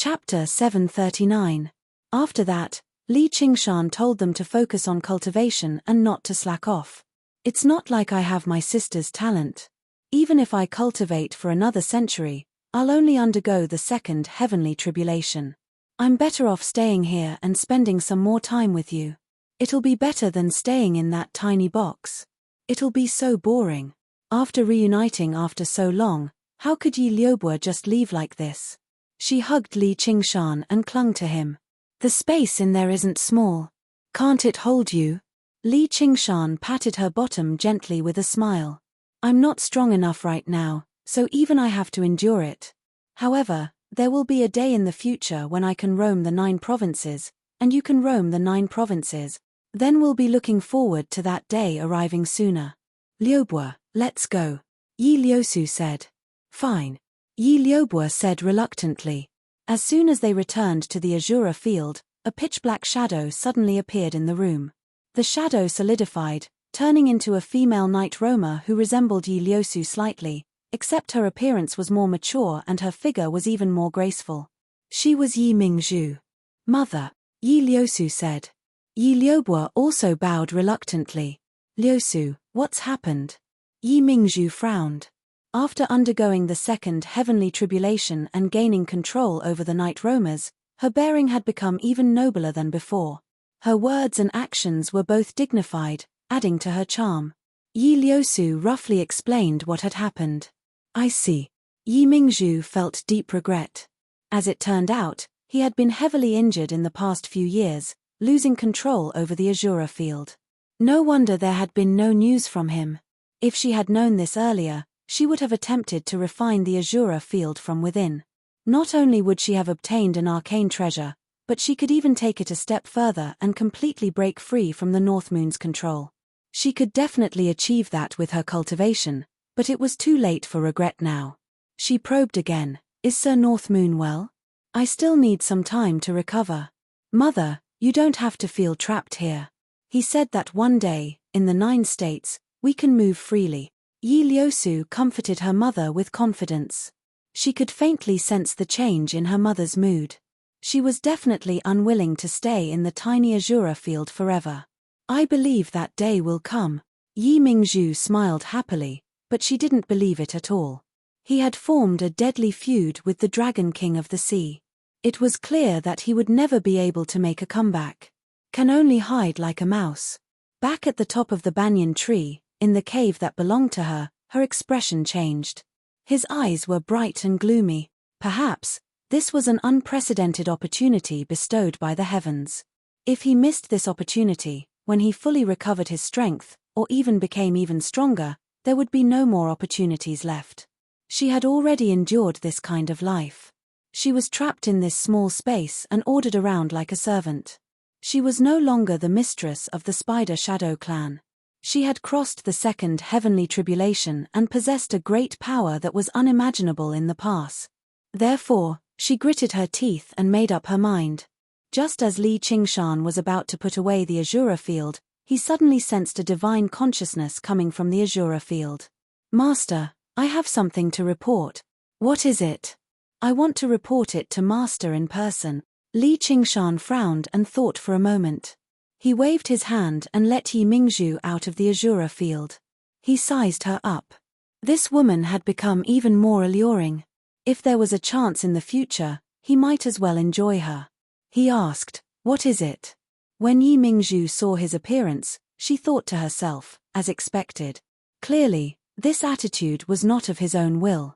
Chapter 739. After that, Li Qingshan told them to focus on cultivation and not to slack off. It's not like I have my sister's talent. Even if I cultivate for another century, I'll only undergo the second heavenly tribulation. I'm better off staying here and spending some more time with you. It'll be better than staying in that tiny box. It'll be so boring. After reuniting after so long, how could Yi Liubo just leave like this? She hugged Li Qingshan and clung to him. The space in there isn't small. Can't it hold you? Li Qingshan patted her bottom gently with a smile. I'm not strong enough right now, so even I have to endure it. However, there will be a day in the future when I can roam the 9 provinces, and you can roam the 9 provinces. Then we'll be looking forward to that day arriving sooner. Liubo, let's go. Yi Liusu said. Fine. Yi Liubo said reluctantly. As soon as they returned to the Azura field, a pitch-black shadow suddenly appeared in the room. The shadow solidified, turning into a female night roamer who resembled Yi Liusu slightly, except her appearance was more mature and her figure was even more graceful. She was Yi Mingzhu. Mother, Yi Liusu said. Yi Liubo also bowed reluctantly. Liusu, what's happened? Yi Mingzhu frowned. After undergoing the second heavenly tribulation and gaining control over the night roamers, her bearing had become even nobler than before. Her words and actions were both dignified, adding to her charm. Yi Liusu roughly explained what had happened. I see. Yi Mingzhu felt deep regret. As it turned out, he had been heavily injured in the past few years, losing control over the Azura field. No wonder there had been no news from him. If she had known this earlier, she would have attempted to refine the Azura field from within. Not only would she have obtained an arcane treasure, but she could even take it a step further and completely break free from the North Moon's control. She could definitely achieve that with her cultivation, but it was too late for regret now. She probed again. Is Sir North Moon well? I still need some time to recover. Mother, you don't have to feel trapped here. He said that one day, in the 9 states, we can move freely. Yi Liusu comforted her mother with confidence. She could faintly sense the change in her mother's mood. She was definitely unwilling to stay in the tiny Azura field forever. I believe that day will come. Yi Mingzhu smiled happily, but she didn't believe it at all. He had formed a deadly feud with the Dragon King of the Sea. It was clear that he would never be able to make a comeback. Can only hide like a mouse. Back at the top of the banyan tree, in the cave that belonged to her, her expression changed. His eyes were bright and gloomy. Perhaps, this was an unprecedented opportunity bestowed by the heavens. If he missed this opportunity, when he fully recovered his strength, or even became even stronger, there would be no more opportunities left. She had already endured this kind of life. She was trapped in this small space and ordered around like a servant. She was no longer the mistress of the Spider Shadow clan. She had crossed the second heavenly tribulation and possessed a great power that was unimaginable in the past. Therefore, she gritted her teeth and made up her mind. Just as Li Qingshan was about to put away the Azura field, he suddenly sensed a divine consciousness coming from the Azura field. Master, I have something to report. What is it? I want to report it to Master in person. Li Qingshan frowned and thought for a moment. He waved his hand and let Yi Mingzhu out of the Azura field. He sized her up. This woman had become even more alluring. If there was a chance in the future, he might as well enjoy her. He asked, what is it? When Yi Mingzhu saw his appearance, she thought to herself, as expected. Clearly, this attitude was not of his own will.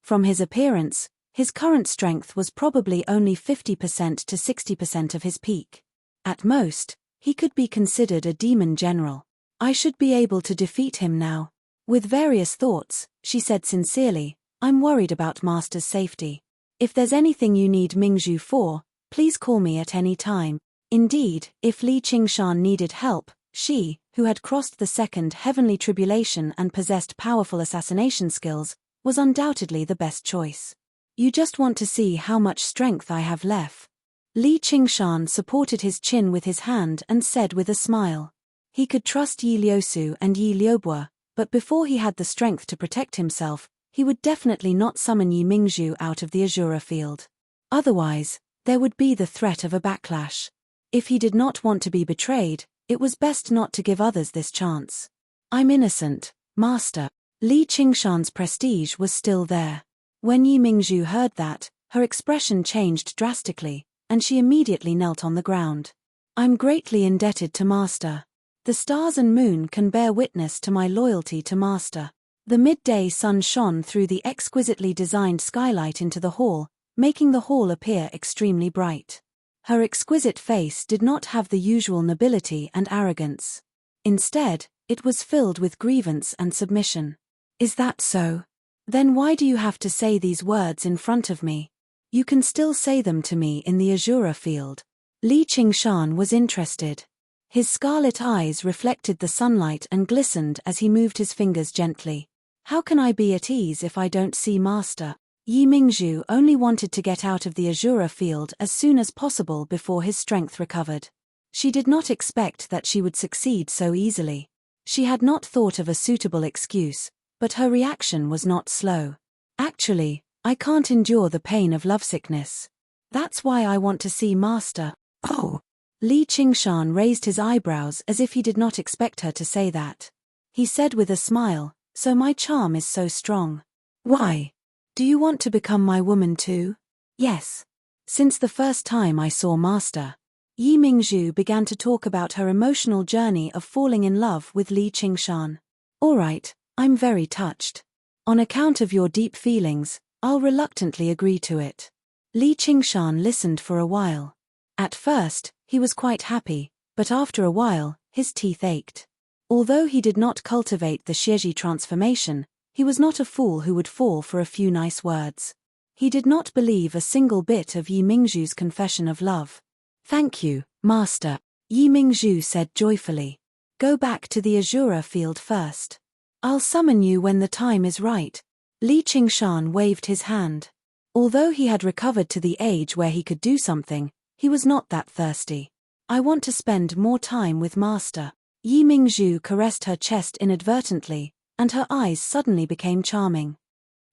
From his appearance, his current strength was probably only 50% to 60% of his peak. At most, he could be considered a demon general. I should be able to defeat him now. With various thoughts, she said sincerely, I'm worried about Master's safety. If there's anything you need Mingzhu for, please call me at any time. Indeed, if Li Qingshan needed help, she, who had crossed the second heavenly tribulation and possessed powerful assassination skills, was undoubtedly the best choice. You just want to see how much strength I have left. Li Qingshan supported his chin with his hand and said with a smile. He could trust Yi Liusu and Yi Liubo, but before he had the strength to protect himself, he would definitely not summon Yi Mingzhu out of the Azura field. Otherwise, there would be the threat of a backlash. If he did not want to be betrayed, it was best not to give others this chance. I'm innocent, master. Li Qingshan's prestige was still there. When Yi Mingzhu heard that, her expression changed drastically, and she immediately knelt on the ground. I'm greatly indebted to master. The stars and moon can bear witness to my loyalty to master. The midday sun shone through the exquisitely designed skylight into the hall, making the hall appear extremely bright. Her exquisite face did not have the usual nobility and arrogance. Instead, it was filled with grievance and submission. Is that so? Then why do you have to say these words in front of me? You can still say them to me in the Azura field. Li Qingshan was interested. His scarlet eyes reflected the sunlight and glistened as he moved his fingers gently. How can I be at ease if I don't see master? Yi Mingzhu only wanted to get out of the Azura field as soon as possible before his strength recovered. She did not expect that she would succeed so easily. She had not thought of a suitable excuse, but her reaction was not slow. Actually, I can't endure the pain of lovesickness. That's why I want to see master. Oh! Li Qingshan raised his eyebrows as if he did not expect her to say that. He said with a smile, so my charm is so strong. Why? Do you want to become my woman too? Yes. Since the first time I saw master. Yi Mingzhu began to talk about her emotional journey of falling in love with Li Qingshan. All right, I'm very touched. On account of your deep feelings, I'll reluctantly agree to it. Li Qingshan listened for a while. At first, he was quite happy, but after a while, his teeth ached. Although he did not cultivate the Xieji transformation, he was not a fool who would fall for a few nice words. He did not believe a single bit of Yi Mingzhu's confession of love. Thank you, master, Yi Mingzhu said joyfully. Go back to the Azura field first. I'll summon you when the time is right. Li Qingshan waved his hand. Although he had recovered to the age where he could do something, he was not that thirsty. I want to spend more time with master. Yi Mingzhu caressed her chest inadvertently, and her eyes suddenly became charming.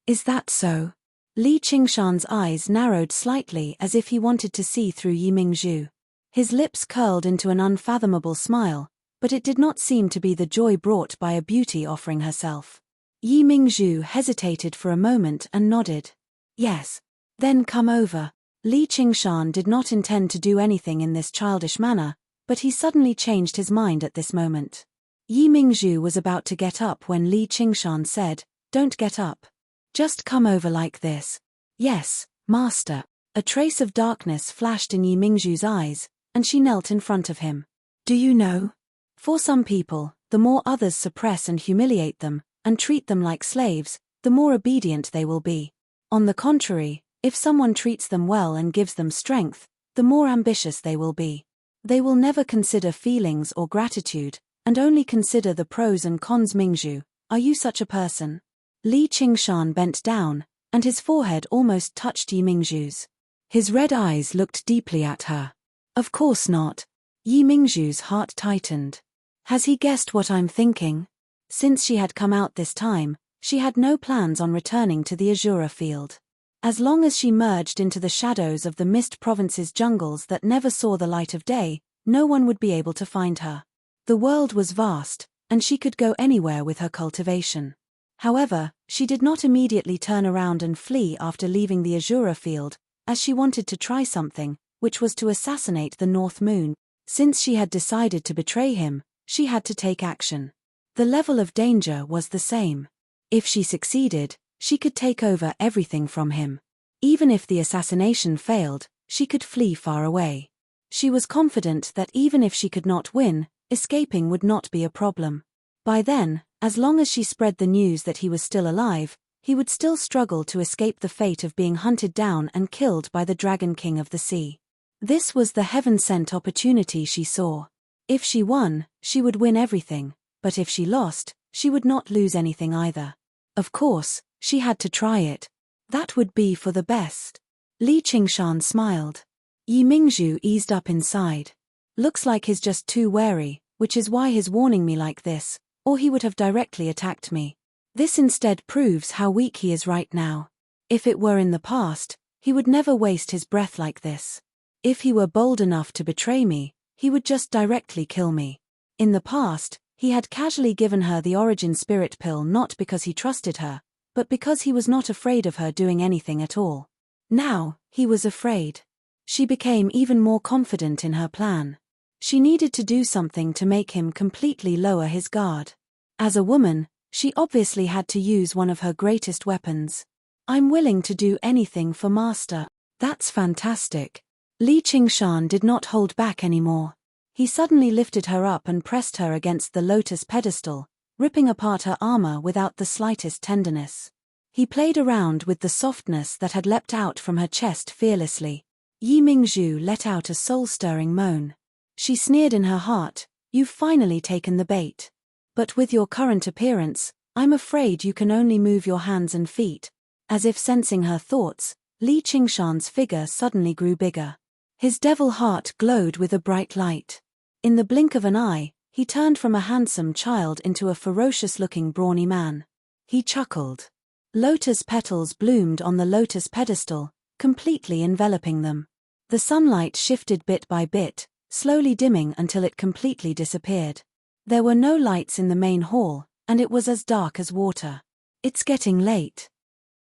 Is that so? Li Qingshan's eyes narrowed slightly as if he wanted to see through Yi Mingzhu. His lips curled into an unfathomable smile, but it did not seem to be the joy brought by a beauty offering herself. Yi Mingzhu hesitated for a moment and nodded. Yes. Then come over. Li Qingshan did not intend to do anything in this childish manner, but he suddenly changed his mind at this moment. Yi Mingzhu was about to get up when Li Qingshan said, Don't get up. Just come over like this. Yes, master. A trace of darkness flashed in Yi Mingzhu's eyes, and she knelt in front of him. Do you know? For some people, the more others suppress and humiliate them, and treat them like slaves, the more obedient they will be. On the contrary, if someone treats them well and gives them strength, the more ambitious they will be. They will never consider feelings or gratitude, and only consider the pros and cons. Mingzhu, are you such a person? Li Qingshan bent down, and his forehead almost touched Yi Mingzhu's. His red eyes looked deeply at her. Of course not. Yi Mingzhu's heart tightened. Has he guessed what I'm thinking? Since she had come out this time, she had no plans on returning to the Azura field. As long as she merged into the shadows of the Mist Province's jungles that never saw the light of day, no one would be able to find her. The world was vast, and she could go anywhere with her cultivation. However, she did not immediately turn around and flee after leaving the Azura field, as she wanted to try something, which was to assassinate the North Moon. Since she had decided to betray him, she had to take action. The level of danger was the same. If she succeeded, she could take over everything from him. Even if the assassination failed, she could flee far away. She was confident that even if she could not win, escaping would not be a problem. By then, as long as she spread the news that he was still alive, he would still struggle to escape the fate of being hunted down and killed by the Dragon King of the Sea. This was the heaven-sent opportunity she saw. If she won, she would win everything, but if she lost, she would not lose anything either. Of course, she had to try it. That would be for the best. Li Qingshan smiled. Yi Mingzhu eased up inside. Looks like he's just too wary, which is why he's warning me like this, or he would have directly attacked me. This instead proves how weak he is right now. If it were in the past, He would never waste his breath like this. If he were bold enough to betray me, he would just directly kill me. In the past, he had casually given her the origin spirit pill not because he trusted her, but because he was not afraid of her doing anything at all. Now, he was afraid. She became even more confident in her plan. She needed to do something to make him completely lower his guard. As a woman, she obviously had to use one of her greatest weapons. I'm willing to do anything for Master. That's fantastic. Li Qingshan did not hold back anymore. He suddenly lifted her up and pressed her against the lotus pedestal, ripping apart her armor without the slightest tenderness. He played around with the softness that had leapt out from her chest fearlessly. Yi Mingzhu let out a soul-stirring moan. She sneered in her heart, "You've finally taken the bait. But with your current appearance, I'm afraid you can only move your hands and feet." As if sensing her thoughts, Li Qingshan's figure suddenly grew bigger. His devil heart glowed with a bright light. In the blink of an eye, he turned from a handsome child into a ferocious-looking brawny man. He chuckled. Lotus petals bloomed on the lotus pedestal, completely enveloping them. The sunlight shifted bit by bit, slowly dimming until it completely disappeared. There were no lights in the main hall, and it was as dark as water. "It's getting late.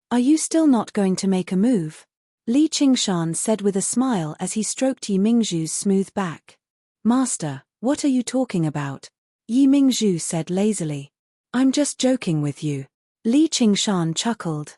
Are you still not going to make a move?" Li Qingshan said with a smile as he stroked Yi Mingzhu's smooth back. "Master, what are you talking about?" Yi Mingzhu said lazily. "I'm just joking with you." Li Qingshan chuckled.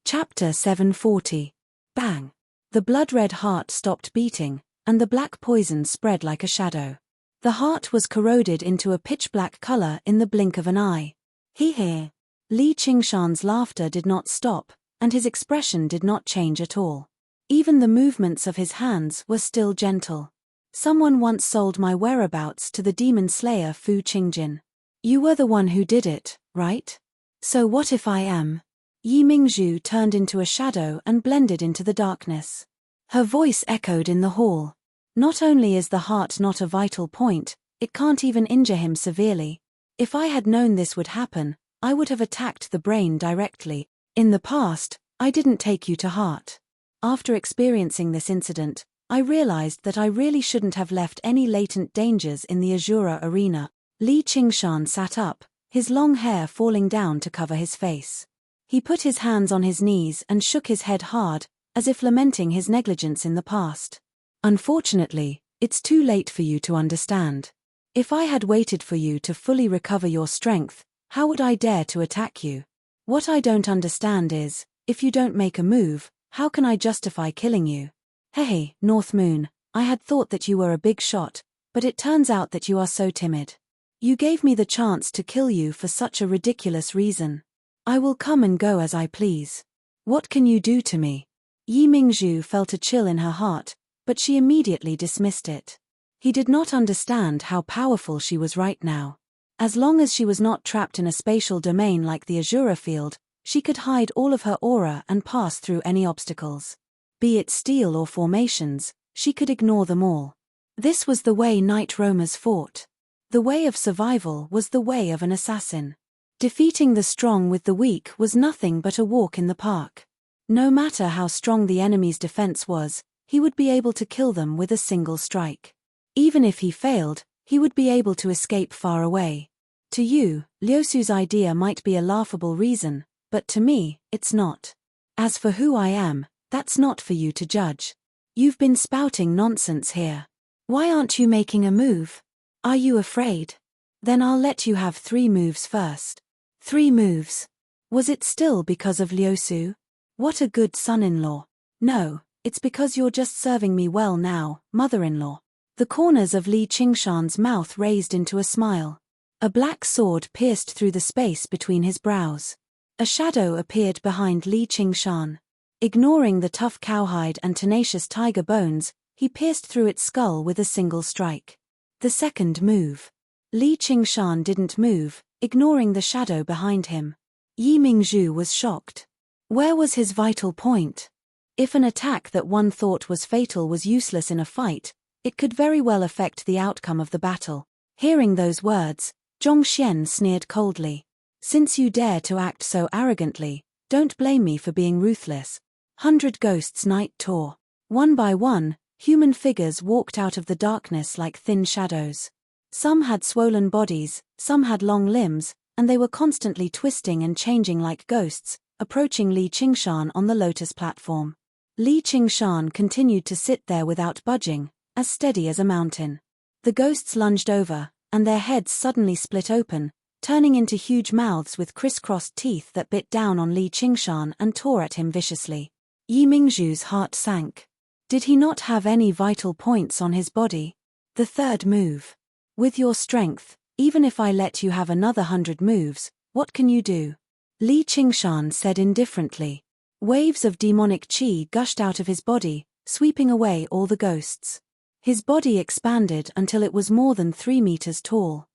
Chapter 740. Bang! The blood-red heart stopped beating, and the black poison spread like a shadow. The heart was corroded into a pitch-black color in the blink of an eye. He. Li Qingshan's laughter did not stop, and his expression did not change at all. Even the movements of his hands were still gentle. "Someone once sold my whereabouts to the demon slayer Fu Qingjin. You were the one who did it, right? So what if I am?" Yi Mingzhu turned into a shadow and blended into the darkness. Her voice echoed in the hall. "Not only is the heart not a vital point, it can't even injure him severely. If I had known this would happen, I would have attacked the brain directly. In the past, I didn't take you to heart. After experiencing this incident, I realized that I really shouldn't have left any latent dangers in the Azura arena." Li Qingshan sat up, his long hair falling down to cover his face. He put his hands on his knees and shook his head hard, as if lamenting his negligence in the past. "Unfortunately, it's too late for you to understand. If I had waited for you to fully recover your strength, how would I dare to attack you? What I don't understand is, if you don't make a move, how can I justify killing you? Hey, North Moon, I had thought that you were a big shot, but it turns out that you are so timid. You gave me the chance to kill you for such a ridiculous reason. I will come and go as I please. What can you do to me?" Yi Mingzhu felt a chill in her heart, but she immediately dismissed it. He did not understand how powerful she was right now. As long as she was not trapped in a spatial domain like the Azura field, she could hide all of her aura and pass through any obstacles. Be it steel or formations, she could ignore them all. This was the way night roamers fought. The way of survival was the way of an assassin. Defeating the strong with the weak was nothing but a walk in the park. No matter how strong the enemy's defense was, he would be able to kill them with a single strike. Even if he failed, he would be able to escape far away. To you, Liusu's idea might be a laughable reason, but to me, it's not. As for who I am, that's not for you to judge. You've been spouting nonsense here. Why aren't you making a move? Are you afraid? Then I'll let you have 3 moves first. 3 moves. Was it still because of Liusu? What a good son-in-law. No, it's because you're just serving me well now, mother-in-law. The corners of Li Qingshan's mouth raised into a smile. A black sword pierced through the space between his brows. A shadow appeared behind Li Qingshan. Ignoring the tough cowhide and tenacious tiger bones, he pierced through its skull with a single strike. The second move. Li Qingshan didn't move, ignoring the shadow behind him. Yi Mingzhu was shocked. Where was his vital point? If an attack that one thought was fatal was useless in a fight, it could very well affect the outcome of the battle. Hearing those words, Zhongxian sneered coldly. "Since you dare to act so arrogantly, don't blame me for being ruthless. 100 Ghosts Night Tour. One by one, human figures walked out of the darkness like thin shadows. Some had swollen bodies, some had long limbs, and they were constantly twisting and changing like ghosts, approaching Li Qingshan on the lotus platform. Li Qingshan continued to sit there without budging, as steady as a mountain. The ghosts lunged over, and their heads suddenly split open, turning into huge mouths with crisscrossed teeth that bit down on Li Qingshan and tore at him viciously. Yi Mingzhu's heart sank. Did he not have any vital points on his body? The third move. With your strength, even if I let you have another 100 moves, what can you do? Li Qingshan said indifferently. Waves of demonic qi gushed out of his body, sweeping away all the ghosts. His body expanded until it was more than 3 meters tall.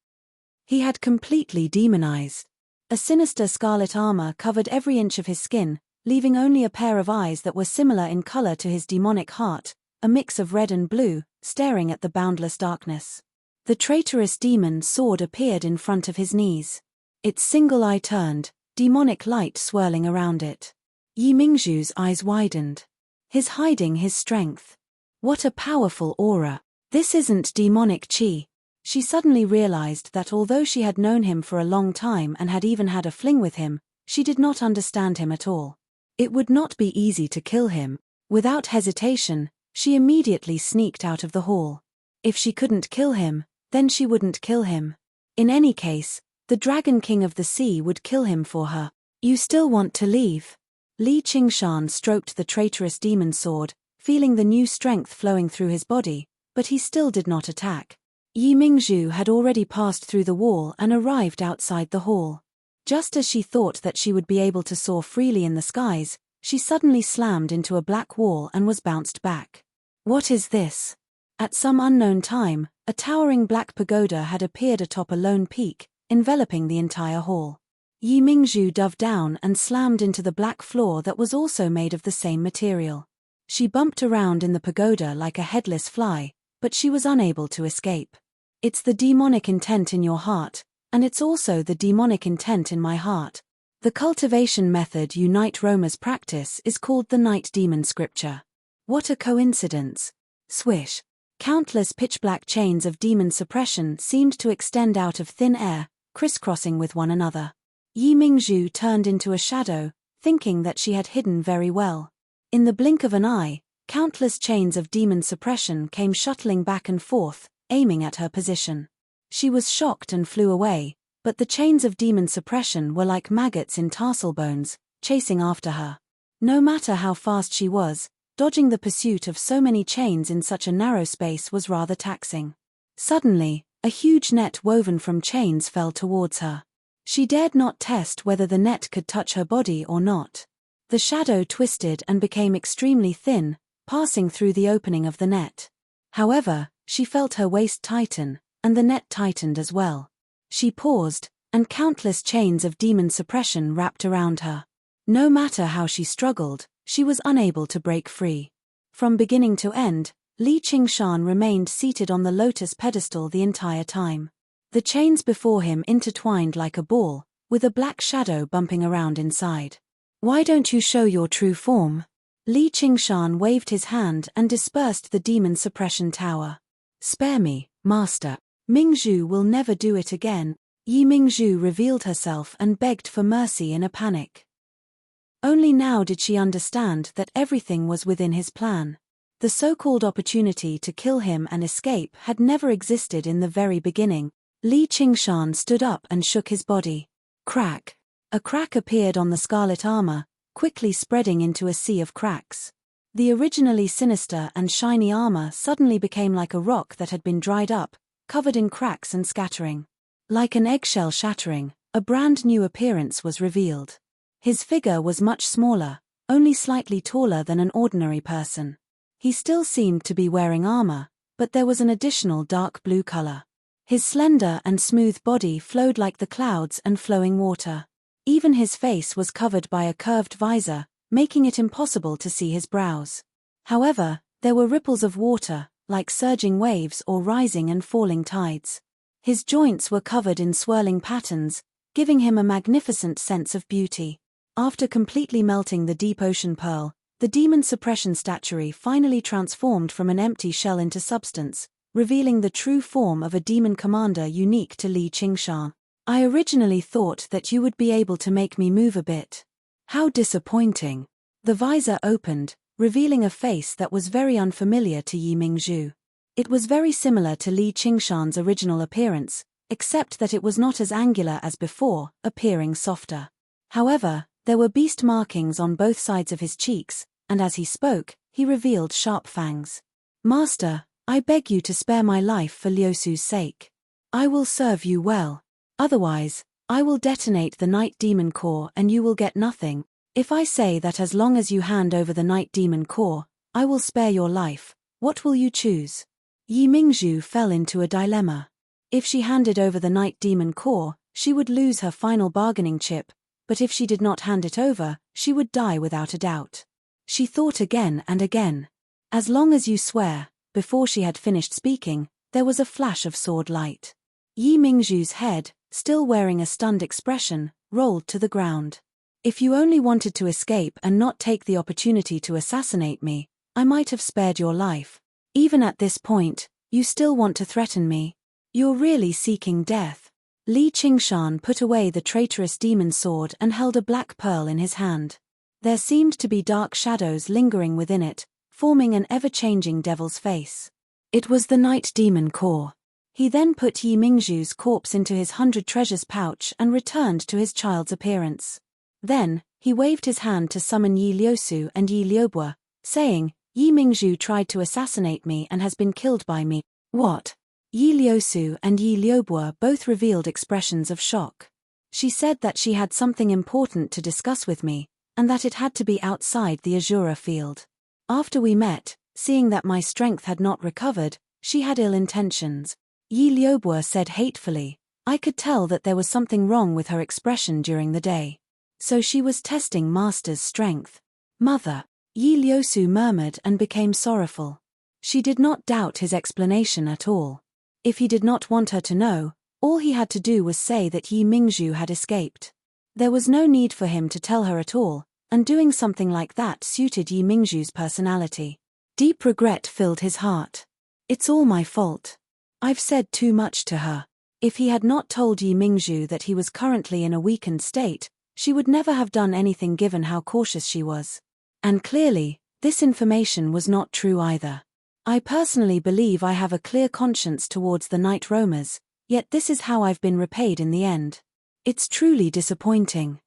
He had completely demonized. A sinister scarlet armor covered every inch of his skin, leaving only a pair of eyes that were similar in color to his demonic heart, a mix of red and blue, staring at the boundless darkness. The traitorous demon sword appeared in front of his knees. Its single eye turned, demonic light swirling around it. Yi Mingzhu's eyes widened. He's hiding his strength. What a powerful aura. This isn't demonic qi. She suddenly realized that although she had known him for a long time and had even had a fling with him, she did not understand him at all. It would not be easy to kill him. Without hesitation, she immediately sneaked out of the hall. If she couldn't kill him, then she wouldn't kill him. In any case, the Dragon King of the Sea would kill him for her. You still want to leave? Li Qingshan stroked the traitorous demon sword, feeling the new strength flowing through his body, but he still did not attack. Yi Mingzhu had already passed through the wall and arrived outside the hall. Just as she thought that she would be able to soar freely in the skies, she suddenly slammed into a black wall and was bounced back. What is this? At some unknown time, a towering black pagoda had appeared atop a lone peak, enveloping the entire hall. Yi Mingzhu dove down and slammed into the black floor that was also made of the same material. She bumped around in the pagoda like a headless fly, but she was unable to escape. It's the demonic intent in your heart, and it's also the demonic intent in my heart. The cultivation method you Night Roamers practice is called the Night Demon Scripture. What a coincidence. Swish. Countless pitch-black chains of demon suppression seemed to extend out of thin air, crisscrossing with one another. Yi Mingzhu turned into a shadow, thinking that she had hidden very well. In the blink of an eye, countless chains of demon suppression came shuttling back and forth, aiming at her position. She was shocked and flew away, but the chains of demon suppression were like maggots in tarsal bones, chasing after her. No matter how fast she was, dodging the pursuit of so many chains in such a narrow space was rather taxing. Suddenly, a huge net woven from chains fell towards her. She dared not test whether the net could touch her body or not. The shadow twisted and became extremely thin, passing through the opening of the net. However, she felt her waist tighten, and the net tightened as well. She paused, and countless chains of demon suppression wrapped around her. No matter how she struggled, she was unable to break free. From beginning to end, Li Qingshan remained seated on the lotus pedestal the entire time. The chains before him intertwined like a ball, with a black shadow bumping around inside. Why don't you show your true form? Li Qingshan waved his hand and dispersed the demon suppression tower. Spare me, master. Mingzhu will never do it again. Yi Mingzhu revealed herself and begged for mercy in a panic. Only now did she understand that everything was within his plan. The so-called opportunity to kill him and escape had never existed in the very beginning. Li Qingshan stood up and shook his body. Crack. A crack appeared on the scarlet armor, quickly spreading into a sea of cracks. The originally sinister and shiny armor suddenly became like a rock that had been dried up, covered in cracks and scattering. Like an eggshell shattering, a brand new appearance was revealed. His figure was much smaller, only slightly taller than an ordinary person. He still seemed to be wearing armor, but there was an additional dark blue color. His slender and smooth body flowed like the clouds and flowing water. Even his face was covered by a curved visor, making it impossible to see his brows. However, there were ripples of water, like surging waves or rising and falling tides. His joints were covered in swirling patterns, giving him a magnificent sense of beauty. After completely melting the deep ocean pearl, The demon suppression statuary finally transformed from an empty shell into substance, revealing the true form of a demon commander unique to Li Qingshan. I originally thought that you would be able to make me move a bit. How disappointing. The visor opened, revealing a face that was very unfamiliar to Yi Mingzhu. It was very similar to Li Qingshan's original appearance, except that it was not as angular as before, appearing softer. However, there were beast markings on both sides of his cheeks, and as he spoke, he revealed sharp fangs. Master, I beg you to spare my life for Liusu's sake. I will serve you well. Otherwise, I will detonate the Night Demon Core and you will get nothing. If I say that as long as you hand over the Night Demon Core, I will spare your life, what will you choose? Yi Mingzhu fell into a dilemma. If she handed over the Night Demon Core, she would lose her final bargaining chip, but if she did not hand it over, she would die without a doubt. She thought again and again. As long as you swear. Before she had finished speaking, there was a flash of sword light. Yi Mingzhu's head, still wearing a stunned expression, rolled to the ground. If you only wanted to escape and not take the opportunity to assassinate me, I might have spared your life. Even at this point, you still want to threaten me. You're really seeking death. Li Qingshan put away the traitorous demon sword and held a black pearl in his hand. There seemed to be dark shadows lingering within it, forming an ever-changing devil's face. It was the Night Demon Core. He then put Yi Mingzhu's corpse into his 100 treasures pouch and returned to his child's appearance. Then, he waved his hand to summon Yi Liusu and Yi Liubo, saying, Yi Mingzhu tried to assassinate me and has been killed by me. What? Yi Liusu and Yi Liubo both revealed expressions of shock. She said that she had something important to discuss with me, and that it had to be outside the Azura field. After we met, seeing that my strength had not recovered, she had ill intentions. Yi Liubo said hatefully. I could tell that there was something wrong with her expression during the day. So she was testing Master's strength. Mother. Yi Liusu murmured and became sorrowful. She did not doubt his explanation at all. If he did not want her to know, all he had to do was say that Yi Mingzhu had escaped. There was no need for him to tell her at all, and doing something like that suited Yi Mingzhu's personality. Deep regret filled his heart. It's all my fault. I've said too much to her. If he had not told Yi Mingzhu that he was currently in a weakened state, she would never have done anything given how cautious she was. And clearly, this information was not true either. I personally believe I have a clear conscience towards the night roamers, yet this is how I've been repaid in the end. It's truly disappointing.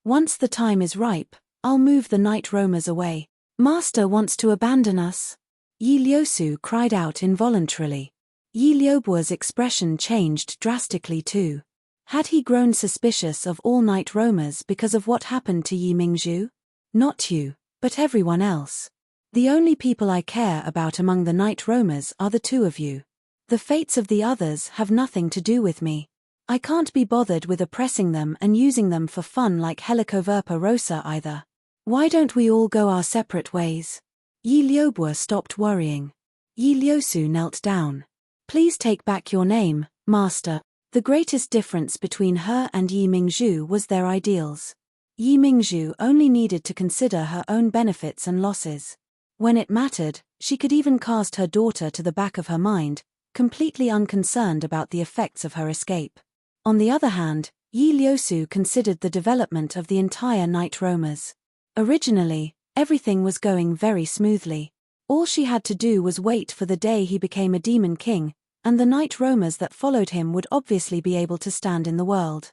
Once the time is ripe, I'll move the night roamers away. Master wants to abandon us. Yi Liusu cried out involuntarily. Yi Liubo's expression changed drastically too. Had he grown suspicious of all night roamers because of what happened to Yi Mingzhu? Not you, but everyone else. The only people I care about among the night roamers are the two of you. The fates of the others have nothing to do with me. I can't be bothered with oppressing them and using them for fun like Helicoverpa Rosa either. Why don't we all go our separate ways? Yi Liubo stopped worrying. Yi Liusu knelt down. Please take back your name, Master. The greatest difference between her and Yi Mingzhu was their ideals. Yi Mingzhu only needed to consider her own benefits and losses. When it mattered, she could even cast her daughter to the back of her mind, completely unconcerned about the effects of her escape. On the other hand, Yi Liusu considered the development of the entire night roamers. Originally, everything was going very smoothly. All she had to do was wait for the day he became a demon king, and the night roamers that followed him would obviously be able to stand in the world.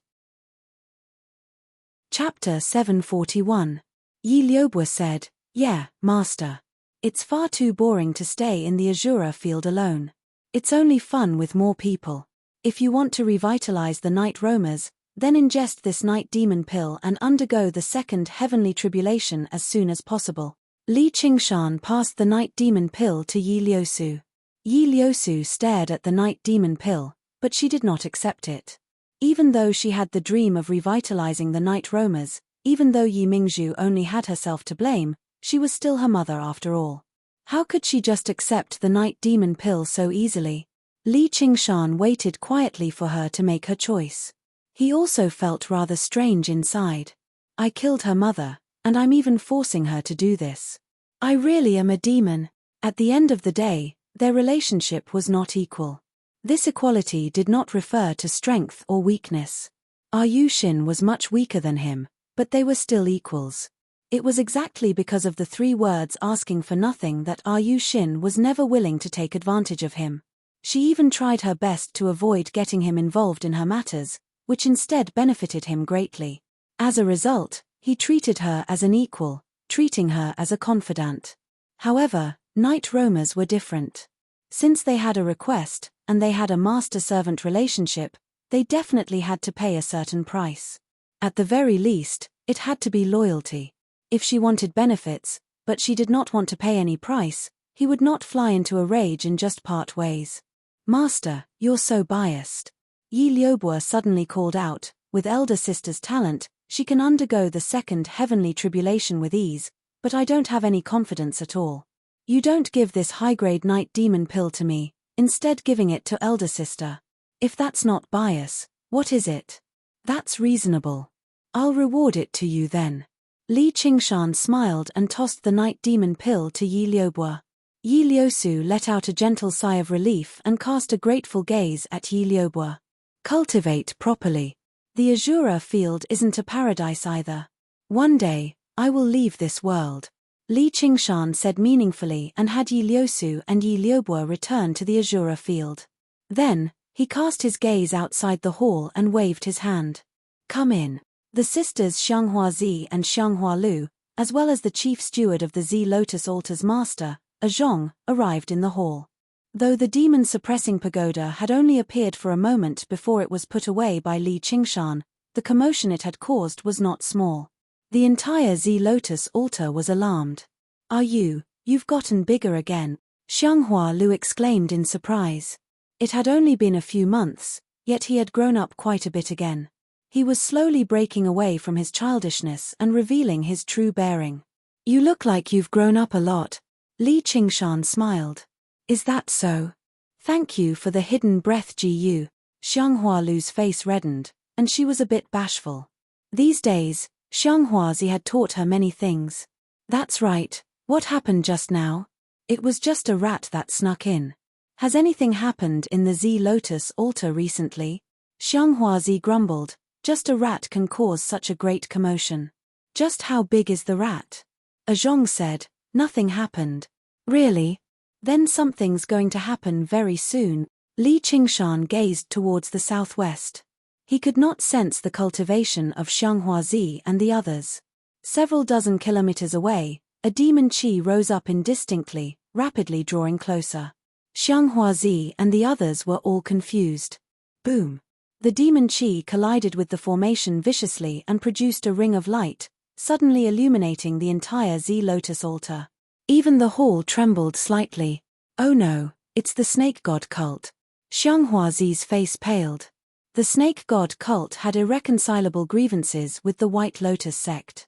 Chapter 741. Yi Liubo said, Yeah, Master. It's far too boring to stay in the Azura field alone. It's only fun with more people. If you want to revitalize the night roamers, then ingest this night demon pill and undergo the second heavenly tribulation as soon as possible. Li Qingshan passed the night demon pill to Yi Liusu. Yi Liusu stared at the night demon pill, but she did not accept it. Even though she had the dream of revitalizing the night roamers, even though Yi Mingzhu only had herself to blame, she was still her mother after all. How could she just accept the night demon pill so easily? Li Qingshan waited quietly for her to make her choice. He also felt rather strange inside. I killed her mother, And I'm even forcing her to do this. I really am a demon. At the end of the day, their relationship was not equal. This equality did not refer to strength or weakness. Shin was much weaker than him, but they were still equals. It was exactly because of the 3 words asking for nothing that Shin was never willing to take advantage of him. She even tried her best to avoid getting him involved in her matters, which instead benefited him greatly. As a result, he treated her as an equal, treating her as a confidant. However, night roamers were different. Since they had a request, and they had a master-servant relationship, they definitely had to pay a certain price. At the very least, it had to be loyalty. If she wanted benefits, but she did not want to pay any price, he would not fly into a rage and just part ways. Master, you're so biased. Yi Liubo suddenly called out, with elder sister's talent, she can undergo the 2nd heavenly tribulation with ease, but I don't have any confidence at all. You don't give this high-grade night demon pill to me, instead giving it to elder sister. If that's not bias, what is it? That's reasonable. I'll reward it to you then. Li Qingshan smiled and tossed the night demon pill to Yi Liubo. Yi Liusu let out a gentle sigh of relief and cast a grateful gaze at Yi Liubo. Cultivate properly. The Azura field isn't a paradise either. One day, I will leave this world. Li Qingshan said meaningfully and had Yi Liusu and Yi Liubo return to the Azura field. Then, he cast his gaze outside the hall and waved his hand. Come in. The sisters Xianghua Zi and Xianghua Lu, as well as the chief steward of the Zi Lotus Altar's master, Zhong, arrived in the hall. Though the demon-suppressing pagoda had only appeared for a moment before it was put away by Li Qingshan, the commotion it had caused was not small. The entire Zi Lotus Altar was alarmed. You've gotten bigger again, Xianghua Lu exclaimed in surprise. It had only been a few months, yet he had grown up quite a bit again. He was slowly breaking away from his childishness and revealing his true bearing. You look like you've grown up a lot. Li Qingshan smiled. Is that so? Thank you for the hidden breath Gu. Xianghua Lu's face reddened, and she was a bit bashful. These days, Xianghuazi had taught her many things. That's right, what happened just now? It was just a rat that snuck in. Has anything happened in the Zi Lotus Altar recently? Xianghuazi grumbled, just a rat can cause such a great commotion. Just how big is the rat? Zhong said, nothing happened. Really? Then something's going to happen very soon. Li Qingshan gazed towards the southwest. He could not sense the cultivation of Xianghuazi and the others. Several dozen kilometers away, a demon chi rose up indistinctly, rapidly drawing closer. Xianghuazi and the others were all confused. Boom! The demon chi collided with the formation viciously and produced a ring of light, suddenly illuminating the entire Zi Lotus altar. Even the hall trembled slightly. Oh no, it's the snake god cult. Xianghuazi's face paled. The snake god cult had irreconcilable grievances with the White Lotus sect.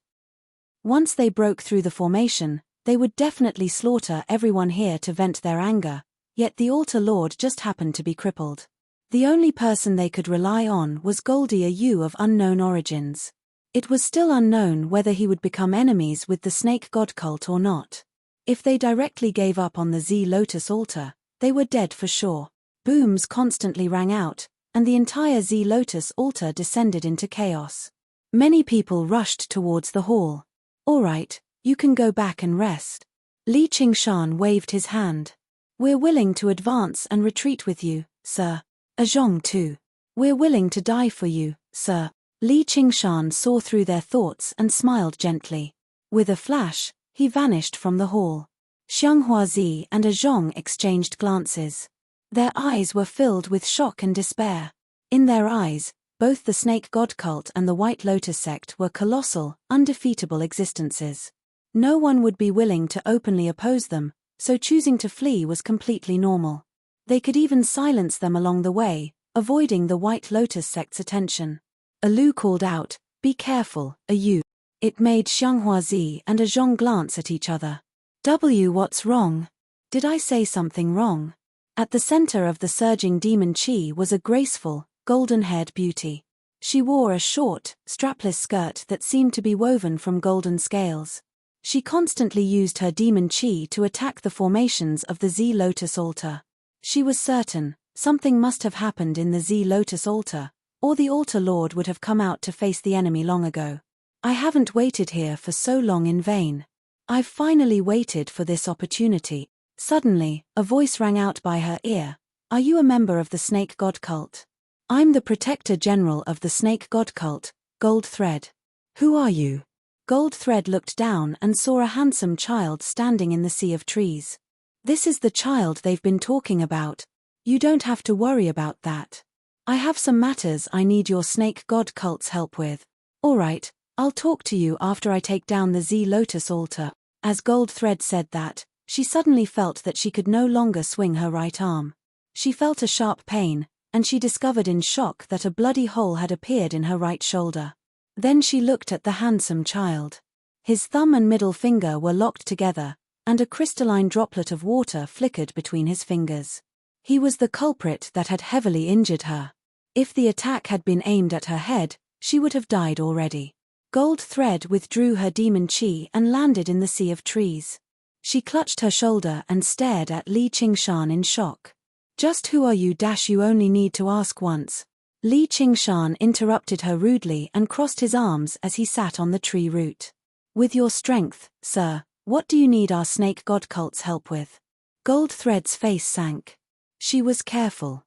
Once they broke through the formation, they would definitely slaughter everyone here to vent their anger, yet the altar lord just happened to be crippled. The only person they could rely on was Goldie, a Yu of unknown origins. It was still unknown whether he would become enemies with the snake god cult or not. If they directly gave up on the Zi Lotus altar, they were dead for sure. Booms constantly rang out, and the entire Zi Lotus altar descended into chaos. Many people rushed towards the hall. All right, you can go back and rest. Li Qingshan waved his hand. We're willing to advance and retreat with you, sir. Zhong too. We're willing to die for you, sir. Li Qingshan saw through their thoughts and smiled gently. With a flash, he vanished from the hall. Xianghuazi and Zhong exchanged glances. Their eyes were filled with shock and despair. In their eyes, both the snake god cult and the White Lotus sect were colossal, undefeatable existences. No one would be willing to openly oppose them, so choosing to flee was completely normal. They could even silence them along the way, avoiding the White Lotus sect's attention. Lu called out, "Be careful, Yu." It made Xianghuazi and Zhong glance at each other. What's wrong? Did I say something wrong? At the center of the surging demon chi was a graceful, golden-haired beauty. She wore a short, strapless skirt that seemed to be woven from golden scales. She constantly used her demon chi to attack the formations of the Z Lotus altar. She was certain, something must have happened in the Z Lotus altar, or the altar lord would have come out to face the enemy long ago. I haven't waited here for so long in vain. I've finally waited for this opportunity. Suddenly, a voice rang out by her ear. Are you a member of the snake god cult? I'm the protector general of the snake god cult, Gold Thread. Who are you? Gold Thread looked down and saw a handsome child standing in the sea of trees. This is the child they've been talking about. You don't have to worry about that. I have some matters I need your snake god cult's help with. Alright, I'll talk to you after I take down the Z Lotus altar. As Gold Thread said that, she suddenly felt that she could no longer swing her right arm. She felt a sharp pain, and she discovered in shock that a bloody hole had appeared in her right shoulder. Then she looked at the handsome child. His thumb and middle finger were locked together, and a crystalline droplet of water flickered between his fingers. He was the culprit that had heavily injured her. If the attack had been aimed at her head, she would have died already. Gold Thread withdrew her demon chi and landed in the sea of trees. She clutched her shoulder and stared at Li Qingshan in shock. Just who are you? You only need to ask once. Li Qingshan interrupted her rudely and crossed his arms as he sat on the tree root. With your strength, sir, what do you need our snake god cult's help with? Gold Thread's face sank. She was careful.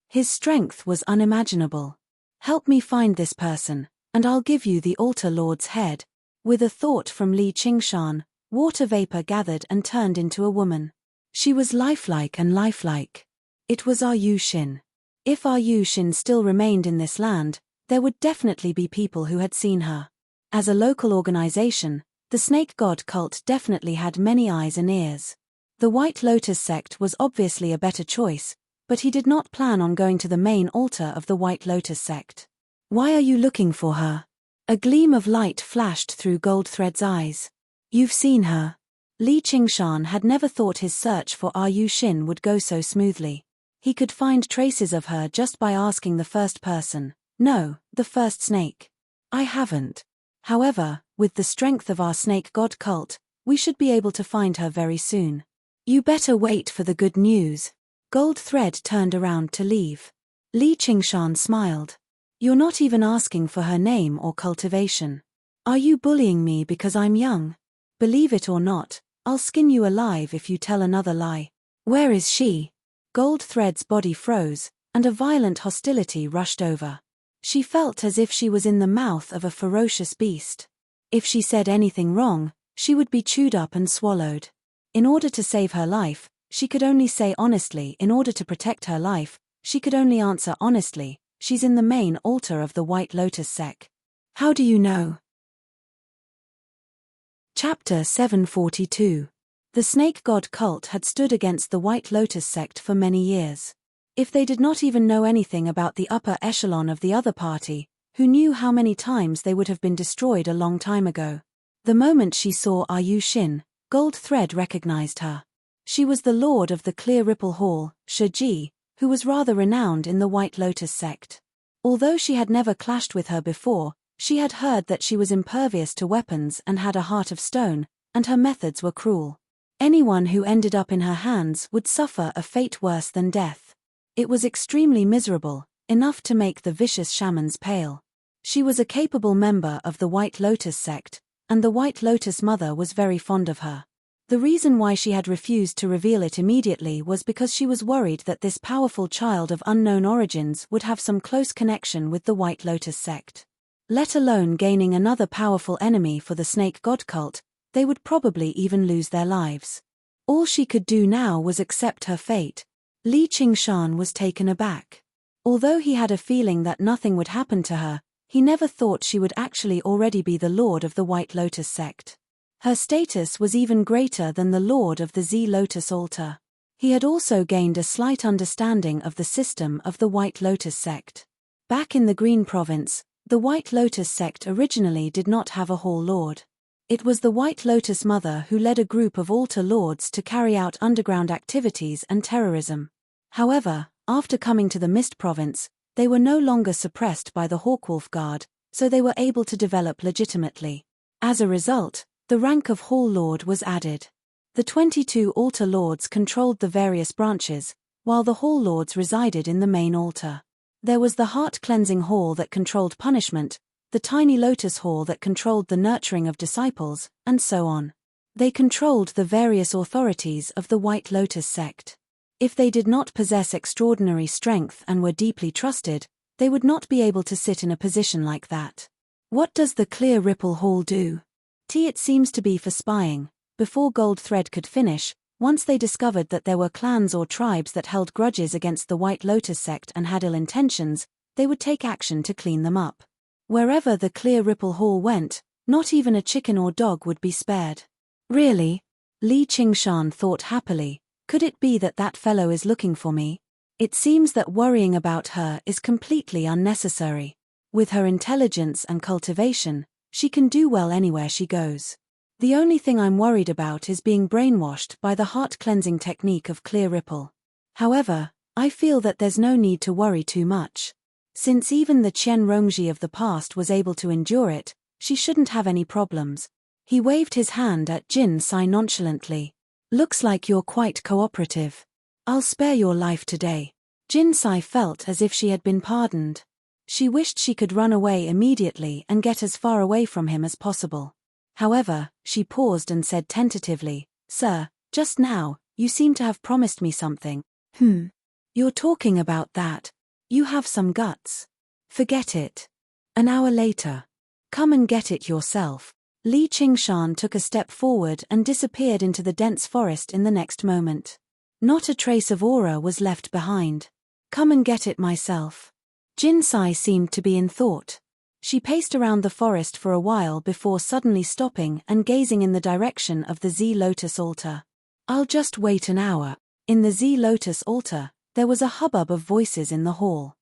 His strength was unimaginable. Help me find this person, and I'll give you the altar lord's head. With a thought from Li Qingshan, water vapor gathered and turned into a woman. She was lifelike and lifelike. It was Yu Xin. If Yu Xin still remained in this land, there would definitely be people who had seen her. As a local organization, the snake god cult definitely had many eyes and ears. The White Lotus sect was obviously a better choice, but he did not plan on going to the main altar of the White Lotus sect. Why are you looking for her? A gleam of light flashed through Gold Thread's eyes. You've seen her. Li Qingshan had never thought his search for Yu Xin would go so smoothly. He could find traces of her just by asking the first person. No, the first snake. I haven't. However, with the strength of our snake god cult, we should be able to find her very soon. You better wait for the good news. Gold Thread turned around to leave. Li Qingshan smiled. You're not even asking for her name or cultivation. Are you bullying me because I'm young? Believe it or not, I'll skin you alive if you tell another lie. Where is she? Gold Thread's body froze, and a violent hostility rushed over. She felt as if she was in the mouth of a ferocious beast. If she said anything wrong, she would be chewed up and swallowed. In order to save her life, she could only say honestly. In order to protect her life, she could only answer honestly. She's in the main altar of the White Lotus sect. How do you know? Chapter 742. The snake god cult had stood against the White Lotus sect for many years. If they did not even know anything about the upper echelon of the other party, who knew how many times they would have been destroyed a long time ago? The moment she saw Yu Xin, Gold Thread recognized her. She was the lord of the Clear Ripple Hall, Shiji, who was rather renowned in the White Lotus sect. Although she had never clashed with her before, she had heard that she was impervious to weapons and had a heart of stone, and her methods were cruel. Anyone who ended up in her hands would suffer a fate worse than death. It was extremely miserable, enough to make the vicious shamans pale. She was a capable member of the White Lotus sect, and the White Lotus mother was very fond of her. The reason why she had refused to reveal it immediately was because she was worried that this powerful child of unknown origins would have some close connection with the White Lotus sect. Let alone gaining another powerful enemy for the snake god cult, they would probably even lose their lives. All she could do now was accept her fate. Li Qingshan was taken aback. Although he had a feeling that nothing would happen to her, he never thought she would actually already be the lord of the White Lotus sect. Her status was even greater than the lord of the Z Lotus altar. He had also gained a slight understanding of the system of the White Lotus sect. Back in the Green Province, the White Lotus sect originally did not have a hall lord. It was the White Lotus mother who led a group of altar lords to carry out underground activities and terrorism. However, after coming to the Mist Province, They were no longer suppressed by the Hawkwolf Guard, so they were able to develop legitimately. As a result, the rank of Hall Lord was added. The 22 altar lords controlled the various branches, while the Hall Lords resided in the main altar. There was the heart-cleansing hall that controlled punishment, the tiny lotus hall that controlled the nurturing of disciples, and so on. They controlled the various authorities of the White Lotus sect. If they did not possess extraordinary strength and were deeply trusted, they would not be able to sit in a position like that. What does the Clear Ripple Hall do? It seems to be for spying. Before Gold Thread could finish, once they discovered that there were clans or tribes that held grudges against the White Lotus sect and had ill intentions, they would take action to clean them up. Wherever the Clear Ripple Hall went, not even a chicken or dog would be spared. Really? Li Qingshan thought happily. Could it be that that fellow is looking for me? It seems that worrying about her is completely unnecessary. With her intelligence and cultivation, she can do well anywhere she goes. The only thing I'm worried about is being brainwashed by the heart-cleansing technique of Clear Ripple. However, I feel that there's no need to worry too much. Since even the Qian Rongji of the past was able to endure it, she shouldn't have any problems. He waved his hand at Jin Sai nonchalantly. Looks like you're quite cooperative. I'll spare your life today. Jin Sai felt as if she had been pardoned. She wished she could run away immediately and get as far away from him as possible. However, she paused and said tentatively, "Sir, just now, you seem to have promised me something." You're talking about that. You have some guts. Forget it. An hour later. Come and get it yourself. Li Qingshan took a step forward and disappeared into the dense forest in the next moment. Not a trace of aura was left behind. Come and get it myself. Jin Sai seemed to be in thought. She paced around the forest for a while before suddenly stopping and gazing in the direction of the Z Lotus altar. I'll just wait an hour. In the Z Lotus altar, there was a hubbub of voices in the hall.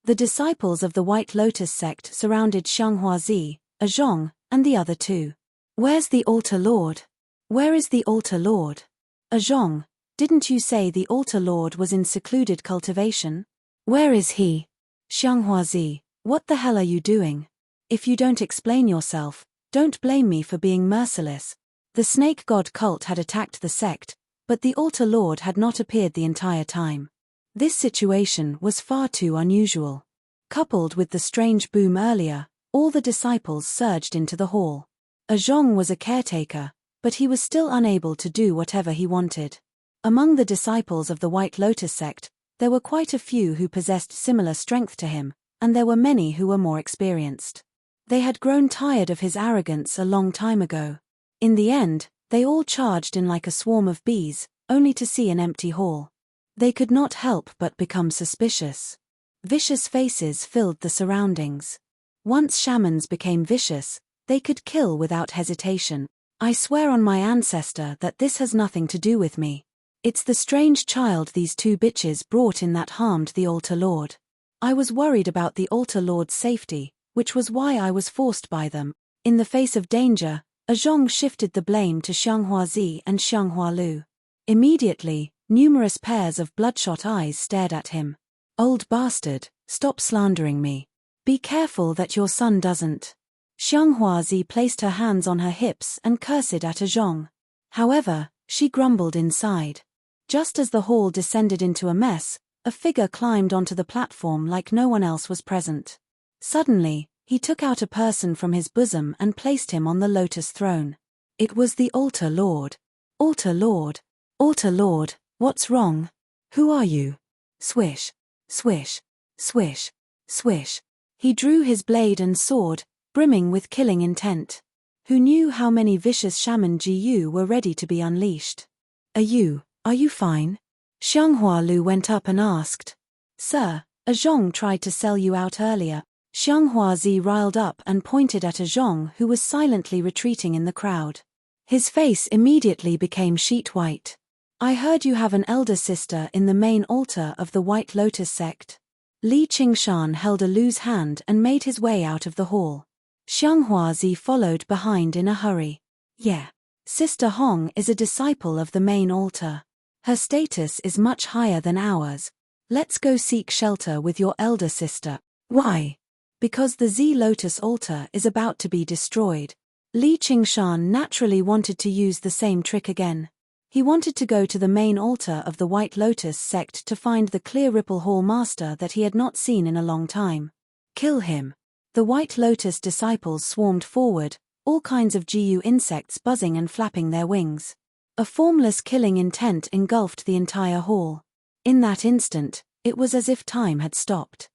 The disciples of the White Lotus sect surrounded Xianghuazi, a Zhong, and the other two. Where's the altar lord? Where is the altar lord? A Zhong, didn't you say the altar lord was in secluded cultivation? Where is he? Xianghuazi, what the hell are you doing? If you don't explain yourself, don't blame me for being merciless. The snake god cult had attacked the sect, but the altar lord had not appeared the entire time. This situation was far too unusual. Coupled with the strange boom earlier, all the disciples surged into the hall. A Zhong was a caretaker, but he was still unable to do whatever he wanted. Among the disciples of the White Lotus sect, there were quite a few who possessed similar strength to him, and there were many who were more experienced. They had grown tired of his arrogance a long time ago. In the end, they all charged in like a swarm of bees, only to see an empty hall. They could not help but become suspicious. Vicious faces filled the surroundings. Once shamans became vicious, they could kill without hesitation. I swear on my ancestor that this has nothing to do with me. It's the strange child these two bitches brought in that harmed the altar lord. I was worried about the altar lord's safety, which was why I was forced by them. In the face of danger, a Zhong shifted the blame to Xianghuazi and Xianghualu. Immediately, numerous pairs of bloodshot eyes stared at him. Old bastard, stop slandering me. Be careful that your son doesn't. Xianghuazi placed her hands on her hips and cursed at a Zhong. However, she grumbled inside. Just as the hall descended into a mess, a figure climbed onto the platform like no one else was present. Suddenly, he took out a person from his bosom and placed him on the lotus throne. It was the altar lord. Altar lord. Altar lord, what's wrong? Who are you? Swish. Swish. Swish. Swish. He drew his blade and sword, brimming with killing intent. Who knew how many vicious shaman Jiyu were ready to be unleashed? Are you fine? Xianghualu went up and asked. Sir, a Zhong tried to sell you out earlier. Xianghuazi riled up and pointed at a Zhong who was silently retreating in the crowd. His face immediately became sheet white. I heard you have an elder sister in the main altar of the White Lotus sect. Li Qingshan held a loose hand and made his way out of the hall. Xianghuazi followed behind in a hurry. Yeah. Sister Hong is a disciple of the main altar. Her status is much higher than ours. Let's go seek shelter with your elder sister. Why? Because the Z Lotus altar is about to be destroyed. Li Qingshan naturally wanted to use the same trick again. He wanted to go to the main altar of the White Lotus sect to find the Clear Ripple Hall master that he had not seen in a long time. Kill him. The White Lotus disciples swarmed forward, all kinds of GU insects buzzing and flapping their wings. A formless killing intent engulfed the entire hall. In that instant, it was as if time had stopped.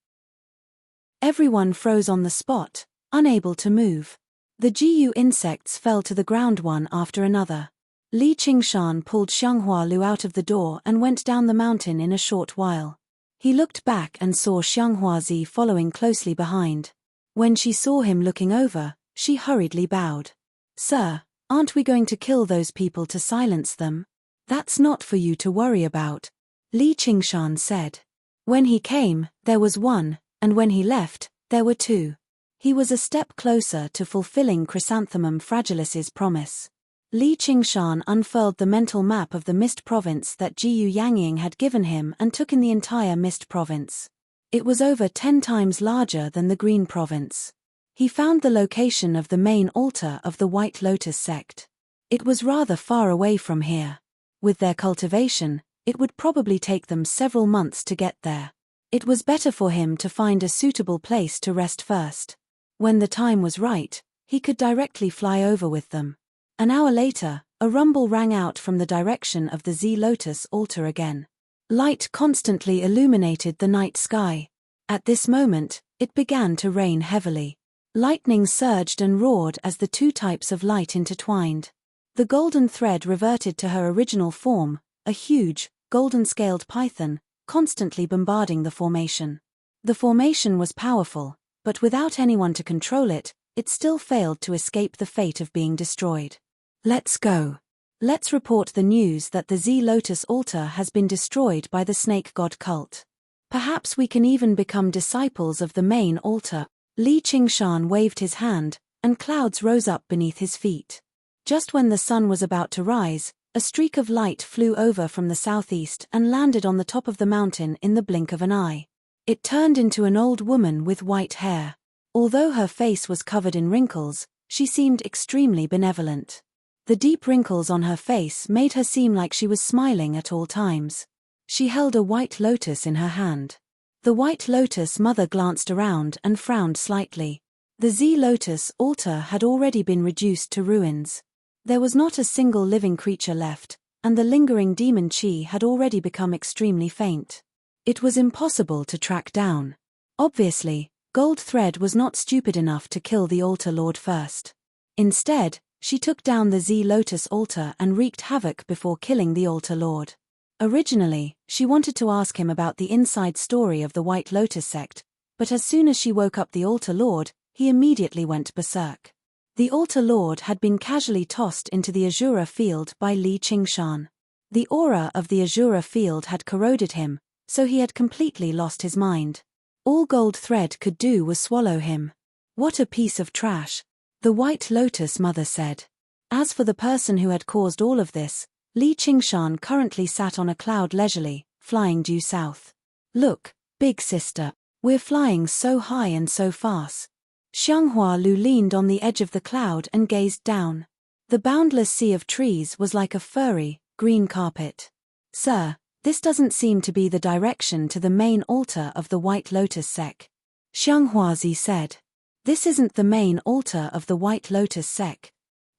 Everyone froze on the spot, unable to move. The GU insects fell to the ground one after another. Li Qingshan pulled Xianghua Lu out of the door and went down the mountain in a short while. He looked back and saw Xianghua Zi following closely behind. When she saw him looking over, she hurriedly bowed. "Sir, aren't we going to kill those people to silence them?" "That's not for you to worry about," Li Qingshan said. When he came, there was one, and when he left, there were two. He was a step closer to fulfilling Chrysanthemum Fragilis's promise. Li Qingshan unfurled the mental map of the Mist Province that Jiyu Yangying had given him and took in the entire Mist Province. It was over 10 times larger than the Green Province. He found the location of the main altar of the White Lotus sect. It was rather far away from here. With their cultivation, it would probably take them several months to get there. It was better for him to find a suitable place to rest first. When the time was right, he could directly fly over with them. An hour later, a rumble rang out from the direction of the Z Lotus altar again. Light constantly illuminated the night sky. At this moment, it began to rain heavily. Lightning surged and roared as the two types of light intertwined. The golden thread reverted to her original form, a huge, golden-scaled python, constantly bombarding the formation. The formation was powerful, but without anyone to control it, it still failed to escape the fate of being destroyed. "Let's go. Let's report the news that the Z Lotus altar has been destroyed by the snake god cult. Perhaps we can even become disciples of the main altar." Li Qingshan waved his hand, and clouds rose up beneath his feet. Just when the sun was about to rise, a streak of light flew over from the southeast and landed on the top of the mountain in the blink of an eye. It turned into an old woman with white hair. Although her face was covered in wrinkles, she seemed extremely benevolent. The deep wrinkles on her face made her seem like she was smiling at all times. She held a white lotus in her hand. The White Lotus mother glanced around and frowned slightly. The Z Lotus altar had already been reduced to ruins. There was not a single living creature left, and the lingering demon chi had already become extremely faint. It was impossible to track down. Obviously, Gold Thread was not stupid enough to kill the altar lord first. Instead, she took down the Z Lotus altar and wreaked havoc before killing the altar lord. Originally, she wanted to ask him about the inside story of the White Lotus sect, but as soon as she woke up the altar lord, he immediately went berserk. The altar lord had been casually tossed into the Azura field by Li Qingshan. The aura of the Azura field had corroded him, so he had completely lost his mind. All Gold Thread could do was swallow him. "What a piece of trash," the White Lotus mother said. As for the person who had caused all of this, Li Qingshan currently sat on a cloud leisurely, flying due south. "Look, big sister, we're flying so high and so fast." Xianghua Lu leaned on the edge of the cloud and gazed down. The boundless sea of trees was like a furry, green carpet. "Sir, this doesn't seem to be the direction to the main altar of the White Lotus sect," Xianghuazi said. "This isn't the main altar of the White Lotus sect,"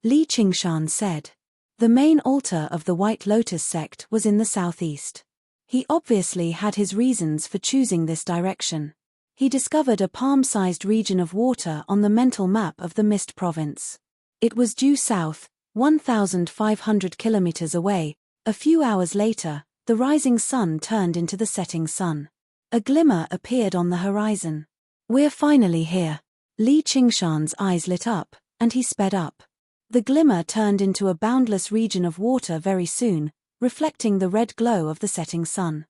Li Qingshan said. The main altar of the White Lotus sect was in the southeast. He obviously had his reasons for choosing this direction. He discovered a palm-sized region of water on the mental map of the Mist Province. It was due south, 1,500 kilometers away. A few hours later, the rising sun turned into the setting sun. A glimmer appeared on the horizon. "We're finally here." Li Qingshan's eyes lit up, and he sped up. The glimmer turned into a boundless region of water very soon, reflecting the red glow of the setting sun.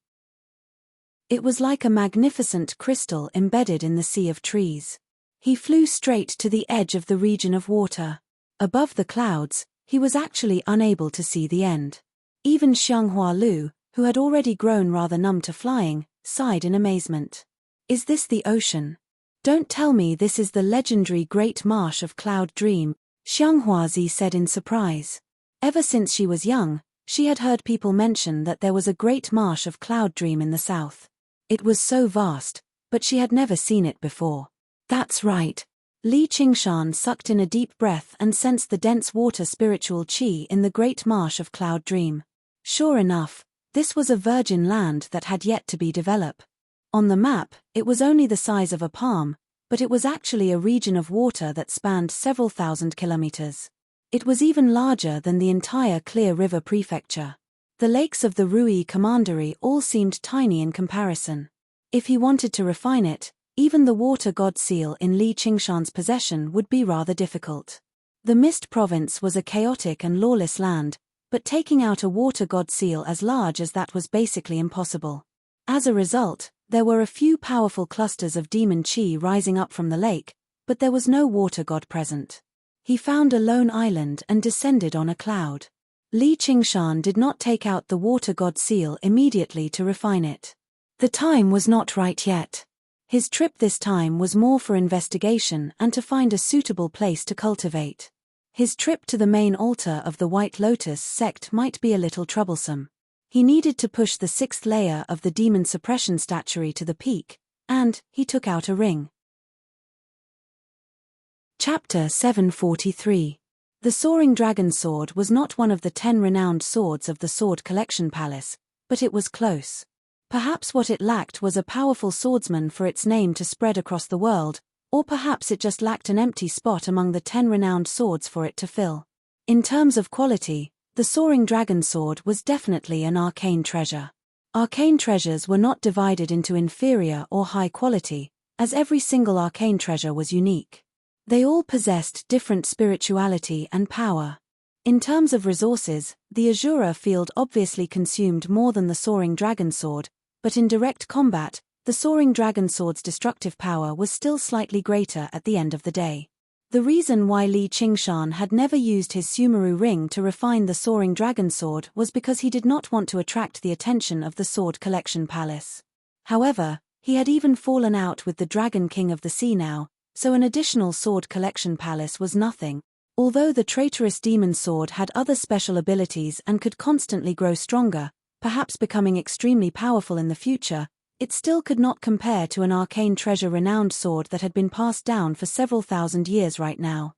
It was like a magnificent crystal embedded in the sea of trees. He flew straight to the edge of the region of water. Above the clouds, he was actually unable to see the end. Even Xianghua Lu, who had already grown rather numb to flying, sighed in amazement. Is this the ocean? Don't tell me this is the legendary Great Marsh of Cloud Dream, Xianghuazi said in surprise. Ever since she was young, she had heard people mention that there was a great marsh of Cloud Dream in the south. It was so vast, but she had never seen it before. That's right. Li Qingshan sucked in a deep breath and sensed the dense water spiritual qi in the great marsh of Cloud Dream. Sure enough, this was a virgin land that had yet to be developed. On the map, it was only the size of a palm, but it was actually a region of water that spanned several thousand kilometers. It was even larger than the entire Clear River Prefecture. The lakes of the Rui Commandery all seemed tiny in comparison. If he wanted to refine it, even the water god seal in Li Qingshan's possession would be rather difficult. The Mist Province was a chaotic and lawless land, but taking out a water god seal as large as that was basically impossible. As a result, there were a few powerful clusters of demon qi rising up from the lake, but there was no water god present. He found a lone island and descended on a cloud. Li Qingshan did not take out the water god seal immediately to refine it. The time was not right yet. His trip this time was more for investigation and to find a suitable place to cultivate. His trip to the main altar of the White Lotus sect might be a little troublesome. He needed to push the 6th layer of the demon suppression statuary to the peak, and he took out a ring. Chapter 743. The Soaring Dragon Sword was not one of the 10 renowned swords of the Sword Collection Palace, but it was close. Perhaps what it lacked was a powerful swordsman for its name to spread across the world, or perhaps it just lacked an empty spot among the 10 renowned swords for it to fill. In terms of quality, the Soaring Dragon Sword was definitely an arcane treasure. Arcane treasures were not divided into inferior or high quality, as every single arcane treasure was unique. They all possessed different spirituality and power. In terms of resources, the Azura field obviously consumed more than the Soaring Dragon Sword, but in direct combat, the Soaring Dragon Sword's destructive power was still slightly greater at the end of the day. The reason why Li Qingshan had never used his Sumeru ring to refine the Soaring Dragon Sword was because he did not want to attract the attention of the Sword Collection Palace. However, he had even fallen out with the Dragon King of the Sea now, so an additional Sword Collection Palace was nothing. Although the traitorous demon sword had other special abilities and could constantly grow stronger, perhaps becoming extremely powerful in the future, it still could not compare to an arcane treasure-renowned sword that had been passed down for several thousand years right now.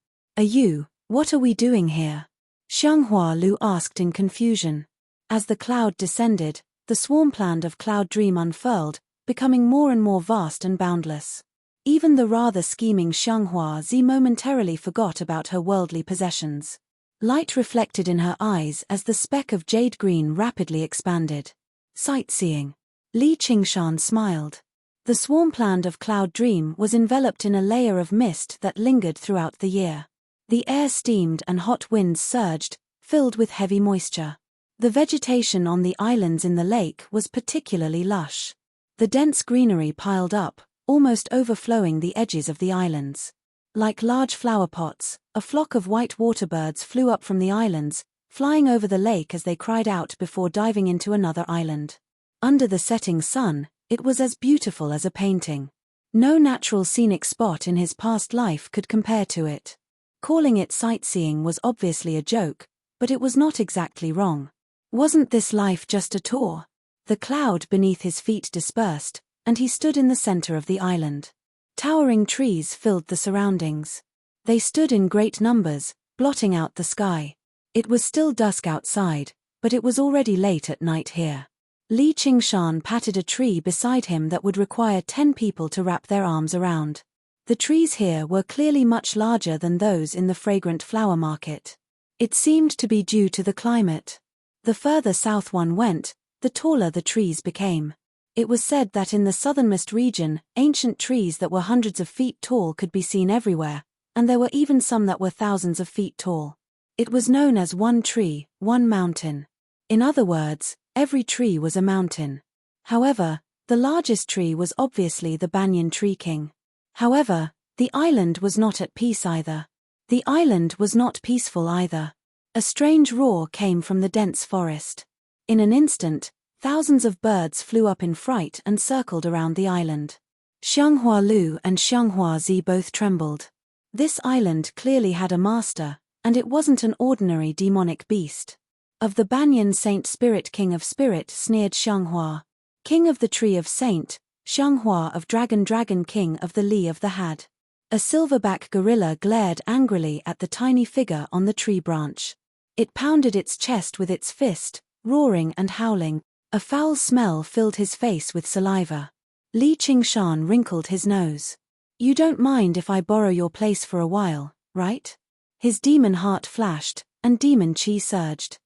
What are we doing here? Xianghua Lu asked in confusion. As the cloud descended, the swarmland of Cloud Dream unfurled, becoming more and more vast and boundless. Even the rather scheming Xianghua Zi momentarily forgot about her worldly possessions. Light reflected in her eyes as the speck of jade green rapidly expanded. Sightseeing. Li Qingshan smiled. The swarmland of Cloud Dream was enveloped in a layer of mist that lingered throughout the year. The air steamed and hot winds surged, filled with heavy moisture. The vegetation on the islands in the lake was particularly lush. The dense greenery piled up, almost overflowing the edges of the islands. Like large flower pots, a flock of white waterbirds flew up from the islands, flying over the lake as they cried out before diving into another island. Under the setting sun, it was as beautiful as a painting. No natural scenic spot in his past life could compare to it. Calling it sightseeing was obviously a joke, but it was not exactly wrong. Wasn't this life just a tour? The cloud beneath his feet dispersed, and he stood in the center of the island. Towering trees filled the surroundings. They stood in great numbers, blotting out the sky. It was still dusk outside, but it was already late at night here. Li Qingshan patted a tree beside him that would require 10 people to wrap their arms around. The trees here were clearly much larger than those in the fragrant flower market. It seemed to be due to the climate. The further south one went, the taller the trees became. It was said that in the southernmost region, ancient trees that were hundreds of feet tall could be seen everywhere, and there were even some that were thousands of feet tall. It was known as one tree, one mountain. In other words, every tree was a mountain. However, the largest tree was obviously the banyan tree king. However, the island was not at peace either. The island was not peaceful either. A strange roar came from the dense forest. In an instant, Thousands of birds flew up in fright and circled around the island. Xianghua Lu and Xianghua Zi both trembled. This island clearly had a master, and it wasn't an ordinary demonic beast. Of the Banyan Saint Spirit King of Spirit, sneered Xianghua. King of the Tree of Saint, Xianghua of Dragon King of the Li of the Had. A silverback gorilla glared angrily at the tiny figure on the tree branch. It pounded its chest with its fist, roaring and howling. A foul smell filled his face with saliva. Li Qingshan wrinkled his nose. You don't mind if I borrow your place for a while, right? His demon heart flashed, and demon chi surged.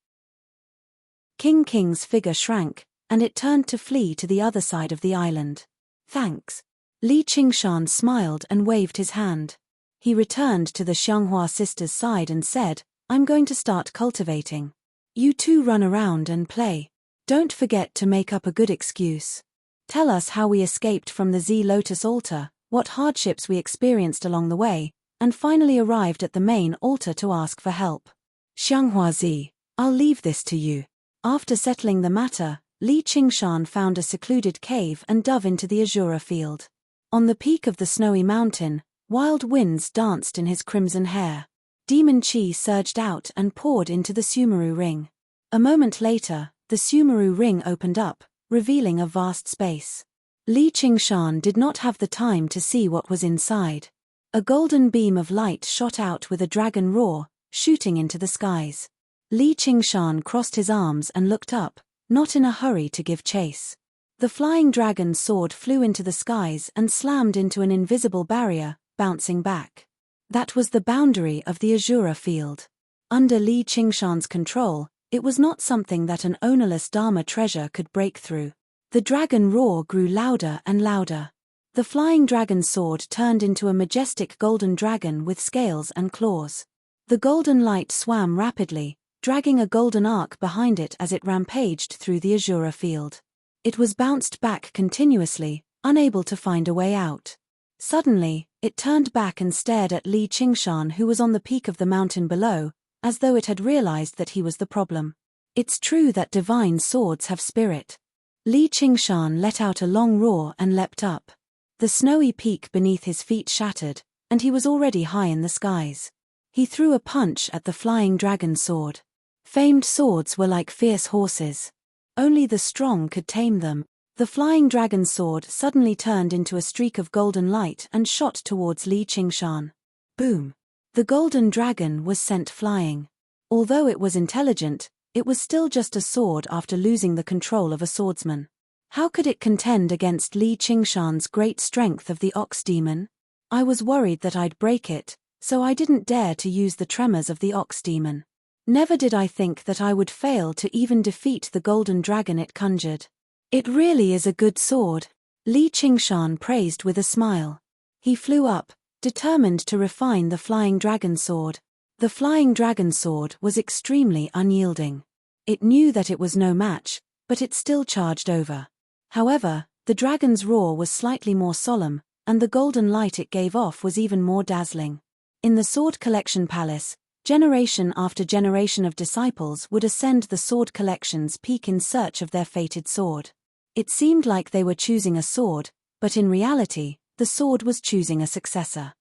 King King's figure shrank, and it turned to flee to the other side of the island. Thanks. Li Qingshan smiled and waved his hand. He returned to the Xianghua sisters' side and said, I'm going to start cultivating. You two run around and play. Don't forget to make up a good excuse. Tell us how we escaped from the Z Lotus altar, what hardships we experienced along the way, and finally arrived at the main altar to ask for help. Xianghua Zi, I'll leave this to you. After settling the matter, Li Qingshan found a secluded cave and dove into the Azura field. On the peak of the snowy mountain, wild winds danced in his crimson hair. Demon chi surged out and poured into the Sumeru ring. A moment later, the Sumeru ring opened up, revealing a vast space. Li Qingshan did not have the time to see what was inside. A golden beam of light shot out with a dragon roar, shooting into the skies. Li Qingshan crossed his arms and looked up, not in a hurry to give chase. The flying dragon's sword flew into the skies and slammed into an invisible barrier, bouncing back. That was the boundary of the Azura field. Under Li Qingshan's control, it was not something that an ownerless Dharma treasure could break through. The dragon roar grew louder and louder. The flying dragon's sword turned into a majestic golden dragon with scales and claws. The golden light swam rapidly, dragging a golden arc behind it as it rampaged through the Azura field. It was bounced back continuously, unable to find a way out. Suddenly, it turned back and stared at Li Qingshan, who was on the peak of the mountain below, as though it had realized that he was the problem. It's true that divine swords have spirit. Li Qingshan let out a long roar and leapt up. The snowy peak beneath his feet shattered, and he was already high in the skies. He threw a punch at the flying dragon sword. Famed swords were like fierce horses. Only the strong could tame them. The flying dragon sword suddenly turned into a streak of golden light and shot towards Li Qingshan. Boom! The golden dragon was sent flying. Although it was intelligent, it was still just a sword after losing the control of a swordsman. How could it contend against Li Qingshan's great strength of the ox demon? I was worried that I'd break it, so I didn't dare to use the tremors of the ox demon. Never did I think that I would fail to even defeat the golden dragon it conjured. It really is a good sword, Li Qingshan praised with a smile. He flew up, determined to refine the flying dragon sword. The flying dragon sword was extremely unyielding. It knew that it was no match, but it still charged over. However, the dragon's roar was slightly more solemn, and the golden light it gave off was even more dazzling. In the Sword Collection Palace, generation after generation of disciples would ascend the Sword Collection's peak in search of their fated sword. It seemed like they were choosing a sword, but in reality, the sword was choosing a successor.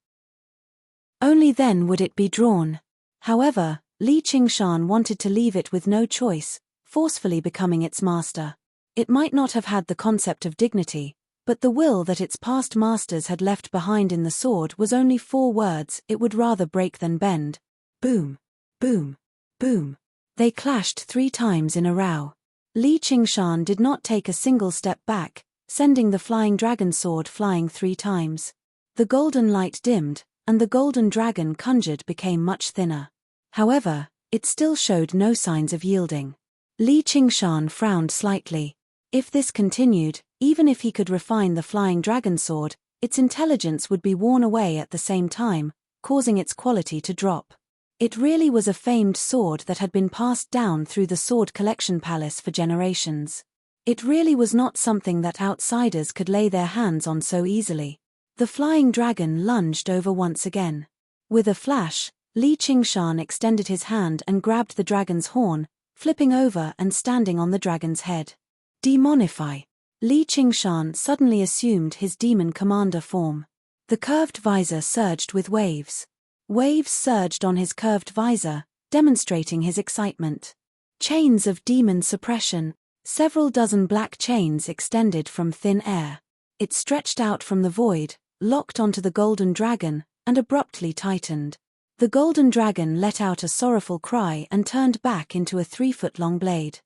Only then would it be drawn. However, Li Qingshan wanted to leave it with no choice, forcefully becoming its master. It might not have had the concept of dignity, but the will that its past masters had left behind in the sword was only 4 words: it would rather break than bend. Boom, boom, boom. They clashed 3 times in a row. Li Qingshan did not take a single step back, sending the flying dragon sword flying 3 times. The golden light dimmed, and the golden dragon conjured became much thinner. However, it still showed no signs of yielding. Li Qingshan frowned slightly. If this continued, even if he could refine the flying dragon sword, its intelligence would be worn away at the same time, causing its quality to drop. It really was a famed sword that had been passed down through the Sword Collection Palace for generations. It really was not something that outsiders could lay their hands on so easily. The flying dragon lunged over once again. With a flash, Li Qingshan extended his hand and grabbed the dragon's horn, flipping over and standing on the dragon's head. Demonify. Li Qingshan suddenly assumed his demon commander form. The curved visor surged with waves. Waves surged on his curved visor, demonstrating his excitement. Chains of demon suppression. Several dozen black chains extended from thin air. It stretched out from the void, locked onto the golden dragon, and abruptly tightened. The golden dragon let out a sorrowful cry and turned back into a 3-foot-long blade.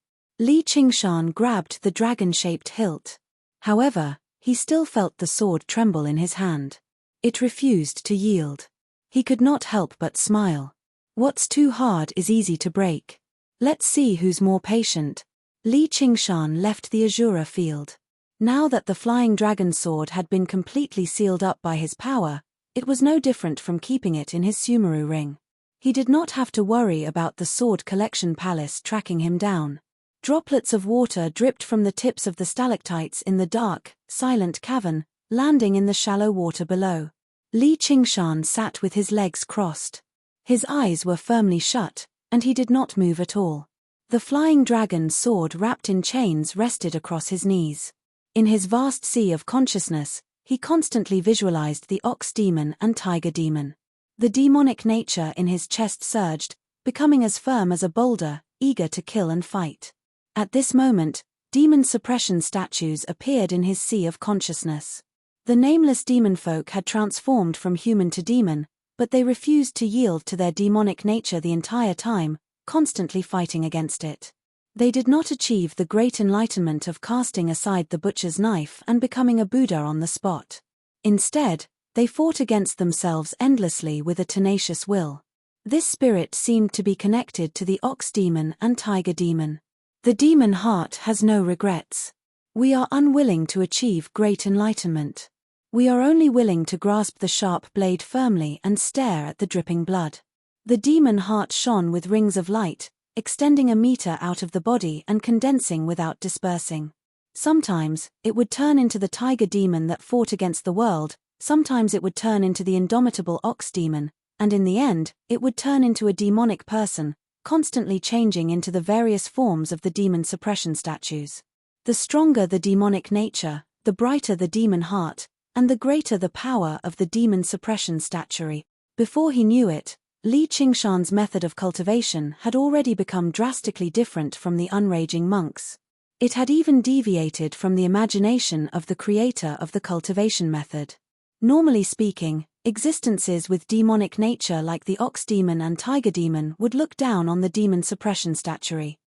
Li Qingshan grabbed the dragon-shaped hilt. However, he still felt the sword tremble in his hand. It refused to yield. He could not help but smile. What's too hard is easy to break. Let's see who's more patient. Li Qingshan left the Azura field. Now that the flying dragon sword had been completely sealed up by his power, it was no different from keeping it in his Sumeru ring. He did not have to worry about the sword collection palace tracking him down. Droplets of water dripped from the tips of the stalactites in the dark, silent cavern, landing in the shallow water below. Li Qingshan sat with his legs crossed. His eyes were firmly shut, and he did not move at all. The flying dragon's sword wrapped in chains rested across his knees. In his vast sea of consciousness, he constantly visualized the ox demon and tiger demon. The demonic nature in his chest surged, becoming as firm as a boulder, eager to kill and fight. At this moment, demon suppression statues appeared in his sea of consciousness. The nameless demon folk had transformed from human to demon, but they refused to yield to their demonic nature the entire time, constantly fighting against it. They did not achieve the great enlightenment of casting aside the butcher's knife and becoming a Buddha on the spot. Instead, they fought against themselves endlessly with a tenacious will. This spirit seemed to be connected to the ox demon and tiger demon. The demon heart has no regrets. We are unwilling to achieve great enlightenment. We are only willing to grasp the sharp blade firmly and stare at the dripping blood. The demon heart shone with rings of light, extending a meter out of the body and condensing without dispersing. Sometimes, it would turn into the tiger demon that fought against the world, sometimes it would turn into the indomitable ox demon, and in the end, it would turn into a demonic person, constantly changing into the various forms of the demon suppression statues. The stronger the demonic nature, the brighter the demon heart, and the greater the power of the demon suppression statuary. Before he knew it, Li Qingshan's method of cultivation had already become drastically different from the unraging monks. It had even deviated from the imagination of the creator of the cultivation method. Normally speaking, existences with demonic nature like the ox demon and tiger demon would look down on the demon suppression statuary.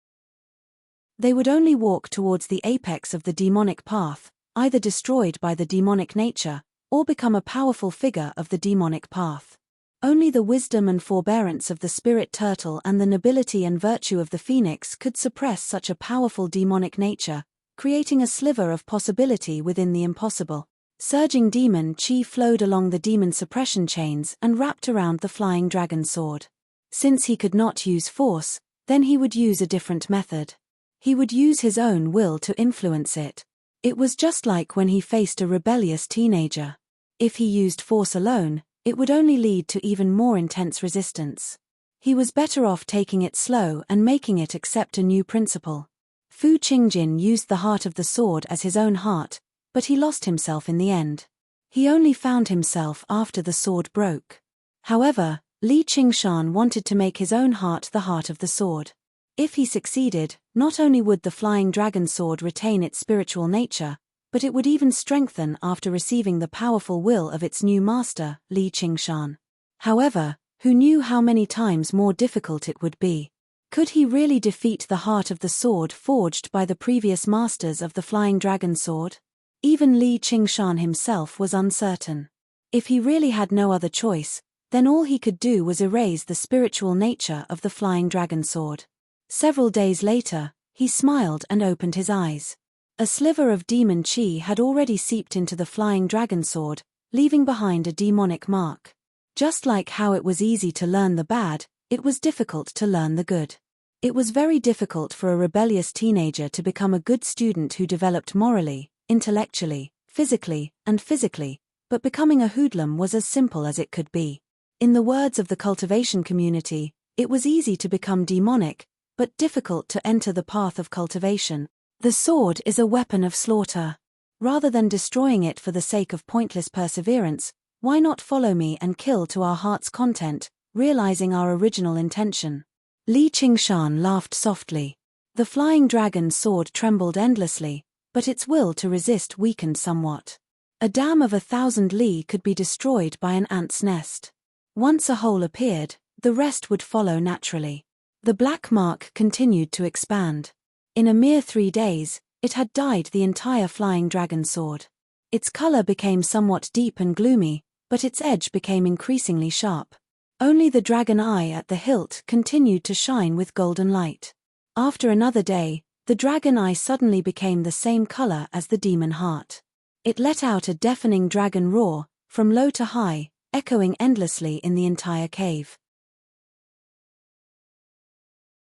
They would only walk towards the apex of the demonic path, either destroyed by the demonic nature, or become a powerful figure of the demonic path. Only the wisdom and forbearance of the spirit turtle and the nobility and virtue of the phoenix could suppress such a powerful demonic nature, creating a sliver of possibility within the impossible. Surging demon chi flowed along the demon suppression chains and wrapped around the flying dragon sword. Since he could not use force, then he would use a different method. He would use his own will to influence it. It was just like when he faced a rebellious teenager. If he used force alone, it would only lead to even more intense resistance. He was better off taking it slow and making it accept a new principle. Fu Qingjin used the heart of the sword as his own heart, but he lost himself in the end. He only found himself after the sword broke. However, Li Qingshan wanted to make his own heart the heart of the sword. If he succeeded, not only would the flying dragon sword retain its spiritual nature, but it would even strengthen after receiving the powerful will of its new master, Li Qingshan. However, who knew how many times more difficult it would be? Could he really defeat the heart of the sword forged by the previous masters of the flying dragon sword? Even Li Qingshan himself was uncertain. If he really had no other choice, then all he could do was erase the spiritual nature of the flying dragon sword. Several days later, he smiled and opened his eyes. A sliver of demon chi had already seeped into the flying dragon sword, leaving behind a demonic mark. Just like how it was easy to learn the bad, it was difficult to learn the good. It was very difficult for a rebellious teenager to become a good student who developed morally, intellectually, physically, and physically, but becoming a hoodlum was as simple as it could be. In the words of the cultivation community, it was easy to become demonic, but difficult to enter the path of cultivation. The sword is a weapon of slaughter. Rather than destroying it for the sake of pointless perseverance, why not follow me and kill to our heart's content, realizing our original intention? Li Qingshan laughed softly. The flying dragon's sword trembled endlessly, but its will to resist weakened somewhat. A dam of 1,000 li could be destroyed by an ant's nest. Once a hole appeared, the rest would follow naturally. The black mark continued to expand. In a mere 3 days, it had dyed the entire flying dragon sword. Its color became somewhat deep and gloomy, but its edge became increasingly sharp. Only the dragon eye at the hilt continued to shine with golden light. After another day, the dragon eye suddenly became the same color as the demon heart. It let out a deafening dragon roar, from low to high, echoing endlessly in the entire cave.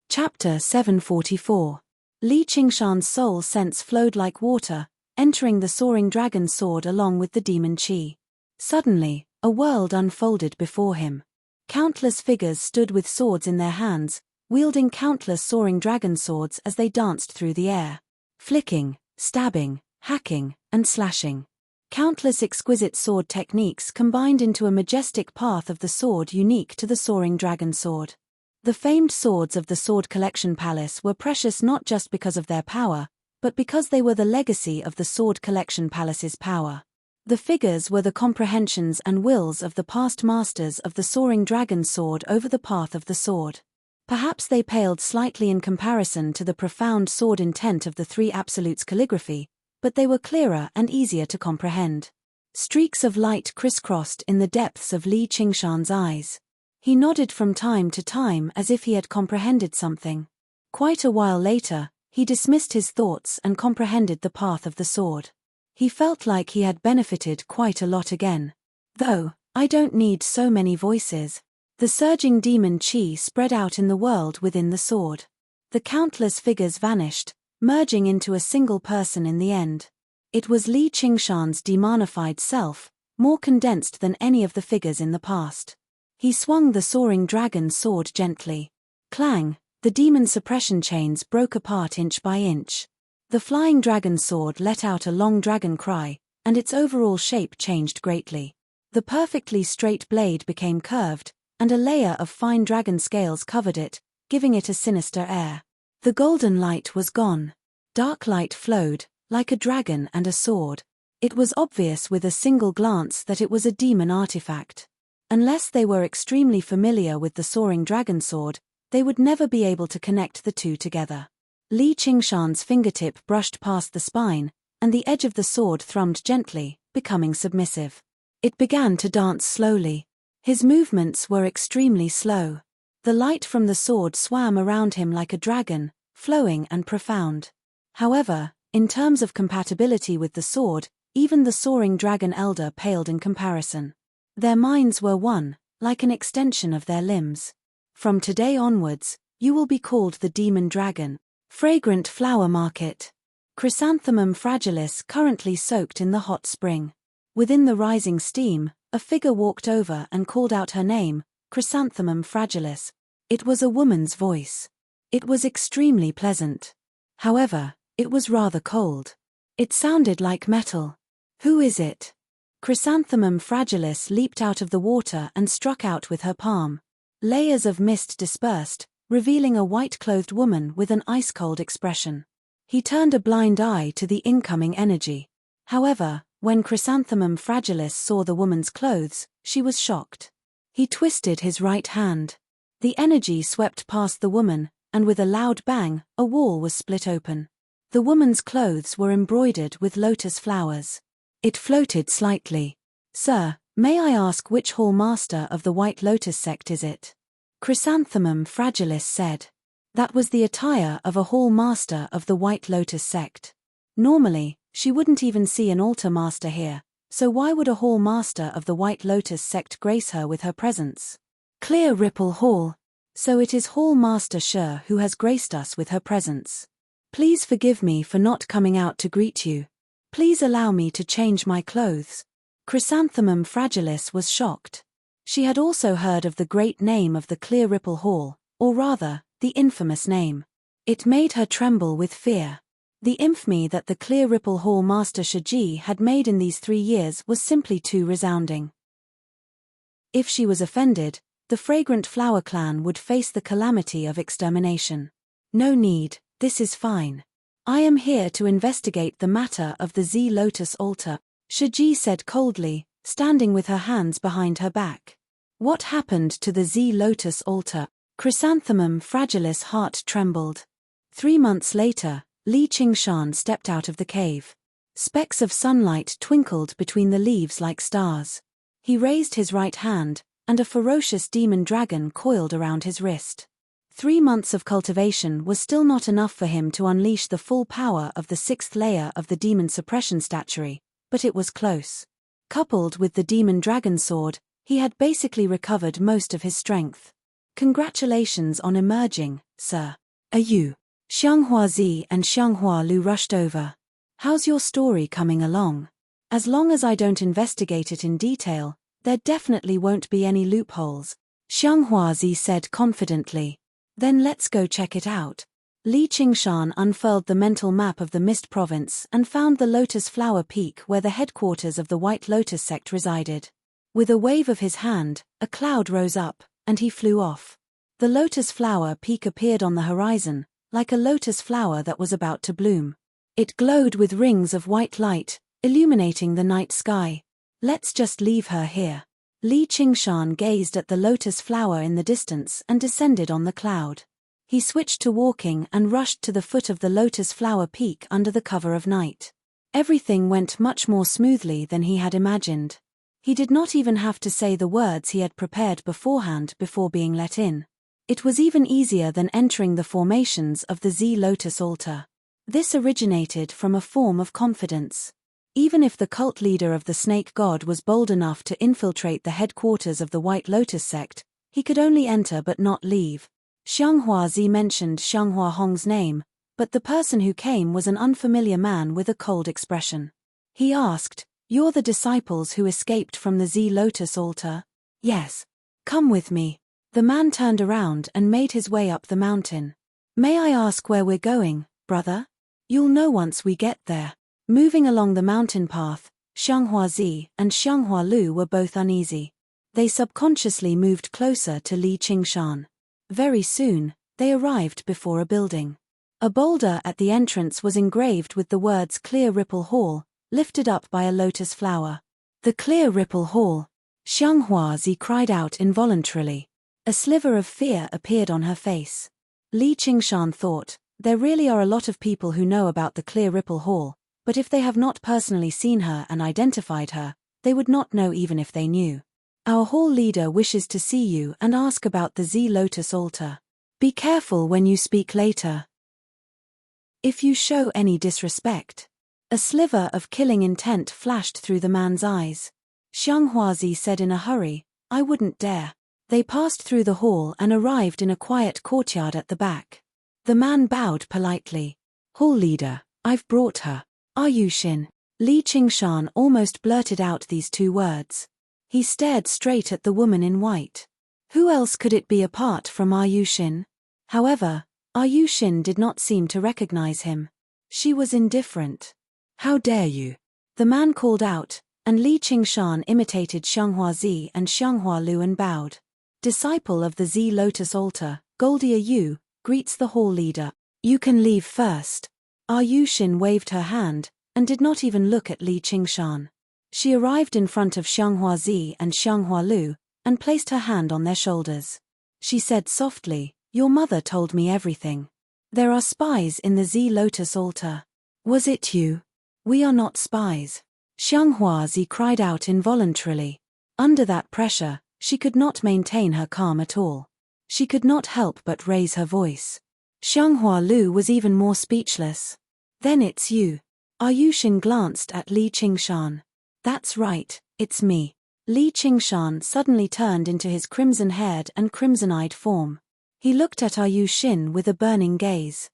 Chapter 744. Li Qingshan's soul sense flowed like water, entering the soaring dragon sword along with the demon chi. Suddenly, a world unfolded before him. Countless figures stood with swords in their hands, wielding countless soaring dragon swords as they danced through the air. Flicking, stabbing, hacking, and slashing. Countless exquisite sword techniques combined into a majestic path of the sword unique to the soaring dragon sword. The famed swords of the Sword Collection Palace were precious not just because of their power, but because they were the legacy of the Sword Collection Palace's power. The figures were the comprehensions and wills of the past masters of the soaring dragon sword over the path of the sword. Perhaps they paled slightly in comparison to the profound sword intent of the Three Absolutes calligraphy, but they were clearer and easier to comprehend. Streaks of light crisscrossed in the depths of Li Qingshan's eyes. He nodded from time to time as if he had comprehended something. Quite a while later, he dismissed his thoughts and comprehended the path of the sword. He felt like he had benefited quite a lot again. Though, I don't need so many voices. The surging demon chi spread out in the world within the sword. The countless figures vanished, merging into a single person in the end. It was Li Qingshan's demonified self, more condensed than any of the figures in the past. He swung the soaring dragon sword gently. Clang, the demon suppression chains broke apart inch by inch. The flying dragon sword let out a long dragon cry, and its overall shape changed greatly. The perfectly straight blade became curved, and a layer of fine dragon scales covered it, giving it a sinister air. The golden light was gone. Dark light flowed, like a dragon and a sword. It was obvious with a single glance that it was a demon artifact. Unless they were extremely familiar with the soaring dragon sword, they would never be able to connect the two together. Li Qingshan's fingertip brushed past the spine, and the edge of the sword thrummed gently, becoming submissive. It began to dance slowly. His movements were extremely slow. The light from the sword swam around him like a dragon, flowing and profound. However, in terms of compatibility with the sword, even the soaring dragon elder paled in comparison. Their minds were one, like an extension of their limbs. From today onwards, you will be called the Demon Dragon. Fragrant flower market. Chrysanthemum fragilis currently soaked in the hot spring. Within the rising steam, a figure walked over and called out her name, Chrysanthemum fragilis. It was a woman's voice. It was extremely pleasant. However, it was rather cold. It sounded like metal. Who is it? Chrysanthemum fragilis leaped out of the water and struck out with her palm. Layers of mist dispersed, revealing a white-clothed woman with an ice-cold expression. He turned a blind eye to the incoming energy. However, when Chrysanthemum fragilis saw the woman's clothes, she was shocked. He twisted his right hand. The energy swept past the woman, and with a loud bang, a wall was split open. The woman's clothes were embroidered with lotus flowers. It floated slightly. Sir, may I ask which hall master of the White Lotus sect is it? Chrysanthemum fragilis said. That was the attire of a hall master of the White Lotus sect. Normally, she wouldn't even see an altar master here, so why would a hall master of the White Lotus sect grace her with her presence? Clear Ripple Hall. So it is Hall Master Sher who has graced us with her presence. Please forgive me for not coming out to greet you. Please allow me to change my clothes. Chrysanthemum fragilis was shocked. She had also heard of the great name of the Clear Ripple Hall, or rather, the infamous name. It made her tremble with fear. The infamy that the Clear Ripple Hall Master Shiji had made in these 3 years was simply too resounding. If she was offended, the Fragrant Flower Clan would face the calamity of extermination. No need, this is fine. I am here to investigate the matter of the Z Lotus altar, Shiji said coldly, standing with her hands behind her back. What happened to the Z Lotus altar? Chrysanthemum Fragilis' heart trembled. 3 months later, Li Qingshan stepped out of the cave. Specks of sunlight twinkled between the leaves like stars. He raised his right hand, and a ferocious demon dragon coiled around his wrist. 3 months of cultivation was still not enough for him to unleash the full power of the 6th layer of the demon suppression statuary, but it was close. Coupled with the demon dragon sword, he had basically recovered most of his strength. Congratulations on emerging, sir. Are you? Xianghua Zi and Xianghua Lu rushed over. How's your story coming along? As long as I don't investigate it in detail, there definitely won't be any loopholes, Xianghua Zi said confidently. Then let's go check it out. Li Qingshan unfurled the mental map of the Mist Province and found the Lotus Flower Peak where the headquarters of the White Lotus sect resided. With a wave of his hand, a cloud rose up, and he flew off. The Lotus Flower Peak appeared on the horizon, like a lotus flower that was about to bloom. It glowed with rings of white light, illuminating the night sky. Let's just leave her here. Li Qingshan gazed at the lotus flower in the distance and descended on the cloud. He switched to walking and rushed to the foot of the Lotus Flower Peak under the cover of night. Everything went much more smoothly than he had imagined. He did not even have to say the words he had prepared beforehand before being let in. It was even easier than entering the formations of the Z Lotus altar. This originated from a form of confidence. Even if the cult leader of the snake god was bold enough to infiltrate the headquarters of the White Lotus sect, he could only enter but not leave. Xianghua Zi mentioned Xianghua Hong's name, but the person who came was an unfamiliar man with a cold expression. He asked, "You're the disciples who escaped from the Z Lotus altar?" "Yes. Come with me." The man turned around and made his way up the mountain. "May I ask where we're going, brother?" "You'll know once we get there." Moving along the mountain path, Xianghua Zi and Xianghua Lu were both uneasy. They subconsciously moved closer to Li Qingshan. Very soon, they arrived before a building. A boulder at the entrance was engraved with the words Clear Ripple Hall, lifted up by a lotus flower. "The Clear Ripple Hall!" Xianghua Zi cried out involuntarily. A sliver of fear appeared on her face. Li Qingshan thought, there really are a lot of people who know about the Clear Ripple Hall, but if they have not personally seen her and identified her, they would not know even if they knew. "Our hall leader wishes to see you and ask about the Z Lotus altar. Be careful when you speak later. If you show any disrespect." A sliver of killing intent flashed through the man's eyes. Xianghua Zi said in a hurry, "I wouldn't dare." They passed through the hall and arrived in a quiet courtyard at the back. The man bowed politely. "Hall leader, I've brought her. Ayushin." Li Qingshan almost blurted out these 2 words. He stared straight at the woman in white. Who else could it be apart from Ayushin? However, Ayushin did not seem to recognize him. She was indifferent. "How dare you?" the man called out, and Li Qingshan imitated Xianghua Zi and Xianghua Lu and bowed. "Disciple of the Z Lotus altar, Goldia Yu, greets the hall leader. You can leave first." Ayushin waved her hand, and did not even look at Li Qingshan. She arrived in front of Xianghua Zi and Xianghua Lu, and placed her hand on their shoulders. She said softly, "Your mother told me everything. There are spies in the Z Lotus altar." "Was it you?" "We are not spies." Xianghua Zi cried out involuntarily. Under that pressure, she could not maintain her calm at all. She could not help but raise her voice. Xianghua Lu was even more speechless. "Then it's you." Ayushin glanced at Li Qingshan. "That's right, it's me." Li Qingshan suddenly turned into his crimson-haired and crimson-eyed form. He looked at Ayushin with a burning gaze.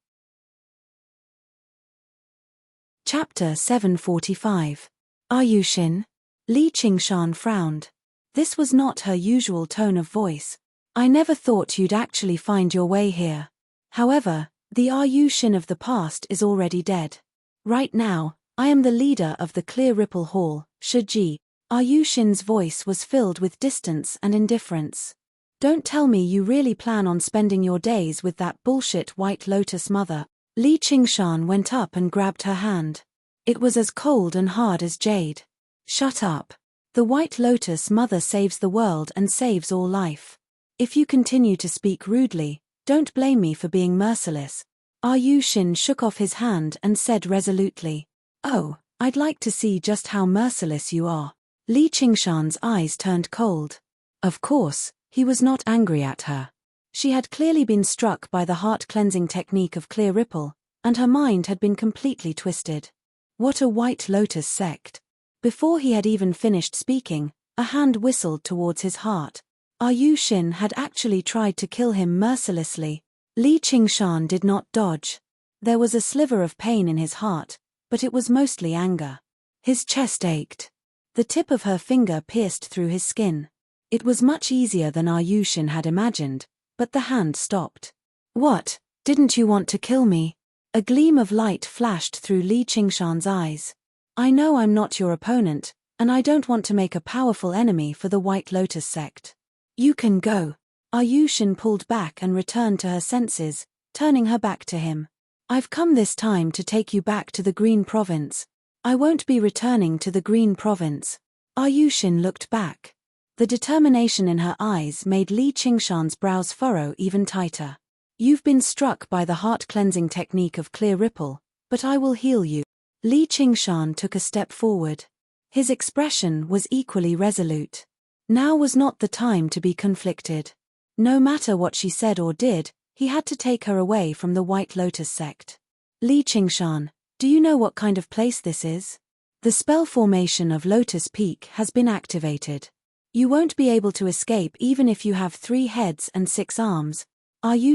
Chapter 745. Ayushin? Li Qingshan frowned. This was not her usual tone of voice. "I never thought you'd actually find your way here. However, The Shin of the past is already dead. Right now, I am the leader of the Clear Ripple Hall, Shiji. Shin's voice was filled with distance and indifference. Don't tell me you really plan on spending your days with that bullshit White Lotus mother. Li Qingshan went up and grabbed her hand. It was as cold and hard as jade. Shut up. The White Lotus mother saves the world and saves all life. If you continue to speak rudely, don't blame me for being merciless. Shin shook off his hand and said resolutely, "Oh, I'd like to see just how merciless you are." Li Qingshan's eyes turned cold. Of course, he was not angry at her. She had clearly been struck by the heart-cleansing technique of Clear Ripple, and her mind had been completely twisted. What a White Lotus sect. Before he had even finished speaking, a hand whistled towards his heart. Shin had actually tried to kill him mercilessly. Li Qingshan did not dodge. There was a sliver of pain in his heart, but it was mostly anger. His chest ached. The tip of her finger pierced through his skin. It was much easier than Shin had imagined, but the hand stopped. "What, didn't you want to kill me?" A gleam of light flashed through Li Qingshan's eyes. "I know I'm not your opponent, and I don't want to make a powerful enemy for the White Lotus sect. You can go." Shin pulled back and returned to her senses, turning her back to him. "I've come this time to take you back to the Green Province. I won't be returning to the Green Province." Shin looked back. The determination in her eyes made Li Qingshan's brows furrow even tighter. "You've been struck by the heart-cleansing technique of Clear Ripple, but I will heal you." Li Qingshan took a step forward. His expression was equally resolute. Now was not the time to be conflicted. No matter what she said or did, he had to take her away from the White Lotus sect. "Li Qingshan, do you know what kind of place this is? The spell formation of Lotus Peak has been activated. You won't be able to escape even if you have 3 heads and 6 arms."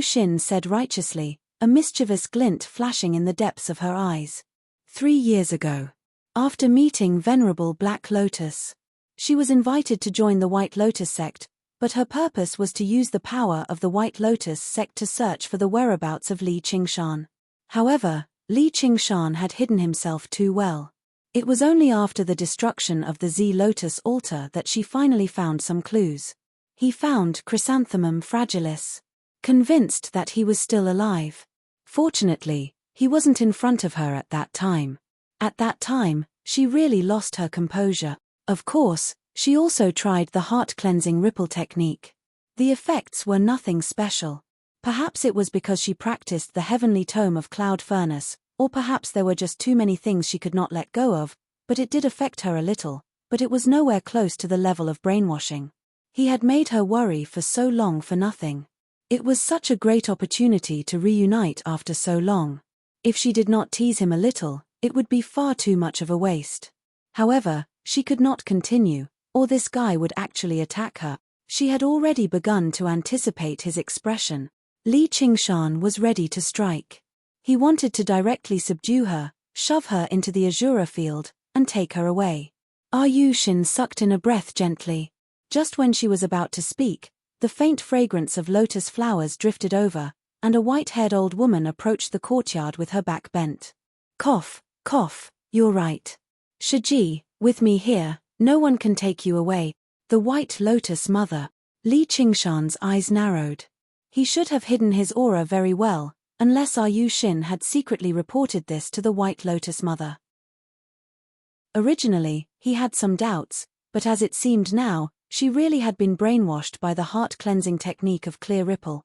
Shin said righteously, a mischievous glint flashing in the depths of her eyes. 3 years ago, after meeting Venerable Black Lotus, she was invited to join the White Lotus sect, but her purpose was to use the power of the White Lotus sect to search for the whereabouts of Li Qingshan. However, Li Qingshan had hidden himself too well. It was only after the destruction of the Z Lotus altar that she finally found some clues. He found Chrysanthemum Fragilis, convinced that he was still alive. Fortunately, he wasn't in front of her at that time. At that time, she really lost her composure. Of course, she also tried the heart-cleansing ripple technique. The effects were nothing special. Perhaps it was because she practiced the heavenly tome of Cloud Furnace, or perhaps there were just too many things she could not let go of, but it did affect her a little, but it was nowhere close to the level of brainwashing. He had made her worry for so long for nothing. It was such a great opportunity to reunite after so long. If she did not tease him a little, it would be far too much of a waste. However, she could not continue, or this guy would actually attack her. She had already begun to anticipate his expression. Li Qingshan was ready to strike. He wanted to directly subdue her, shove her into the Azura field, and take her away. Shin sucked in a breath gently. Just when she was about to speak, the faint fragrance of lotus flowers drifted over, and a white-haired old woman approached the courtyard with her back bent. "Cough, cough, you're right. Shiji, with me here, no one can take you away." The White Lotus Mother. Li Qingshan's eyes narrowed. He should have hidden his aura very well, unless Shin had secretly reported this to the White Lotus Mother. Originally, he had some doubts, but as it seemed now, she really had been brainwashed by the heart-cleansing technique of Clear Ripple.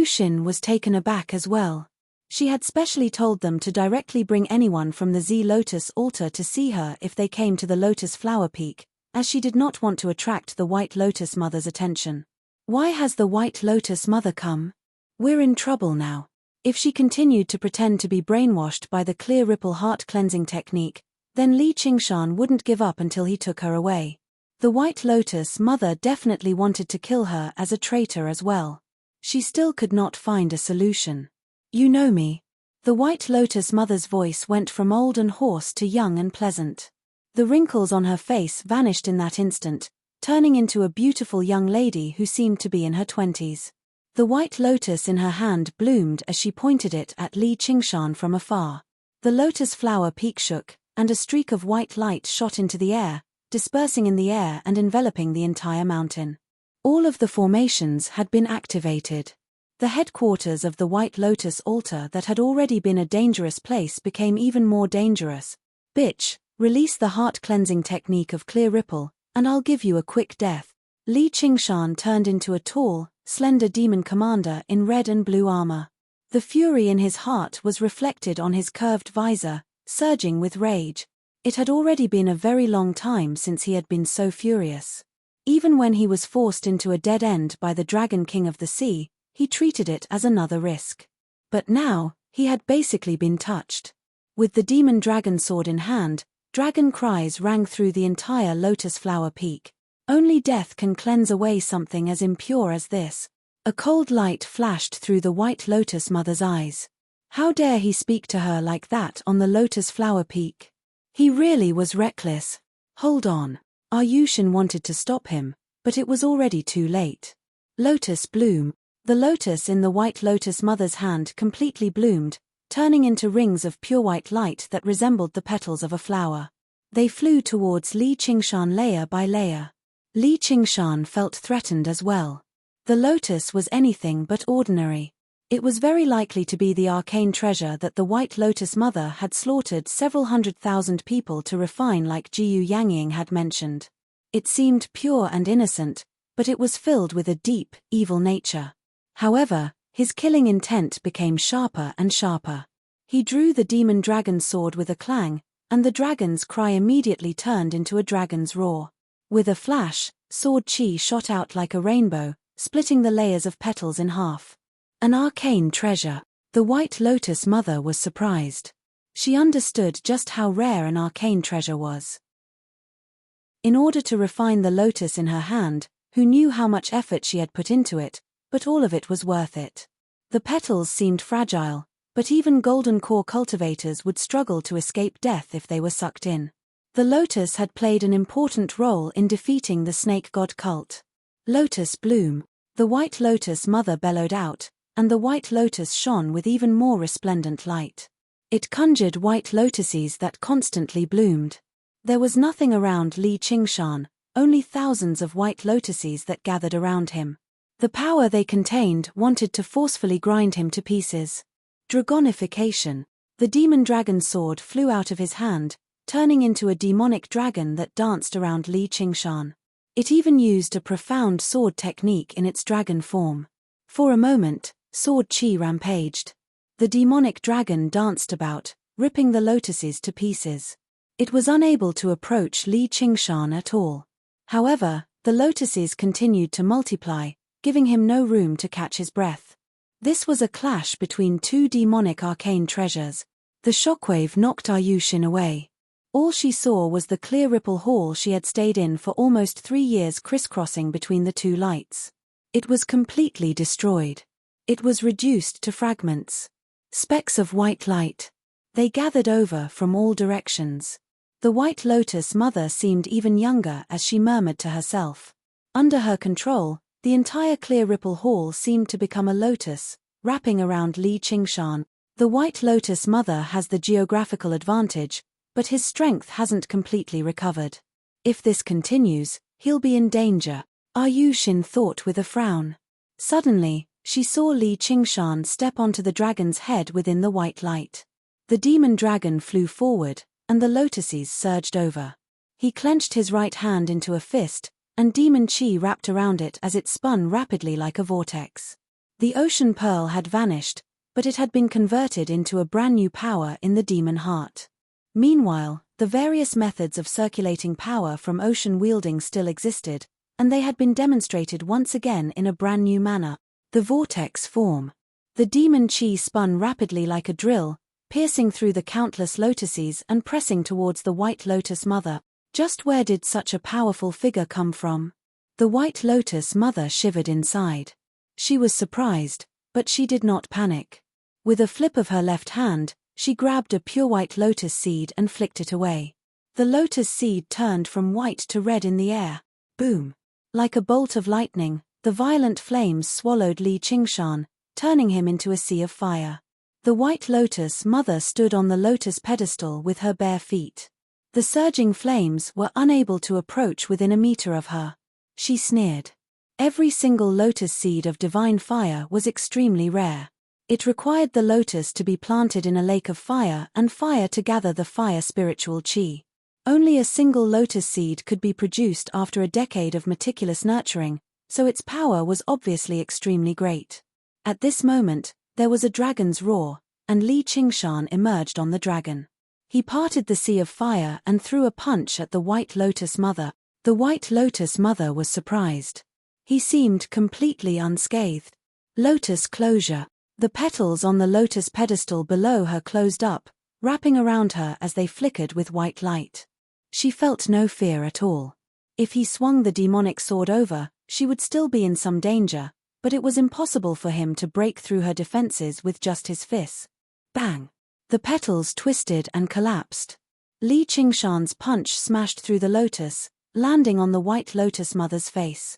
Shin was taken aback as well. She had specially told them to directly bring anyone from the Z Lotus altar to see her if they came to the Lotus Flower Peak, as she did not want to attract the White Lotus Mother's attention. Why has the White Lotus Mother come? We're in trouble now. If she continued to pretend to be brainwashed by the Clear Ripple heart-cleansing technique, then Li Qingshan wouldn't give up until he took her away. The White Lotus Mother definitely wanted to kill her as a traitor as well. She still could not find a solution. "You know me." The White Lotus Mother's voice went from old and hoarse to young and pleasant. The wrinkles on her face vanished in that instant, turning into a beautiful young lady who seemed to be in her 20s. The white lotus in her hand bloomed as she pointed it at Li Qingshan from afar. The lotus flower peak shook, and a streak of white light shot into the air, dispersing in the air and enveloping the entire mountain. All of the formations had been activated. The headquarters of the White Lotus altar that had already been a dangerous place became even more dangerous. Bitch, release the heart-cleansing technique of Clear Ripple, and I'll give you a quick death. Li Qingshan turned into a tall, slender demon commander in red and blue armor. The fury in his heart was reflected on his curved visor, surging with rage. It had already been a very long time since he had been so furious. Even when he was forced into a dead end by the Dragon King of the Sea, he treated it as another risk. But now, he had basically been touched. With the demon dragon sword in hand, dragon cries rang through the entire lotus flower peak. Only death can cleanse away something as impure as this. A cold light flashed through the White Lotus mother's eyes. How dare he speak to her like that on the lotus flower peak? He really was reckless. Hold on. Ayushin wanted to stop him, but it was already too late. Lotus bloom. The lotus in the White Lotus mother's hand completely bloomed, turning into rings of pure white light that resembled the petals of a flower. They flew towards Li Qingshan layer by layer. Li Qingshan felt threatened as well. The lotus was anything but ordinary. It was very likely to be the arcane treasure that the White Lotus mother had slaughtered several 100,000 people to refine, like Jiyu Yangying had mentioned. It seemed pure and innocent, but it was filled with a deep, evil nature. However, his killing intent became sharper and sharper. He drew the demon dragon's sword with a clang, and the dragon's cry immediately turned into a dragon's roar. With a flash, sword chi shot out like a rainbow, splitting the layers of petals in half. An arcane treasure. The White Lotus mother was surprised. She understood just how rare an arcane treasure was. In order to refine the lotus in her hand, who knew how much effort she had put into it, but all of it was worth it. The petals seemed fragile, but even golden core cultivators would struggle to escape death if they were sucked in. The lotus had played an important role in defeating the snake god cult. Lotus bloom. The White Lotus mother bellowed out, and the white lotus shone with even more resplendent light. It conjured white lotuses that constantly bloomed. There was nothing around Li Qingshan, only thousands of white lotuses that gathered around him. The power they contained wanted to forcefully grind him to pieces. Dragonification. The demon dragon sword flew out of his hand, turning into a demonic dragon that danced around Li Qingshan. It even used a profound sword technique in its dragon form. For a moment, sword chi rampaged. The demonic dragon danced about, ripping the lotuses to pieces. It was unable to approach Li Qingshan at all. However, the lotuses continued to multiply, giving him no room to catch his breath. This was a clash between two demonic arcane treasures. The shockwave knocked Ayushin away. All she saw was the clear ripple hall she had stayed in for almost 3 years, crisscrossing between the two lights. It was completely destroyed. It was reduced to fragments. Specks of white light. They gathered over from all directions. The White Lotus mother seemed even younger as she murmured to herself. Under her control, the entire clear ripple hall seemed to become a lotus, wrapping around Li Qingshan. The White Lotus mother has the geographical advantage, but his strength hasn't completely recovered. If this continues, he'll be in danger, Ayushin thought with a frown. Suddenly, she saw Li Qingshan step onto the dragon's head within the white light. The demon dragon flew forward, and the lotuses surged over. He clenched his right hand into a fist, and demon chi wrapped around it as it spun rapidly like a vortex. The ocean pearl had vanished, but it had been converted into a brand new power in the demon heart. Meanwhile, the various methods of circulating power from ocean wielding still existed, and they had been demonstrated once again in a brand new manner. The vortex form. The demon chi spun rapidly like a drill, piercing through the countless lotuses and pressing towards the White Lotus mother. Just where did such a powerful figure come from? The White Lotus mother shivered inside. She was surprised, but she did not panic. With a flip of her left hand, she grabbed a pure white lotus seed and flicked it away. The lotus seed turned from white to red in the air. Boom! Like a bolt of lightning, The violent flames swallowed Li Qingshan, turning him into a sea of fire. The White Lotus Mother stood on the lotus pedestal with her bare feet. The surging flames were unable to approach within a meter of her. She sneered. Every single lotus seed of divine fire was extremely rare. It required the lotus to be planted in a lake of fire and fire to gather the fire spiritual qi. Only a single lotus seed could be produced after a decade of meticulous nurturing, so its power was obviously extremely great. At this moment, there was a dragon's roar, and Li Qingshan emerged on the dragon. He parted the sea of fire and threw a punch at the White Lotus Mother. The White Lotus Mother was surprised. He seemed completely unscathed. Lotus closure. The petals on the lotus pedestal below her closed up, wrapping around her as they flickered with white light. She felt no fear at all. If he swung the demonic sword over, she would still be in some danger, but it was impossible for him to break through her defenses with just his fists. Bang! The petals twisted and collapsed. Li Qingshan's punch smashed through the lotus, landing on the White Lotus Mother's face.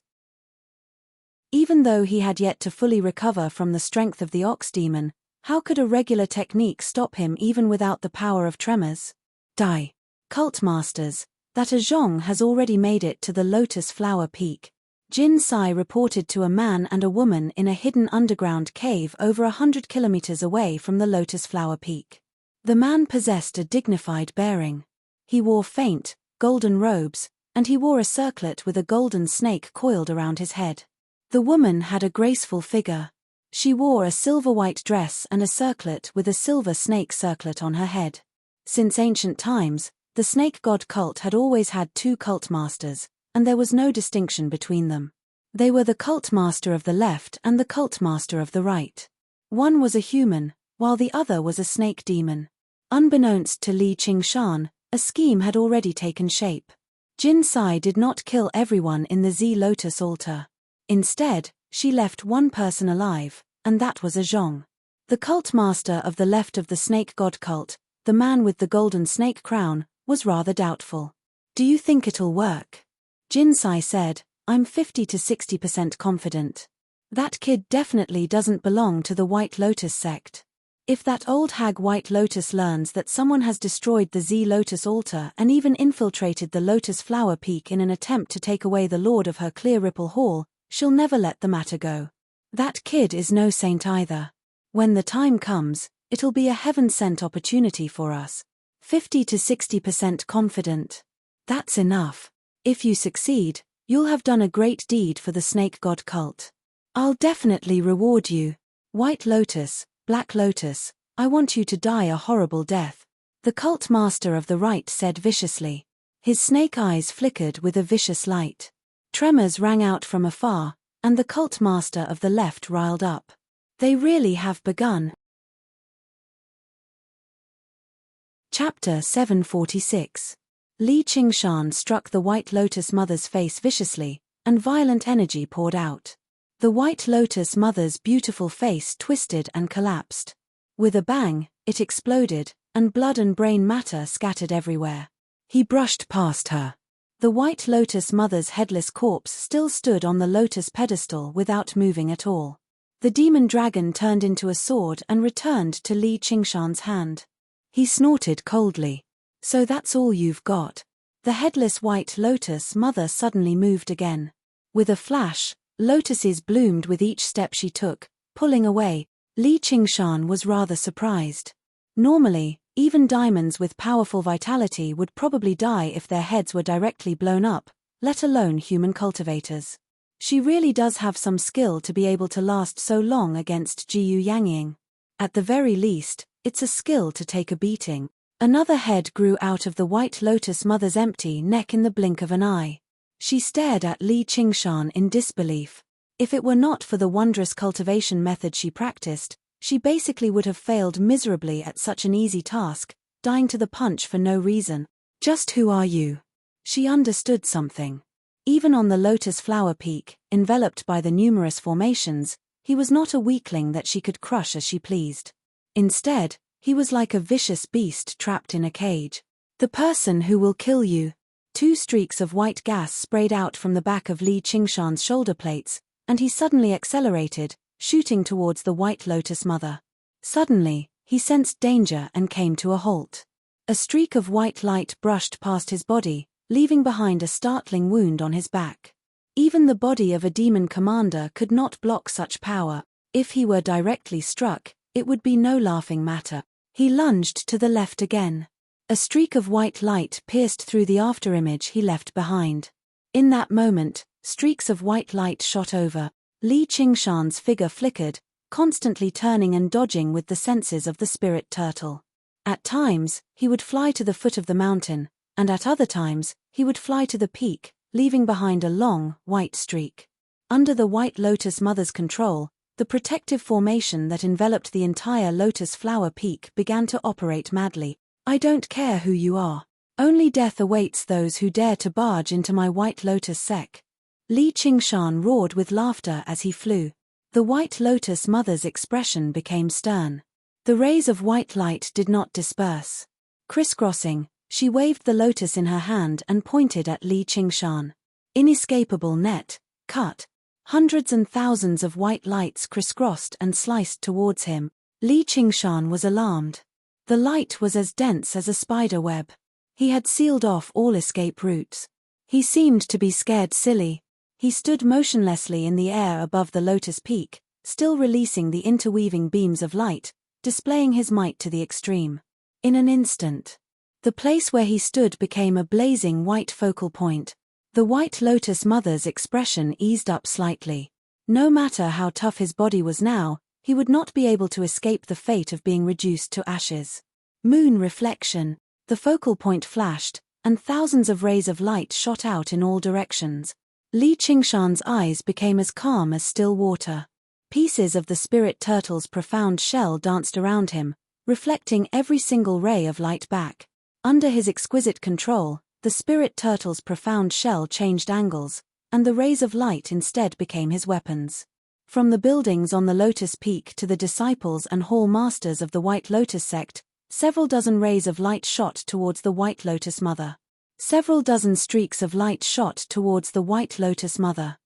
Even though he had yet to fully recover from the strength of the ox demon, how could a regular technique stop him even without the power of tremors? Die. Cult masters, that a Zhong has already made it to the Lotus Flower Peak. Jin Sai reported to a man and a woman in a hidden underground cave over 100 kilometers away from the Lotus Flower Peak. The man possessed a dignified bearing. He wore faint, golden robes, and he wore a circlet with a golden snake coiled around his head. The woman had a graceful figure. She wore a silver-white dress and a circlet with a silver snake circlet on her head. Since ancient times, the snake god cult had always had two cult masters, and there was no distinction between them. They were the cult master of the left and the cult master of the right. One was a human, while the other was a snake demon. Unbeknownst to Li Qingshan, a scheme had already taken shape. Jin Sai did not kill everyone in the Z Lotus altar. Instead, she left one person alive, and that was a Zhong. The cult master of the left of the snake god cult, the man with the golden snake crown, was rather doubtful. "Do you think it'll work?" Jin Sai said, "I'm 50 to 60% confident. That kid definitely doesn't belong to the White Lotus sect. If that old hag White Lotus learns that someone has destroyed the Z Lotus altar and even infiltrated the Lotus Flower Peak in an attempt to take away the lord of her Clear Ripple Hall, she'll never let the matter go. That kid is no saint either. When the time comes, it'll be a heaven-sent opportunity for us. 50 to 60% confident. That's enough. If you succeed, you'll have done a great deed for the snake god cult. I'll definitely reward you. White Lotus, Black Lotus, I want you to die a horrible death," the cult master of the right said viciously. His snake eyes flickered with a vicious light. Tremors rang out from afar, and the cult master of the left riled up. They really have begun. Chapter 746. Li Qingshan struck the White Lotus Mother's face viciously, and violent energy poured out. The White Lotus Mother's beautiful face twisted and collapsed. With a bang, it exploded, and blood and brain matter scattered everywhere. He brushed past her. The White Lotus Mother's headless corpse still stood on the lotus pedestal without moving at all. The demon dragon turned into a sword and returned to Li Qingshan's hand. He snorted coldly. "So that's all you've got." The headless White Lotus Mother suddenly moved again. With a flash, lotuses bloomed with each step she took, pulling away. Li Qingshan was rather surprised. Normally, even diamonds with powerful vitality would probably die if their heads were directly blown up, let alone human cultivators. She really does have some skill to be able to last so long against Jiyu Yangying. At the very least, it's a skill to take a beating. Another head grew out of the White Lotus Mother's empty neck in the blink of an eye. She stared at Li Qingshan in disbelief. If it were not for the wondrous cultivation method she practiced, she basically would have failed miserably at such an easy task, dying to the punch for no reason. "Just who are you?" She understood something. Even on the Lotus Flower Peak, enveloped by the numerous formations, he was not a weakling that she could crush as she pleased. Instead, he was like a vicious beast trapped in a cage. "The person who will kill you." 2 streaks of white gas sprayed out from the back of Li Qingshan's shoulder plates, and he suddenly accelerated, shooting towards the White Lotus Mother. Suddenly, he sensed danger and came to a halt. A streak of white light brushed past his body, leaving behind a startling wound on his back. Even the body of a demon commander could not block such power. If he were directly struck, it would be no laughing matter. He lunged to the left again. A streak of white light pierced through the afterimage he left behind. In that moment, streaks of white light shot over. Li Qingshan's figure flickered, constantly turning and dodging with the senses of the spirit turtle. At times, he would fly to the foot of the mountain, and at other times, he would fly to the peak, leaving behind a long, white streak. Under the White Lotus Mother's control, the protective formation that enveloped the entire lotus flower peak began to operate madly. I don't care who you are. Only death awaits those who dare to barge into my White Lotus sect. Li Qingshan roared with laughter as he flew. The White Lotus Mother's expression became stern. The rays of white light did not disperse. Crisscrossing, she waved the lotus in her hand and pointed at Li Qingshan. Inescapable net, cut. Hundreds and thousands of white lights crisscrossed and sliced towards him. Li Qingshan was alarmed. The light was as dense as a spider web. He had sealed off all escape routes. He seemed to be scared silly. He stood motionlessly in the air above the lotus peak, still releasing the interweaving beams of light, displaying his might to the extreme. In an instant, the place where he stood became a blazing white focal point. The White Lotus Mother's expression eased up slightly. No matter how tough his body was now, he would not be able to escape the fate of being reduced to ashes. Moon reflection. The focal point flashed, and thousands of rays of light shot out in all directions. Li Qingshan's eyes became as calm as still water. Pieces of the spirit turtle's profound shell danced around him, reflecting every single ray of light back. Under his exquisite control, the spirit turtle's profound shell changed angles, and the rays of light instead became his weapons. From the buildings on the Lotus Peak to the disciples and hall masters of the White Lotus sect, several dozen rays of light shot towards the White Lotus Mother. Several dozen streaks of light shot towards the White Lotus Mother.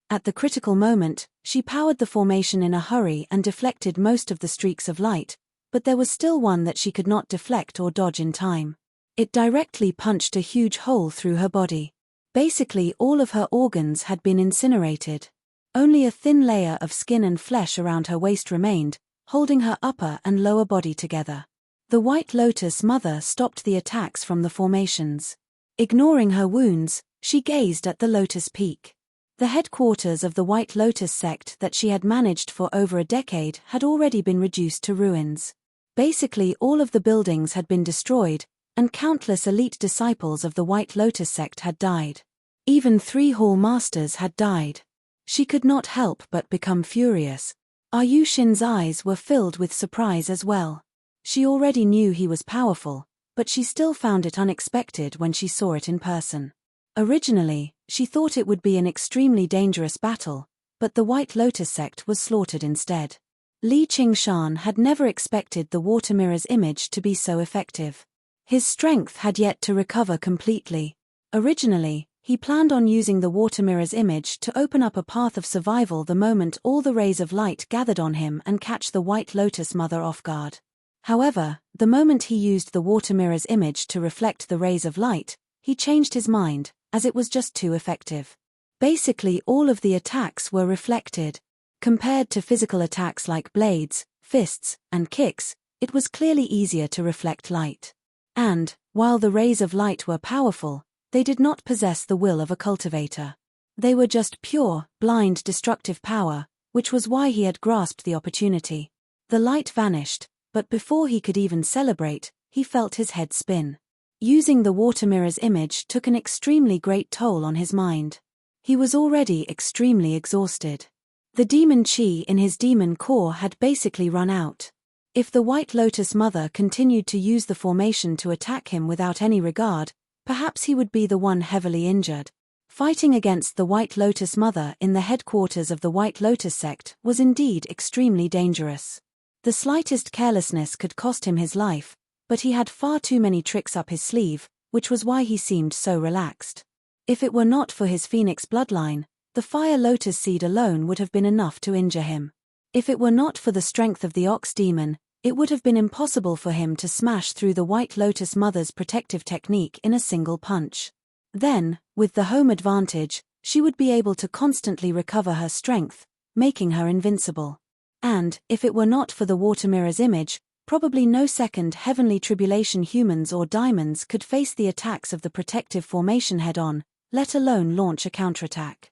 At the critical moment, she powered the formation in a hurry and deflected most of the streaks of light, but there was still one that she could not deflect or dodge in time. It directly punched a huge hole through her body. Basically, all of her organs had been incinerated. Only a thin layer of skin and flesh around her waist remained, holding her upper and lower body together. The White Lotus Mother stopped the attacks from the formations. Ignoring her wounds, she gazed at the Lotus Peak. The headquarters of the White Lotus sect that she had managed for over a decade had already been reduced to ruins. Basically, all of the buildings had been destroyed, and countless elite disciples of the White Lotus sect had died. Even 3 hall masters had died. She could not help but become furious. Ayushin's eyes were filled with surprise as well. She already knew he was powerful, but she still found it unexpected when she saw it in person. Originally, she thought it would be an extremely dangerous battle, but the White Lotus sect was slaughtered instead. Li Qingshan had never expected the water mirror's image to be so effective. His strength had yet to recover completely. Originally, he planned on using the water mirror's image to open up a path of survival the moment all the rays of light gathered on him and catch the White Lotus Mother off guard. However, the moment he used the water mirror's image to reflect the rays of light, he changed his mind, as it was just too effective. Basically, all of the attacks were reflected. Compared to physical attacks like blades, fists, and kicks, it was clearly easier to reflect light. And, while the rays of light were powerful, they did not possess the will of a cultivator. They were just pure, blind destructive power, which was why he had grasped the opportunity. The light vanished, but before he could even celebrate, he felt his head spin. Using the water mirror's image took an extremely great toll on his mind. He was already extremely exhausted. The demon chi in his demon core had basically run out. If the White Lotus Mother continued to use the formation to attack him without any regard, perhaps he would be the one heavily injured. Fighting against the White Lotus Mother in the headquarters of the White Lotus sect was indeed extremely dangerous. The slightest carelessness could cost him his life, but he had far too many tricks up his sleeve, which was why he seemed so relaxed. If it were not for his Phoenix bloodline, The fire lotus seed alone would have been enough to injure him. If it were not for the strength of the ox demon, it would have been impossible for him to smash through the white lotus mother's protective technique in a single punch. Then, with the home advantage, she would be able to constantly recover her strength, making her invincible. And, if it were not for the water mirror's image, probably no second heavenly tribulation humans or diamonds could face the attacks of the protective formation head-on, let alone launch a counterattack.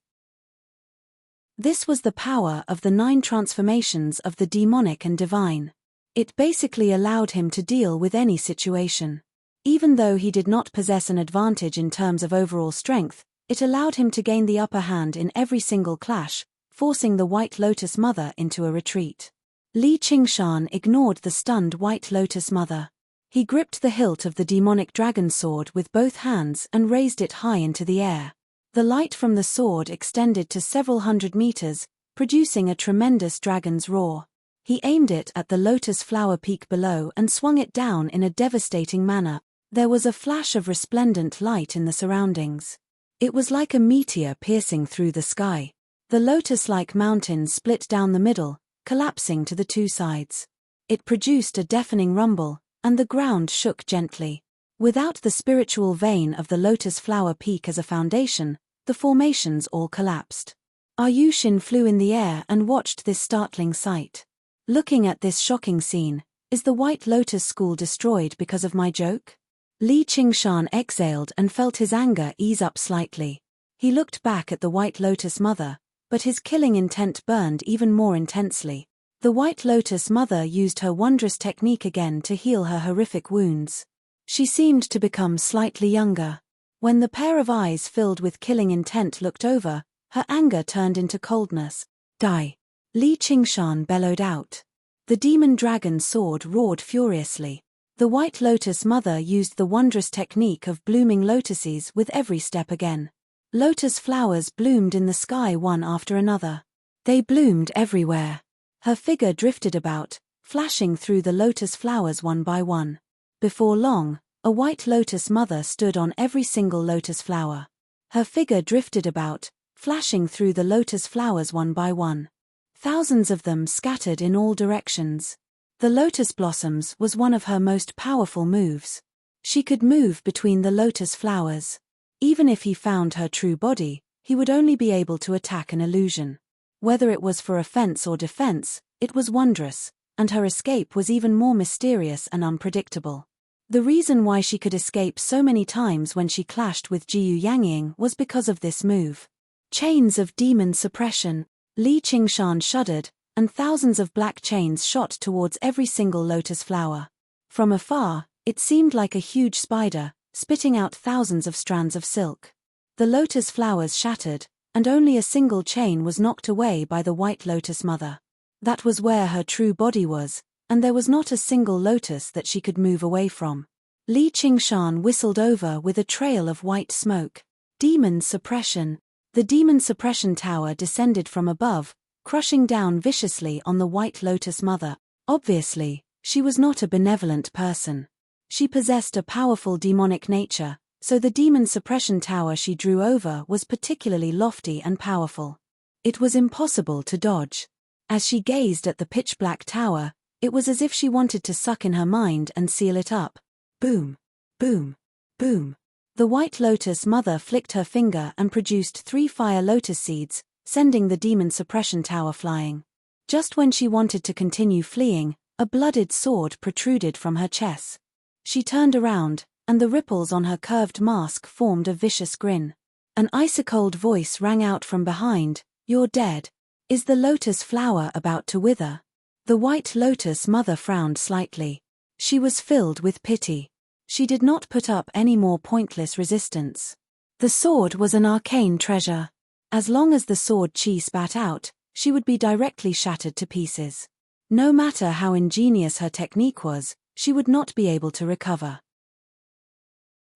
This was the power of the 9 transformations of the demonic and divine. It basically allowed him to deal with any situation. Even though he did not possess an advantage in terms of overall strength, it allowed him to gain the upper hand in every single clash, forcing the White Lotus Mother into a retreat. Li Qingshan ignored the stunned White Lotus Mother. He gripped the hilt of the demonic dragon sword with both hands and raised it high into the air. The light from the sword extended to several hundred meters, producing a tremendous dragon's roar. He aimed it at the lotus flower peak below and swung it down in a devastating manner. There was a flash of resplendent light in the surroundings. It was like a meteor piercing through the sky. The lotus-like mountain split down the middle, collapsing to the 2 sides. It produced a deafening rumble, and the ground shook gently. Without the spiritual vein of the lotus flower peak as a foundation, the formations all collapsed. Ayushin flew in the air and watched this startling sight. Looking at this shocking scene, is the White Lotus School destroyed because of my joke? Li Qingshan exhaled and felt his anger ease up slightly. He looked back at the White Lotus Mother, but his killing intent burned even more intensely. The White Lotus Mother used her wondrous technique again to heal her horrific wounds. She seemed to become slightly younger. When the pair of eyes filled with killing intent looked over, her anger turned into coldness. Die! Li Qingshan bellowed out. The demon dragon sword roared furiously. The White Lotus Mother used the wondrous technique of blooming lotuses with every step again. Lotus flowers bloomed in the sky one after another. They bloomed everywhere. Her figure drifted about, flashing through the lotus flowers one by one. Before long, a White Lotus Mother stood on every single lotus flower. Her figure drifted about, flashing through the lotus flowers one by one. Thousands of them scattered in all directions. The lotus blossoms was one of her most powerful moves. She could move between the lotus flowers. Even if he found her true body, he would only be able to attack an illusion. Whether it was for offense or defense, it was wondrous, and her escape was even more mysterious and unpredictable. The reason why she could escape so many times when she clashed with Jiyu Yangying was because of this move. Chains of demon suppression. Li Qingshan shuddered, and thousands of black chains shot towards every single lotus flower. From afar, it seemed like a huge spider, spitting out thousands of strands of silk. The lotus flowers shattered, and only a single chain was knocked away by the White Lotus Mother. That was where her true body was, and there was not a single lotus that she could move away from. Li Qingshan whistled over with a trail of white smoke. Demon suppression. The demon suppression tower descended from above, crushing down viciously on the White Lotus Mother. Obviously, she was not a benevolent person. She possessed a powerful demonic nature, so the demon suppression tower she drew over was particularly lofty and powerful. It was impossible to dodge. As she gazed at the pitch-black tower, it was as if she wanted to suck in her mind and seal it up. Boom! Boom! Boom! The White Lotus Mother flicked her finger and produced 3 fire lotus seeds, sending the demon suppression tower flying. Just when she wanted to continue fleeing, a blooded sword protruded from her chest. She turned around, and the ripples on her curved mask formed a vicious grin. An ice-cold voice rang out from behind, "You're dead. Is the lotus flower about to wither?" The White Lotus Mother frowned slightly. She was filled with pity. She did not put up any more pointless resistance. The sword was an arcane treasure. As long as the sword chi spat out, she would be directly shattered to pieces. No matter how ingenious her technique was, she would not be able to recover.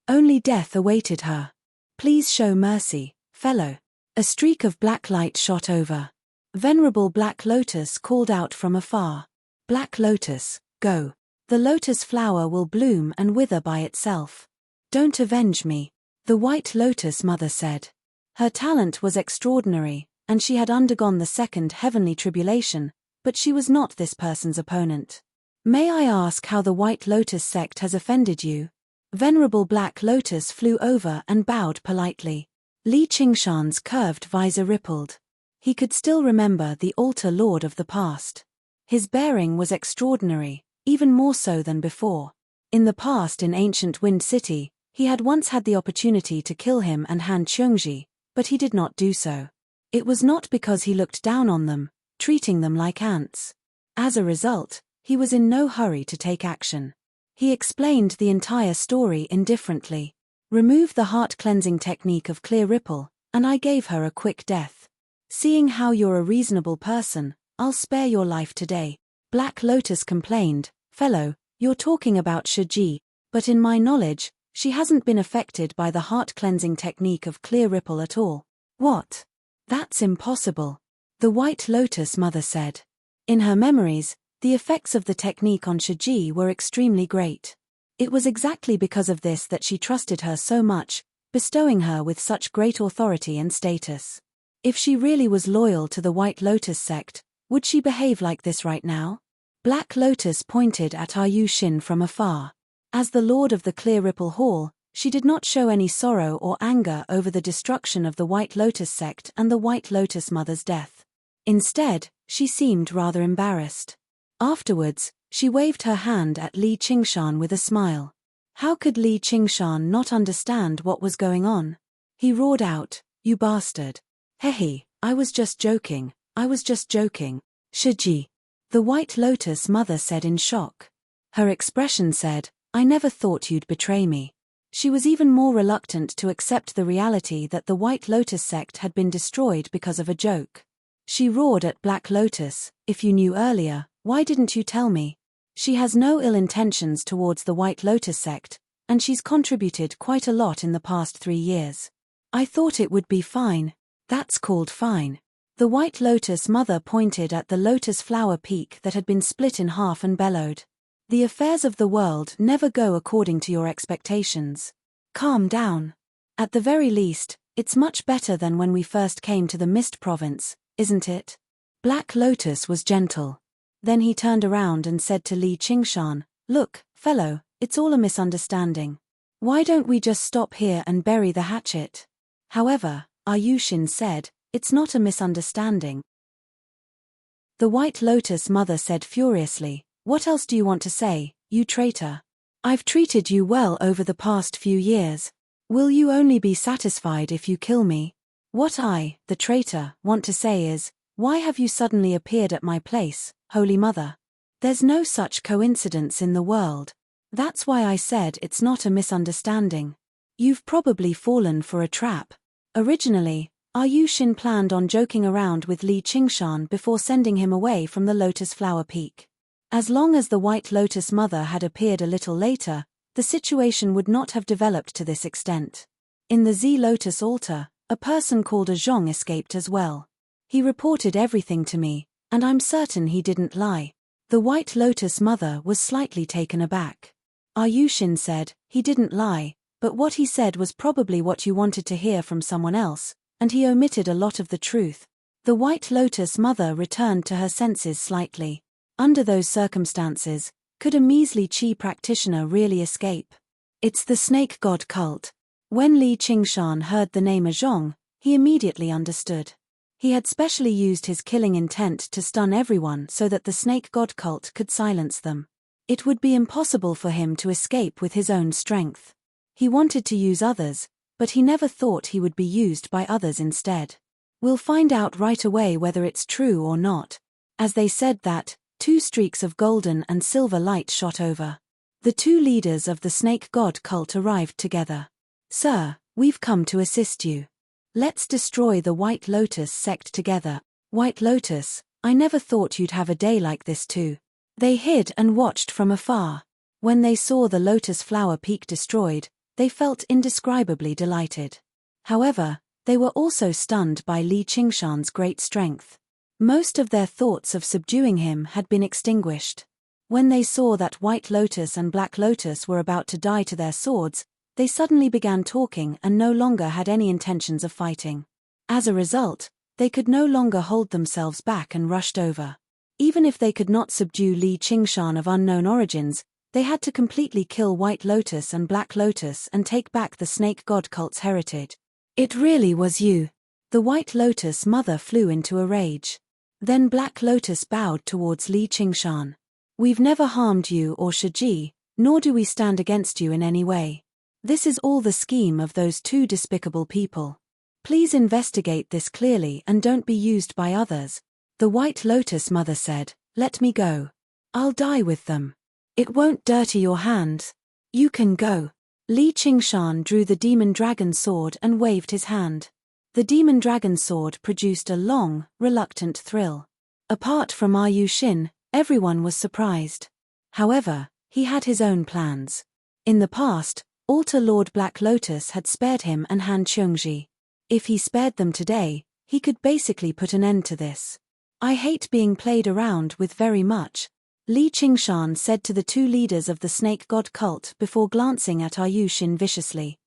Only death awaited her. "Please show mercy, fellow." A streak of black light shot over. Venerable Black Lotus called out from afar. "Black Lotus, go. The lotus flower will bloom and wither by itself. Don't avenge me," the White Lotus Mother said. Her talent was extraordinary, and she had undergone the second heavenly tribulation, but she was not this person's opponent. May I ask how the White Lotus sect has offended you? Venerable Black Lotus flew over and bowed politely. Li Qingshan's curved visor rippled. He could still remember the altar lord of the past. His bearing was extraordinary, even more so than before. In the past in ancient Wind City, he had once had the opportunity to kill him and Han Qiongji, but he did not do so. It was not because he looked down on them, treating them like ants. As a result, he was in no hurry to take action. He explained the entire story indifferently. Remove the heart-cleansing technique of clear ripple, and I gave her a quick death. Seeing how you're a reasonable person, I'll spare your life today. Black Lotus complained, fellow, you're talking about Shiji, but in my knowledge, she hasn't been affected by the heart-cleansing technique of clear ripple at all. What? That's impossible. The White Lotus mother said. In her memories, the effects of the technique on Shiji were extremely great. It was exactly because of this that she trusted her so much, bestowing her with such great authority and status. If she really was loyal to the White Lotus sect, would she behave like this right now? Black Lotus pointed at Yu Xin from afar. As the Lord of the Clear Ripple Hall, she did not show any sorrow or anger over the destruction of the White Lotus sect and the White Lotus mother's death. Instead, she seemed rather embarrassed. Afterwards, she waved her hand at Li Qingshan with a smile. How could Li Qingshan not understand what was going on? He roared out, "You bastard. Hehe, I was just joking, Shiji." The White Lotus mother said in shock. Her expression said, "I never thought you'd betray me." She was even more reluctant to accept the reality that the White Lotus sect had been destroyed because of a joke. She roared at Black Lotus, "If you knew earlier, why didn't you tell me?" She has no ill intentions towards the White Lotus sect, and she's contributed quite a lot in the past 3 years. I thought it would be fine. That's called fine. The White Lotus mother pointed at the lotus flower peak that had been split in half and bellowed. The affairs of the world never go according to your expectations. Calm down. At the very least, it's much better than when we first came to the Mist Province, isn't it? Black Lotus was gentle. Then he turned around and said to Li Qingshan, "Look, fellow, it's all a misunderstanding. Why don't we just stop here and bury the hatchet?" However, Yu Xin said, "It's not a misunderstanding." The White Lotus mother said furiously, "What else do you want to say, you traitor? I've treated you well over the past few years. Will you only be satisfied if you kill me? What I, the traitor, want to say is, why have you suddenly appeared at my place, Holy Mother? There's no such coincidence in the world. That's why I said it's not a misunderstanding. You've probably fallen for a trap. Originally, Yu Xin planned on joking around with Li Qingshan before sending him away from the Lotus Flower Peak. As long as the White Lotus mother had appeared a little later, the situation would not have developed to this extent. In the Z Lotus altar, a person called a Zhong escaped as well. He reported everything to me, and I'm certain he didn't lie. The White Lotus mother was slightly taken aback. Yu Xin said, "He didn't lie, but what he said was probably what you wanted to hear from someone else, and he omitted a lot of the truth." The White Lotus mother returned to her senses slightly. Under those circumstances, could a measly Qi practitioner really escape? It's the snake god cult. When Li Qingshan heard the name Zhong, he immediately understood. He had specially used his killing intent to stun everyone so that the snake god cult could silence them. It would be impossible for him to escape with his own strength. He wanted to use others, but he never thought he would be used by others instead. We'll find out right away whether it's true or not. As they said that, 2 streaks of golden and silver light shot over. The 2 leaders of the snake god cult arrived together. "Sir, we've come to assist you. Let's destroy the White Lotus sect together." "White Lotus, I never thought you'd have a day like this too." They hid and watched from afar. When they saw the Lotus Flower Peak destroyed, they felt indescribably delighted. However, they were also stunned by Li Qingshan's great strength. Most of their thoughts of subduing him had been extinguished. When they saw that White Lotus and Black Lotus were about to die to their swords, They suddenly began talking and no longer had any intentions of fighting. As a result, they could no longer hold themselves back and rushed over. Even if they could not subdue Li Qingshan of unknown origins, they had to completely kill White Lotus and Black Lotus and take back the snake god cult's heritage. It really was you. The White Lotus mother flew into a rage. Then Black Lotus bowed towards Li Qingshan. We've never harmed you or Shiji, nor do we stand against you in any way. This is all the scheme of those two despicable people. Please investigate this clearly and don't be used by others. The White Lotus mother said, let me go. I'll die with them. It won't dirty your hands. You can go. Li Qingshan drew the demon dragon sword and waved his hand. The demon dragon sword produced a long, reluctant thrill. Apart from Yu Xin, everyone was surprised. However, he had his own plans. In the past, Altar Lord Black Lotus had spared him and Han Qiongji. If he spared them today, he could basically put an end to this. I hate being played around with very much, Li Qingshan said to the two leaders of the snake god cult before glancing at Yu Xin viciously.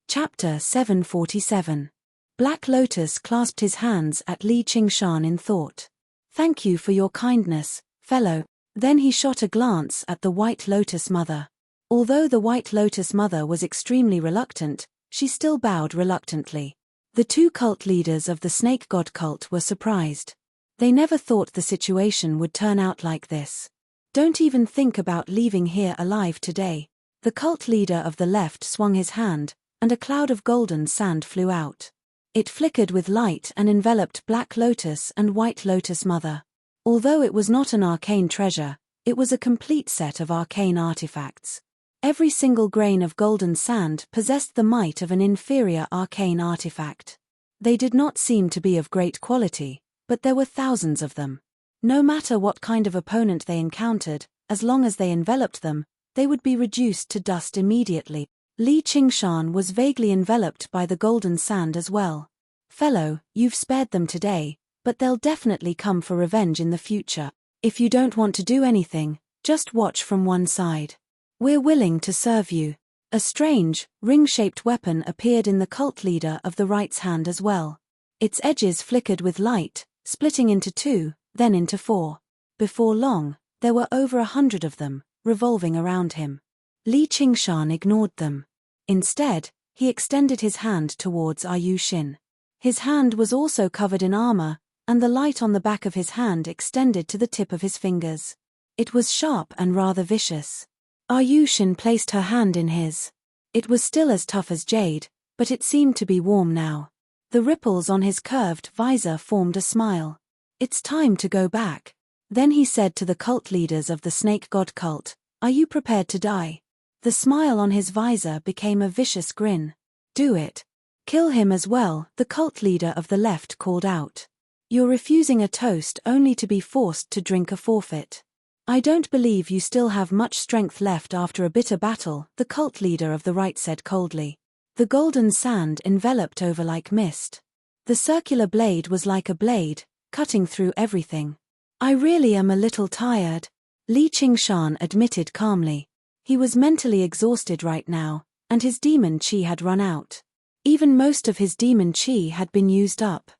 Chapter 747. Black Lotus clasped his hands at Li Qingshan in thought. Thank you for your kindness, fellow. Then he shot a glance at the White Lotus mother. Although the White Lotus mother was extremely reluctant, she still bowed reluctantly. The two cult leaders of the snake god cult were surprised. They never thought the situation would turn out like this. Don't even think about leaving here alive today. The cult leader of the left swung his hand, and a cloud of golden sand flew out. It flickered with light and enveloped Black Lotus and White Lotus mother. Although it was not an arcane treasure, it was a complete set of arcane artifacts. Every single grain of golden sand possessed the might of an inferior arcane artifact. They did not seem to be of great quality, but there were thousands of them. No matter what kind of opponent they encountered, as long as they enveloped them, they would be reduced to dust immediately. Li Qingshan was vaguely enveloped by the golden sand as well. Fellow, you've spared them today, but they'll definitely come for revenge in the future. If you don't want to do anything, just watch from one side. We're willing to serve you. A strange, ring-shaped weapon appeared in the cult leader of the right's hand as well. Its edges flickered with light, splitting into two, then into four. Before long, there were over 100 of them, revolving around him. Li Qingshan ignored them. Instead, he extended his hand towards Yu Xin. His hand was also covered in armor, and the light on the back of his hand extended to the tip of his fingers. It was sharp and rather vicious. Yu Xin placed her hand in his. It was still as tough as jade, but it seemed to be warm now. The ripples on his curved visor formed a smile. It's time to go back. Then he said to the cult leaders of the snake god cult, are you prepared to die? The smile on his visor became a vicious grin. Do it. Kill him as well, the cult leader of the left called out. You're refusing a toast only to be forced to drink a forfeit. I don't believe you still have much strength left after a bitter battle, the cult leader of the right said coldly. The golden sand enveloped over like mist. The circular blade was like a blade, cutting through everything. I really am a little tired, Li Qingshan admitted calmly. He was mentally exhausted right now, and his demon qi had run out. Even most of his demon qi had been used up.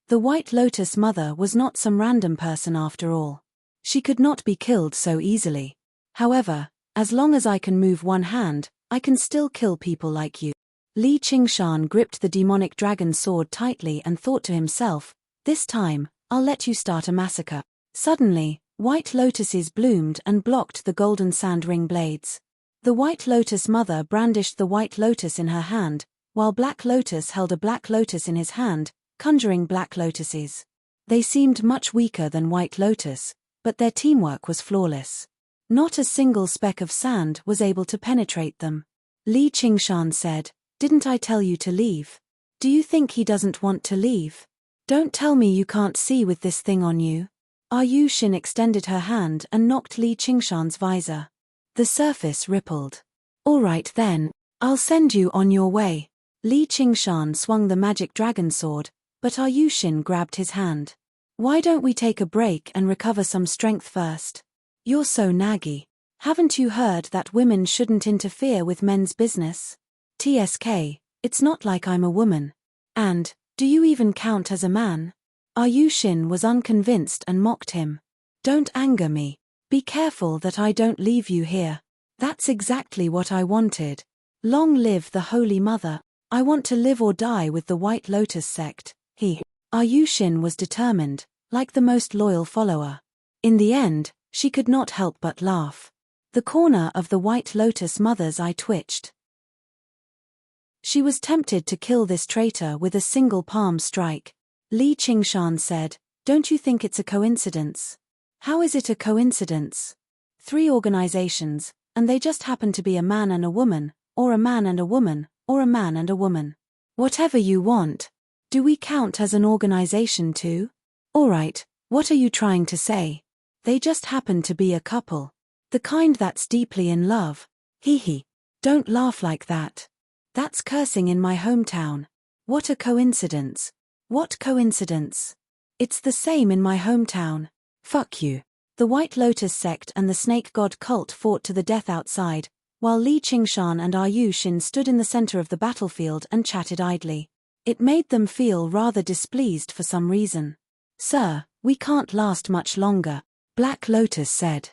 The White Lotus mother was not some random person after all. She could not be killed so easily. However, as long as I can move one hand, I can still kill people like you. Li Qingshan gripped the demonic dragon sword tightly and thought to himself, this time, I'll let you start a massacre. Suddenly, white lotuses bloomed and blocked the golden sand ring blades. The White Lotus mother brandished the white lotus in her hand, while Black Lotus held a black lotus in his hand, conjuring black lotuses. They seemed much weaker than White Lotus, but their teamwork was flawless. Not a single speck of sand was able to penetrate them. Li Qingshan said, didn't I tell you to leave? Do you think he doesn't want to leave? Don't tell me you can't see with this thing on you. Yu Xin extended her hand and knocked Li Qingshan's visor. The surface rippled. All right then, I'll send you on your way. Li Qingshan swung the magic dragon sword, but Yu Xin grabbed his hand. Why don't we take a break and recover some strength first? You're so naggy. Haven't you heard that women shouldn't interfere with men's business? TSK, it's not like I'm a woman. And, do you even count as a man? Ayushin was unconvinced and mocked him. Don't anger me. Be careful that I don't leave you here. That's exactly what I wanted. Long live the Holy Mother. I want to live or die with the White Lotus sect. Ayushin was determined, like the most loyal follower. In the end, she could not help but laugh. The corner of the White Lotus Mother's eye twitched. She was tempted to kill this traitor with a single palm strike. Li Qingshan said, "Don't you think it's a coincidence?" "How is it a coincidence? 3 organizations, and they just happen to be a man and a woman, or a man and a woman, or a man and a woman. Whatever you want. Do we count as an organization too? Alright, what are you trying to say? They just happen to be a couple. The kind that's deeply in love. Hee. Don't laugh like that. That's cursing in my hometown. What a coincidence. What coincidence? It's the same in my hometown. Fuck you." The White Lotus sect and the Snake God cult fought to the death outside, while Li Qingshan and Ayushin stood in the center of the battlefield and chatted idly. It made them feel rather displeased for some reason. "Sir, we can't last much longer," Black Lotus said.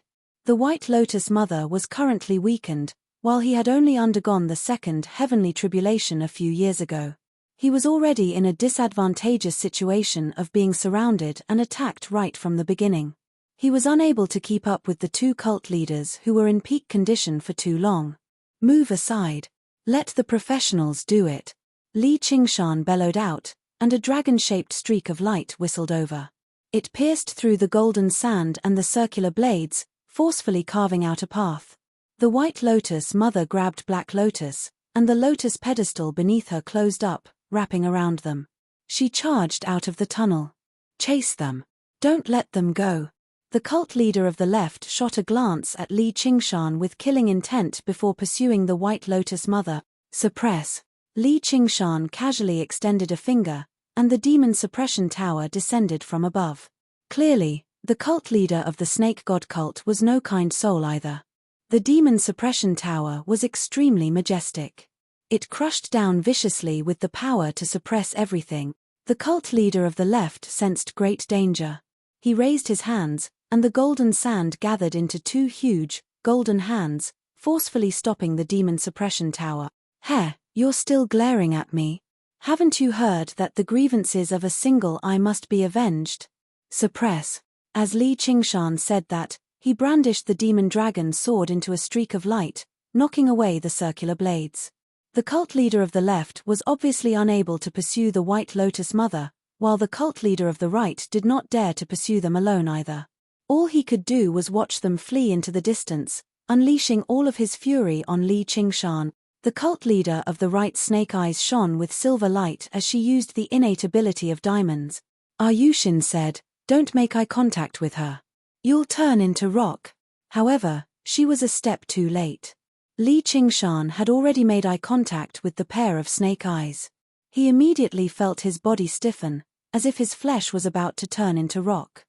The White Lotus Mother was currently weakened, while he had only undergone the second heavenly tribulation a few years ago. He was already in a disadvantageous situation of being surrounded and attacked right from the beginning. He was unable to keep up with the 2 cult leaders who were in peak condition for too long. "Move aside. Let the professionals do it," Li Qingshan bellowed out, and a dragon-shaped streak of light whistled over. It pierced through the golden sand and the circular blades, forcefully carving out a path. The White Lotus Mother grabbed Black Lotus, and the lotus pedestal beneath her closed up, wrapping around them. She charged out of the tunnel. "Chase them. Don't let them go." The cult leader of the left shot a glance at Li Qingshan with killing intent before pursuing the White Lotus Mother. "Suppress." Li Qingshan casually extended a finger, and the demon suppression tower descended from above. Clearly, the cult leader of the Snake God cult was no kind soul either. The demon suppression tower was extremely majestic. It crushed down viciously with the power to suppress everything. The cult leader of the left sensed great danger. He raised his hands, and the golden sand gathered into 2 huge, golden hands, forcefully stopping the demon suppression tower. "Heh, you're still glaring at me. Haven't you heard that the grievances of a single eye must be avenged? Suppress." As Li Qingshan said that, he brandished the demon dragon sword into a streak of light, knocking away the circular blades. The cult leader of the left was obviously unable to pursue the White Lotus Mother, while the cult leader of the right did not dare to pursue them alone either. All he could do was watch them flee into the distance, unleashing all of his fury on Li Qingshan. The cult leader of the right's snake eyes shone with silver light as she used the innate ability of diamonds. Ayushin said, "Don't make eye contact with her. You'll turn into rock." However, she was a step too late. Li Qingshan had already made eye contact with the pair of snake eyes. He immediately felt his body stiffen, as if his flesh was about to turn into rock.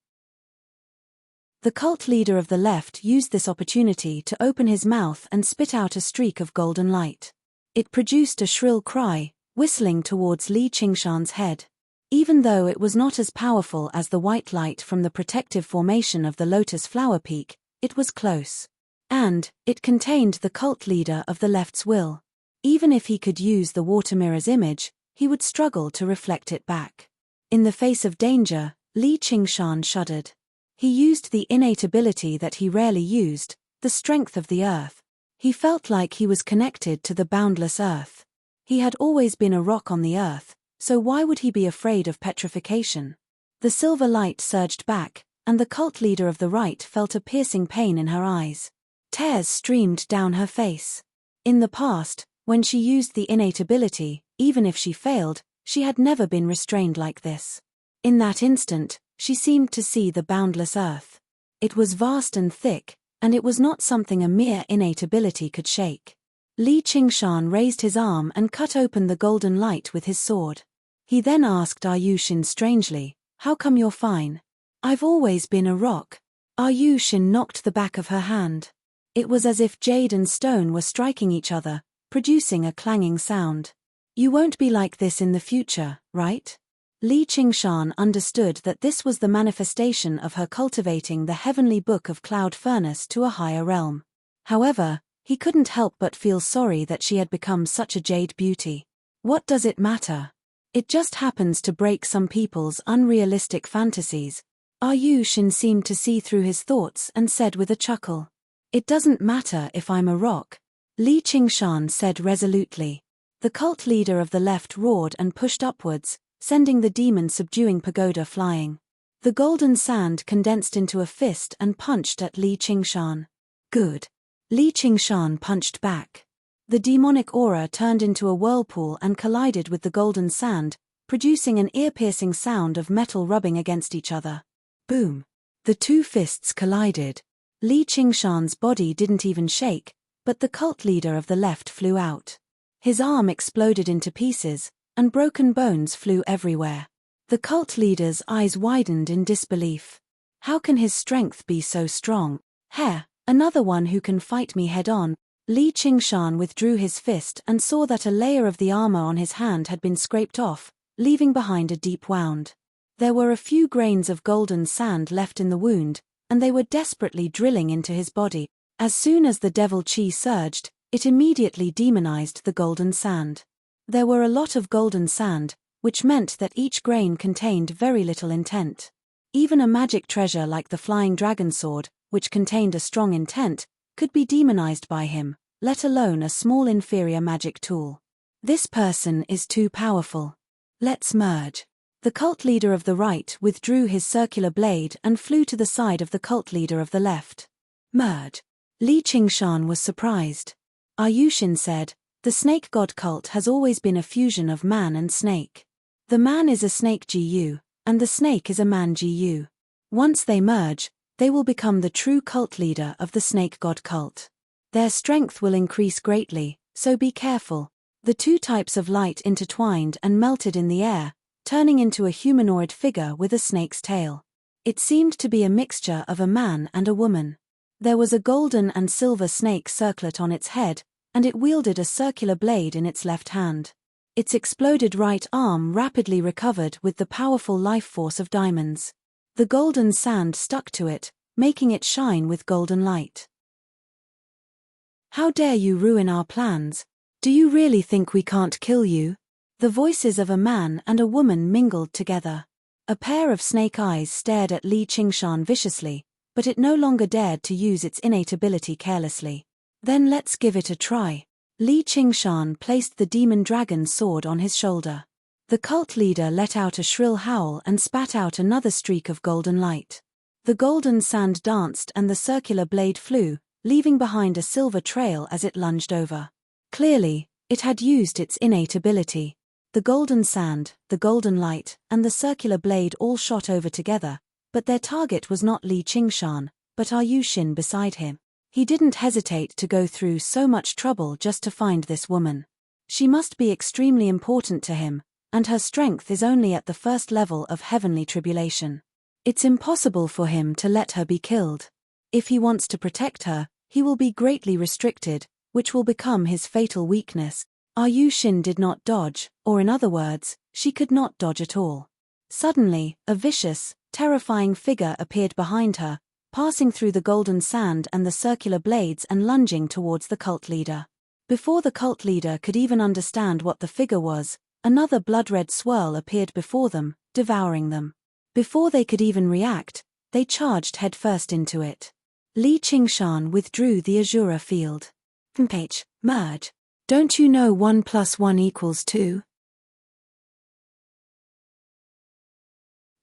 The cult leader of the left used this opportunity to open his mouth and spit out a streak of golden light. It produced a shrill cry, whistling towards Li Qingshan's head. Even though it was not as powerful as the white light from the protective formation of the lotus flower peak, it was close. And, it contained the cult leader of the left's will. Even if he could use the water mirror's image, he would struggle to reflect it back. In the face of danger, Li Qingshan shuddered. He used the innate ability that he rarely used, the strength of the earth. He felt like he was connected to the boundless earth. He had always been a rock on the earth, so why would he be afraid of petrification? The silver light surged back, and the cult leader of the right felt a piercing pain in her eyes. Tears streamed down her face. In the past, when she used the innate ability, even if she failed, she had never been restrained like this. In that instant, she seemed to see the boundless earth. It was vast and thick, and it was not something a mere innate ability could shake. Li Qingshan raised his arm and cut open the golden light with his sword. He then asked Ayushin strangely, "How come you're fine?" "I've always been a rock." Ayushin knocked the back of her hand. It was as if jade and stone were striking each other, producing a clanging sound. You won't be like this in the future, right? Li Qingshan understood that this was the manifestation of her cultivating the heavenly book of cloud furnace to a higher realm. However, he couldn't help but feel sorry that she had become such a jade beauty. What does it matter? It just happens to break some people's unrealistic fantasies. Shin seemed to see through his thoughts and said with a chuckle. It doesn't matter if I'm a rock, Li Qingshan said resolutely. The cult leader of the left roared and pushed upwards, sending the demon-subduing pagoda flying. The golden sand condensed into a fist and punched at Li Qingshan. Good. Li Qingshan punched back. The demonic aura turned into a whirlpool and collided with the golden sand, producing an ear-piercing sound of metal rubbing against each other. Boom. The two fists collided. Li Qingshan's body didn't even shake, but the cult leader of the left flew out. His arm exploded into pieces, and broken bones flew everywhere. The cult leader's eyes widened in disbelief. How can his strength be so strong? Another one who can fight me head-on. Li Qingshan withdrew his fist and saw that a layer of the armor on his hand had been scraped off, leaving behind a deep wound. There were a few grains of golden sand left in the wound, and they were desperately drilling into his body. As soon as the devil chi surged, it immediately demonized the golden sand. There were a lot of golden sand, which meant that each grain contained very little intent. Even a magic treasure like the flying dragon sword, which contained a strong intent, could be demonized by him, let alone a small inferior magic tool. This person is too powerful. Let's merge. The cult leader of the right withdrew his circular blade and flew to the side of the cult leader of the left. Merge. Li Qingshan was surprised. Shin said, the snake god cult has always been a fusion of man and snake. The man is a snake Gu, and the snake is a man Gu. Once they merge, they will become the true cult leader of the snake god cult. Their strength will increase greatly, so be careful. The two types of light intertwined and melted in the air, turning into a humanoid figure with a snake's tail. It seemed to be a mixture of a man and a woman. There was a golden and silver snake circlet on its head, and it wielded a circular blade in its left hand. Its exploded right arm rapidly recovered with the powerful life force of diamonds. The golden sand stuck to it, making it shine with golden light. How dare you ruin our plans? Do you really think we can't kill you? The voices of a man and a woman mingled together. A pair of snake eyes stared at Li Qingshan viciously, but it no longer dared to use its innate ability carelessly. Then let's give it a try. Li Qingshan placed the demon dragon sword on his shoulder. The cult leader let out a shrill howl and spat out another streak of golden light. The golden sand danced and the circular blade flew, leaving behind a silver trail as it lunged over. Clearly, it had used its innate ability. The golden sand, the golden light, and the circular blade all shot over together, but their target was not Li Qingshan, but Shin beside him. He didn't hesitate to go through so much trouble just to find this woman. She must be extremely important to him, and her strength is only at the first level of heavenly tribulation. It's impossible for him to let her be killed. If he wants to protect her, he will be greatly restricted, which will become his fatal weakness. Shin did not dodge, or in other words, she could not dodge at all. Suddenly, a vicious, terrifying figure appeared behind her, passing through the golden sand and the circular blades and lunging towards the cult leader. Before the cult leader could even understand what the figure was, another blood-red swirl appeared before them, devouring them. Before they could even react, they charged headfirst into it. Li Qingshan withdrew the Azura field. Merge. Don't you know 1 + 1 = 2?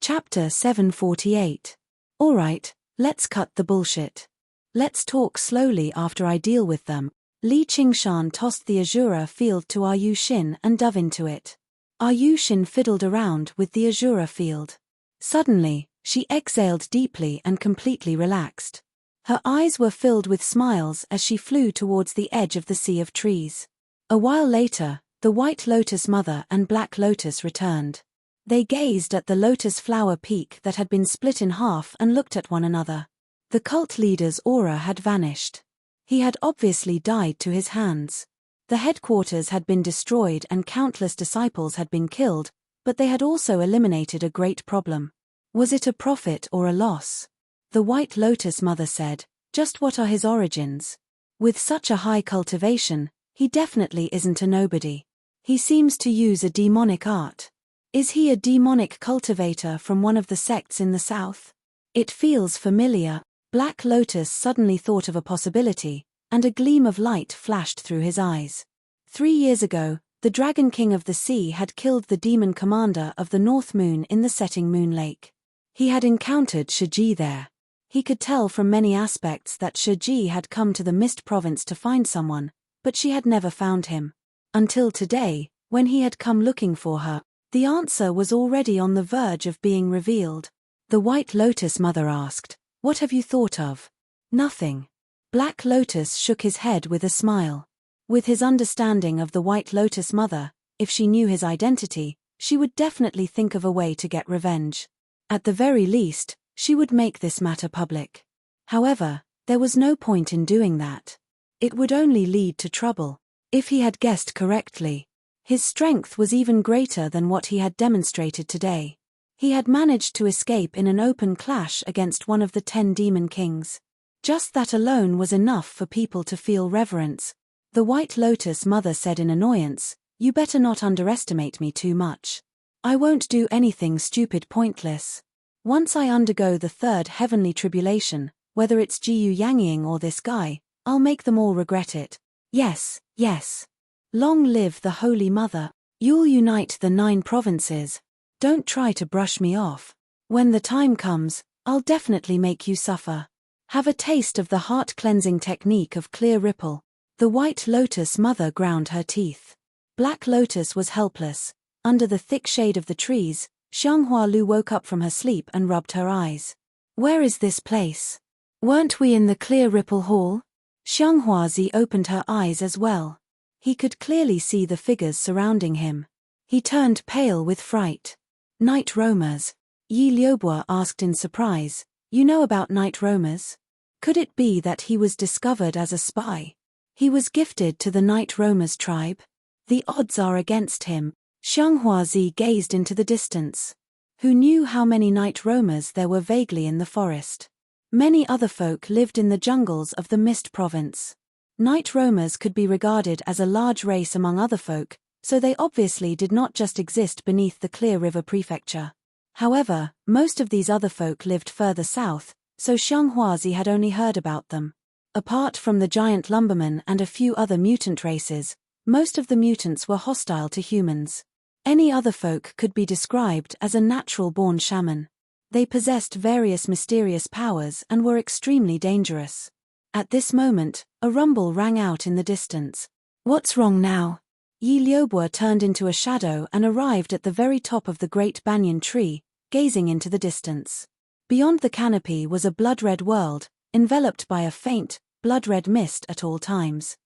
Chapter 748. Alright, let's cut the bullshit. Let's talk slowly after I deal with them. Li Qingshan tossed the Azura field to Shin and dove into it. Shin fiddled around with the Azura field. Suddenly, she exhaled deeply and completely relaxed. Her eyes were filled with smiles as she flew towards the edge of the sea of trees. A while later, the White Lotus Mother and Black Lotus returned. They gazed at the lotus flower peak that had been split in half and looked at one another. The cult leader's aura had vanished. He had obviously died to his hands. The headquarters had been destroyed and countless disciples had been killed, but they had also eliminated a great problem. Was it a profit or a loss? The White Lotus Mother said, "Just what are his origins? With such a high cultivation, he definitely isn't a nobody. He seems to use a demonic art. Is he a demonic cultivator from one of the sects in the south? It feels familiar." Black Lotus suddenly thought of a possibility, and a gleam of light flashed through his eyes. 3 years ago, the Dragon King of the Sea had killed the demon commander of the North Moon in the setting Moon Lake. He had encountered Shiji there. He could tell from many aspects that Shiji had come to the Mist Province to find someone, but she had never found him. Until today, when he had come looking for her, the answer was already on the verge of being revealed. The White Lotus Mother asked, "What have you thought of?" "Nothing." Black Lotus shook his head with a smile. With his understanding of the White Lotus Mother, if she knew his identity, she would definitely think of a way to get revenge. At the very least, she would make this matter public. However, there was no point in doing that. It would only lead to trouble. If he had guessed correctly, his strength was even greater than what he had demonstrated today. He had managed to escape in an open clash against one of the 10 demon kings. Just that alone was enough for people to feel reverence. The White Lotus Mother said in annoyance, "You better not underestimate me too much. I won't do anything stupid pointless. Once I undergo the 3rd heavenly tribulation, whether it's Jiu Yanging or this guy, I'll make them all regret it. Yes, yes. Long live the Holy Mother. You'll unite the 9 provinces. Don't try to brush me off. When the time comes, I'll definitely make you suffer. Have a taste of the heart-cleansing technique of clear ripple." The White Lotus Mother ground her teeth. Black Lotus was helpless. Under the thick shade of the trees, Xianghua Lu woke up from her sleep and rubbed her eyes. "Where is this place? Weren't we in the Clear Ripple Hall?" Xianghua Zi opened her eyes as well. He could clearly see the figures surrounding him. He turned pale with fright. "Night roamers?" Yi Liubo asked in surprise. "You know about night roamers? Could it be that he was discovered as a spy? He was gifted to the night roamers tribe? The odds are against him." Xianghua Zi gazed into the distance. Who knew how many night roamers there were vaguely in the forest? Many other folk lived in the jungles of the Mist Province. Night roamers could be regarded as a large race among other folk, so they obviously did not just exist beneath the Clear River Prefecture. However, most of these other folk lived further south, so Xianghua Zi had only heard about them. Apart from the giant lumbermen and a few other mutant races, most of the mutants were hostile to humans. Any other folk could be described as a natural-born shaman. They possessed various mysterious powers and were extremely dangerous. At this moment, a rumble rang out in the distance. "What's wrong now?" Yi Liubo turned into a shadow and arrived at the very top of the great banyan tree, gazing into the distance. Beyond the canopy was a blood-red world, enveloped by a faint, blood-red mist at all times.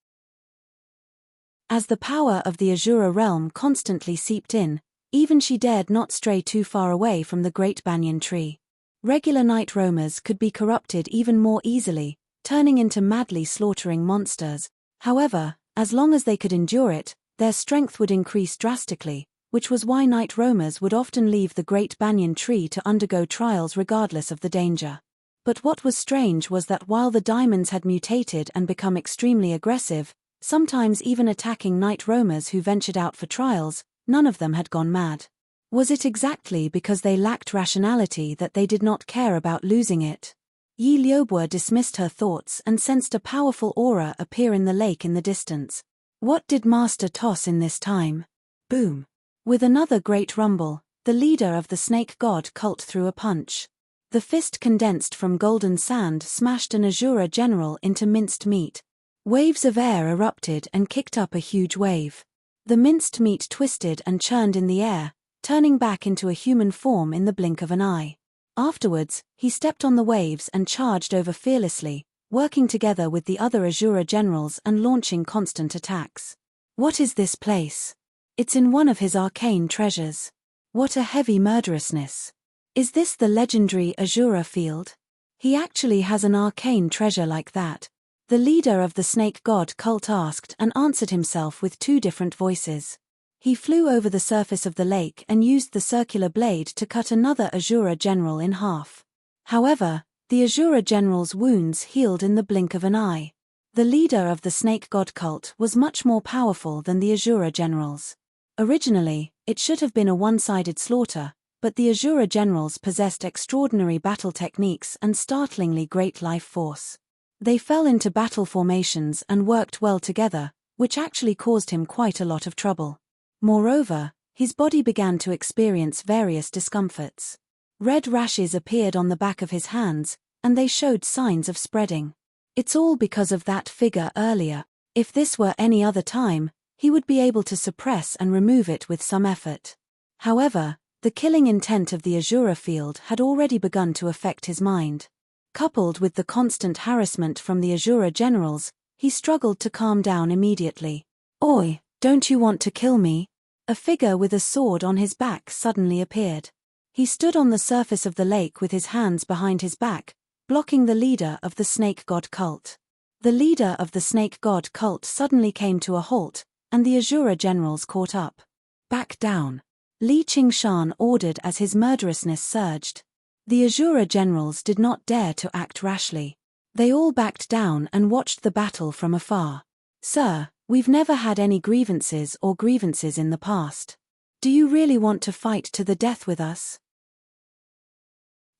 As the power of the Azura realm constantly seeped in, even she dared not stray too far away from the great banyan tree. Regular night roamers could be corrupted even more easily, turning into madly slaughtering monsters. However, as long as they could endure it, their strength would increase drastically, which was why night roamers would often leave the great banyan tree to undergo trials regardless of the danger. But what was strange was that while the diamonds had mutated and become extremely aggressive, sometimes even attacking night roamers who ventured out for trials, none of them had gone mad. Was it exactly because they lacked rationality that they did not care about losing it? Yi Liubo dismissed her thoughts and sensed a powerful aura appear in the lake in the distance. What did Master toss in this time? Boom! With another great rumble, the leader of the snake god cult threw a punch. The fist condensed from golden sand smashed an Azura general into minced meat. Waves of air erupted and kicked up a huge wave. The minced meat twisted and churned in the air, turning back into a human form in the blink of an eye. Afterwards, he stepped on the waves and charged over fearlessly, working together with the other Azura generals and launching constant attacks. What is this place? It's in one of his arcane treasures. What a heavy murderousness. Is this the legendary Azura field? He actually has an arcane treasure like that. The leader of the snake god cult asked and answered himself with two different voices. He flew over the surface of the lake and used the circular blade to cut another Azura general in half. However, the Azura general's wounds healed in the blink of an eye. The leader of the snake god cult was much more powerful than the Azura generals. Originally, it should have been a one-sided slaughter, but the Azura generals possessed extraordinary battle techniques and startlingly great life force. They fell into battle formations and worked well together, which actually caused him quite a lot of trouble. Moreover, his body began to experience various discomforts. Red rashes appeared on the back of his hands, and they showed signs of spreading. It's all because of that figure earlier. If this were any other time, he would be able to suppress and remove it with some effort. However, the killing intent of the Azura field had already begun to affect his mind. Coupled with the constant harassment from the Azura generals, he struggled to calm down immediately. "Oi, don't you want to kill me?" A figure with a sword on his back suddenly appeared. He stood on the surface of the lake with his hands behind his back, blocking the leader of the snake god cult. The leader of the snake god cult suddenly came to a halt, and the Azura generals caught up. "Back down," Li Qingshan ordered as his murderousness surged. The Azura generals did not dare to act rashly. They all backed down and watched the battle from afar. "Sir, we've never had any grievances in the past. Do you really want to fight to the death with us?"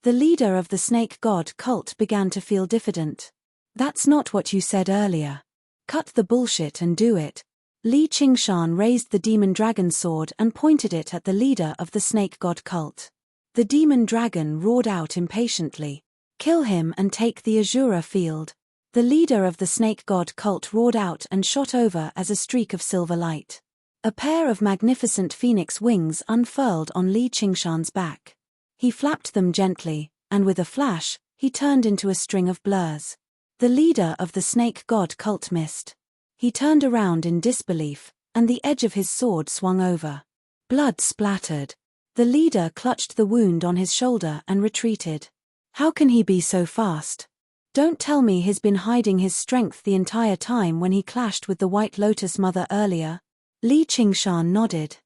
The leader of the snake god cult began to feel diffident. "That's not what you said earlier. Cut the bullshit and do it." Li Qingshan raised the demon dragon sword and pointed it at the leader of the snake god cult. The demon dragon roared out impatiently, "Kill him and take the Azura field." The leader of the snake god cult roared out and shot over as a streak of silver light. A pair of magnificent phoenix wings unfurled on Li Qingshan's back. He flapped them gently, and with a flash, he turned into a string of blurs. The leader of the snake god cult missed. He turned around in disbelief, and the edge of his sword swung over. Blood splattered. The leader clutched the wound on his shoulder and retreated. How can he be so fast? Don't tell me he's been hiding his strength the entire time when he clashed with the White Lotus Mother earlier. Li Qingshan nodded.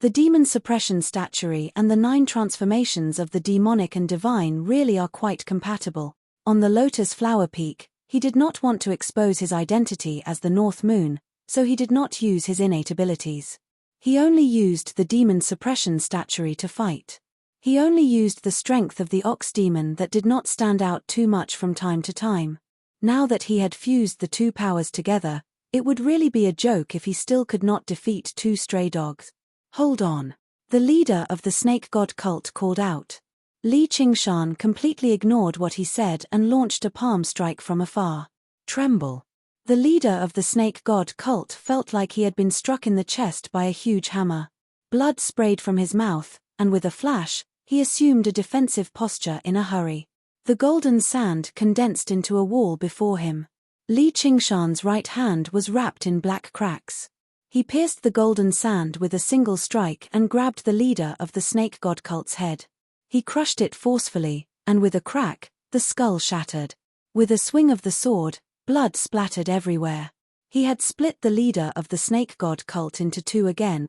The demon suppression statuary and the 9 transformations of the demonic and divine really are quite compatible. On the Lotus Flower Peak, he did not want to expose his identity as the North Moon, so he did not use his innate abilities. He only used the demon suppression statuary to fight. He only used the strength of the ox demon that did not stand out too much from time to time. Now that he had fused the two powers together, it would really be a joke if he still could not defeat 2 stray dogs. "Hold on." The leader of the snake god cult called out. Li Qingshan completely ignored what he said and launched a palm strike from afar. "Tremble." The leader of the snake god cult felt like he had been struck in the chest by a huge hammer. Blood sprayed from his mouth, and with a flash, he assumed a defensive posture in a hurry. The golden sand condensed into a wall before him. Li Qingshan's right hand was wrapped in black cracks. He pierced the golden sand with a single strike and grabbed the leader of the snake god cult's head. He crushed it forcefully, and with a crack, the skull shattered. With a swing of the sword, blood splattered everywhere. He had split the leader of the snake god cult into 2 again.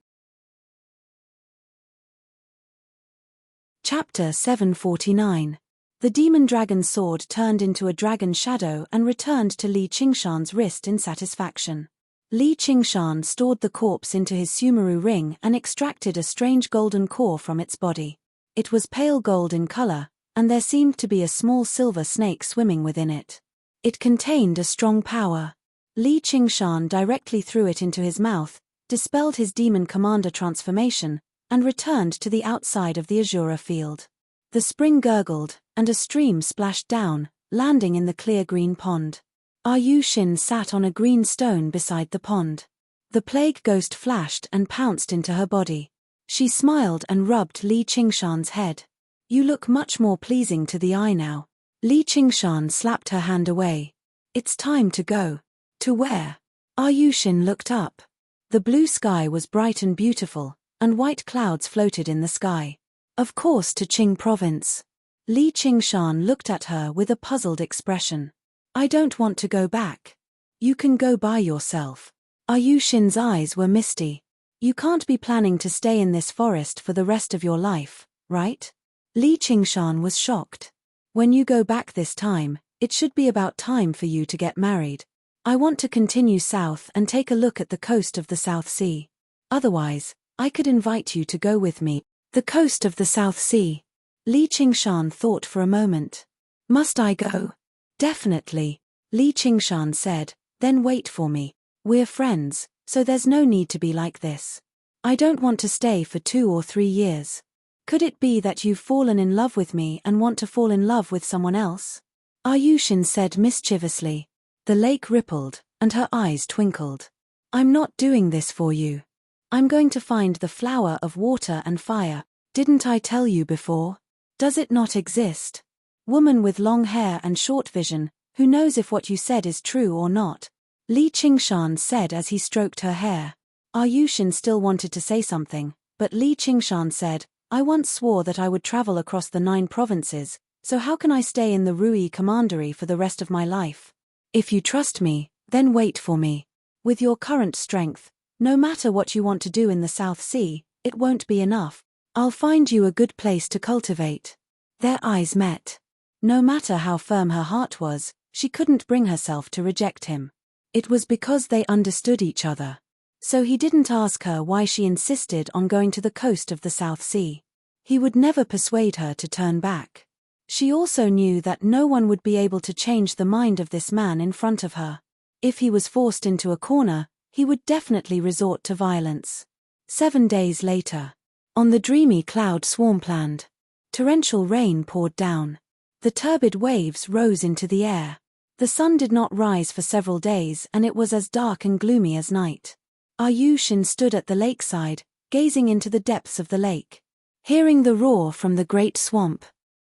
Chapter 749. The demon dragon sword turned into a dragon shadow and returned to Li Qingshan's wrist in satisfaction. Li Qingshan stored the corpse into his Sumeru ring and extracted a strange golden core from its body. It was pale gold in color, and there seemed to be a small silver snake swimming within it. It contained a strong power. Li Qingshan directly threw it into his mouth, dispelled his demon commander transformation, and returned to the outside of the Azura field. The spring gurgled, and a stream splashed down, landing in the clear green pond. Yushin sat on a green stone beside the pond. The plague ghost flashed and pounced into her body. She smiled and rubbed Li Qingshan's head. "You look much more pleasing to the eye now." Li Qingshan slapped her hand away. "It's time to go." "To where?" Yushin looked up. The blue sky was bright and beautiful, and white clouds floated in the sky. "Of course to Qing province." Li Qingshan looked at her with a puzzled expression. "I don't want to go back." You can go by yourself. Ayushin's eyes were misty. You can't be planning to stay in this forest for the rest of your life, right? Li Qingshan was shocked. When you go back this time, it should be about time for you to get married. I want to continue south and take a look at the coast of the South Sea. Otherwise, I could invite you to go with me. The coast of the South Sea. Li Qingshan thought for a moment. Must I go? Definitely, Li Qingshan said, then wait for me. We're friends, so there's no need to be like this. I don't want to stay for 2 or 3 years. Could it be that you've fallen in love with me and want to fall in love with someone else? Ayushin said mischievously. The lake rippled, and her eyes twinkled. I'm not doing this for you. I'm going to find the flower of water and fire. Didn't I tell you before? Does it not exist? Woman with long hair and short vision, who knows if what you said is true or not? Li Qingshan said as he stroked her hair. Ayushin still wanted to say something, but Li Qingshan said, I once swore that I would travel across the 9 provinces, so how can I stay in the Rui Commandery for the rest of my life? If you trust me, then wait for me. With your current strength, no matter what you want to do in the South Sea, it won't be enough. I'll find you a good place to cultivate. Their eyes met. No matter how firm her heart was, she couldn't bring herself to reject him. It was because they understood each other. So he didn't ask her why she insisted on going to the coast of the South Sea. He would never persuade her to turn back. She also knew that no one would be able to change the mind of this man in front of her. If he was forced into a corner, he would definitely resort to violence. 7 days later. On the dreamy cloud swampland. Torrential rain poured down. The turbid waves rose into the air. The sun did not rise for several days and it was as dark and gloomy as night. Ayushin stood at the lakeside, gazing into the depths of the lake. Hearing the roar from the great swamp.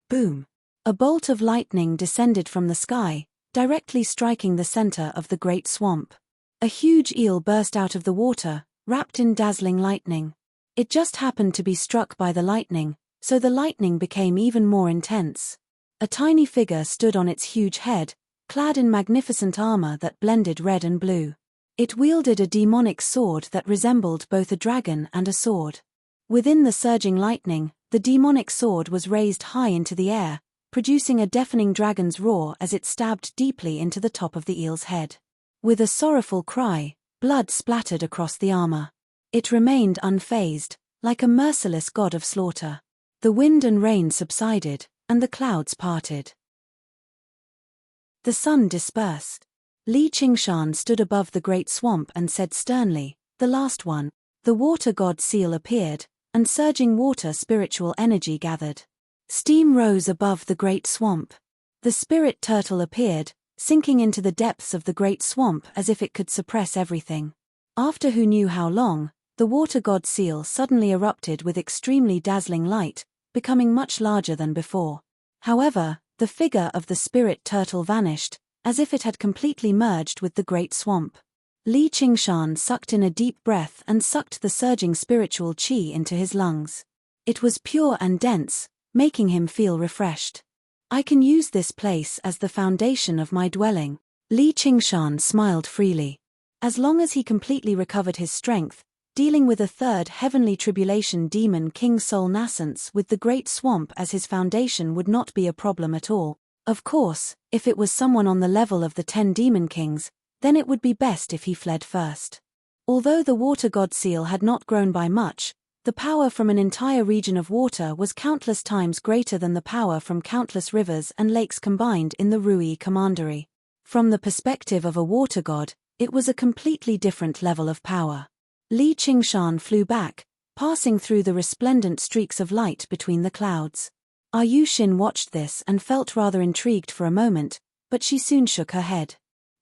Boom! A bolt of lightning descended from the sky, directly striking the center of the great swamp. A huge eel burst out of the water, wrapped in dazzling lightning. It just happened to be struck by the lightning, so the lightning became even more intense. A tiny figure stood on its huge head, clad in magnificent armor that blended red and blue. It wielded a demonic sword that resembled both a dragon and a sword. Within the surging lightning, the demonic sword was raised high into the air, producing a deafening dragon's roar as it stabbed deeply into the top of the eel's head. With a sorrowful cry, blood splattered across the armor. It remained unfazed, like a merciless god of slaughter. The wind and rain subsided, and the clouds parted. The sun dispersed. Li Qingshan stood above the great swamp and said sternly, "The last one." The water god seal appeared, and surging water spiritual energy gathered. Steam rose above the great swamp. The spirit turtle appeared, sinking into the depths of the great swamp as if it could suppress everything. After who knew how long, the water god seal suddenly erupted with extremely dazzling light, becoming much larger than before. However, the figure of the spirit turtle vanished, as if it had completely merged with the great swamp. Li Qingshan sucked in a deep breath and sucked the surging spiritual qi into his lungs. It was pure and dense, making him feel refreshed. I can use this place as the foundation of my dwelling. Li Qingshan smiled freely. As long as he completely recovered his strength, dealing with a third heavenly tribulation demon King Sol Nascence with the great swamp as his foundation would not be a problem at all. Of course, if it was someone on the level of the 10 demon kings, then it would be best if he fled first. Although the water god seal had not grown by much, the power from an entire region of water was countless times greater than the power from countless rivers and lakes combined in the Rui Commandery. From the perspective of a water god, it was a completely different level of power. Li Qingshan flew back, passing through the resplendent streaks of light between the clouds. Ayushin watched this and felt rather intrigued for a moment, but she soon shook her head.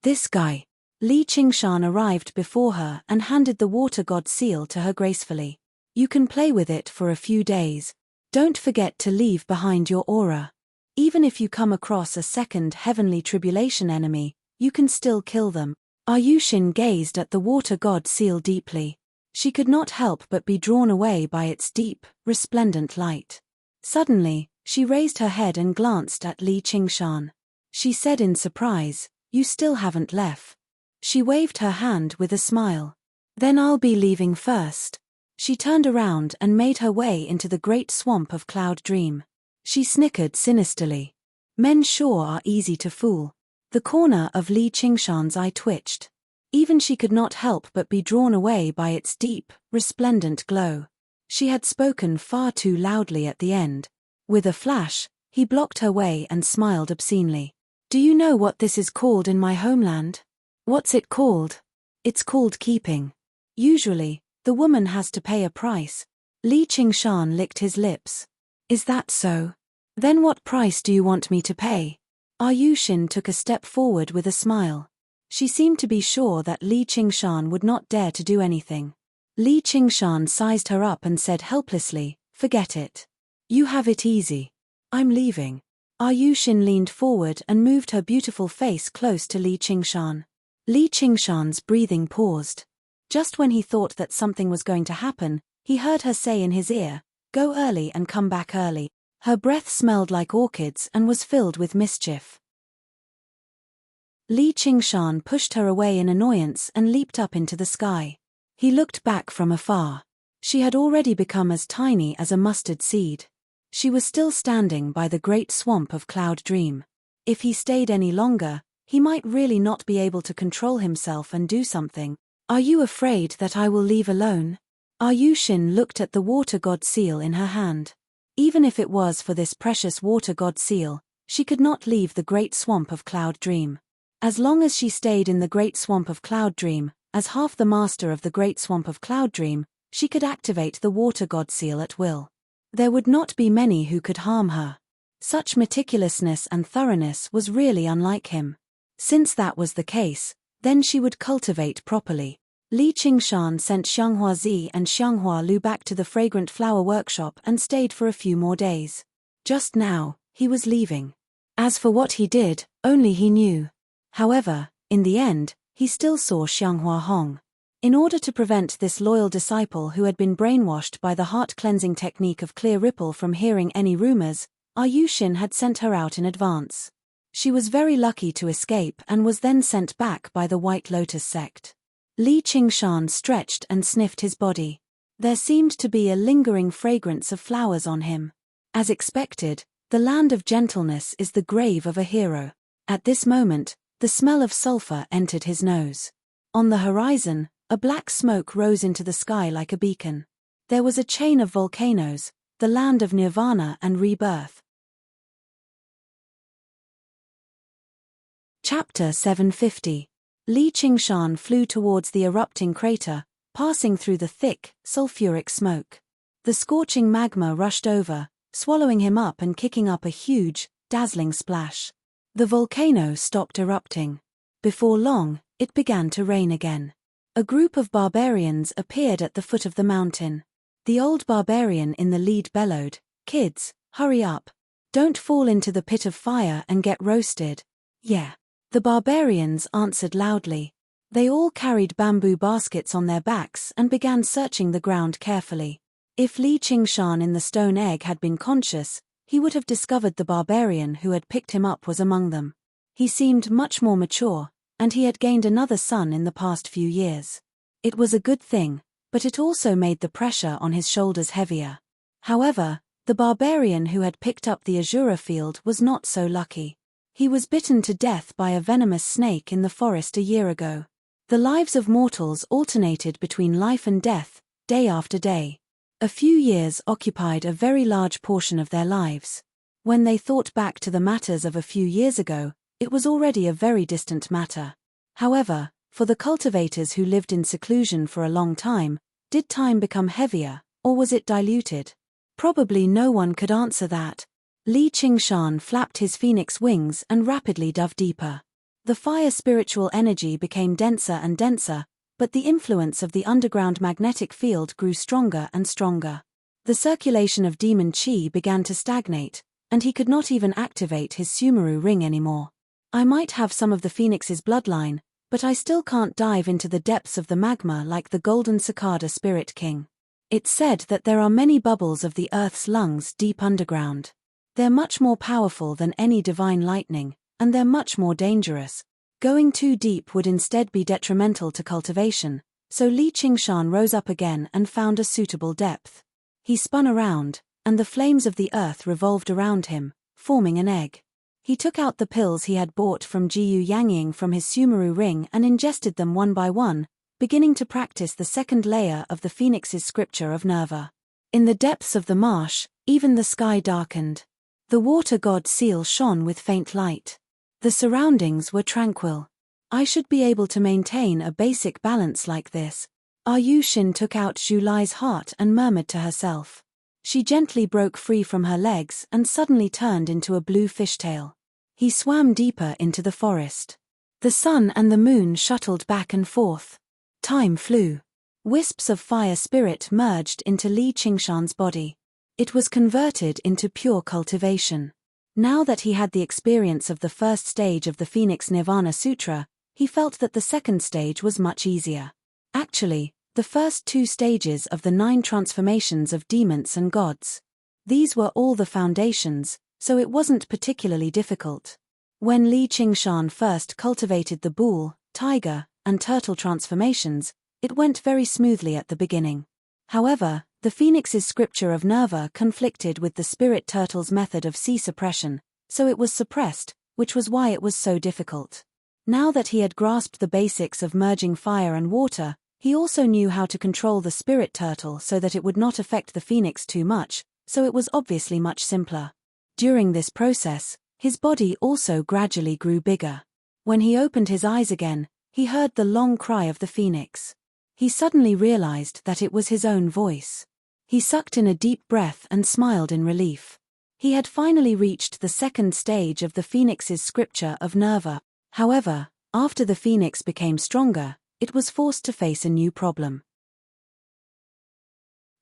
This guy. Li Qingshan arrived before her and handed the water god seal to her gracefully. You can play with it for a few days. Don't forget to leave behind your aura. Even if you come across a second heavenly tribulation enemy, you can still kill them. Ayushin gazed at the water god seal deeply. She could not help but be drawn away by its deep, resplendent light. Suddenly, she raised her head and glanced at Li Qingshan. She said in surprise, "You still haven't left." She waved her hand with a smile. Then I'll be leaving first. She turned around and made her way into the great swamp of Cloud Dream. She snickered sinisterly. Men sure are easy to fool. The corner of Li Qingshan's eye twitched. Even she could not help but be drawn away by its deep, resplendent glow. She had spoken far too loudly at the end. With a flash, he blocked her way and smiled obscenely. Do you know what this is called in my homeland? What's it called? It's called keeping. Usually, the woman has to pay a price. Li Qingshan licked his lips. Is that so? Then what price do you want me to pay? Yushin took a step forward with a smile. She seemed to be sure that Li Qingshan would not dare to do anything. Li Qingshan sized her up and said helplessly, forget it. You have it easy. I'm leaving. Yushin leaned forward and moved her beautiful face close to Li Qingshan. Li Qingshan's breathing paused. Just when he thought that something was going to happen, he heard her say in his ear, go early and come back early. Her breath smelled like orchids and was filled with mischief. Li Qingshan pushed her away in annoyance and leaped up into the sky. He looked back from afar. She had already become as tiny as a mustard seed. She was still standing by the great swamp of Cloud Dream. If he stayed any longer, he might really not be able to control himself and do something. Are you afraid that I will leave alone? Yushin looked at the water god seal in her hand. Even if it was for this precious water god seal, she could not leave the great swamp of Cloud Dream. As long as she stayed in the great swamp of Cloud Dream, as half the master of the great swamp of Cloud Dream, she could activate the water god seal at will. There would not be many who could harm her. Such meticulousness and thoroughness was really unlike him. Since that was the case, then she would cultivate properly. Li Qingshan sent Xianghua Zi and Xianghua Lu back to the fragrant flower workshop and stayed for a few more days. Just now, he was leaving. As for what he did, only he knew. However, in the end, he still saw Xianghua Hong. In order to prevent this loyal disciple who had been brainwashed by the heart-cleansing technique of Clear Ripple from hearing any rumors, Yushin had sent her out in advance. She was very lucky to escape and was then sent back by the White Lotus sect. Li Qingshan stretched and sniffed his body. There seemed to be a lingering fragrance of flowers on him. As expected, the land of gentleness is the grave of a hero. At this moment, the smell of sulfur entered his nose. On the horizon, a black smoke rose into the sky like a beacon. There was a chain of volcanoes, the land of nirvana and rebirth. Chapter 750. Li Qingshan flew towards the erupting crater, passing through the thick, sulfuric smoke. The scorching magma rushed over, swallowing him up and kicking up a huge, dazzling splash. The volcano stopped erupting. Before long, it began to rain again. A group of barbarians appeared at the foot of the mountain. The old barbarian in the lead bellowed, "Kids, hurry up. Don't fall into the pit of fire and get roasted." "Yeah." The barbarians answered loudly. They all carried bamboo baskets on their backs and began searching the ground carefully. If Li Qingshan in the stone egg had been conscious, he would have discovered the barbarian who had picked him up was among them. He seemed much more mature, and he had gained another son in the past few years. It was a good thing, but it also made the pressure on his shoulders heavier. However, the barbarian who had picked up the Azura field was not so lucky. He was bitten to death by a venomous snake in the forest a year ago. The lives of mortals alternated between life and death, day after day. A few years occupied a very large portion of their lives. When they thought back to the matters of a few years ago, it was already a very distant matter. However, for the cultivators who lived in seclusion for a long time, did time become heavier, or was it diluted? Probably no one could answer that. Li Qingshan flapped his phoenix wings and rapidly dove deeper. The fire spiritual energy became denser and denser, but the influence of the underground magnetic field grew stronger and stronger. The circulation of demon chi began to stagnate, and he could not even activate his Sumeru ring anymore. I might have some of the phoenix's bloodline, but I still can't dive into the depths of the magma like the golden cicada spirit king. It's said that there are many bubbles of the earth's lungs deep underground. They're much more powerful than any divine lightning, and they're much more dangerous. Going too deep would instead be detrimental to cultivation, so Li Qingshan rose up again and found a suitable depth. He spun around, and the flames of the earth revolved around him, forming an egg. He took out the pills he had bought from Jiyu Yangying from his Sumeru ring and ingested them one by one, beginning to practice the second layer of the phoenix's scripture of Nerva. In the depths of the marsh, even the sky darkened. The water god's seal shone with faint light. The surroundings were tranquil. I should be able to maintain a basic balance like this. Yushin took out Zhu Lai's heart and murmured to herself. She gently broke free from her legs and suddenly turned into a blue fishtail. He swam deeper into the forest. The sun and the moon shuttled back and forth. Time flew. Wisps of fire spirit merged into Li Qingshan's body. It was converted into pure cultivation. Now that he had the experience of the first stage of the Phoenix Nirvana Sutra, he felt that the second stage was much easier. Actually, the first two stages of the 9 transformations of demons and gods. These were all the foundations, so it wasn't particularly difficult. When Li Qingshan first cultivated the bull, tiger, and turtle transformations, it went very smoothly at the beginning. However, the Phoenix's scripture of Nerva conflicted with the spirit turtle's method of sea suppression, so it was suppressed, which was why it was so difficult. Now that he had grasped the basics of merging fire and water, he also knew how to control the spirit turtle so that it would not affect the Phoenix too much, so it was obviously much simpler. During this process, his body also gradually grew bigger. When he opened his eyes again, he heard the long cry of the Phoenix. He suddenly realized that it was his own voice. He sucked in a deep breath and smiled in relief. He had finally reached the second stage of the Phoenix's scripture of Nerva. However, after the Phoenix became stronger, it was forced to face a new problem.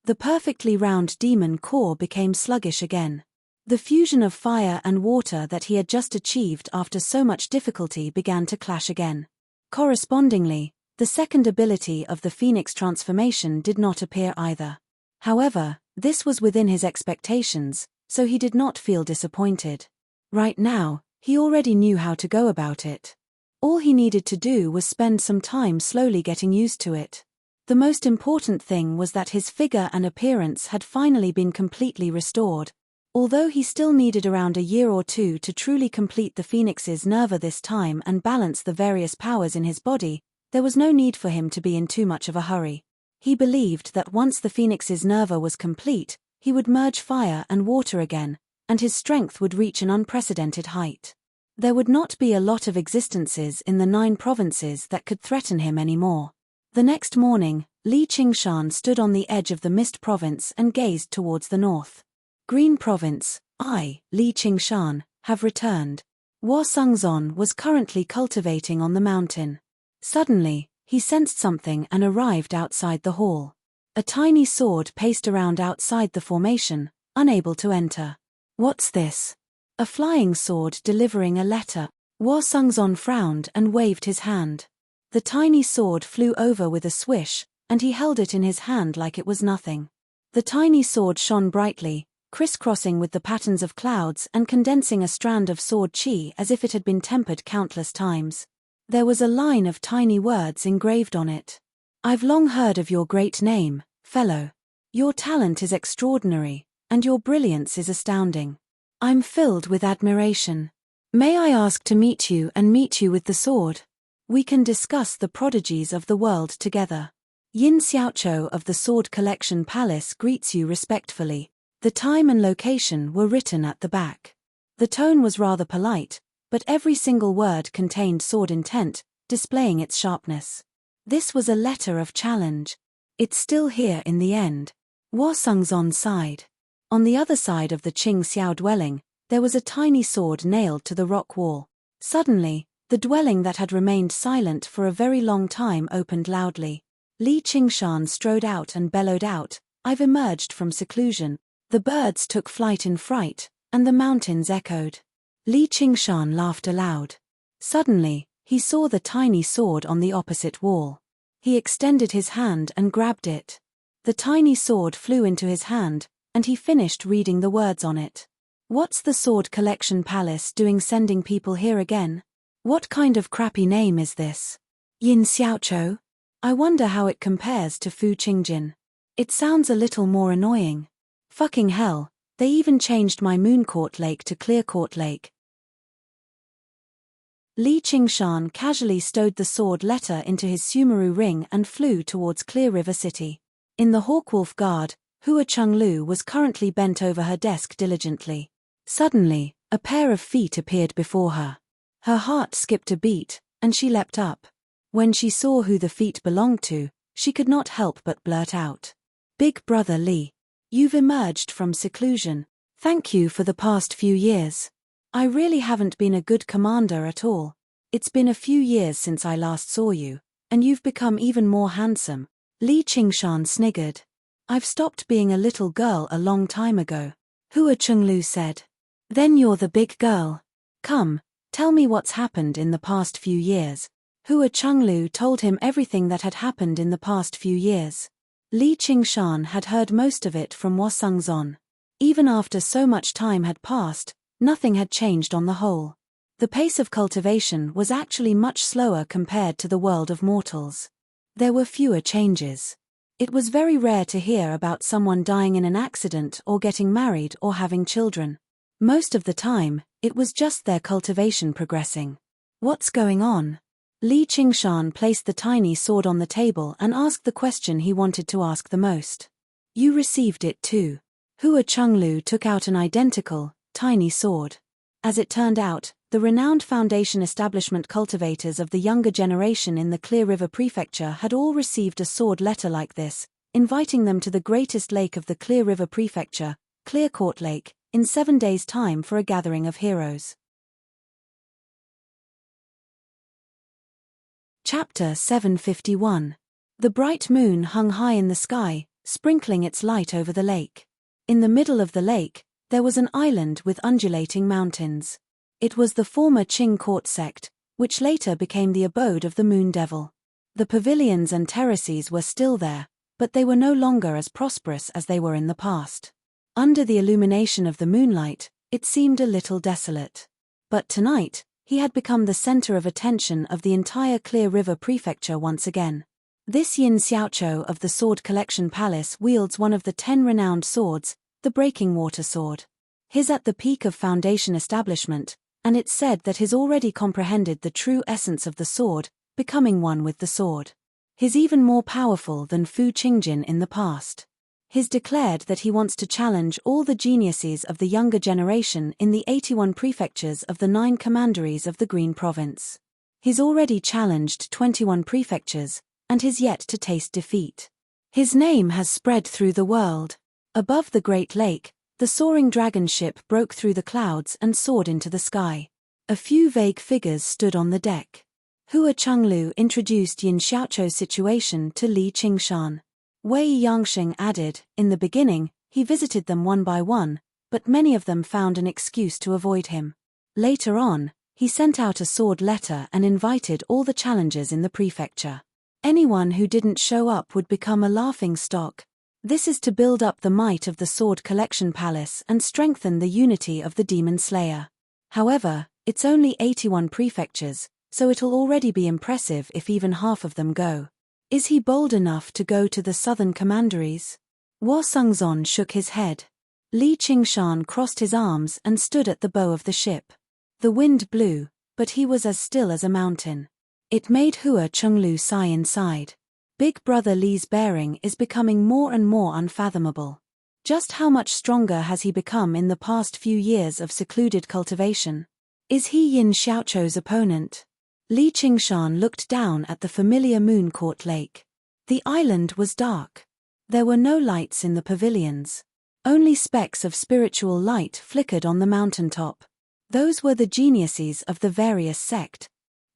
The perfectly round demon core became sluggish again. The fusion of fire and water that he had just achieved after so much difficulty began to clash again. Correspondingly, the second ability of the Phoenix transformation did not appear either. However, this was within his expectations, so he did not feel disappointed. Right now, he already knew how to go about it. All he needed to do was spend some time slowly getting used to it. The most important thing was that his figure and appearance had finally been completely restored. Although he still needed around a year or two to truly complete the Phoenix's Nerva this time and balance the various powers in his body, there was no need for him to be in too much of a hurry. He believed that once the Phoenix's Nerva was complete, he would merge fire and water again, and his strength would reach an unprecedented height. There would not be a lot of existences in the 9 provinces that could threaten him anymore. The next morning, Li Qingshan stood on the edge of the Mist Province and gazed towards the north. Green Province, I, Li Qingshan, have returned. Wo Sungzon was currently cultivating on the mountain. Suddenly, he sensed something and arrived outside the hall. A tiny sword paced around outside the formation, unable to enter. What's this? A flying sword delivering a letter. Wo Sungzon frowned and waved his hand. The tiny sword flew over with a swish, and he held it in his hand like it was nothing. The tiny sword shone brightly, crisscrossing with the patterns of clouds and condensing a strand of sword chi as if it had been tempered countless times. There was a line of tiny words engraved on it. I've long heard of your great name, fellow. Your talent is extraordinary, and your brilliance is astounding. I'm filled with admiration. May I ask to meet you and meet you with the sword? We can discuss the prodigies of the world together. Yin Xiaoqiu of the Sword Collection Palace greets you respectfully. The time and location were written at the back. The tone was rather polite, but every single word contained sword intent, displaying its sharpness. This was a letter of challenge. It's still here in the end. Wo Sungzon sighed. On the other side of the Qing Xiao dwelling, there was a tiny sword nailed to the rock wall. Suddenly, the dwelling that had remained silent for a very long time opened loudly. Li Qingshan strode out and bellowed out, I've emerged from seclusion. The birds took flight in fright, and the mountains echoed. Li Qingshan laughed aloud. Suddenly, he saw the tiny sword on the opposite wall. He extended his hand and grabbed it. The tiny sword flew into his hand, and he finished reading the words on it. What's the Sword Collection Palace doing sending people here again? What kind of crappy name is this? Yin Xiaoqiu? I wonder how it compares to Fu Qingjin. It sounds a little more annoying. Fucking hell, they even changed my Mooncourt Lake to Clearcourt Lake. Li Qingshan casually stowed the sword letter into his Sumeru ring and flew towards Clear River City. In the Hawkwolf Guard, Hua Chenglu was currently bent over her desk diligently. Suddenly, a pair of feet appeared before her. Her heart skipped a beat, and she leapt up. When she saw who the feet belonged to, she could not help but blurt out. Big Brother Li. You've emerged from seclusion. Thank you for the past few years. I really haven't been a good commander at all. It's been a few years since I last saw you, and you've become even more handsome. Li Qingshan sniggered. I've stopped being a little girl a long time ago. Hua Chenglu said. Then you're the big girl. Come, tell me what's happened in the past few years. Hua Chenglu told him everything that had happened in the past few years. Li Qingshan had heard most of it from Wasungzon. Even after so much time had passed, nothing had changed on the whole. The pace of cultivation was actually much slower compared to the world of mortals. There were fewer changes. It was very rare to hear about someone dying in an accident or getting married or having children. Most of the time, it was just their cultivation progressing. What's going on? Li Qingshan placed the tiny sword on the table and asked the question he wanted to ask the most. You received it too. Hua Chenglu took out an identical, tiny sword. As it turned out, the renowned Foundation establishment cultivators of the younger generation in the Clear River Prefecture had all received a sword letter like this, inviting them to the greatest lake of the Clear River Prefecture, Clearcourt Lake, in 7 days' time for a gathering of heroes. Chapter 751. The bright moon hung high in the sky, sprinkling its light over the lake. In the middle of the lake, there was an island with undulating mountains. It was the former Qing court sect, which later became the abode of the Moon Devil. The pavilions and terraces were still there, but they were no longer as prosperous as they were in the past. Under the illumination of the moonlight, it seemed a little desolate. But tonight, he had become the center of attention of the entire Clear River Prefecture once again. This Yin Xiaoqiu of the Sword Collection Palace wields one of the 10 renowned swords, the Breaking Water Sword. His at the peak of Foundation establishment, and it's said that his already comprehended the true essence of the sword, becoming one with the sword. His even more powerful than Fu Qingjin in the past. His declared that he wants to challenge all the geniuses of the younger generation in the 81 prefectures of the 9 commanderies of the Green Province. He's already challenged 21 prefectures, and he's yet to taste defeat. His name has spread through the world. Above the Great Lake, the soaring dragon ship broke through the clouds and soared into the sky. A few vague figures stood on the deck. Hua Chenglu introduced Yin Xiaoqiu's situation to Li Qingshan. Wei Yangxing added, in the beginning, he visited them one by one, but many of them found an excuse to avoid him. Later on, he sent out a sword letter and invited all the challengers in the prefecture. Anyone who didn't show up would become a laughingstock. This is to build up the might of the Sword Collection Palace and strengthen the unity of the Demon Slayer. However, it's only 81 prefectures, so it'll already be impressive if even half of them go. Is he bold enough to go to the southern commanderies? Wasungzon shook his head. Li Qingshan crossed his arms and stood at the bow of the ship. The wind blew, but he was as still as a mountain. It made Hua Chenglu sigh inside. Big Brother Li's bearing is becoming more and more unfathomable. Just how much stronger has he become in the past few years of secluded cultivation? Is he Yin Xiaoqiu's opponent? Li Qingshan looked down at the familiar Mooncourt Lake. The island was dark. There were no lights in the pavilions. Only specks of spiritual light flickered on the mountaintop. Those were the geniuses of the various sect.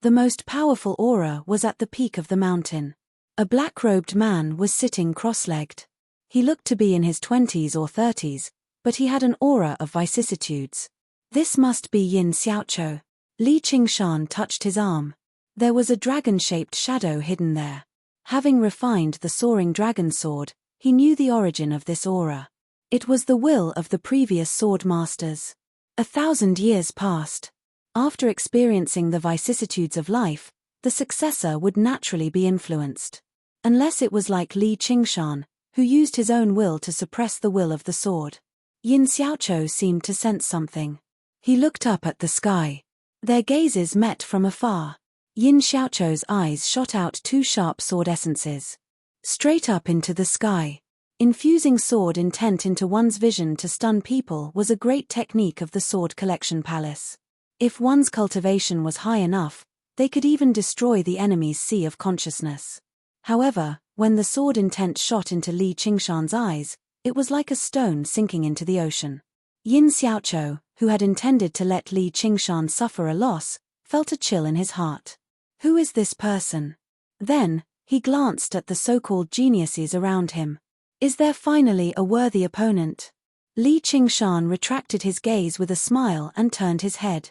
The most powerful aura was at the peak of the mountain. A black-robed man was sitting cross-legged. He looked to be in his 20s or 30s, but he had an aura of vicissitudes. This must be Yin Xiaoqiu. Li Qingshan touched his arm. There was a dragon-shaped shadow hidden there. Having refined the soaring dragon sword, he knew the origin of this aura. It was the will of the previous sword masters. 1,000 years passed. After experiencing the vicissitudes of life, the successor would naturally be influenced. Unless it was like Li Qingshan, who used his own will to suppress the will of the sword. Yin Xiaoqiu seemed to sense something. He looked up at the sky. Their gazes met from afar. Yin Xiaoqiu's eyes shot out two sharp sword essences. Straight up into the sky. Infusing sword intent into one's vision to stun people was a great technique of the Sword Collection Palace. If one's cultivation was high enough, they could even destroy the enemy's sea of consciousness. However, when the sword intent shot into Li Qingshan's eyes, it was like a stone sinking into the ocean. Yin Xiaoqiu, who had intended to let Li Qingshan suffer a loss, felt a chill in his heart. Who is this person? Then, he glanced at the so-called geniuses around him. Is there finally a worthy opponent? Li Qingshan retracted his gaze with a smile and turned his head.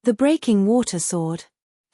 The breaking water sword.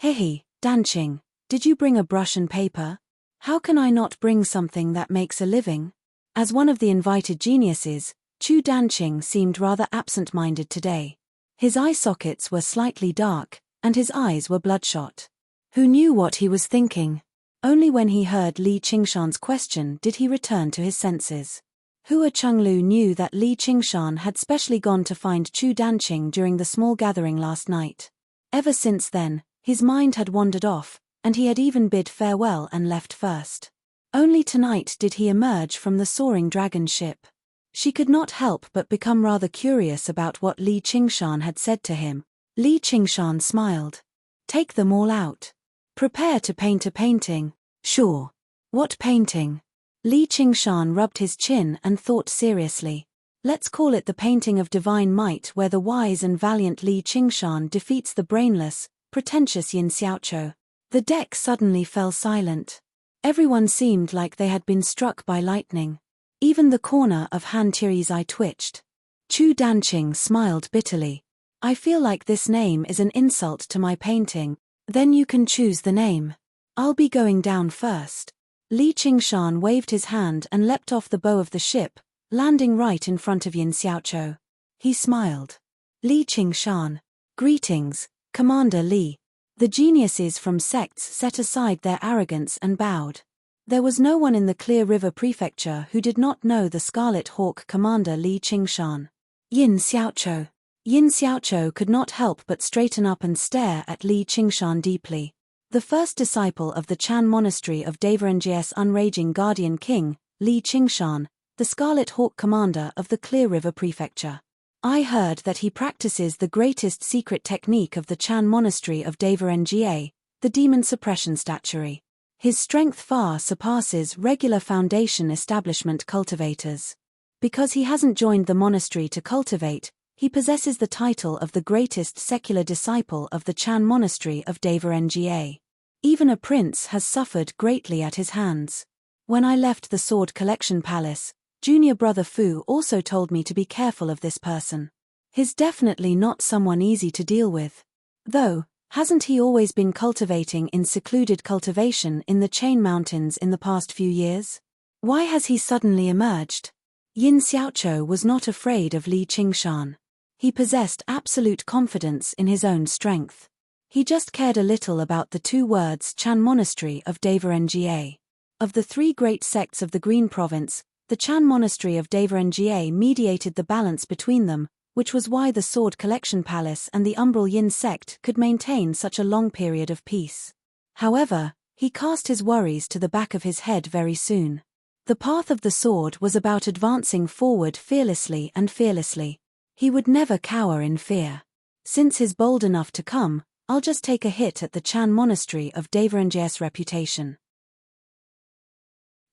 Hehe, Danqing, did you bring a brush and paper? How can I not bring something that makes a living? As one of the invited geniuses, Chu Danqing seemed rather absent-minded today. His eye sockets were slightly dark, and his eyes were bloodshot. Who knew what he was thinking? Only when he heard Li Qingshan's question did he return to his senses. Hua Chenglu knew that Li Qingshan had specially gone to find Chu Danqing during the small gathering last night. Ever since then, his mind had wandered off, and he had even bid farewell and left first. Only tonight did he emerge from the soaring dragon ship. She could not help but become rather curious about what Li Qingshan had said to him. Li Qingshan smiled. Take them all out. Prepare to paint a painting. Sure. What painting? Li Qingshan rubbed his chin and thought seriously. Let's call it the painting of divine might, where the wise and valiant Li Qingshan defeats the brainless, pretentious Yin Xiaoqiu. The deck suddenly fell silent. Everyone seemed like they had been struck by lightning. Even the corner of Han Tiri's eye twitched. Chu Danqing smiled bitterly. I feel like this name is an insult to my painting. Then you can choose the name. I'll be going down first. Li Qingshan waved his hand and leapt off the bow of the ship, landing right in front of Yin Xiaoqiu. He smiled. Li Qingshan. Greetings, Commander Li. The geniuses from sects set aside their arrogance and bowed. There was no one in the Clear River Prefecture who did not know the Scarlet Hawk Commander Li Qingshan. Yin Xiaoqiu. Yin Xiaoqiu could not help but straighten up and stare at Li Qingshan deeply. The first disciple of the Chan Monastery of Devarengi's unraging guardian king, Li Qingshan, the Scarlet Hawk commander of the Clear River Prefecture. I heard that he practices the greatest secret technique of the Chan Monastery of Devarengi, the demon suppression statuary. His strength far surpasses regular foundation establishment cultivators. Because he hasn't joined the monastery to cultivate, he possesses the title of the greatest secular disciple of the Chan Monastery of Devarengi. Even a prince has suffered greatly at his hands. When I left the Sword Collection Palace, junior brother Fu also told me to be careful of this person. He's definitely not someone easy to deal with. Though, hasn't he always been cultivating in secluded cultivation in the Chain Mountains in the past few years? Why has he suddenly emerged? Yin Xiaoqiu was not afraid of Li Qingshan. He possessed absolute confidence in his own strength. He just cared a little about the two words Chan Monastery of Devarengi. Of the three great sects of the Green Province, the Chan Monastery of Devarengi mediated the balance between them, which was why the Sword Collection Palace and the Umbral Yin sect could maintain such a long period of peace. However, he cast his worries to the back of his head very soon. The path of the sword was about advancing forward fearlessly and fearlessly. He would never cower in fear. Since he's bold enough to come, I'll just take a hit at the Chan Monastery of Devarengi's reputation.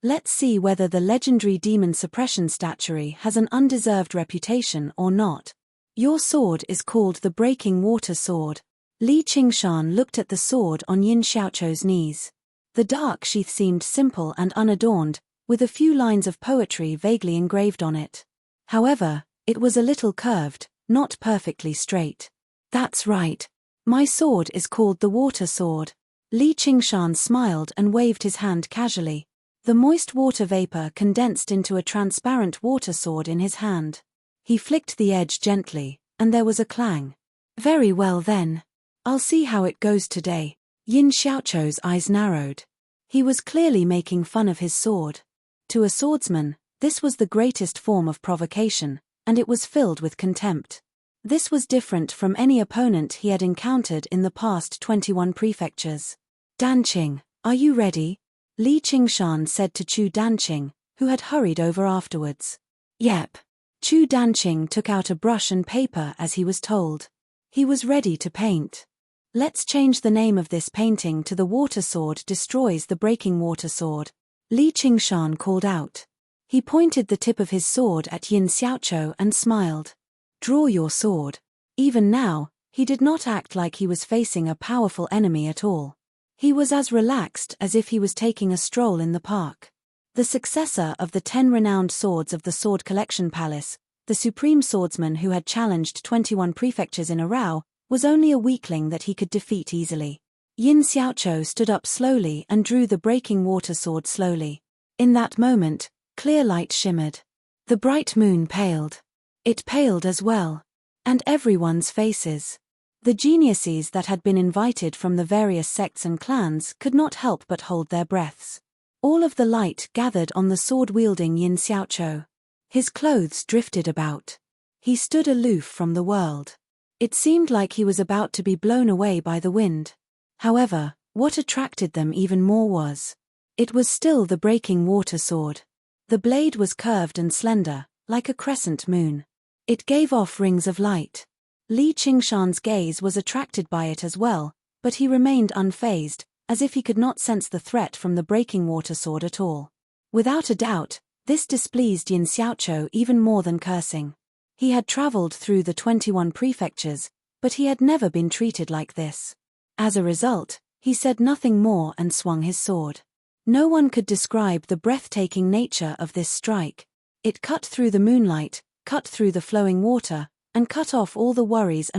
Let's see whether the legendary demon suppression statuary has an undeserved reputation or not. Your sword is called the Breaking Water Sword. Li Qingshan looked at the sword on Yin Xiaoqiu's knees. The dark sheath seemed simple and unadorned, with a few lines of poetry vaguely engraved on it. However, it was a little curved, not perfectly straight. That's right. My sword is called the Water Sword. Li Qingshan smiled and waved his hand casually. The moist water vapor condensed into a transparent water sword in his hand. He flicked the edge gently, and there was a clang. Very well then. I'll see how it goes today. Yin Xiaochu's eyes narrowed. He was clearly making fun of his sword. To a swordsman, this was the greatest form of provocation, and it was filled with contempt. This was different from any opponent he had encountered in the past 21 prefectures. Danqing, are you ready? Li Qingshan said to Chu Danqing, who had hurried over afterwards. Yep. Chu Danqing took out a brush and paper as he was told. He was ready to paint. Let's change the name of this painting to The Water Sword Destroys the Breaking Water Sword, Li Qingshan called out. He pointed the tip of his sword at Yin Xiaochu and smiled. Draw your sword. Even now, he did not act like he was facing a powerful enemy at all. He was as relaxed as if he was taking a stroll in the park. The successor of the 10 renowned swords of the Sword Collection Palace, the supreme swordsman who had challenged 21 prefectures in a row, was only a weakling that he could defeat easily. Yin Xiaochu stood up slowly and drew the breaking water sword slowly. In that moment, clear light shimmered. The bright moon paled. It paled as well. And everyone's faces. The geniuses that had been invited from the various sects and clans could not help but hold their breaths. All of the light gathered on the sword-wielding Yin Xiaochu. His clothes drifted about. He stood aloof from the world. It seemed like he was about to be blown away by the wind. However, what attracted them even more was. It was still the breaking water sword. The blade was curved and slender, like a crescent moon. It gave off rings of light. Li Qingshan's gaze was attracted by it as well, but he remained unfazed, as if he could not sense the threat from the breaking water sword at all. Without a doubt, this displeased Yin Xiaochu even more than cursing. He had traveled through the 21 prefectures, but he had never been treated like this. As a result, he said nothing more and swung his sword. No one could describe the breathtaking nature of this strike. It cut through the moonlight, cut through the flowing water, and cut off all the worries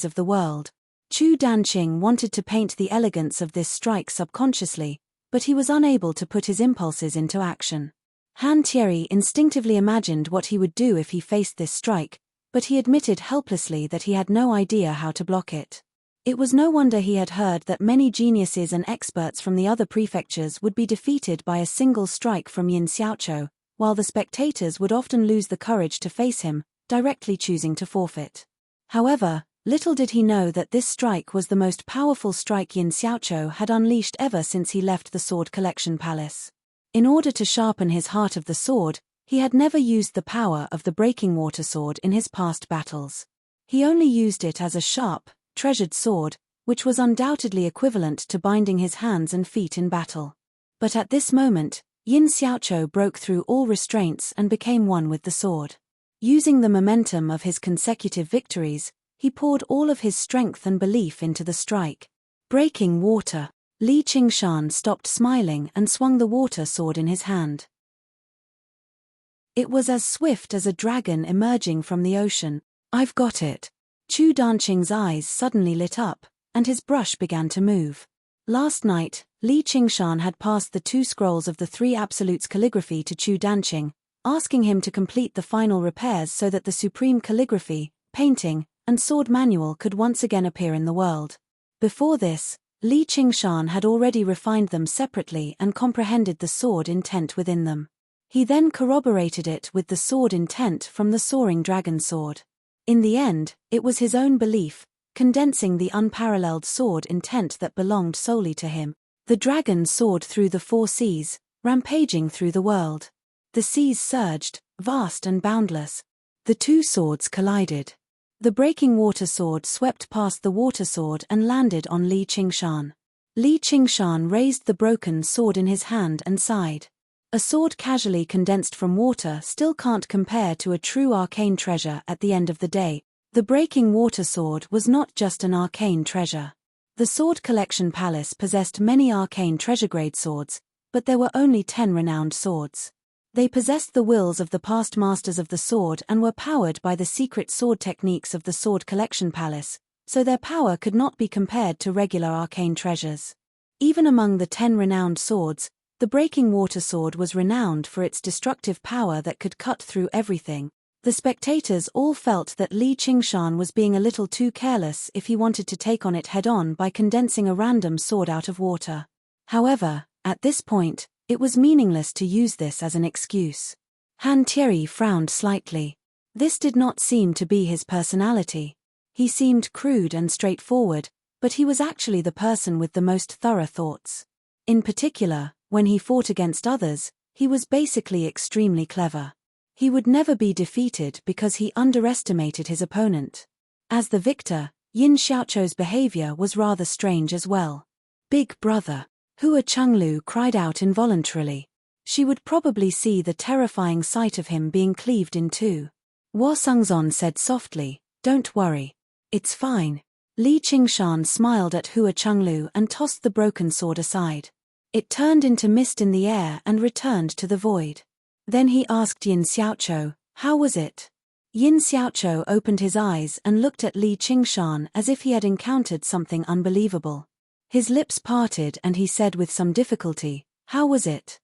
of the world. Chu Danqing wanted to paint the elegance of this strike subconsciously, but he was unable to put his impulses into action. Han Thierry instinctively imagined what he would do if he faced this strike, but he admitted helplessly that he had no idea how to block it. It was no wonder he had heard that many geniuses and experts from the other prefectures would be defeated by a single strike from Yin Xiaochu, while the spectators would often lose the courage to face him, directly choosing to forfeit. However, little did he know that this strike was the most powerful strike Yin Xiaochu had unleashed ever since he left the Sword Collection Palace. In order to sharpen his heart of the sword, he had never used the power of the breaking water sword in his past battles. He only used it as a sharp, treasured sword, which was undoubtedly equivalent to binding his hands and feet in battle. But at this moment, Yin Xiaochu broke through all restraints and became one with the sword. Using the momentum of his consecutive victories, he poured all of his strength and belief into the strike. Breaking water. Li Qingshan stopped smiling and swung the water sword in his hand. It was as swift as a dragon emerging from the ocean. I've got it. Chu Danqing's eyes suddenly lit up, and his brush began to move. Last night, Li Qingshan had passed the 2 scrolls of the 3 Absolutes calligraphy to Chu Danqing, asking him to complete the final repairs so that the supreme calligraphy, painting, and sword manual could once again appear in the world. Before this, Li Qingshan had already refined them separately and comprehended the sword intent within them. He then corroborated it with the sword intent from the soaring dragon sword. In the end, it was his own belief, condensing the unparalleled sword intent that belonged solely to him. The dragon soared through the 4 seas, rampaging through the world. The seas surged, vast and boundless. The 2 swords collided. The breaking water sword swept past the water sword and landed on Li Qingshan. Li Qingshan raised the broken sword in his hand and sighed. A sword casually condensed from water still can't compare to a true arcane treasure at the end of the day. The breaking water sword was not just an arcane treasure. The Sword Collection Palace possessed many arcane treasure-grade swords, but there were only 10 renowned swords. They possessed the wills of the past masters of the sword and were powered by the secret sword techniques of the Sword Collection Palace, so their power could not be compared to regular arcane treasures. Even among the 10 renowned swords, the breaking water sword was renowned for its destructive power that could cut through everything. The spectators all felt that Li Qingshan was being a little too careless if he wanted to take on it head-on by condensing a random sword out of water. However, at this point, it was meaningless to use this as an excuse. Han Thierry frowned slightly. This did not seem to be his personality. He seemed crude and straightforward, but he was actually the person with the most thorough thoughts. In particular, when he fought against others, he was basically extremely clever. He would never be defeated because he underestimated his opponent. As the victor, Yin Xiaochou's behavior was rather strange as well. Big brother. Hua Chenglu cried out involuntarily. She would probably see the terrifying sight of him being cleaved in two. Hua Sengzon said softly, "Don't worry. It's fine." Li Qingshan smiled at Hua Chenglu and tossed the broken sword aside. It turned into mist in the air and returned to the void. Then he asked Yin Xiaochou, "How was it?" Yin Xiaochou opened his eyes and looked at Li Qingshan as if he had encountered something unbelievable. His lips parted and he said with some difficulty, "How was it?"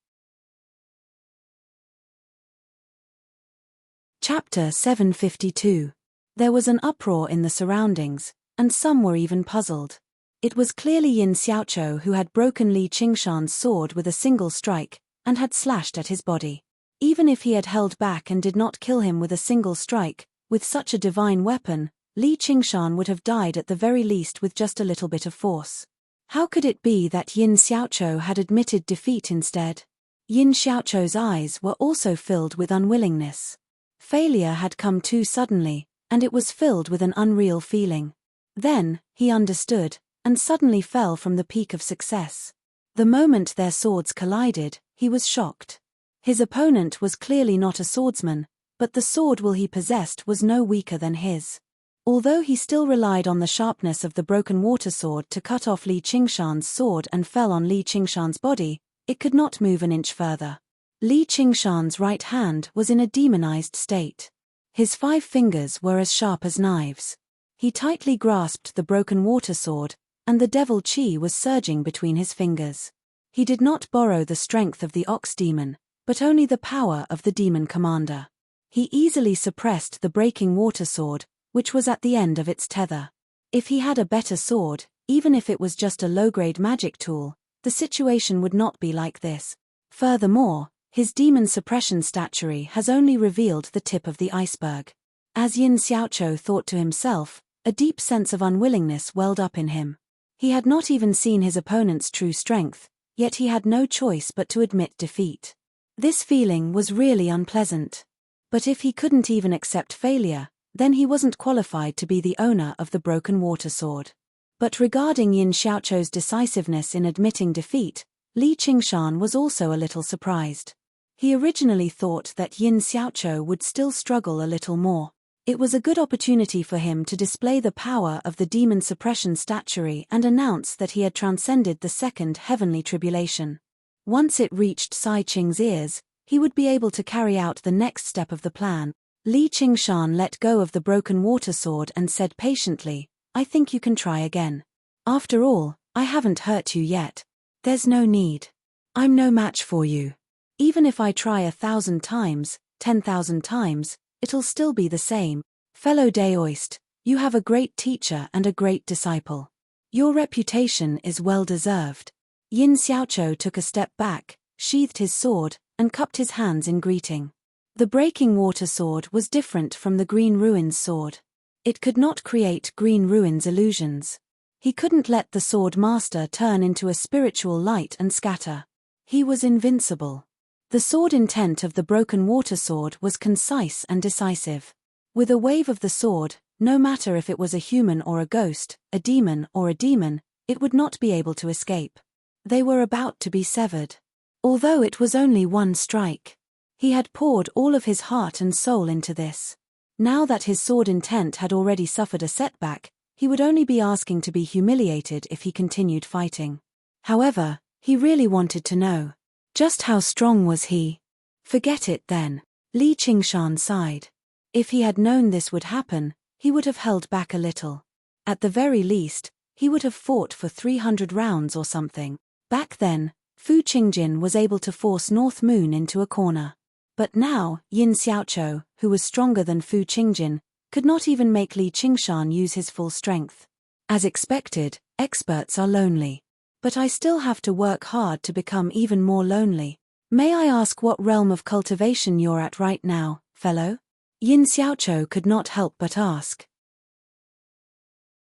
Chapter 752. There was an uproar in the surroundings, and some were even puzzled. It was clearly Yin Xiaochou who had broken Li Qingshan's sword with a single strike, and had slashed at his body. Even if he had held back and did not kill him with a single strike, with such a divine weapon, Li Qingshan would have died at the very least with just a little bit of force. How could it be that Yin Xiaochou had admitted defeat instead? Yin Xiaochou's eyes were also filled with unwillingness. Failure had come too suddenly, and it was filled with an unreal feeling. Then, he understood, and suddenly fell from the peak of success. The moment their swords collided, he was shocked. His opponent was clearly not a swordsman, but the sword will he possessed was no weaker than his. Although he still relied on the sharpness of the broken water sword to cut off Li Qingshan's sword and fell on Li Qingshan's body, it could not move an inch further. Li Qingshan's right hand was in a demonized state. His 5 fingers were as sharp as knives. He tightly grasped the broken water sword, and the devil chi was surging between his fingers. He did not borrow the strength of the ox demon, but only the power of the demon commander. He easily suppressed the breaking water sword, which was at the end of its tether. If he had a better sword, even if it was just a low-grade magic tool, the situation would not be like this. Furthermore, his demon suppression statuary has only revealed the tip of the iceberg. As Yin Xiaochou thought to himself, a deep sense of unwillingness welled up in him. He had not even seen his opponent's true strength, yet he had no choice but to admit defeat. This feeling was really unpleasant. But if he couldn't even accept failure, then he wasn't qualified to be the owner of the broken water sword. But regarding Yin Xiaochou's decisiveness in admitting defeat, Li Qingshan was also a little surprised. He originally thought that Yin Xiaochou would still struggle a little more. It was a good opportunity for him to display the power of the demon suppression statuary and announce that he had transcended the second heavenly tribulation. Once it reached Sai Qing's ears, he would be able to carry out the next step of the plan. Li Qingshan let go of the broken water sword and said patiently, "I think you can try again. After all, I haven't hurt you yet. There's no need. I'm no match for you. Even if I try 1,000 times, 10,000 times, it'll still be the same. Fellow Daoist, you have a great teacher and a great disciple. Your reputation is well deserved." Yin Xiaochou took a step back, sheathed his sword, and cupped his hands in greeting. The breaking water sword was different from the Green Ruins sword. It could not create Green Ruins illusions. He couldn't let the sword master turn into a spiritual light and scatter. He was invincible. The sword intent of the broken water sword was concise and decisive. With a wave of the sword, no matter if it was a human or a ghost, a demon or a demon, it would not be able to escape. They were about to be severed. Although it was only one strike, he had poured all of his heart and soul into this. Now that his sword intent had already suffered a setback, he would only be asking to be humiliated if he continued fighting. However, he really wanted to know. Just how strong was he? Forget it then. Li Qingshan sighed. If he had known this would happen, he would have held back a little. At the very least, he would have fought for 300 rounds or something. Back then, Fu Qingjin was able to force North Moon into a corner. But now, Yin Xiaoqiu, who was stronger than Fu Qingjin, could not even make Li Qingshan use his full strength. As expected, experts are lonely. But I still have to work hard to become even more lonely. May I ask what realm of cultivation you're at right now, fellow? Yin Xiaoqiu could not help but ask.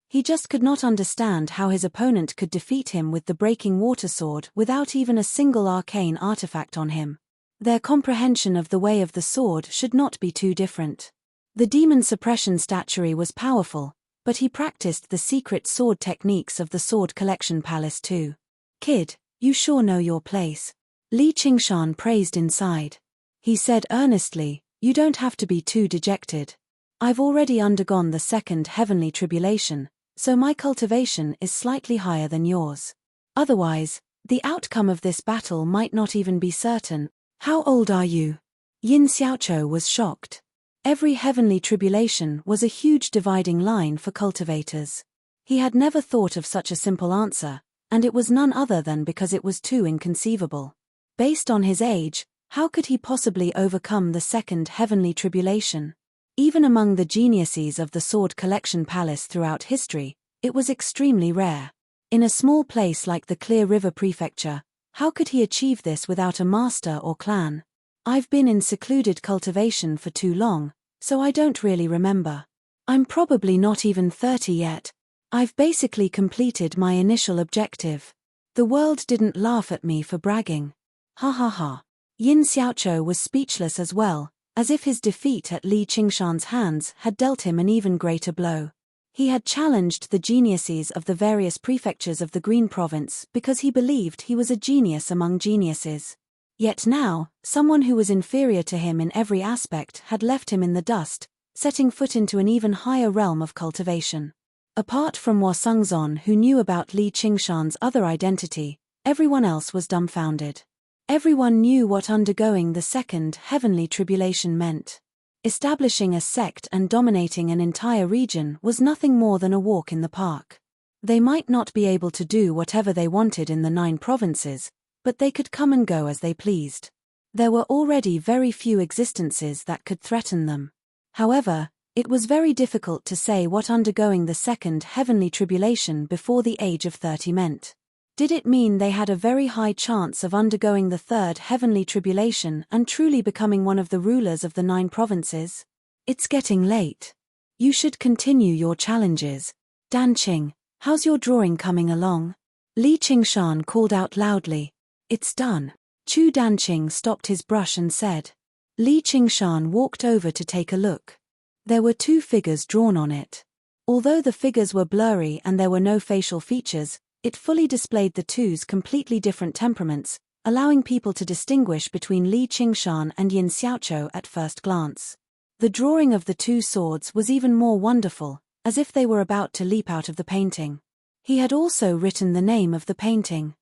He just could not understand how his opponent could defeat him with the breaking water sword without even a single arcane artifact on him. Their comprehension of the way of the sword should not be too different. The demon suppression statuary was powerful, but he practiced the secret sword techniques of the Sword Collection Palace too. Kid, you sure know your place. Li Qingshan praised inside. He said earnestly, you don't have to be too dejected. I've already undergone the second heavenly tribulation, so my cultivation is slightly higher than yours. Otherwise, the outcome of this battle might not even be certain. How old are you? Yin Xiaoqiu was shocked. Every heavenly tribulation was a huge dividing line for cultivators. He had never thought of such a simple answer, and it was none other than because it was too inconceivable. Based on his age, how could he possibly overcome the second heavenly tribulation? Even among the geniuses of the Sword Collection Palace throughout history, it was extremely rare. In a small place like the Clear River Prefecture, how could he achieve this without a master or clan? I've been in secluded cultivation for too long, so I don't really remember. I'm probably not even 30 yet. I've basically completed my initial objective. The world didn't laugh at me for bragging. Ha ha ha. Yin Xiaoqiu was speechless as well, as if his defeat at Li Qingshan's hands had dealt him an even greater blow. He had challenged the geniuses of the various prefectures of the Green Province because he believed he was a genius among geniuses. Yet now, someone who was inferior to him in every aspect had left him in the dust, setting foot into an even higher realm of cultivation. Apart from Hua Sengzon, who knew about Li Qingshan's other identity, everyone else was dumbfounded. Everyone knew what undergoing the second heavenly tribulation meant. Establishing a sect and dominating an entire region was nothing more than a walk in the park. They might not be able to do whatever they wanted in the 9 provinces, but they could come and go as they pleased. There were already very few existences that could threaten them. However, it was very difficult to say what undergoing the second heavenly tribulation before the age of 30 meant. Did it mean they had a very high chance of undergoing the third heavenly tribulation and truly becoming one of the rulers of the 9 provinces? It's getting late. You should continue your challenges. Danqing, how's your drawing coming along? Li Qingshan called out loudly. It's done. Chu Danqing stopped his brush and said. Li Qingshan walked over to take a look. There were 2 figures drawn on it. Although the figures were blurry and there were no facial features, it fully displayed the 2's completely different temperaments, allowing people to distinguish between Li Qingshan and Yin Xiaoqiu at first glance. The drawing of the 2 swords was even more wonderful, as if they were about to leap out of the painting. He had also written the name of the painting.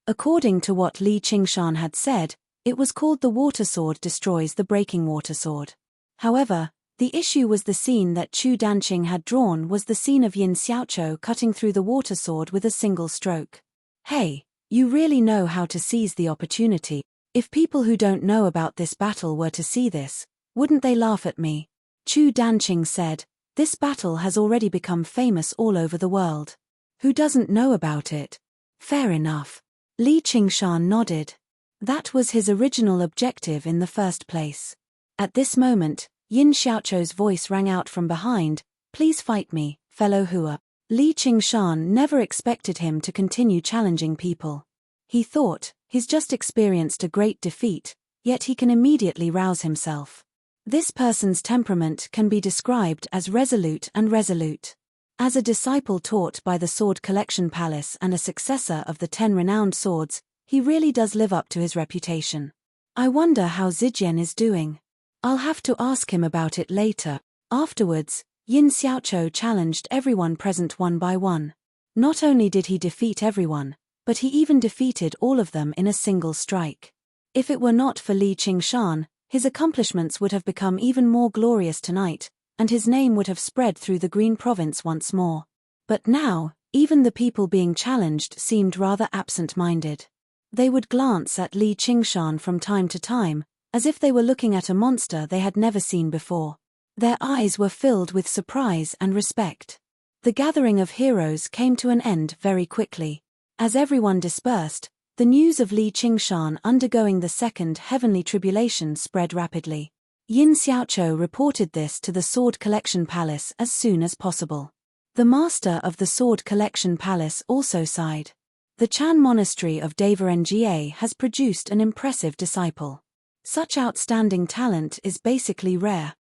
According to what Li Qingshan had said, it was called The Water Sword Destroys the Breaking Water Sword. However, the issue was the scene that Chu Danqing had drawn was the scene of Yin Xiaoqiu cutting through the water sword with a single stroke. Hey, you really know how to seize the opportunity. If people who don't know about this battle were to see this, wouldn't they laugh at me? Chu Danqing said, this battle has already become famous all over the world. Who doesn't know about it? Fair enough. Li Qingshan nodded. That was his original objective in the first place. At this moment, Yin Xiaoqiu's voice rang out from behind, please fight me, fellow Hua. Li Qingshan never expected him to continue challenging people. He thought, he's just experienced a great defeat, yet he can immediately rouse himself. This person's temperament can be described as resolute and resolute. As a disciple taught by the Sword Collection Palace and a successor of the 10 renowned swords, he really does live up to his reputation. I wonder how Zijian is doing. I'll have to ask him about it later. Afterwards, Yin Xiaoqiu challenged everyone present one by one. Not only did he defeat everyone, but he even defeated all of them in a single strike. If it were not for Li Qingshan, his accomplishments would have become even more glorious tonight, and his name would have spread through the Green Province once more. But now, even the people being challenged seemed rather absent-minded. They would glance at Li Qingshan from time to time, as if they were looking at a monster they had never seen before. Their eyes were filled with surprise and respect. The gathering of heroes came to an end very quickly. As everyone dispersed, the news of Li Qingshan undergoing the second heavenly tribulation spread rapidly. Yin Xiaoqiu reported this to the Sword Collection Palace as soon as possible. The master of the Sword Collection Palace also sighed. The Chan Monastery of Nga has produced an impressive disciple. Such outstanding talent is basically rare.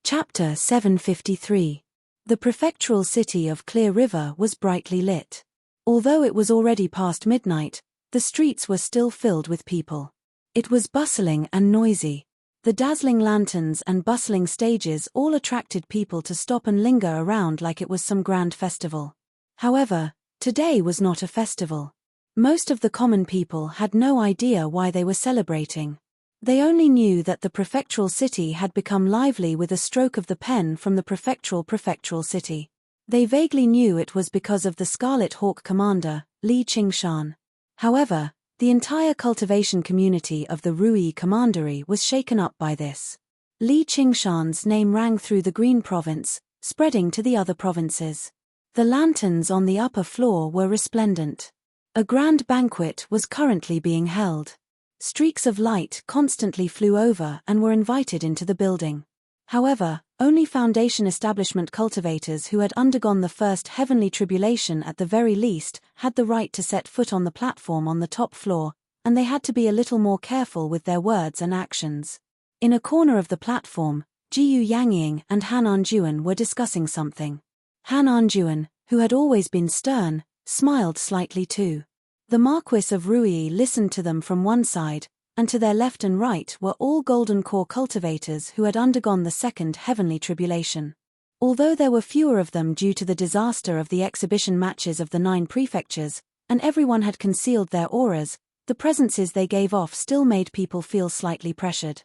Chapter 753. The prefectural city of Clear River was brightly lit. Although it was already past midnight, the streets were still filled with people. It was bustling and noisy. The dazzling lanterns and bustling stages all attracted people to stop and linger around like it was some grand festival. However, today was not a festival. Most of the common people had no idea why they were celebrating. They only knew that the prefectural city had become lively with a stroke of the pen from the prefectural city. They vaguely knew it was because of the Scarlet Hawk commander, Li Qingshan. However, the entire cultivation community of the Rui Commandery was shaken up by this. Li Qingshan's name rang through the Green Province, spreading to the other provinces. The lanterns on the upper floor were resplendent. A grand banquet was currently being held. Streaks of light constantly flew over and were invited into the building. However, only Foundation establishment cultivators who had undergone the first heavenly tribulation at the very least had the right to set foot on the platform on the top floor, and they had to be a little more careful with their words and actions. In a corner of the platform, Jiyu Yangying and Han Anjuan were discussing something. Han Anjuan, who had always been stern, smiled slightly too. The Marquis of Rui listened to them from one side, and to their left and right were all Golden Core cultivators who had undergone the second heavenly tribulation. Although there were fewer of them due to the disaster of the exhibition matches of the 9 prefectures, and everyone had concealed their auras, the presences they gave off still made people feel slightly pressured.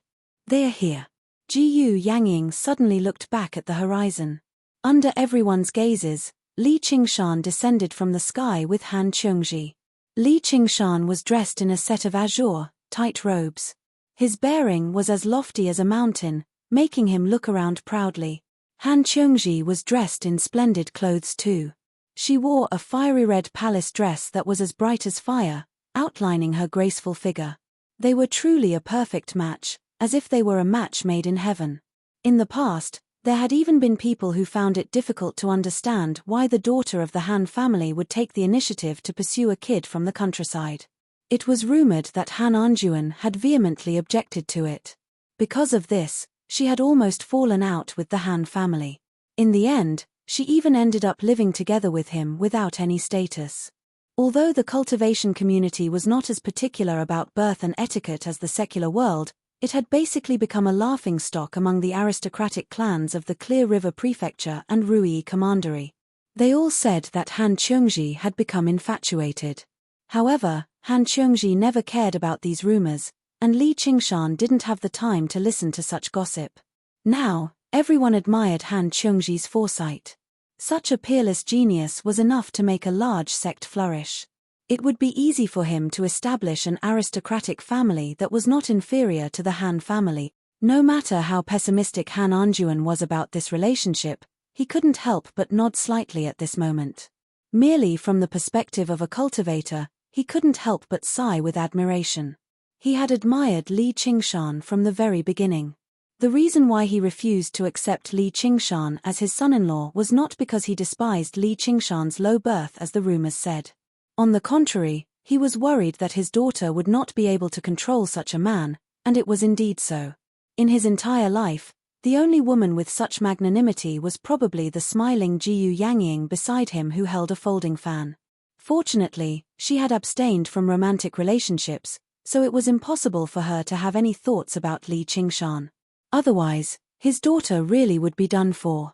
They are here. Jiyu Yangying suddenly looked back at the horizon. Under everyone's gazes, Li Qingshan descended from the sky with Han Qiongji. Li Qingshan was dressed in a set of azure, tight robes. His bearing was as lofty as a mountain, making him look around proudly. Han Qiongji was dressed in splendid clothes too. She wore a fiery red palace dress that was as bright as fire, outlining her graceful figure. They were truly a perfect match, as if they were a match made in heaven. In the past, there had even been people who found it difficult to understand why the daughter of the Han family would take the initiative to pursue a kid from the countryside. It was rumored that Han Anjuan had vehemently objected to it. Because of this, she had almost fallen out with the Han family. In the end, she even ended up living together with him without any status. Although the cultivation community was not as particular about birth and etiquette as the secular world, it had basically become a laughingstock among the aristocratic clans of the Clear River Prefecture and Rui Commandery. They all said that Han Qiongji had become infatuated. However, Han Qiongji never cared about these rumors, and Li Qingshan didn't have the time to listen to such gossip. Now, everyone admired Han Qiongji's foresight. Such a peerless genius was enough to make a large sect flourish. It would be easy for him to establish an aristocratic family that was not inferior to the Han family. No matter how pessimistic Han Anjuan was about this relationship, he couldn't help but nod slightly at this moment. Merely from the perspective of a cultivator, he couldn't help but sigh with admiration. He had admired Li Qingshan from the very beginning. The reason why he refused to accept Li Qingshan as his son-in-law was not because he despised Li Qingshan's low birth as the rumors said. On the contrary, he was worried that his daughter would not be able to control such a man, and it was indeed so. In his entire life, the only woman with such magnanimity was probably the smiling Jiyu Yangying beside him who held a folding fan. Fortunately, she had abstained from romantic relationships, so it was impossible for her to have any thoughts about Li Qingshan. Otherwise, his daughter really would be done for.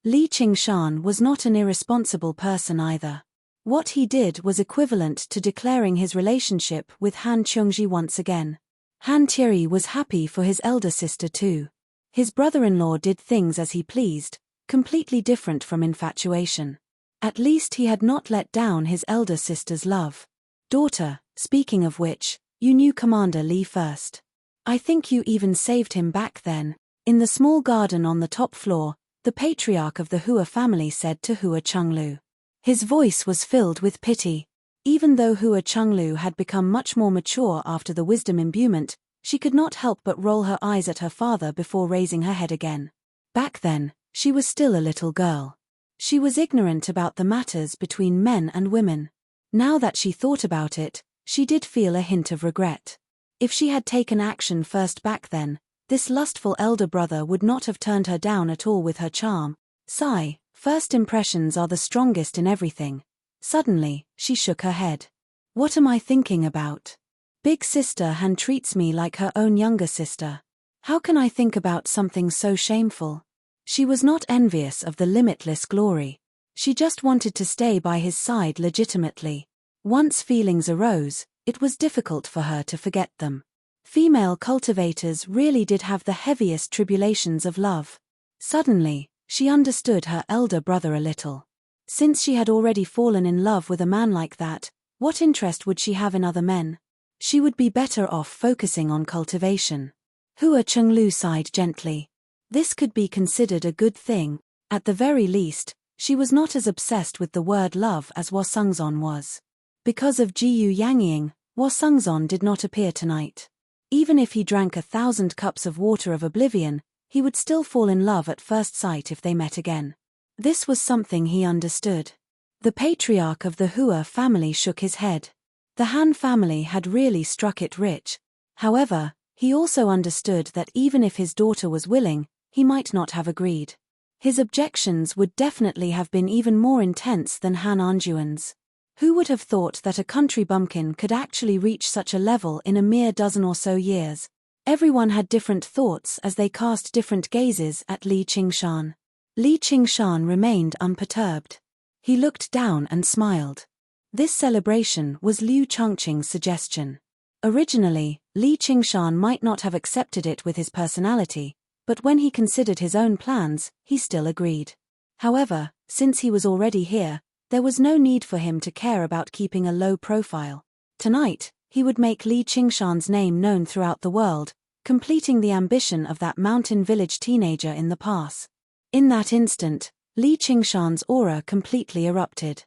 Li Qingshan was not an irresponsible person either. What he did was equivalent to declaring his relationship with Han Qiongji once again. Han Thierry was happy for his elder sister too. His brother-in-law did things as he pleased, completely different from infatuation. At least he had not let down his elder sister's love. Daughter, speaking of which, you knew Commander Li first. I think you even saved him back then. In the small garden on the top floor, the patriarch of the Hua family said to Hua Chenglu. His voice was filled with pity. Even though Hua Chenglu had become much more mature after the wisdom imbuement, she could not help but roll her eyes at her father before raising her head again. Back then, she was still a little girl. She was ignorant about the matters between men and women. Now that she thought about it, she did feel a hint of regret. If she had taken action first back then, this lustful elder brother would not have turned her down at all with her charm. Sigh, first impressions are the strongest in everything. Suddenly, she shook her head. What am I thinking about? Big sister Han treats me like her own younger sister. How can I think about something so shameful? She was not envious of the limitless glory. She just wanted to stay by his side legitimately. Once feelings arose, it was difficult for her to forget them. Female cultivators really did have the heaviest tribulations of love. Suddenly, she understood her elder brother a little. Since she had already fallen in love with a man like that, what interest would she have in other men? She would be better off focusing on cultivation. Hua Chenglu sighed gently. This could be considered a good thing. At the very least, she was not as obsessed with the word love as Hua Sengzon was. Because of Jiyu Yangying, Hua Sengzon did not appear tonight. Even if he drank 1,000 cups of water of oblivion, he would still fall in love at first sight if they met again. This was something he understood. The patriarch of the Hua family shook his head. The Han family had really struck it rich. However, he also understood that even if his daughter was willing, he might not have agreed. His objections would definitely have been even more intense than Han Anjuan's. Who would have thought that a country bumpkin could actually reach such a level in a mere dozen or so years? Everyone had different thoughts as they cast different gazes at Li Qingshan. Li Qingshan remained unperturbed. He looked down and smiled. This celebration was Liu Chongqing's suggestion. Originally, Li Qingshan might not have accepted it with his personality, but when he considered his own plans, he still agreed. However, since he was already here, there was no need for him to care about keeping a low profile. Tonight, he would make Li Qingshan's name known throughout the world, completing the ambition of that mountain village teenager in the pass. In that instant, Li Qingshan's aura completely erupted.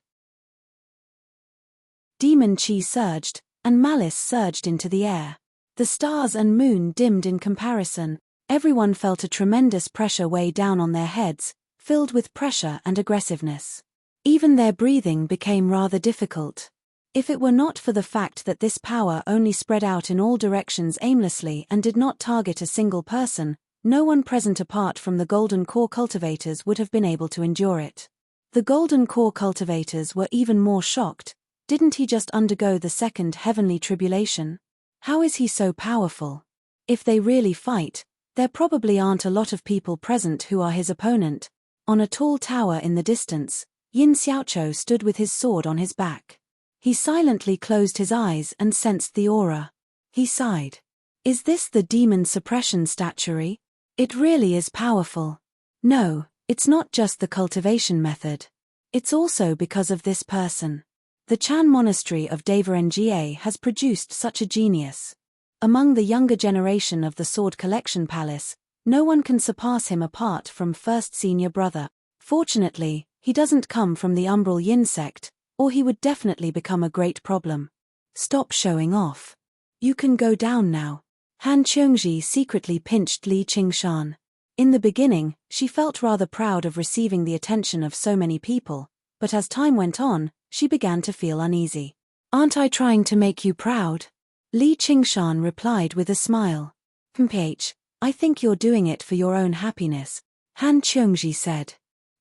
Demon chi surged, and malice surged into the air. The stars and moon dimmed in comparison. Everyone felt a tremendous pressure weigh down on their heads, filled with pressure and aggressiveness. Even their breathing became rather difficult. If it were not for the fact that this power only spread out in all directions aimlessly and did not target a single person, no one present apart from the Golden Core cultivators would have been able to endure it. The Golden Core cultivators were even more shocked. Didn't he just undergo the second heavenly tribulation? How is he so powerful? If they really fight, there probably aren't a lot of people present who are his opponent. On a tall tower in the distance, Yin Xiaoqiu stood with his sword on his back. He silently closed his eyes and sensed the aura. He sighed. Is this the demon suppression statuary? It really is powerful. No, it's not just the cultivation method. It's also because of this person. The Chan Monastery of Nga has produced such a genius. Among the younger generation of the Sword Collection Palace, no one can surpass him apart from first senior brother. Fortunately, he doesn't come from the Umbral Yin sect, or he would definitely become a great problem. Stop showing off. You can go down now. Han Qiongji secretly pinched Li Qingshan. In the beginning, she felt rather proud of receiving the attention of so many people, but as time went on, she began to feel uneasy. Aren't I trying to make you proud? Li Qingshan replied with a smile. I think you're doing it for your own happiness, Han Qiongji said.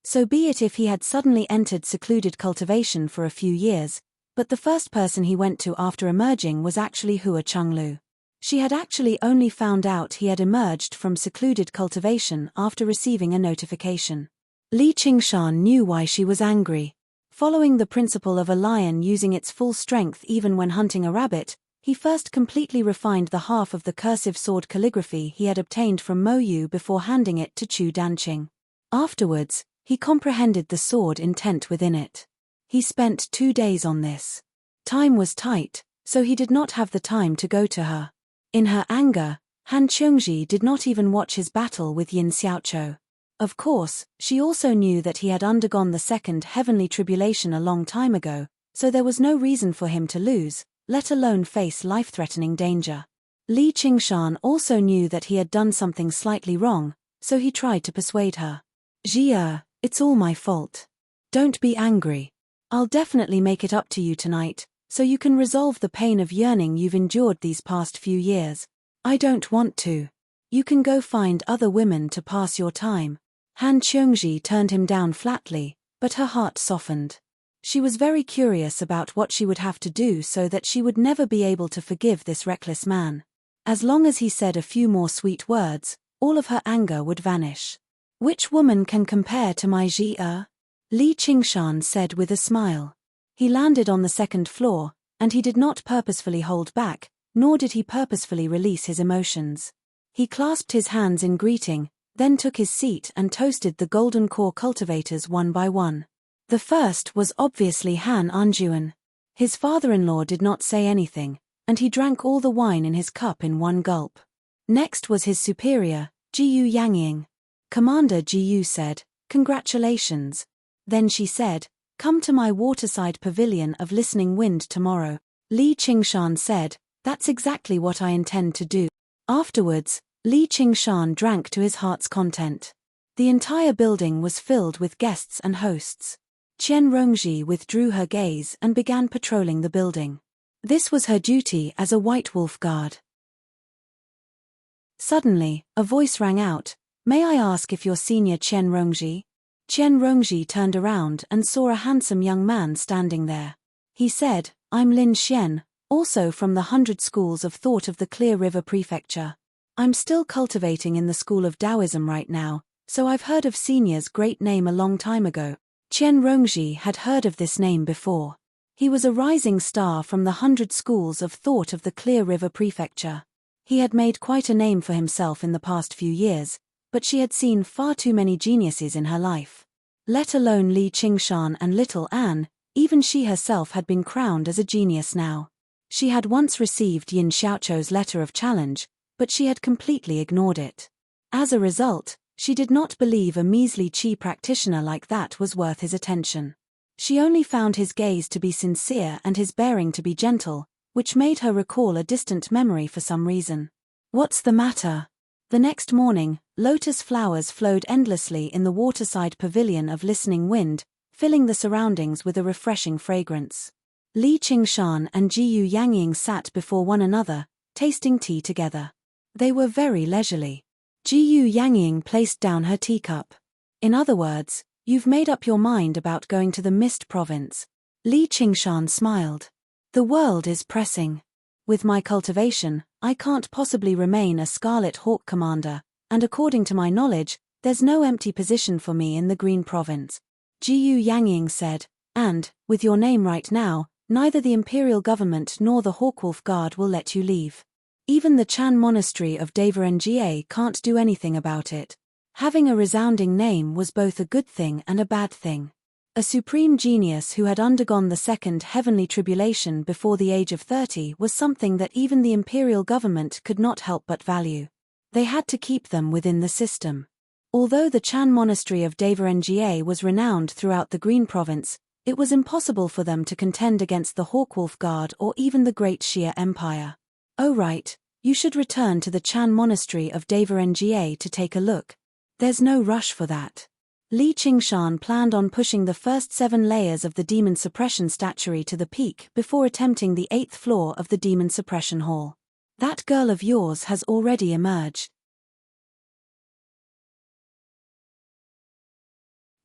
So be it if he had suddenly entered secluded cultivation for a few years, but the first person he went to after emerging was actually Hua Chenglu. She had actually only found out he had emerged from secluded cultivation after receiving a notification. Li Qingshan knew why she was angry. Following the principle of a lion using its full strength even when hunting a rabbit, he first completely refined the half of the cursive sword calligraphy he had obtained from Mo Yu before handing it to Chu Danqing. Afterwards, He comprehended the sword intent within it. He spent 2 days on this. Time was tight, so he did not have the time to go to her. In her anger, Han Qiongji did not even watch his battle with Yin Xiaoqiu. Of course, she also knew that he had undergone the second heavenly tribulation a long time ago, so there was no reason for him to lose, let alone face life-threatening danger. Li Qingshan also knew that he had done something slightly wrong, so he tried to persuade her. Jia, it's all my fault. Don't be angry. I'll definitely make it up to you tonight, so you can resolve the pain of yearning you've endured these past few years. I don't want to. You can go find other women to pass your time. Han Qiongji turned him down flatly, but her heart softened. She was very curious about what she would have to do so that she would never be able to forgive this reckless man. As long as he said a few more sweet words, all of her anger would vanish. Which woman can compare to my Jia? Li Qingshan said with a smile. He landed on the second floor, and he did not purposefully hold back, nor did he purposefully release his emotions. He clasped his hands in greeting, then took his seat and toasted the golden core cultivators one by one. The first was obviously Han Anjuan. His father-in-law did not say anything, and he drank all the wine in his cup in one gulp. Next was his superior, Jiyu Yangying. Commander Jiyu said, "Congratulations." Then she said, "Come to my waterside pavilion of listening wind tomorrow." Li Qingshan said, "That's exactly what I intend to do." Afterwards, Li Qingshan drank to his heart's content. The entire building was filled with guests and hosts. Qian Rongji withdrew her gaze and began patrolling the building. This was her duty as a White Wolf guard. Suddenly, a voice rang out, "May I ask if you're Senior Qian Rongji?" Qian Rongji turned around and saw a handsome young man standing there. He said, "I'm Lin Xian, also from the 100 Schools of Thought of the Clear River Prefecture. I'm still cultivating in the School of Taoism right now, so I've heard of Senior's great name a long time ago." Qian Rongji had heard of this name before. He was a rising star from the 100 Schools of Thought of the Clear River Prefecture. He had made quite a name for himself in the past few years, but she had seen far too many geniuses in her life. Let alone Li Qingshan and little Anne, even she herself had been crowned as a genius now. She had once received Yin Xiaoqiu's letter of challenge, but she had completely ignored it. As a result, she did not believe a measly qi practitioner like that was worth his attention. She only found his gaze to be sincere and his bearing to be gentle, which made her recall a distant memory for some reason. "What's the matter?" The next morning, lotus flowers flowed endlessly in the waterside pavilion of listening wind, filling the surroundings with a refreshing fragrance. Li Qingshan and Jiyu Yangying sat before one another, tasting tea together. They were very leisurely. Jiyu Yangying placed down her teacup. "In other words, you've made up your mind about going to the Mist Province." Li Qingshan smiled. "The world is pressing. With my cultivation, I can't possibly remain a Scarlet Hawk commander, and according to my knowledge, there's no empty position for me in the Green Province." Jiyu Yangying said, "And, with your name right now, neither the imperial government nor the Hawkwolf Guard will let you leave. Even the Chan Monastery of Deverengye can't do anything about it." Having a resounding name was both a good thing and a bad thing. A supreme genius who had undergone the second heavenly tribulation before the age of 30 was something that even the imperial government could not help but value. They had to keep them within the system. Although the Chan Monastery of Deverengye was renowned throughout the Green Province, it was impossible for them to contend against the Hawkwolf Guard or even the Great Xia Empire. "Oh right, you should return to the Chan Monastery of Deverengye to take a look. There's no rush for that." Li Qingshan planned on pushing the first 7 layers of the Demon Suppression Statuary to the peak before attempting the 8th floor of the Demon Suppression Hall. "That girl of yours has already emerged."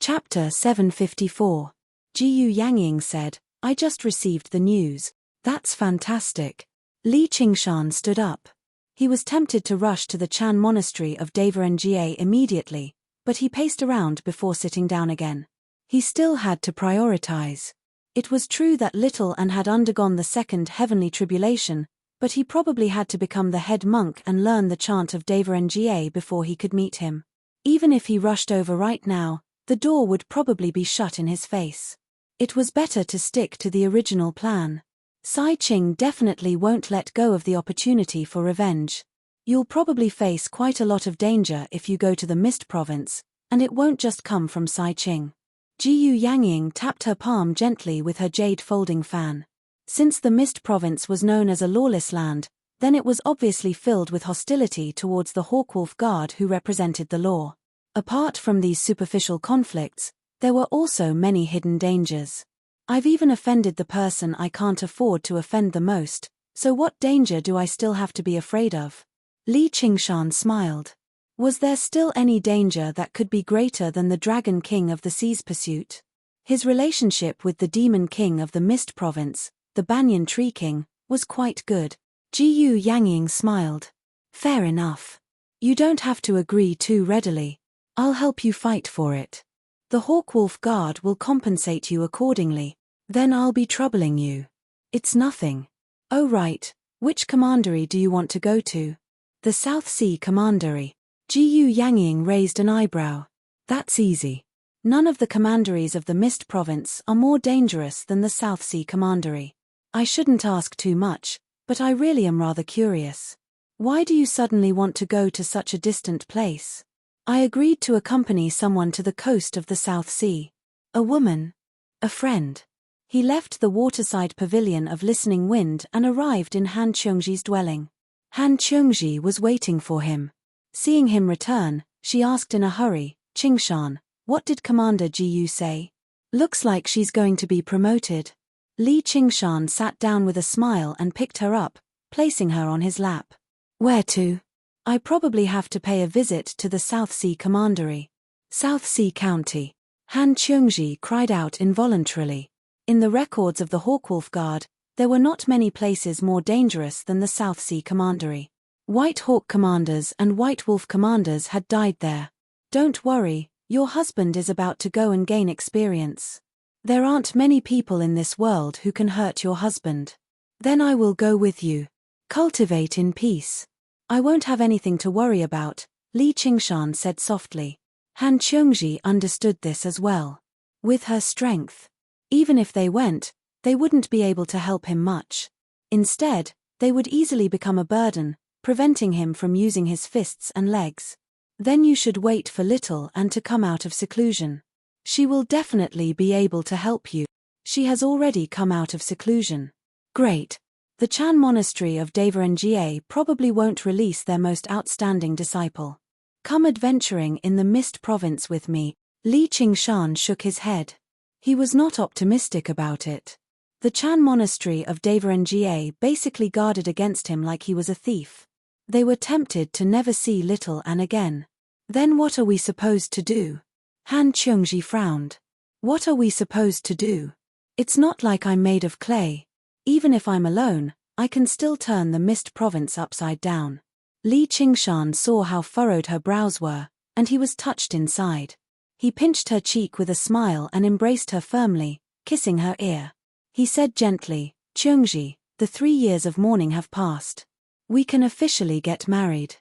Chapter 754. Jiyu Yangying said, "I just received the news." "That's fantastic." Li Qingshan stood up. He was tempted to rush to the Chan Monastery of Deverengye immediately, but he paced around before sitting down again. He still had to prioritize. It was true that little Anne had undergone the second heavenly tribulation, but he probably had to become the head monk and learn the chant of Deverengye before he could meet him. Even if he rushed over right now, The door would probably be shut in his face. It was better to stick to the original plan. Sai Ching definitely won't let go of the opportunity for revenge. You'll probably face quite a lot of danger if you go to the Mist Province, and it won't just come from Sai Ching. Jiyu Yangying tapped her palm gently with her jade folding fan. Since the Mist Province was known as a lawless land, then it was obviously filled with hostility towards the Hawkwolf Guard who represented the law. Apart from these superficial conflicts, there were also many hidden dangers. I've even offended the person I can't afford to offend the most, so what danger do I still have to be afraid of? Li Qingshan smiled. Was there still any danger that could be greater than the Dragon King of the Sea's pursuit? His relationship with the Demon King of the Mist Province, the Banyan Tree King, was quite good. Jiyu Yangying smiled. Fair enough. You don't have to agree too readily. I'll help you fight for it. The Hawkwolf Guard will compensate you accordingly. Then I'll be troubling you. It's nothing. Oh right, which commandery do you want to go to? The South Sea Commandery. Jiyu Yangying raised an eyebrow. That's easy. None of the commanderies of the Mist Province are more dangerous than the South Sea Commandery. I shouldn't ask too much, but I really am rather curious. Why do you suddenly want to go to such a distant place? I agreed to accompany someone to the coast of the South Sea. A woman? A friend. He left the waterside pavilion of Listening Wind and arrived in Han Qiongji's dwelling. Han Qiongji was waiting for him. Seeing him return, she asked in a hurry, Qingshan, what did Commander Jiyu say? Looks like she's going to be promoted. Li Qingshan sat down with a smile and picked her up, placing her on his lap. Where to? I probably have to pay a visit to the South Sea Commandery. South Sea County. Han Qiongji cried out involuntarily. In the records of the Hawkwolf Guard, there were not many places more dangerous than the South Sea Commandery. White Hawk commanders and White Wolf commanders had died there. Don't worry, your husband is about to go and gain experience. There aren't many people in this world who can hurt your husband. Then I will go with you. Cultivate in peace. I won't have anything to worry about, Li Qingshan said softly. Han Qiongji understood this as well. With her strength, even if they went, they wouldn't be able to help him much. Instead, they would easily become a burden, preventing him from using his fists and legs. Then you should wait for Little and to come out of seclusion. She will definitely be able to help you. She has already come out of seclusion. Great. The Chan Monastery of Devarenjie probably won't release their most outstanding disciple. Come adventuring in the Mist Province with me. Li Qingshan shook his head. He was not optimistic about it. The Chan Monastery of Devarenjie basically guarded against him like he was a thief. They were tempted to never see Little An again. Then what are we supposed to do? Han Qiongji frowned. What are we supposed to do? It's not like I'm made of clay. Even if I'm alone, I can still turn the Mist Province upside down. Li Qingshan saw how furrowed her brows were, and he was touched inside. He pinched her cheek with a smile and embraced her firmly, kissing her ear. He said gently, Qiongji, the 3 years of mourning have passed. We can officially get married.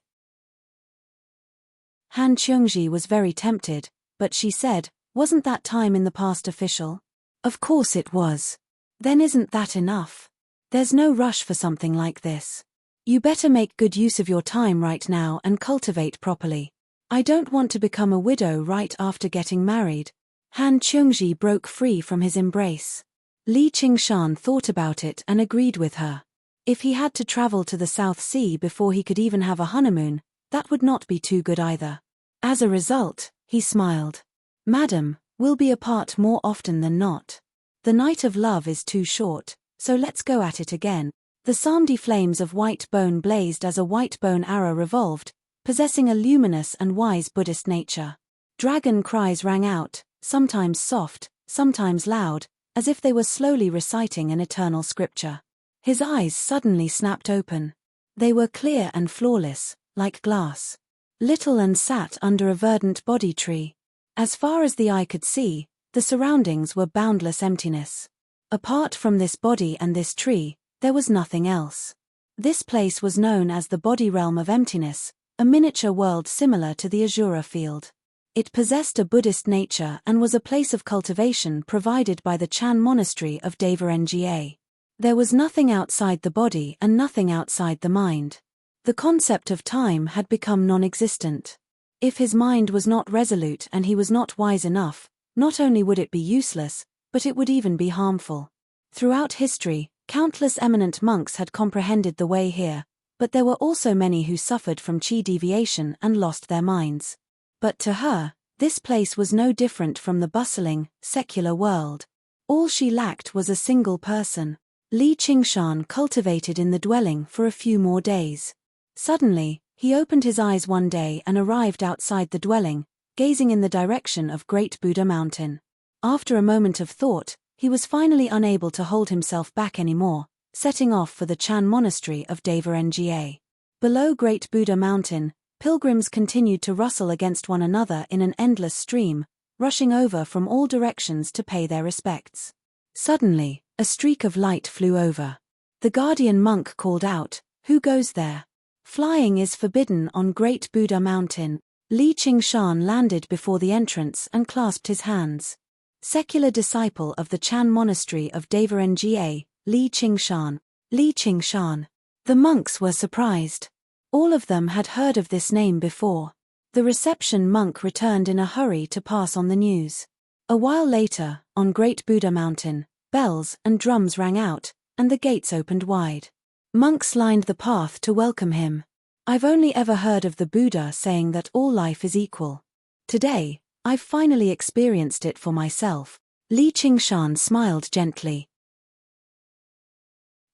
Han Qiongji was very tempted, but she said, wasn't that time in the past official? Of course it was. Then isn't that enough? There's no rush for something like this. You better make good use of your time right now and cultivate properly. I don't want to become a widow right after getting married. Han Qiongji broke free from his embrace. Li Qingshan thought about it and agreed with her. If he had to travel to the South Sea before he could even have a honeymoon, that would not be too good either. As a result, he smiled. Madam, we'll be apart more often than not. The night of love is too short, so let's go at it again. The Samdi flames of white bone blazed as a white bone arrow revolved, possessing a luminous and wise Buddhist nature. Dragon cries rang out, sometimes soft, sometimes loud, as if they were slowly reciting an eternal scripture. His eyes suddenly snapped open. They were clear and flawless, like glass. Little An sat under a verdant body tree. As far as the eye could see, the surroundings were boundless emptiness. Apart from this body and this tree, there was nothing else. This place was known as the body realm of emptiness, a miniature world similar to the Azura field. It possessed a Buddhist nature and was a place of cultivation provided by the Chan monastery of Nga. There was nothing outside the body and nothing outside the mind. The concept of time had become non-existent. If his mind was not resolute and he was not wise enough, not only would it be useless, but it would even be harmful. Throughout history, countless eminent monks had comprehended the way here, but there were also many who suffered from chi deviation and lost their minds. But to her, this place was no different from the bustling, secular world. All she lacked was a single person. Li Qingshan cultivated in the dwelling for a few more days. Suddenly, he opened his eyes one day and arrived outside the dwelling, gazing in the direction of Great Buddha Mountain. After a moment of thought, he was finally unable to hold himself back anymore, setting off for the Chan monastery of Nga. Below Great Buddha Mountain, pilgrims continued to rustle against one another in an endless stream, rushing over from all directions to pay their respects. Suddenly, a streak of light flew over. The guardian monk called out, "Who goes there? Flying is forbidden on Great Buddha Mountain." Li Qingshan landed before the entrance and clasped his hands. Secular disciple of the Chan monastery of Nga, Li Qingshan. Li Qingshan. The monks were surprised. All of them had heard of this name before. The reception monk returned in a hurry to pass on the news. A while later, on Great Buddha Mountain, bells and drums rang out, and the gates opened wide. Monks lined the path to welcome him. "I've only ever heard of the Buddha saying that all life is equal. Today, I've finally experienced it for myself." Li Qingshan smiled gently.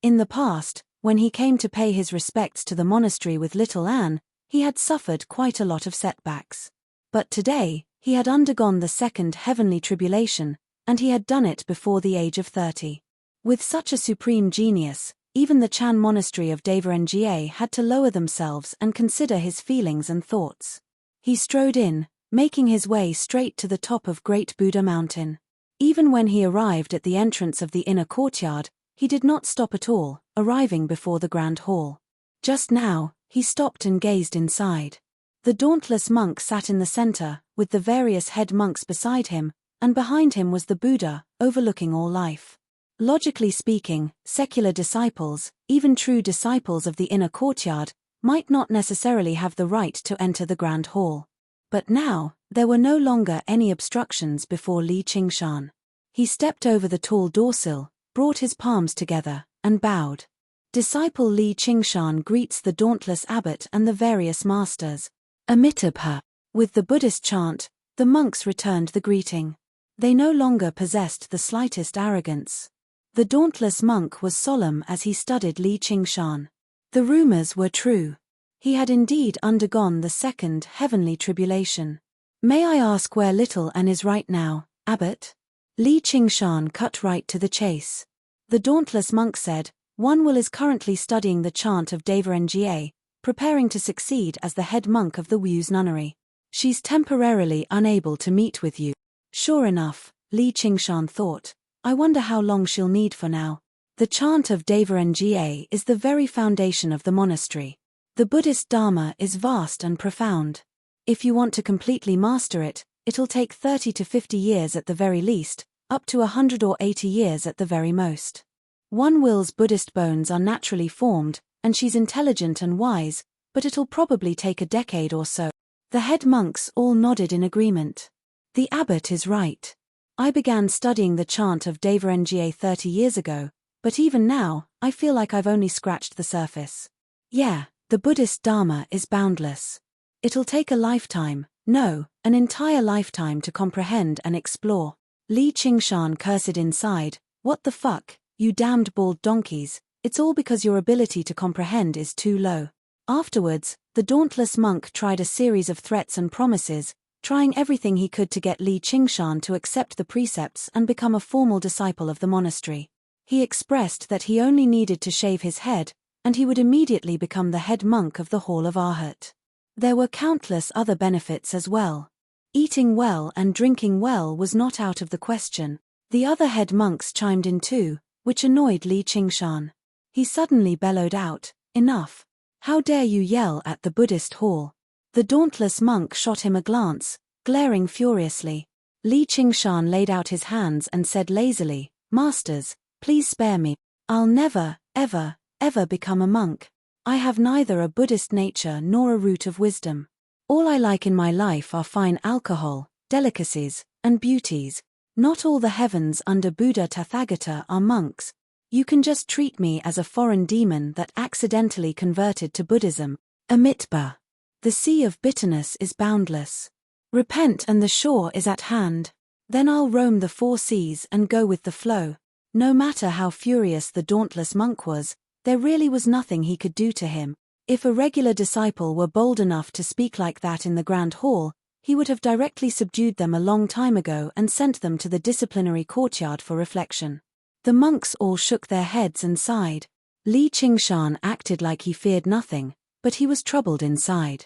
In the past, when he came to pay his respects to the monastery with little Anne, he had suffered quite a lot of setbacks. But today, he had undergone the second heavenly tribulation, and he had done it before the age of 30. With such a supreme genius, even the Chan monastery of Nga had to lower themselves and consider his feelings and thoughts. He strode in, making his way straight to the top of Great Buddha Mountain. Even when he arrived at the entrance of the inner courtyard, he did not stop at all, arriving before the grand hall. Just now, he stopped and gazed inside. The dauntless monk sat in the center, with the various head monks beside him, and behind him was the Buddha, overlooking all life. Logically speaking, secular disciples, even true disciples of the inner courtyard, might not necessarily have the right to enter the grand hall. But now, there were no longer any obstructions before Li Qingshan. He stepped over the tall doorsill, brought his palms together, and bowed. Disciple Li Qingshan greets the dauntless abbot and the various masters. Amitabha. With the Buddhist chant, the monks returned the greeting. They no longer possessed the slightest arrogance. The dauntless monk was solemn as he studied Li Qingshan. The rumors were true. He had indeed undergone the second heavenly tribulation. "May I ask where little Anne is right now, abbot?" Li Qingshan cut right to the chase. The dauntless monk said, "One will is currently studying the chant of Nga, preparing to succeed as the head monk of the Wu's nunnery. She's temporarily unable to meet with you." Sure enough, Li Qingshan thought, "I wonder how long she'll need for now." The chant of Nga is the very foundation of the monastery. The Buddhist Dharma is vast and profound. If you want to completely master it, it'll take 30 to 50 years at the very least, up to 100 or 80 years at the very most. One Will's Buddhist bones are naturally formed, and she's intelligent and wise, but it'll probably take a decade or so. The head monks all nodded in agreement. The abbot is right. I began studying the chant of Nga 30 years ago, but even now, I feel like I've only scratched the surface. Yeah, the Buddhist Dharma is boundless. It'll take a lifetime, no, an entire lifetime to comprehend and explore. Li Qingshan cursed inside, "What the fuck, you damned bald donkeys, it's all because your ability to comprehend is too low." Afterwards, the dauntless monk tried a series of threats and promises, trying everything he could to get Li Qingshan to accept the precepts and become a formal disciple of the monastery. He expressed that he only needed to shave his head, and he would immediately become the head monk of the Hall of Arhat. There were countless other benefits as well. Eating well and drinking well was not out of the question. The other head monks chimed in too, which annoyed Li Qingshan. He suddenly bellowed out, "Enough! How dare you yell at the Buddhist hall?" The dauntless monk shot him a glance, glaring furiously. Li Qingshan laid out his hands and said lazily, "Masters, please spare me. I'll never, ever, ever become a monk. I have neither a Buddhist nature nor a root of wisdom. All I like in my life are fine alcohol, delicacies, and beauties. Not all the heavens under Buddha Tathagata are monks. You can just treat me as a foreign demon that accidentally converted to Buddhism. Amitba. The sea of bitterness is boundless. Repent and the shore is at hand. Then I'll roam the four seas and go with the flow." No matter how furious the dauntless monk was, there really was nothing he could do to him. If a regular disciple were bold enough to speak like that in the Grand Hall, he would have directly subdued them a long time ago and sent them to the disciplinary courtyard for reflection. The monks all shook their heads and sighed. Li Qingshan acted like he feared nothing, but he was troubled inside.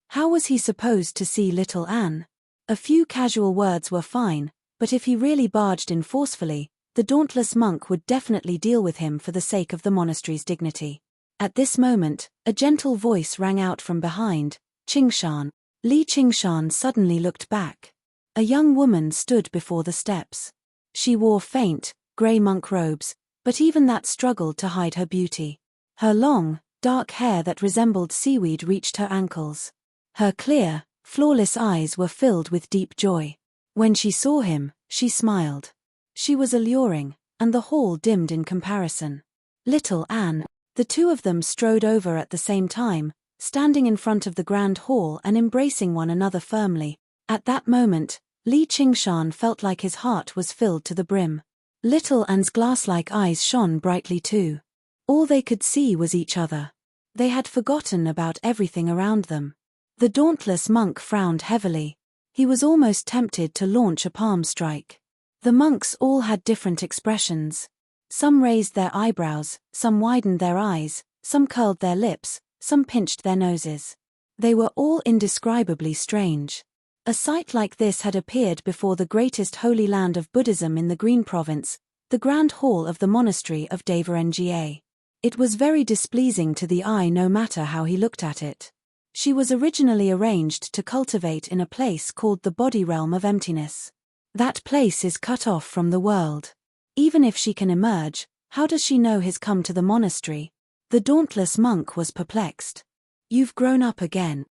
How was he supposed to see little Anne? A few casual words were fine, but if he really barged in forcefully, the dauntless monk would definitely deal with him for the sake of the monastery's dignity. At this moment, a gentle voice rang out from behind, "Qingshan." Li Qingshan suddenly looked back. A young woman stood before the steps. She wore faint, grey monk robes, but even that struggled to hide her beauty. Her long, dark hair that resembled seaweed reached her ankles. Her clear, flawless eyes were filled with deep joy. When she saw him, she smiled. She was alluring, and the hall dimmed in comparison. Little Anne. The two of them strode over at the same time, standing in front of the grand hall and embracing one another firmly. At that moment, Li Qingshan felt like his heart was filled to the brim. Little Anne's glass-like eyes shone brightly too. All they could see was each other. They had forgotten about everything around them. The dauntless monk frowned heavily. He was almost tempted to launch a palm strike. The monks all had different expressions. Some raised their eyebrows, some widened their eyes, some curled their lips, some pinched their noses. They were all indescribably strange. A sight like this had appeared before the greatest holy land of Buddhism in the Green Province, the Grand Hall of the Monastery of Nga. It was very displeasing to the eye no matter how he looked at it. She was originally arranged to cultivate in a place called the body realm of emptiness. That place is cut off from the world. Even if she can emerge, how does she know he's come to the monastery? The dauntless monk was perplexed. "You've grown up again."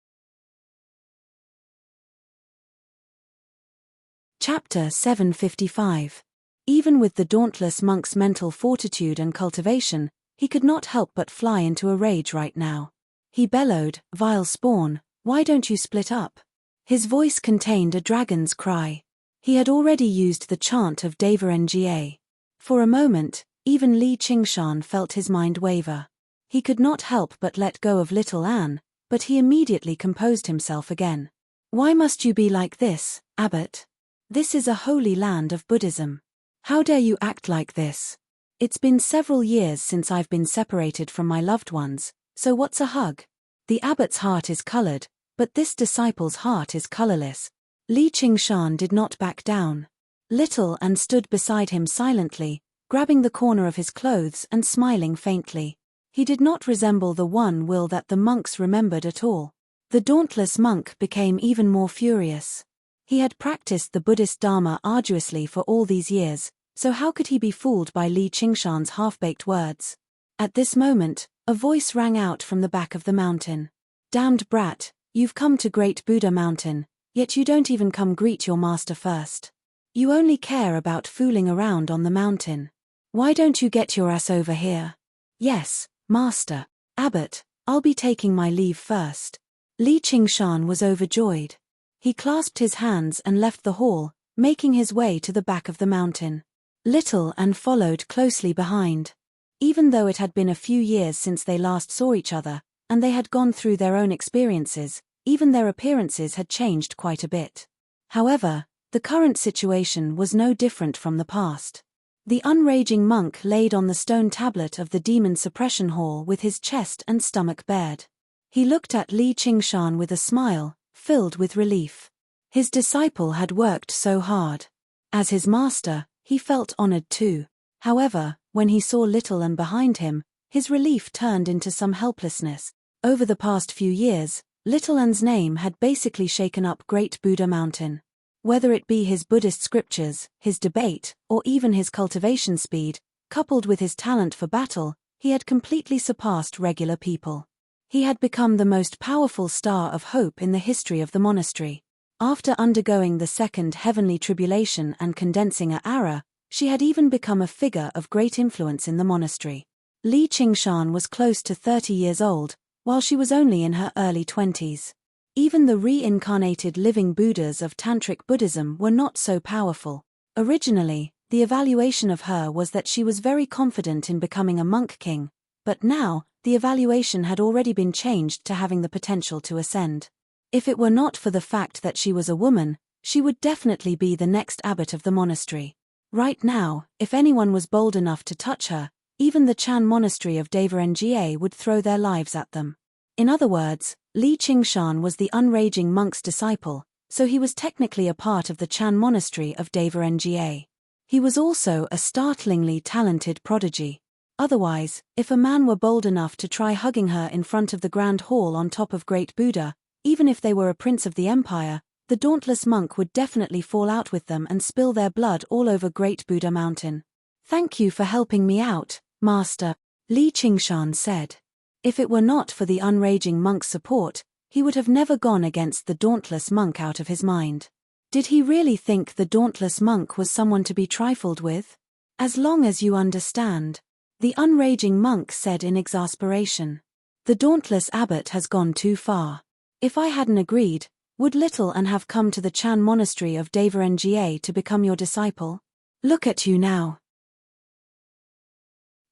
Chapter 755. Even with the dauntless monk's mental fortitude and cultivation, he could not help but fly into a rage right now. He bellowed, "Vile spawn, why don't you split up?" His voice contained a dragon's cry. He had already used the chant of Nga. For a moment, even Li Qingshan felt his mind waver. He could not help but let go of little Anne, but he immediately composed himself again. "Why must you be like this, Abbot? This is a holy land of Buddhism. How dare you act like this? It's been several years since I've been separated from my loved ones, so what's a hug?" The abbot's heart is colored, but this disciple's heart is colorless. Li Qingshan did not back down. Little Anne stood beside him silently, grabbing the corner of his clothes and smiling faintly. He did not resemble the one Will that the monks remembered at all. The dauntless monk became even more furious. He had practiced the Buddhist Dharma arduously for all these years, so how could he be fooled by Li Qingshan's half-baked words? At this moment, a voice rang out from the back of the mountain. "Damned brat, you've come to Great Buddha Mountain, yet you don't even come greet your master first. You only care about fooling around on the mountain. Why don't you get your ass over here?" "Yes, master. Abbot, I'll be taking my leave first." Li Qingshan was overjoyed. He clasped his hands and left the hall, making his way to the back of the mountain. Little Anne followed closely behind. Even though it had been a few years since they last saw each other, and they had gone through their own experiences, even their appearances had changed quite a bit. However, the current situation was no different from the past. The unraging monk laid on the stone tablet of the demon suppression hall with his chest and stomach bared. He looked at Li Qingshan with a smile, filled with relief. His disciple had worked so hard. As his master, he felt honored too. However, when he saw little Anne behind him, his relief turned into some helplessness. Over the past few years, Little An's name had basically shaken up Great Buddha Mountain. Whether it be his Buddhist scriptures, his debate, or even his cultivation speed, coupled with his talent for battle, he had completely surpassed regular people. He had become the most powerful star of hope in the history of the monastery. After undergoing the second heavenly tribulation and condensing a era, she had even become a figure of great influence in the monastery. Li Qingshan was close to 30 years old, while she was only in her early 20s. Even the reincarnated living Buddhas of Tantric Buddhism were not so powerful. Originally, the evaluation of her was that she was very confident in becoming a monk king, but now, the evaluation had already been changed to having the potential to ascend. If it were not for the fact that she was a woman, she would definitely be the next abbot of the monastery. Right now, if anyone was bold enough to touch her, even the Chan monastery of Devarengye would throw their lives at them. In other words, Li Qingshan was the unraging monk's disciple, so he was technically a part of the Chan monastery of Devarengye. He was also a startlingly talented prodigy. Otherwise, if a man were bold enough to try hugging her in front of the Grand Hall on top of Great Buddha, even if they were a prince of the empire, the dauntless monk would definitely fall out with them and spill their blood all over Great Buddha Mountain. "Thank you for helping me out, Master," Li Qingshan said. If it were not for the unraging monk's support, he would have never gone against the dauntless monk out of his mind. Did he really think the dauntless monk was someone to be trifled with? "As long as you understand," the unraging monk said in exasperation. "The dauntless abbot has gone too far. If I hadn't agreed, would Little An have come to the Chan monastery of Devarengye to become your disciple? Look at you now.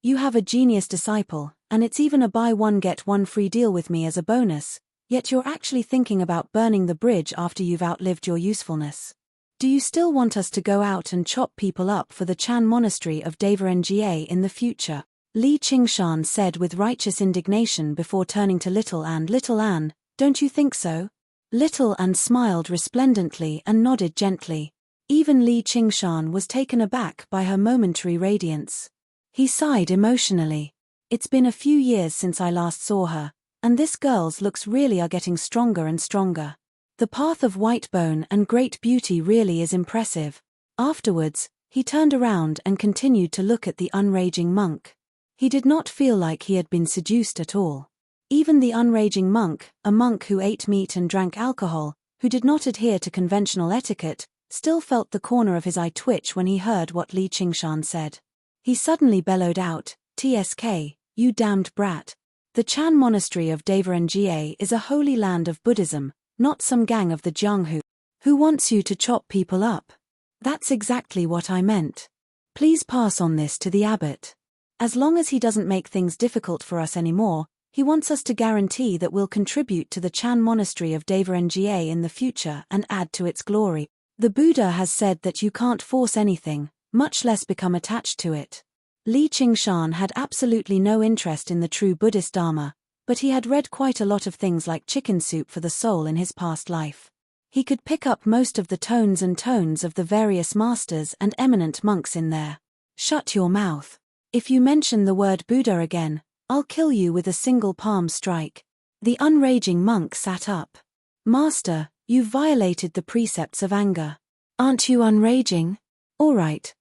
You have a genius disciple, and it's even a buy one get one free deal with me as a bonus, yet you're actually thinking about burning the bridge after you've outlived your usefulness. Do you still want us to go out and chop people up for the Chan monastery of Devarengye in the future?" Li Qingshan said with righteous indignation before turning to Little An. "Little An, don't you think so?" Little An smiled resplendently and nodded gently. Even Li Qingshan was taken aback by her momentary radiance. He sighed emotionally. "It's been a few years since I last saw her, and this girl's looks really are getting stronger and stronger. The path of white bone and great beauty really is impressive." Afterwards, he turned around and continued to look at the unraging monk. He did not feel like he had been seduced at all. Even the unraging monk, a monk who ate meat and drank alcohol, who did not adhere to conventional etiquette, still felt the corner of his eye twitch when he heard what Li Qingshan said. He suddenly bellowed out, "TSK, you damned brat. The Chan monastery of Devarengye is a holy land of Buddhism, not some gang of the Jianghu. Who wants you to chop people up?" "That's exactly what I meant. Please pass on this to the abbot. As long as he doesn't make things difficult for us anymore, he wants us to guarantee that we'll contribute to the Chan monastery of Devarengye in the future and add to its glory. The Buddha has said that you can't force anything, much less become attached to it." Li Qingshan had absolutely no interest in the true Buddhist Dharma, but he had read quite a lot of things like Chicken Soup for the Soul in his past life. He could pick up most of the tones of the various masters and eminent monks in there. "Shut your mouth. If you mention the word Buddha again, I'll kill you with a single palm strike." The unraging monk sat up. "Master, you've violated the precepts of anger. Aren't you unraging? All right.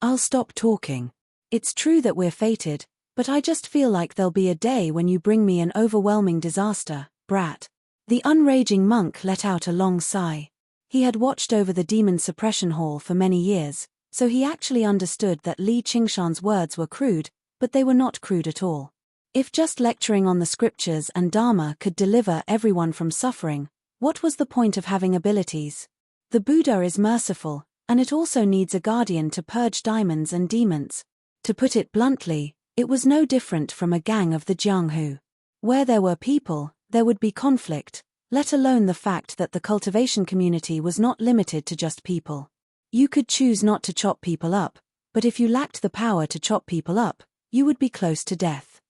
I'll stop talking. It's true that we're fated, but I just feel like there'll be a day when you bring me an overwhelming disaster, brat." The unraging monk let out a long sigh. He had watched over the demon suppression hall for many years, so he actually understood that Li Qingshan's words were crude, but they were not crude at all. If just lecturing on the scriptures and Dharma could deliver everyone from suffering, what was the point of having abilities? The Buddha is merciful, and it also needs a guardian to purge demons and demons. To put it bluntly, it was no different from a gang of the Jianghu. Where there were people, there would be conflict, let alone the fact that the cultivation community was not limited to just people. You could choose not to chop people up, but if you lacked the power to chop people up, you would be close to death.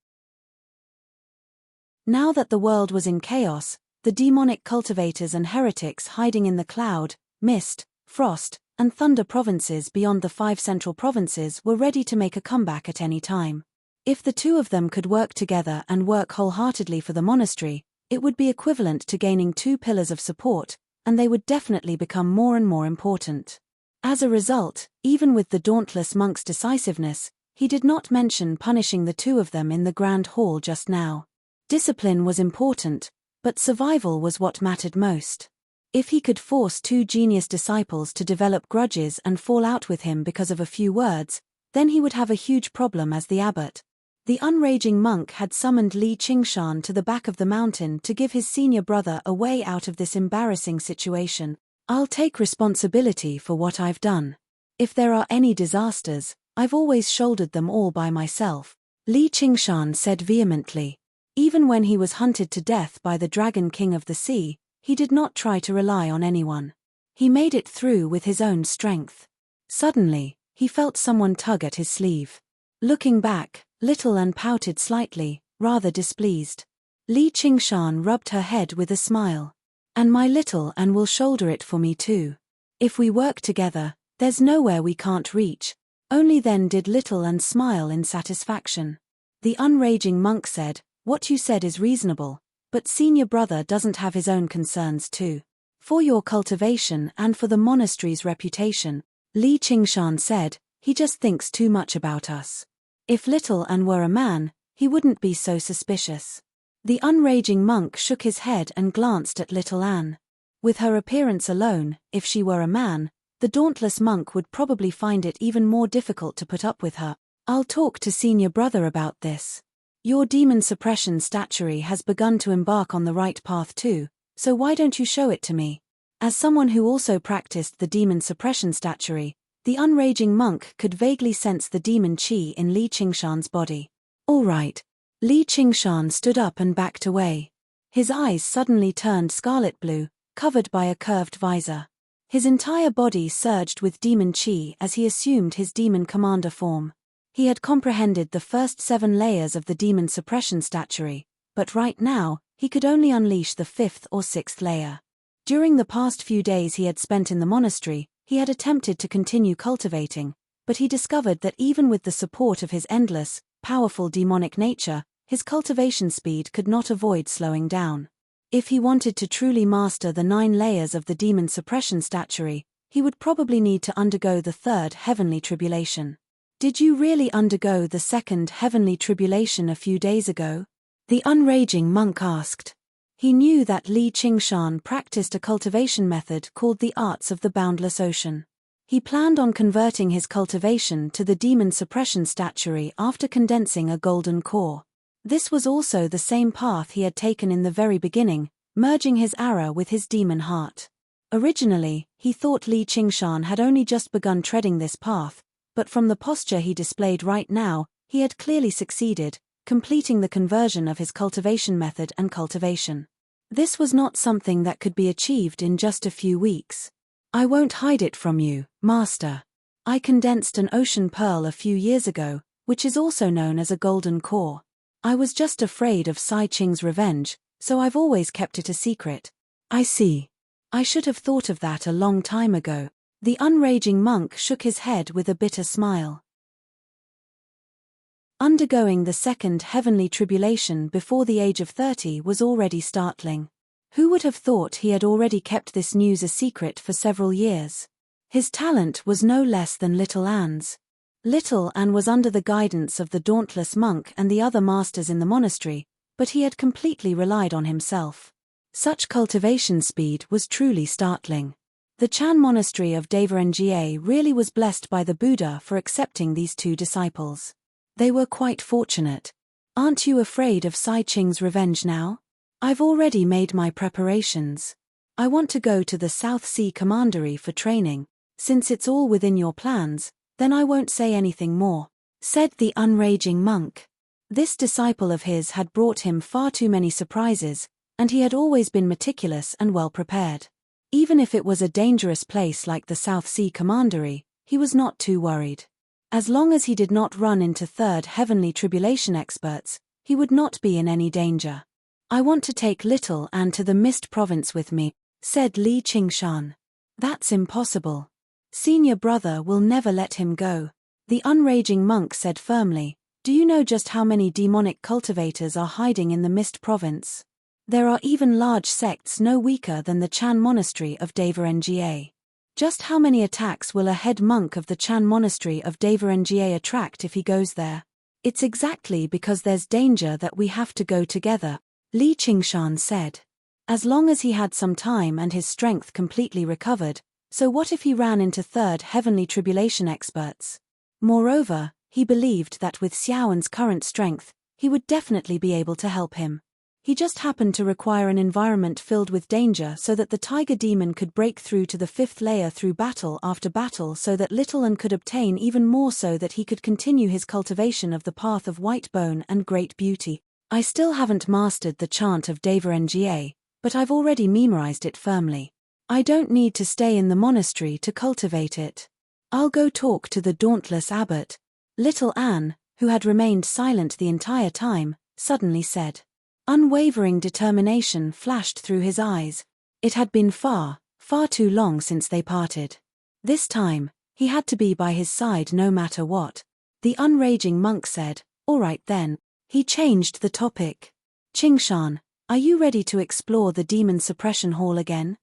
Now that the world was in chaos, the demonic cultivators and heretics hiding in the cloud, mist, frost, and thunder provinces beyond the 5 central provinces were ready to make a comeback at any time. If the two of them could work together and work wholeheartedly for the monastery, it would be equivalent to gaining two pillars of support, and they would definitely become more and more important. As a result, even with the dauntless monk's decisiveness, he did not mention punishing the two of them in the grand hall just now. Discipline was important, but survival was what mattered most. If he could force two genius disciples to develop grudges and fall out with him because of a few words, then he would have a huge problem as the abbot. The unraging monk had summoned Li Qingshan to the back of the mountain to give his senior brother a way out of this embarrassing situation. "I'll take responsibility for what I've done. If there are any disasters, I've always shouldered them all by myself," Li Qingshan said vehemently. Even when he was hunted to death by the Dragon King of the Sea, he did not try to rely on anyone. He made it through with his own strength. Suddenly, he felt someone tug at his sleeve. Looking back, Little Anne pouted slightly, rather displeased. Li Qingshan rubbed her head with a smile. "And my little Anne will shoulder it for me too. If we work together, there's nowhere we can't reach." Only then did Little Anne smile in satisfaction. The unraging monk said, "What you said is reasonable, but senior brother doesn't have his own concerns too. For your cultivation and for the monastery's reputation," Li Qingshan said, "he just thinks too much about us. If Little Anne were a man, he wouldn't be so suspicious." The unraging monk shook his head and glanced at Little Anne. With her appearance alone, if she were a man, the dauntless monk would probably find it even more difficult to put up with her. "I'll talk to senior brother about this. Your demon suppression statuary has begun to embark on the right path too, so why don't you show it to me?" As someone who also practiced the demon suppression statuary, the unraging monk could vaguely sense the demon qi in Li Qingshan's body. "All right." Li Qingshan stood up and backed away. His eyes suddenly turned scarlet blue, covered by a curved visor. His entire body surged with demon qi as he assumed his demon commander form. He had comprehended the first 7 layers of the demon suppression statuary, but right now, he could only unleash the 5th or 6th layer. During the past few days he had spent in the monastery, he had attempted to continue cultivating, but he discovered that even with the support of his endless, powerful demonic nature, his cultivation speed could not avoid slowing down. If he wanted to truly master the 9 layers of the demon suppression statuary, he would probably need to undergo the 3rd heavenly tribulation. "Did you really undergo the 2nd heavenly tribulation a few days ago?" the unraging monk asked. He knew that Li Qingshan practiced a cultivation method called the arts of the boundless ocean. He planned on converting his cultivation to the demon suppression statuary after condensing a golden core. This was also the same path he had taken in the very beginning, merging his Ara with his demon heart. Originally, he thought Li Qingshan had only just begun treading this path, but from the posture he displayed right now, he had clearly succeeded, completing the conversion of his cultivation method and cultivation. This was not something that could be achieved in just a few weeks. "I won't hide it from you, Master. I condensed an ocean pearl a few years ago, which is also known as a golden core. I was just afraid of Sai Qing's revenge, so I've always kept it a secret." "I see. I should have thought of that a long time ago." The unraging monk shook his head with a bitter smile. Undergoing the 2nd heavenly tribulation before the age of 30 was already startling. Who would have thought he had already kept this news a secret for several years? His talent was no less than Little Anne's. Little Anne was under the guidance of the dauntless monk and the other masters in the monastery, but he had completely relied on himself. Such cultivation speed was truly startling. The Chan monastery of Devarengye really was blessed by the Buddha for accepting these 2 disciples. They were quite fortunate. "Aren't you afraid of Sai Qing's revenge now?" "I've already made my preparations. I want to go to the South Sea Commandery for training. Since it's all within your plans, then I won't say anything more," said the unraging monk. This disciple of his had brought him far too many surprises, and he had always been meticulous and well prepared. Even if it was a dangerous place like the South Sea Commandery, he was not too worried. As long as he did not run into 3rd heavenly tribulation experts, he would not be in any danger. "I want to take Little Anne to the Mist Province with me," said Li Qingshan. "That's impossible. Senior brother will never let him go," the unraging monk said firmly. Do you know just how many demonic cultivators are hiding in the Mist province? There are even large sects no weaker than the Chan monastery of Devarengye. Just how many attacks will a head monk of the Chan monastery of Devarengye attract if he goes there? It's exactly because there's danger that we have to go together, Li Qingshan said. As long as he had some time and his strength completely recovered, so what if he ran into third heavenly tribulation experts? Moreover, he believed that with Xiaowen's current strength, he would definitely be able to help him. He just happened to require an environment filled with danger so that the tiger demon could break through to the fifth layer through battle after battle so that Little An could obtain even more so that he could continue his cultivation of the path of white bone and great beauty. I still haven't mastered the chant of Devarengye, but I've already memorized it firmly. I don't need to stay in the monastery to cultivate it. I'll go talk to the dauntless abbot. Little Anne, who had remained silent the entire time, suddenly said. Unwavering determination flashed through his eyes. It had been far, far too long since they parted. This time, he had to be by his side no matter what. The unraging monk said, "All right then." He changed the topic. Qingshan, are you ready to explore the demon suppression hall again?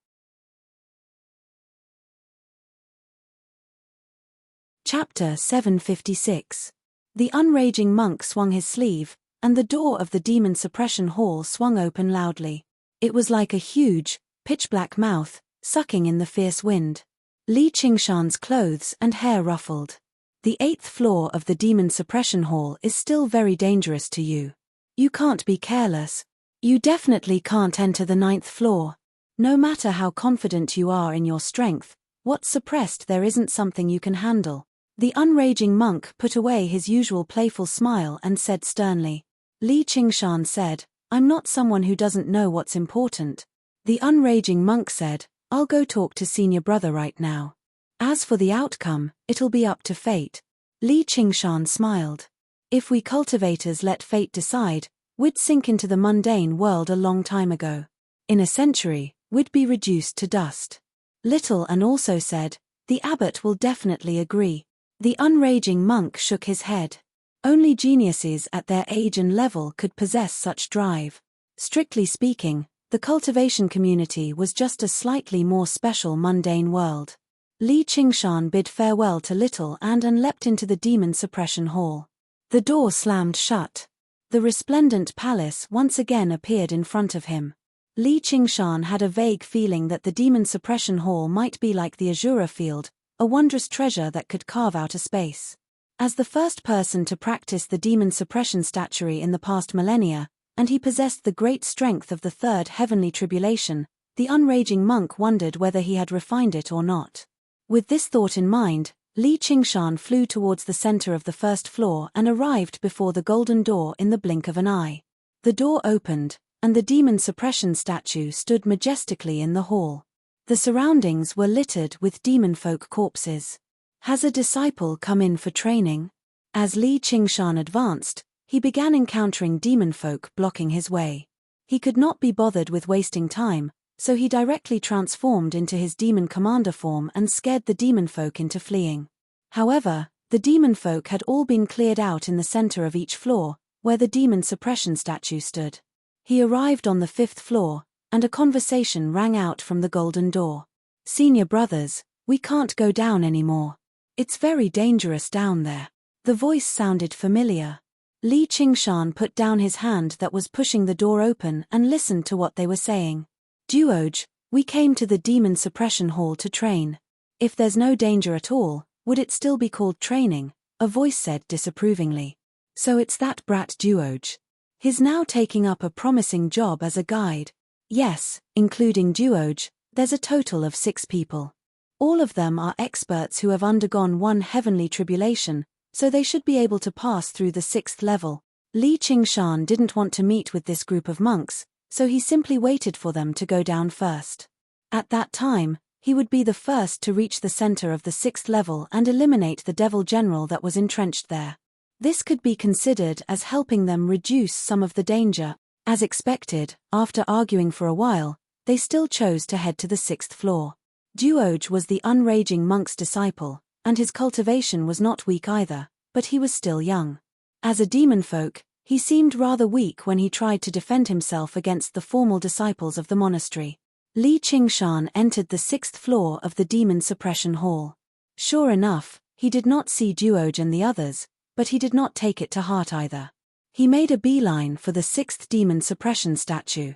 Chapter 756. The unraging monk swung his sleeve, and the door of the demon suppression hall swung open loudly. It was like a huge, pitch-black mouth, sucking in the fierce wind. Li Qingshan's clothes and hair ruffled. The 8th floor of the demon suppression hall is still very dangerous to you. You can't be careless. You definitely can't enter the 9th floor. No matter how confident you are in your strength, what's suppressed there isn't something you can handle. The unraging monk put away his usual playful smile and said sternly. Li Qingshan said, I'm not someone who doesn't know what's important. The unraging monk said, I'll go talk to senior brother right now. As for the outcome, it'll be up to fate. Li Qingshan smiled. If we cultivators let fate decide, we'd sink into the mundane world a long time ago. In a century, we'd be reduced to dust. Little An also said, the abbot will definitely agree. The unraging monk shook his head. Only geniuses at their age and level could possess such drive. Strictly speaking, the cultivation community was just a slightly more special mundane world. Li Qingshan bid farewell to Little and leapt into the demon suppression hall. The door slammed shut. The resplendent palace once again appeared in front of him. Li Qingshan had a vague feeling that the demon suppression hall might be like the Azura field, a wondrous treasure that could carve out a space. As the first person to practice the demon suppression statuary in the past millennia, and he possessed the great strength of the third heavenly tribulation, the unraging monk wondered whether he had refined it or not. With this thought in mind, Li Qingshan flew towards the center of the first floor and arrived before the golden door in the blink of an eye. The door opened, and the demon suppression statue stood majestically in the hall. The surroundings were littered with demon folk corpses. Has a disciple come in for training? As Li Qingshan advanced, he began encountering demon folk blocking his way. He could not be bothered with wasting time, so he directly transformed into his demon commander form and scared the demon folk into fleeing. However, the demon folk had all been cleared out in the center of each floor, where the demon suppression statue stood. He arrived on the 5th floor, and a conversation rang out from the golden door. Senior brothers, we can't go down anymore. It's very dangerous down there. The voice sounded familiar. Li Qingshan put down his hand that was pushing the door open and listened to what they were saying. Duoj, we came to the demon suppression hall to train. If there's no danger at all, would it still be called training? A voice said disapprovingly. So it's that brat Duoj. He's now taking up a promising job as a guide. Yes, including Duoj, there's a total of 6 people. All of them are experts who have undergone one heavenly tribulation, so they should be able to pass through the 6th level. Li Qingshan didn't want to meet with this group of monks, so he simply waited for them to go down first. At that time, he would be the first to reach the center of the 6th level and eliminate the devil general that was entrenched there. This could be considered as helping them reduce some of the danger. As expected, after arguing for a while, they still chose to head to the 6th floor. Duoj was the unraging monk's disciple, and his cultivation was not weak either, but he was still young. As a demon folk, he seemed rather weak when he tried to defend himself against the formal disciples of the monastery. Li Qingshan entered the 6th floor of the demon suppression hall. Sure enough, he did not see Duoj and the others, but he did not take it to heart either. He made a beeline for the 6th demon suppression statue.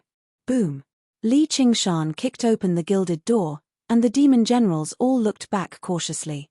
Boom! Li Qingshan kicked open the gilded door, and the demon generals all looked back cautiously.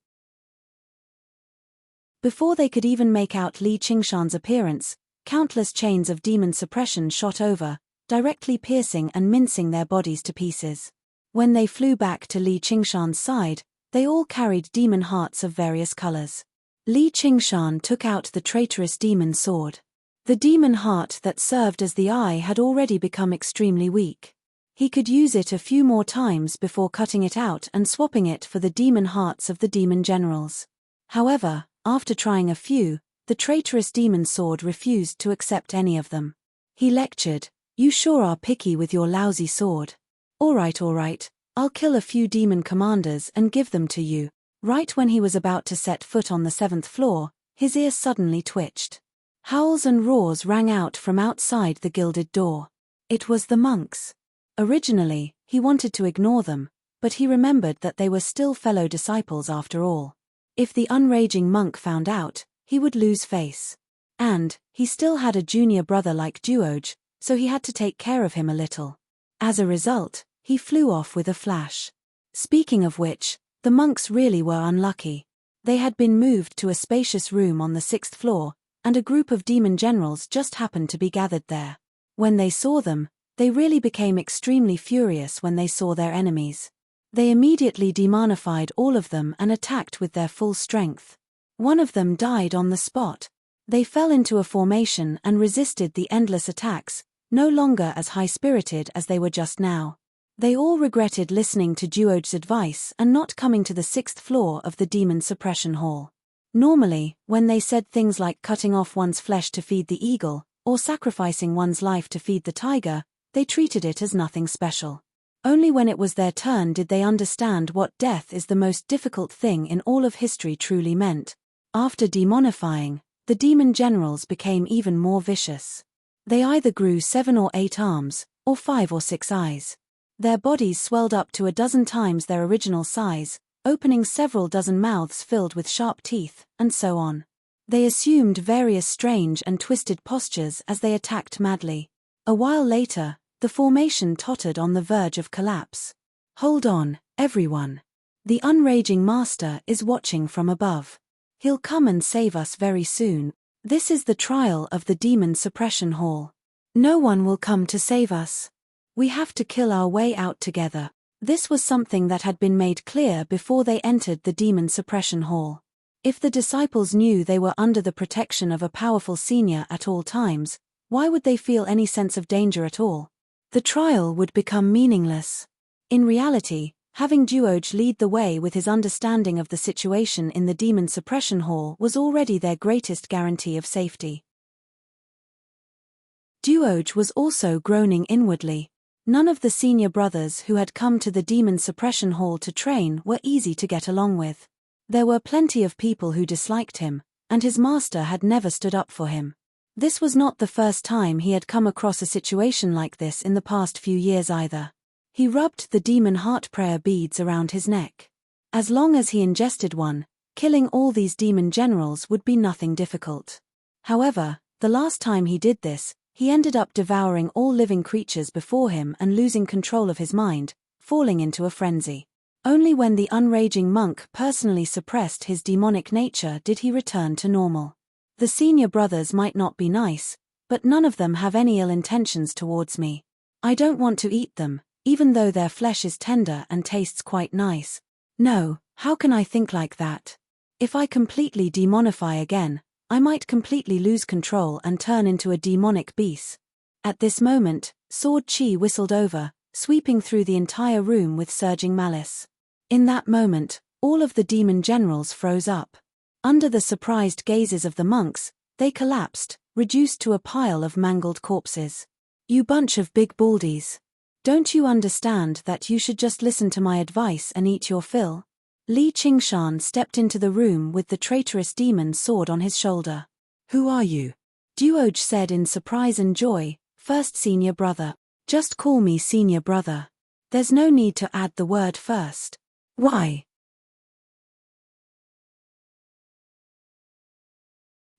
Before they could even make out Li Qingshan's appearance, countless chains of demon suppression shot over, directly piercing and mincing their bodies to pieces. When they flew back to Li Qingshan's side, they all carried demon hearts of various colors. Li Qingshan took out the traitorous demon sword. The demon heart that served as the eye had already become extremely weak. He could use it a few more times before cutting it out and swapping it for the demon hearts of the demon generals. However, after trying a few, the traitorous demon sword refused to accept any of them. He lectured, "You sure are picky with your lousy sword. All right, I'll kill a few demon commanders and give them to you." Right when he was about to set foot on the 7th floor, his ear suddenly twitched. Howls and roars rang out from outside the gilded door. It was the monks. Originally, he wanted to ignore them, but he remembered that they were still fellow disciples after all. If the unraging monk found out, he would lose face. And, he still had a junior brother like Duoj, so he had to take care of him a little. As a result, he flew off with a flash. Speaking of which, the monks really were unlucky. They had been moved to a spacious room on the 6th floor, and a group of demon generals just happened to be gathered there. When they saw them, they really became extremely furious when they saw their enemies. They immediately demonified all of them and attacked with their full strength. One of them died on the spot. They fell into a formation and resisted the endless attacks, no longer as high-spirited as they were just now. They all regretted listening to Duoj's advice and not coming to the 6th floor of the demon suppression hall. Normally, when they said things like cutting off one's flesh to feed the eagle, or sacrificing one's life to feed the tiger, they treated it as nothing special. Only when it was their turn did they understand what death is the most difficult thing in all of history truly meant. After demonifying, the demon generals became even more vicious. They either grew 7 or 8 arms, or 5 or 6 eyes. Their bodies swelled up to a dozen times their original size, opening several dozen mouths filled with sharp teeth, and so on. They assumed various strange and twisted postures as they attacked madly. A while later, the formation tottered on the verge of collapse. "Hold on, everyone. The unraging master is watching from above. He'll come and save us very soon. This is the trial of the demon suppression hall. No one will come to save us. We have to kill our way out together." This was something that had been made clear before they entered the demon suppression hall. If the disciples knew they were under the protection of a powerful senior at all times, why would they feel any sense of danger at all? The trial would become meaningless. In reality, having Duoj lead the way with his understanding of the situation in the demon suppression hall was already their greatest guarantee of safety. Duoj was also groaning inwardly. None of the senior brothers who had come to the demon suppression hall to train were easy to get along with. There were plenty of people who disliked him, and his master had never stood up for him. This was not the first time he had come across a situation like this in the past few years either. He rubbed the demon heart prayer beads around his neck. As long as he ingested one, killing all these demon generals would be nothing difficult. However, the last time he did this, he ended up devouring all living creatures before him and losing control of his mind, falling into a frenzy. Only when the unraging monk personally suppressed his demonic nature did he return to normal. The senior brothers might not be nice, but none of them have any ill intentions towards me. I don't want to eat them, even though their flesh is tender and tastes quite nice. No, how can I think like that? If I completely demonify again, I might completely lose control and turn into a demonic beast. At this moment, Sword Chi whistled over, sweeping through the entire room with surging malice. In that moment, all of the demon generals froze up. Under the surprised gazes of the monks, they collapsed, reduced to a pile of mangled corpses. "You bunch of big baldies. Don't you understand that you should just listen to my advice and eat your fill?" Li Qingshan stepped into the room with the traitorous demon sword on his shoulder. Who are you? Duoj said in surprise and joy. First senior brother. Just call me senior brother. There's no need to add the word first. Why?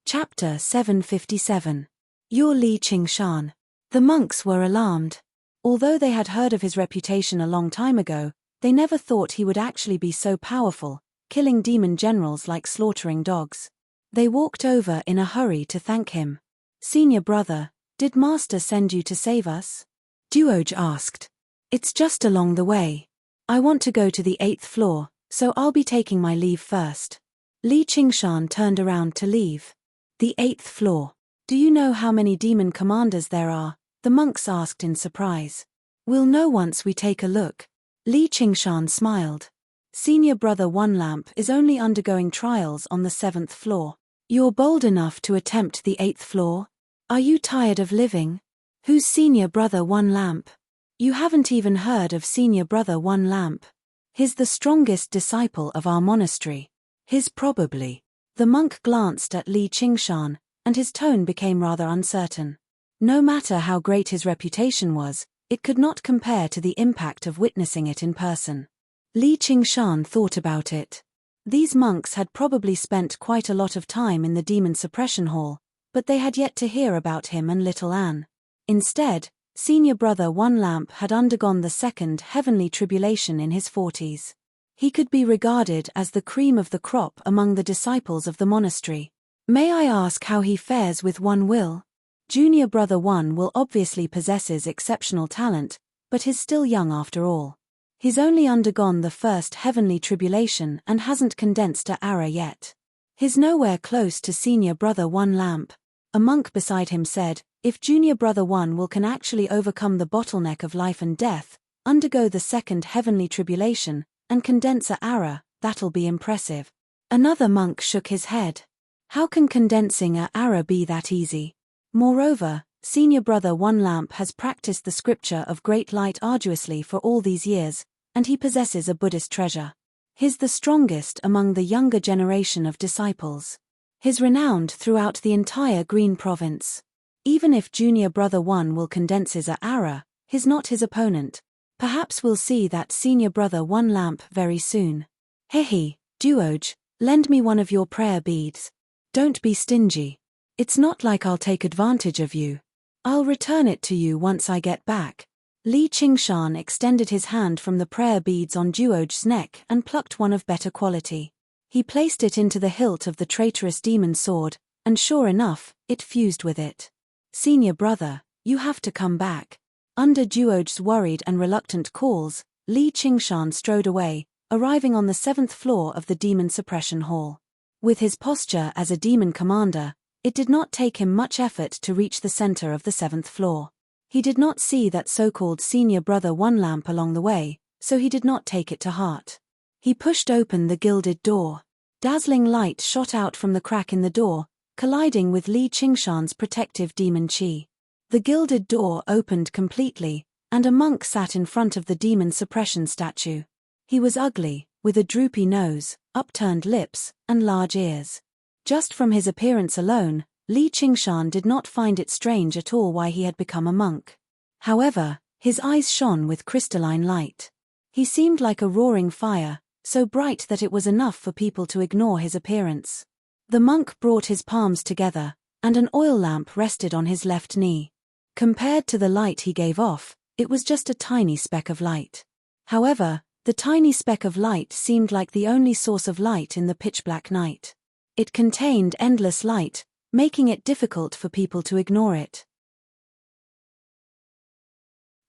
Chapter 757. You're Li Qingshan. The monks were alarmed. Although they had heard of his reputation a long time ago, they never thought he would actually be so powerful, killing demon generals like slaughtering dogs. They walked over in a hurry to thank him. Senior brother, did Master send you to save us? Duoj asked. It's just along the way. I want to go to the 8th floor, so I'll be taking my leave first. Li Qingshan turned around to leave. The 8th floor. Do you know how many demon commanders there are? The monks asked in surprise. We'll know once we take a look. Li Qingshan smiled. Senior brother One Lamp is only undergoing trials on the 7th floor. You're bold enough to attempt the 8th floor? Are you tired of living? Who's senior brother One Lamp? You haven't even heard of senior brother One Lamp. He's the strongest disciple of our monastery. He's probably. The monk glanced at Li Qingshan, and his tone became rather uncertain. No matter how great his reputation was, it could not compare to the impact of witnessing it in person. Li Qingshan thought about it. These monks had probably spent quite a lot of time in the demon suppression hall, but they had yet to hear about him and little Anne. Instead, senior brother One Lamp had undergone the second heavenly tribulation in his 40s. He could be regarded as the cream of the crop among the disciples of the monastery. May I ask how he fares with One Will? Junior brother One Will obviously possesses exceptional talent, but he's still young after all. He's only undergone the first heavenly tribulation and hasn't condensed a Ara yet. He's nowhere close to senior brother One Lamp. A monk beside him said, if junior brother One Will can actually overcome the bottleneck of life and death, undergo the second heavenly tribulation, and condense a Ara, that'll be impressive. Another monk shook his head. How can condensing a Ara be that easy? Moreover, senior brother One Lamp has practiced the scripture of great light arduously for all these years, and he possesses a Buddhist treasure. He's the strongest among the younger generation of disciples. He's renowned throughout the entire Green Province. Even if junior brother One Will condenses a Ara, he's not his opponent. Perhaps we'll see that senior brother One Lamp very soon. Hehe, Duoj, lend me one of your prayer beads. Don't be stingy. It's not like I'll take advantage of you. I'll return it to you once I get back. Li Qingshan extended his hand from the prayer beads on Duoj's neck and plucked one of better quality. He placed it into the hilt of the traitorous demon sword, and sure enough, it fused with it. Senior brother, you have to come back. Under Duoj's worried and reluctant calls, Li Qingshan strode away, arriving on the 7th floor of the demon suppression hall. With his posture as a demon commander, it did not take him much effort to reach the center of the 7th floor. He did not see that so-called senior brother One Lamp along the way, so he did not take it to heart. He pushed open the gilded door. Dazzling light shot out from the crack in the door, colliding with Li Qingshan's protective demon chi. The gilded door opened completely, and a monk sat in front of the demon suppression statue. He was ugly, with a droopy nose, upturned lips, and large ears. Just from his appearance alone, Li Qingshan did not find it strange at all why he had become a monk. However, his eyes shone with crystalline light. He seemed like a roaring fire, so bright that it was enough for people to ignore his appearance. The monk brought his palms together, and an oil lamp rested on his left knee. Compared to the light he gave off, it was just a tiny speck of light. However, the tiny speck of light seemed like the only source of light in the pitch-black night. It contained endless light, making it difficult for people to ignore it.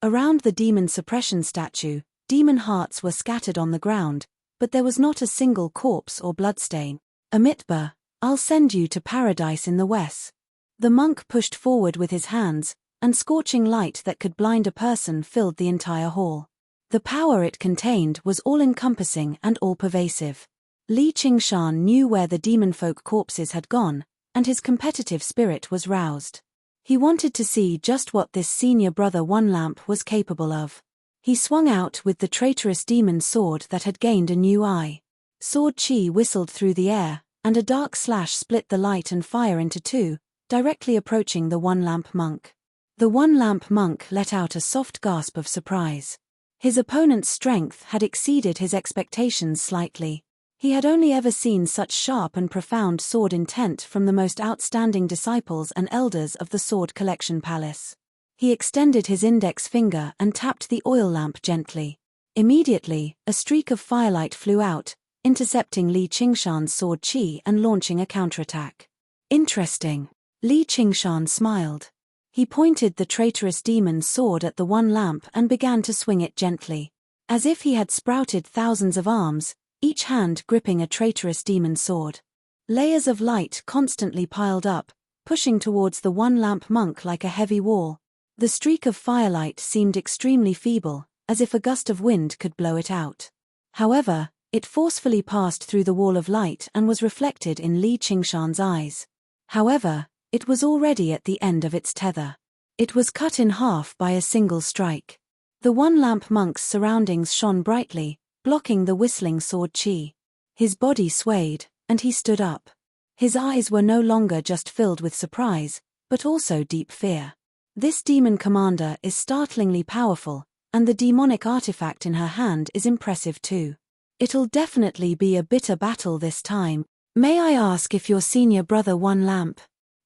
Around the demon suppression statue, demon hearts were scattered on the ground, but there was not a single corpse or bloodstain. Amitba, I'll send you to paradise in the west. The monk pushed forward with his hands, and scorching light that could blind a person filled the entire hall. The power it contained was all-encompassing and all-pervasive. Li Qingshan knew where the demon-folk corpses had gone, and his competitive spirit was roused. He wanted to see just what this senior brother One Lamp was capable of. He swung out with the traitorous demon sword that had gained a new eye. Sword chi whistled through the air, and a dark slash split the light and fire into two, directly approaching the one-lamp monk. The one-lamp monk let out a soft gasp of surprise. His opponent's strength had exceeded his expectations slightly. He had only ever seen such sharp and profound sword intent from the most outstanding disciples and elders of the Sword Collection Palace. He extended his index finger and tapped the oil lamp gently. Immediately, a streak of firelight flew out, intercepting Li Qingshan's sword qi and launching a counterattack. Interesting. Li Qingshan smiled. He pointed the traitorous demon's sword at the one lamp and began to swing it gently. As if he had sprouted thousands of arms, each hand gripping a traitorous demon's sword. Layers of light constantly piled up, pushing towards the one-lamp monk like a heavy wall. The streak of firelight seemed extremely feeble, as if a gust of wind could blow it out. However, it forcefully passed through the wall of light and was reflected in Li Qingshan's eyes. However, it was already at the end of its tether. It was cut in half by a single strike. The one-lamp monk's surroundings shone brightly, blocking the whistling sword qi. His body swayed, and he stood up. His eyes were no longer just filled with surprise, but also deep fear. This demon commander is startlingly powerful, and the demonic artifact in her hand is impressive too. It'll definitely be a bitter battle this time. May I ask if your senior brother One Lamp?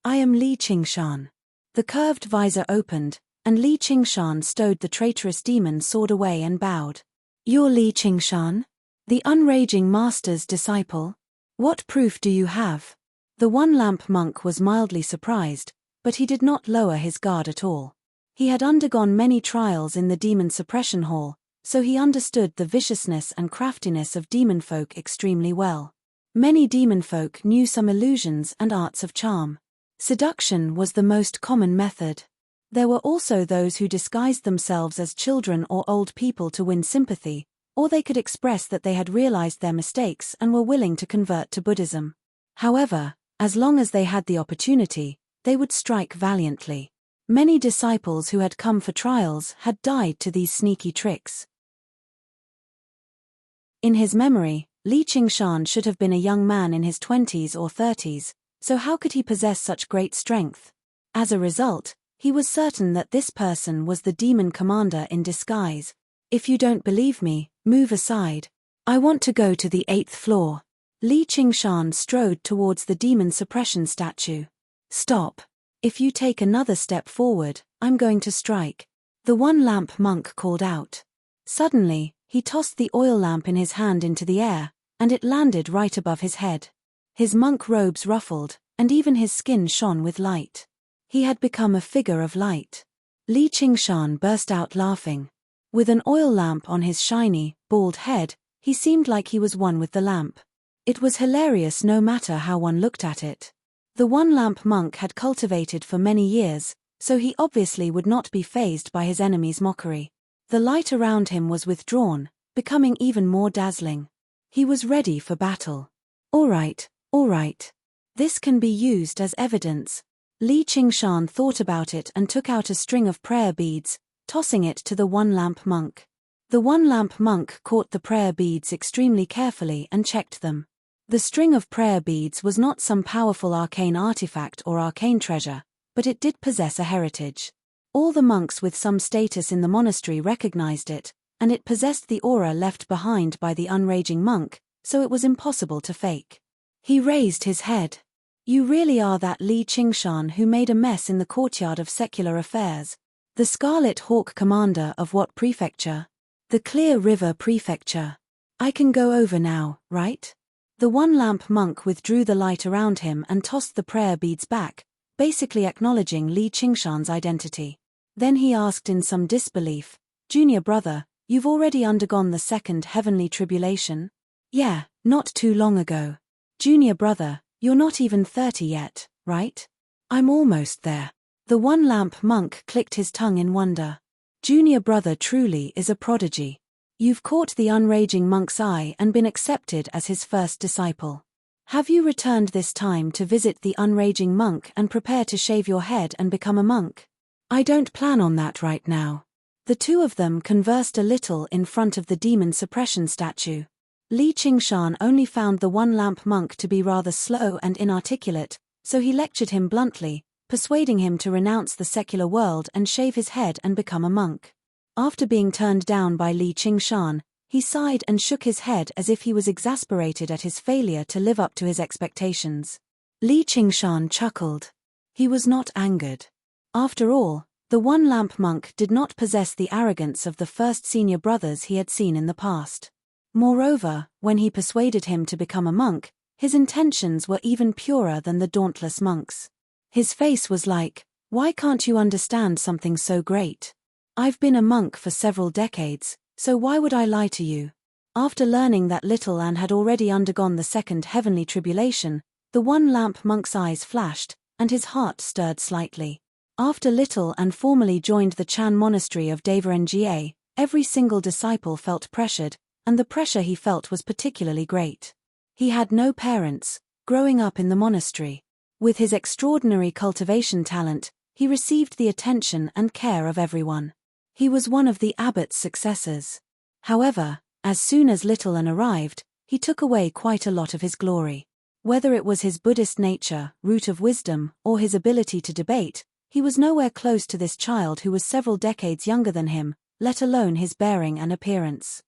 I am Li Qingshan. The curved visor opened, and Li Qingshan stowed the traitorous demon's sword away and bowed. You're Li Qingshan? The unraging master's disciple? What proof do you have? The one-lamp monk was mildly surprised, but he did not lower his guard at all. He had undergone many trials in the demon suppression hall, so he understood the viciousness and craftiness of demon folk extremely well. Many demon folk knew some illusions and arts of charm. Seduction was the most common method. There were also those who disguised themselves as children or old people to win sympathy, or they could express that they had realized their mistakes and were willing to convert to Buddhism. However, as long as they had the opportunity, they would strike valiantly. Many disciples who had come for trials had died to these sneaky tricks. In his memory, Li Qingshan should have been a young man in his 20s or 30s, so how could he possess such great strength? As a result, he was certain that this person was the demon commander in disguise. If you don't believe me, move aside. I want to go to the 8th floor. Li Qingshan strode towards the demon suppression statue. Stop. If you take another step forward, I'm going to strike. The one-lamp monk called out. Suddenly, he tossed the oil lamp in his hand into the air, and it landed right above his head. His monk robes ruffled, and even his skin shone with light. He had become a figure of light. Li Qingshan burst out laughing. With an oil lamp on his shiny, bald head, he seemed like he was one with the lamp. It was hilarious no matter how one looked at it. The one-lamp monk had cultivated for many years, so he obviously would not be fazed by his enemy's mockery. The light around him was withdrawn, becoming even more dazzling. He was ready for battle. All right. This can be used as evidence. Li Qingshan thought about it and took out a string of prayer beads, tossing it to the one-lamp monk. The one-lamp monk caught the prayer beads extremely carefully and checked them. The string of prayer beads was not some powerful arcane artifact or arcane treasure, but it did possess a heritage. All the monks with some status in the monastery recognized it, and it possessed the aura left behind by the unraging monk, so it was impossible to fake. He raised his head. You really are that Li Qingshan who made a mess in the courtyard of secular affairs. The Scarlet Hawk commander of what prefecture? The Clear River Prefecture. I can go over now, right? The one-lamp monk withdrew the light around him and tossed the prayer beads back, basically acknowledging Li Qingshan's identity. Then he asked in some disbelief, Junior brother, you've already undergone the second heavenly tribulation? Yeah, not too long ago. Junior brother, you're not even 30 yet, right? I'm almost there. The one-lamp monk clicked his tongue in wonder. Junior brother truly is a prodigy. You've caught the unraging monk's eye and been accepted as his first disciple. Have you returned this time to visit the unraging monk and prepare to shave your head and become a monk? I don't plan on that right now. The two of them conversed a little in front of the demon suppression statue. Li Qingshan only found the one-lamp monk to be rather slow and inarticulate, so he lectured him bluntly, persuading him to renounce the secular world and shave his head and become a monk. After being turned down by Li Qingshan, he sighed and shook his head as if he was exasperated at his failure to live up to his expectations. Li Qingshan chuckled. He was not angered. After all, the one-lamp monk did not possess the arrogance of the first senior brothers he had seen in the past. Moreover, when he persuaded him to become a monk, his intentions were even purer than the dauntless monks. His face was like, "Why can't you understand something so great? I've been a monk for several decades, so why would I lie to you?" After learning that little An had already undergone the second heavenly tribulation, the one-lamp monk's eyes flashed, and his heart stirred slightly. After Little An formally joined the Chan monastery of Devarengye, every single disciple felt pressured, and the pressure he felt was particularly great. He had no parents, growing up in the monastery. With his extraordinary cultivation talent, he received the attention and care of everyone. He was one of the abbot's successors. However, as soon as Little An arrived, he took away quite a lot of his glory. Whether it was his Buddhist nature, root of wisdom, or his ability to debate, he was nowhere close to this child who was several decades younger than him, let alone his bearing and appearance.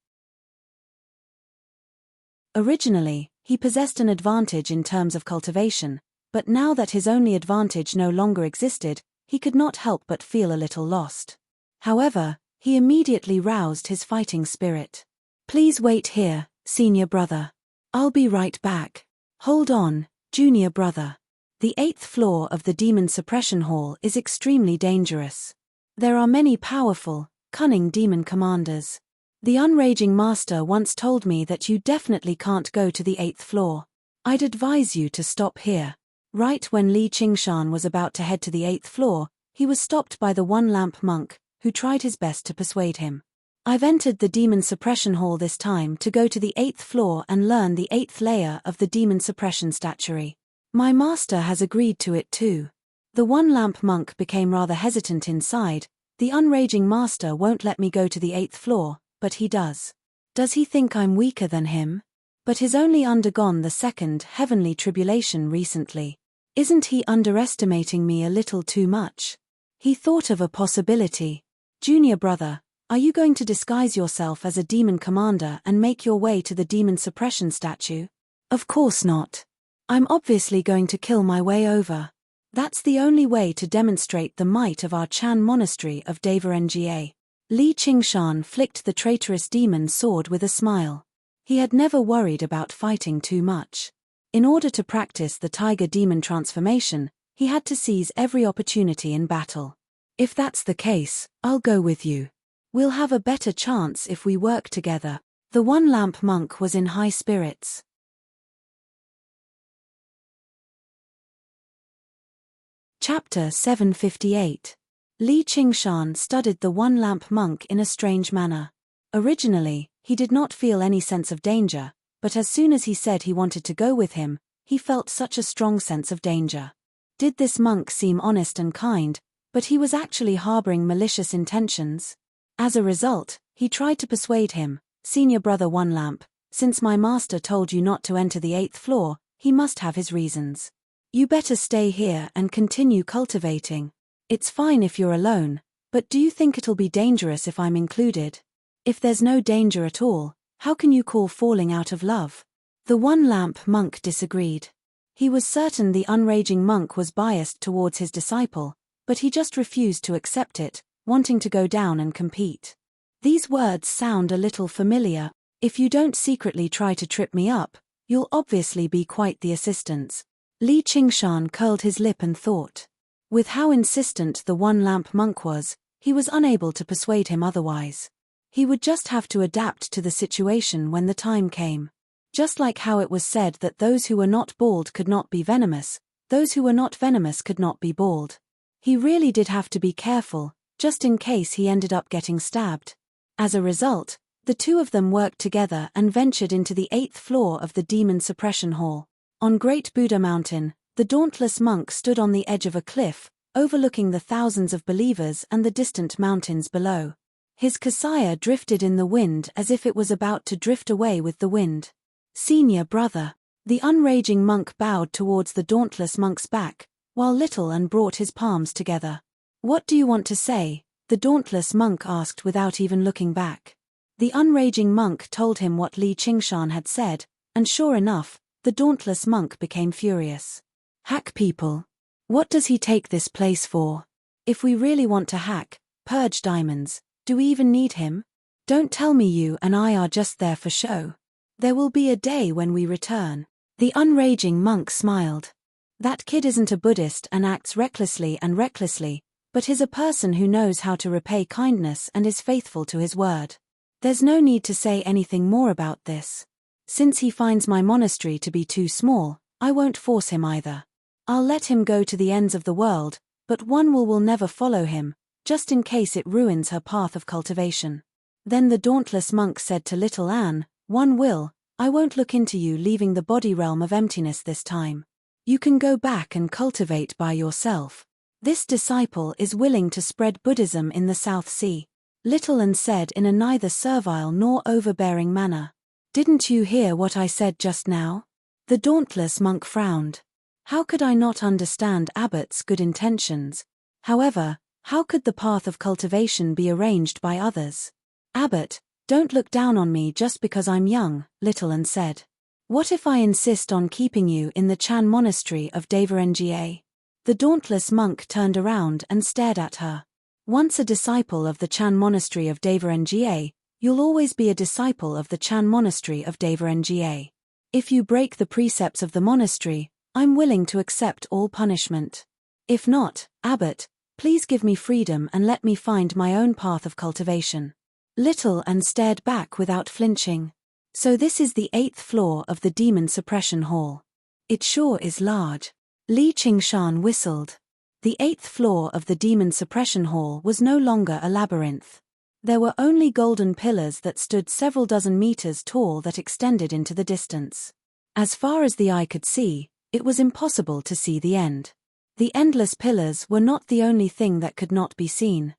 Originally, he possessed an advantage in terms of cultivation, but now that his only advantage no longer existed, he could not help but feel a little lost. However, he immediately roused his fighting spirit. "Please wait here, senior brother. I'll be right back. Hold on, junior brother. The 8th floor of the Demon Suppression Hall is extremely dangerous. There are many powerful, cunning demon commanders. The Unraging Master once told me that you definitely can't go to the 8th floor. I'd advise you to stop here." Right when Li Qingshan was about to head to the 8th floor, he was stopped by the one-lamp monk, who tried his best to persuade him. "I've entered the Demon Suppression Hall this time to go to the 8th floor and learn the 8th layer of the Demon Suppression Statuary. My master has agreed to it too." The one-lamp monk became rather hesitant inside. "The Unraging Master won't let me go to the 8th floor, but he does. Does he think I'm weaker than him? But he's only undergone the second heavenly tribulation recently. Isn't he underestimating me a little too much?" He thought of a possibility. "Junior brother, are you going to disguise yourself as a demon commander and make your way to the demon suppression statue?" "Of course not. I'm obviously going to kill my way over. That's the only way to demonstrate the might of our Chan monastery of Devarengye." Li Qingshan flicked the traitorous demon's sword with a smile. He had never worried about fighting too much. In order to practice the tiger demon transformation, he had to seize every opportunity in battle. "If that's the case, I'll go with you. We'll have a better chance if we work together." The one-lamp monk was in high spirits. Chapter 758. Li Qingshan studied the one-lamp monk in a strange manner. Originally, he did not feel any sense of danger, but as soon as he said he wanted to go with him, he felt such a strong sense of danger. Did this monk seem honest and kind, but he was actually harboring malicious intentions? As a result, he tried to persuade him, "Senior brother One Lamp, since my master told you not to enter the 8th floor, he must have his reasons. You better stay here and continue cultivating. It's fine if you're alone, but do you think it'll be dangerous if I'm included? If there's no danger at all, how can you call falling out of love?" The one-lamp monk disagreed. He was certain the unraging monk was biased towards his disciple, but he just refused to accept it, wanting to go down and compete. "These words sound a little familiar. If you don't secretly try to trip me up, you'll obviously be quite the assistants." Li Qingshan curled his lip and thought. With how insistent the one-lamp monk was, he was unable to persuade him otherwise. He would just have to adapt to the situation when the time came. Just like how it was said that those who were not bald could not be venomous, those who were not venomous could not be bald. He really did have to be careful, just in case he ended up getting stabbed. As a result, the two of them worked together and ventured into the 8th floor of the Demon Suppression Hall. On Great Buddha Mountain, the dauntless monk stood on the edge of a cliff, overlooking the thousands of believers and the distant mountains below. His kasaya drifted in the wind as if it was about to drift away with the wind. Senior brother. The unraging monk bowed towards the dauntless monk's back, while Little An brought his palms together. What do you want to say? The dauntless monk asked without even looking back. The unraging monk told him what Li Qingshan had said, and sure enough, the dauntless monk became furious. Hack people. What does he take this place for? If we really want to hack, purge diamonds, do we even need him? Don't tell me you and I are just there for show. There will be a day when we return. The unraging monk smiled. That kid isn't a Buddhist and acts recklessly, but he's a person who knows how to repay kindness and is faithful to his word. There's no need to say anything more about this. Since he finds my monastery to be too small, I won't force him either. I'll let him go to the ends of the world, but one will never follow him, just in case it ruins her path of cultivation. Then the dauntless monk said to Little An, one will, I won't look into you leaving the body realm of emptiness this time. You can go back and cultivate by yourself. This disciple is willing to spread Buddhism in the South Sea. Little An said in a neither servile nor overbearing manner. Didn't you hear what I said just now? The dauntless monk frowned. How could I not understand Abbot's good intentions? However, how could the path of cultivation be arranged by others? Abbot, don't look down on me just because I'm young, Little An said. What if I insist on keeping you in the Chan monastery of Devarengye? The dauntless monk turned around and stared at her. Once a disciple of the Chan monastery of Devarengye, you'll always be a disciple of the Chan monastery of Devarengye. If you break the precepts of the monastery, I'm willing to accept all punishment. If not, Abbot, please give me freedom and let me find my own path of cultivation. Little An stared back without flinching. So this is the 8th floor of the Demon Suppression Hall. It sure is large. Li Qingshan whistled. The 8th floor of the Demon Suppression Hall was no longer a labyrinth. There were only golden pillars that stood several dozen meters tall that extended into the distance. As far as the eye could see, it was impossible to see the end. The endless pillars were not the only thing that could not be seen.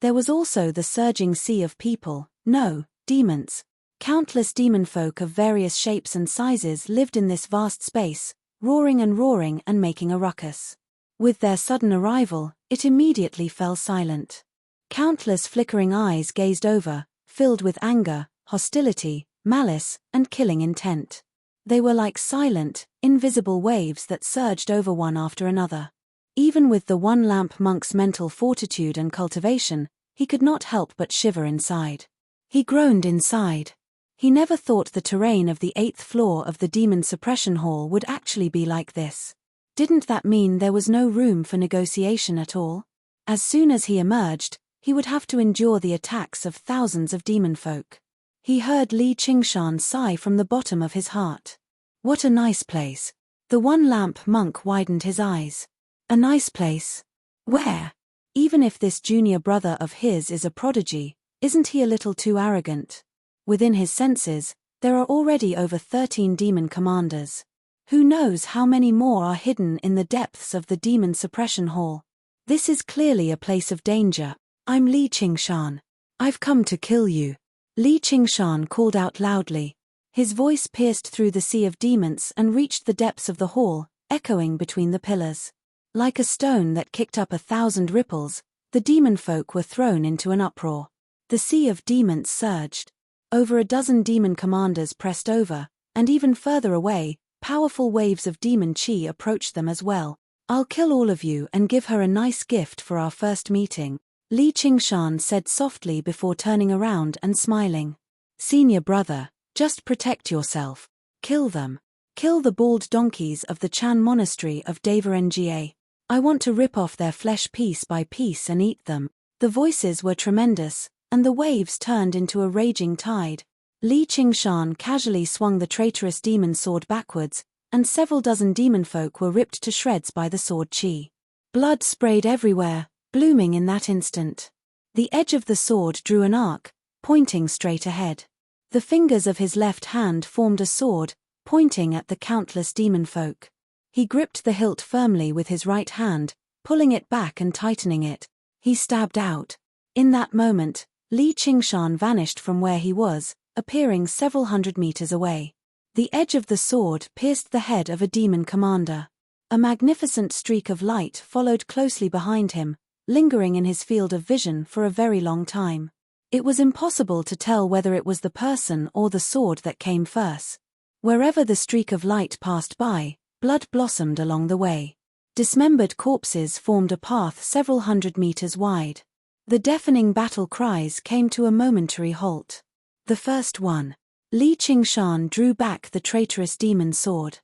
There was also the surging sea of people, no, demons. Countless demonfolk of various shapes and sizes lived in this vast space, roaring and making a ruckus. With their sudden arrival, it immediately fell silent. Countless flickering eyes gazed over, filled with anger, hostility, malice, and killing intent. They were like silent, invisible waves that surged over one after another. Even with the one-lamp monk's mental fortitude and cultivation, he could not help but shiver inside. He groaned inside. He never thought the terrain of the 8th floor of the Demon Suppression Hall would actually be like this. Didn't that mean there was no room for negotiation at all? As soon as he emerged, he would have to endure the attacks of thousands of demonfolk. He heard Li Qingshan sigh from the bottom of his heart. What a nice place. The one-lamp monk widened his eyes. A nice place? Where? Even if this junior brother of his is a prodigy, isn't he a little too arrogant? Within his senses, there are already over 13 demon commanders. Who knows how many more are hidden in the depths of the Demon Suppression Hall? This is clearly a place of danger. I'm Li Qingshan. I've come to kill you. Li Qingshan called out loudly. His voice pierced through the sea of demons and reached the depths of the hall, echoing between the pillars. Like a stone that kicked up 1,000 ripples, the demon folk were thrown into an uproar. The sea of demons surged. Over a dozen demon commanders pressed over, and even further away, powerful waves of demon chi approached them as well. I'll kill all of you and give her a nice gift for our first meeting, Li Qingshan said softly before turning around and smiling. Senior brother, just protect yourself. Kill them. Kill the bald donkeys of the Chan monastery of Devarengye. I want to rip off their flesh piece by piece and eat them. The voices were tremendous, and the waves turned into a raging tide. Li Qingshan casually swung the traitorous demon sword backwards, and several dozen demonfolk were ripped to shreds by the sword chi. Blood sprayed everywhere, blooming in that instant. The edge of the sword drew an arc, pointing straight ahead. The fingers of his left hand formed a sword, pointing at the countless demonfolk. He gripped the hilt firmly with his right hand, pulling it back and tightening it. He stabbed out. In that moment, Li Qingshan vanished from where he was, appearing several hundred meters away. The edge of the sword pierced the head of a demon commander. A magnificent streak of light followed closely behind him, lingering in his field of vision for a very long time. It was impossible to tell whether it was the person or the sword that came first. Wherever the streak of light passed by, blood blossomed along the way. Dismembered corpses formed a path several hundred meters wide. The deafening battle cries came to a momentary halt. The first one. Li Qingshan drew back the traitorous demon sword.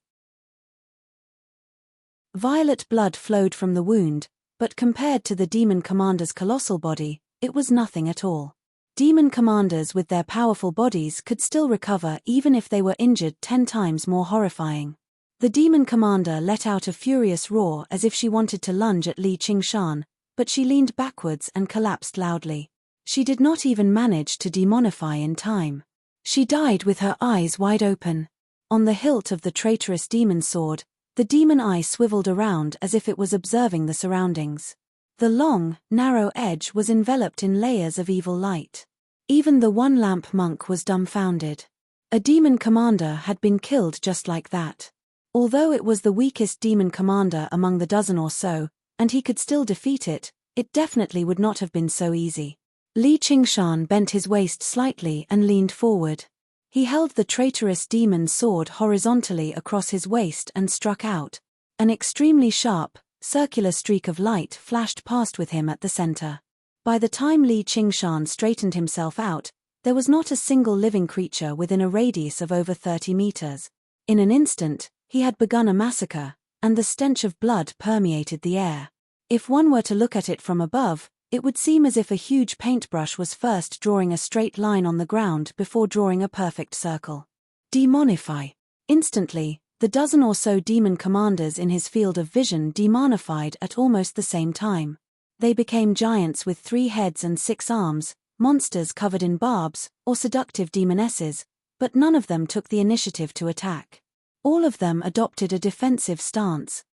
Violet blood flowed from the wound, but compared to the demon commander's colossal body, it was nothing at all. Demon commanders with their powerful bodies could still recover even if they were injured 10 times more horrifying. The demon commander let out a furious roar as if she wanted to lunge at Li Qingshan, but she leaned backwards and collapsed loudly. She did not even manage to demonify in time. She died with her eyes wide open. On the hilt of the traitorous demon sword, the demon eye swiveled around as if it was observing the surroundings. The long, narrow edge was enveloped in layers of evil light. Even the one-lamp monk was dumbfounded. A demon commander had been killed just like that. Although it was the weakest demon commander among the dozen or so, and he could still defeat it, it definitely would not have been so easy. Li Qingshan bent his waist slightly and leaned forward. He held the traitorous demon sword horizontally across his waist and struck out. An extremely sharp, circular streak of light flashed past with him at the center. By the time Li Qingshan straightened himself out, there was not a single living creature within a radius of over 30 meters. In an instant, he had begun a massacre, and the stench of blood permeated the air. If one were to look at it from above, it would seem as if a huge paintbrush was first drawing a straight line on the ground before drawing a perfect circle. Demonify. Instantly, the dozen or so demon commanders in his field of vision demonified at almost the same time. They became giants with 3 heads and 6 arms, monsters covered in barbs, or seductive demonesses, but none of them took the initiative to attack. All of them adopted a defensive stance.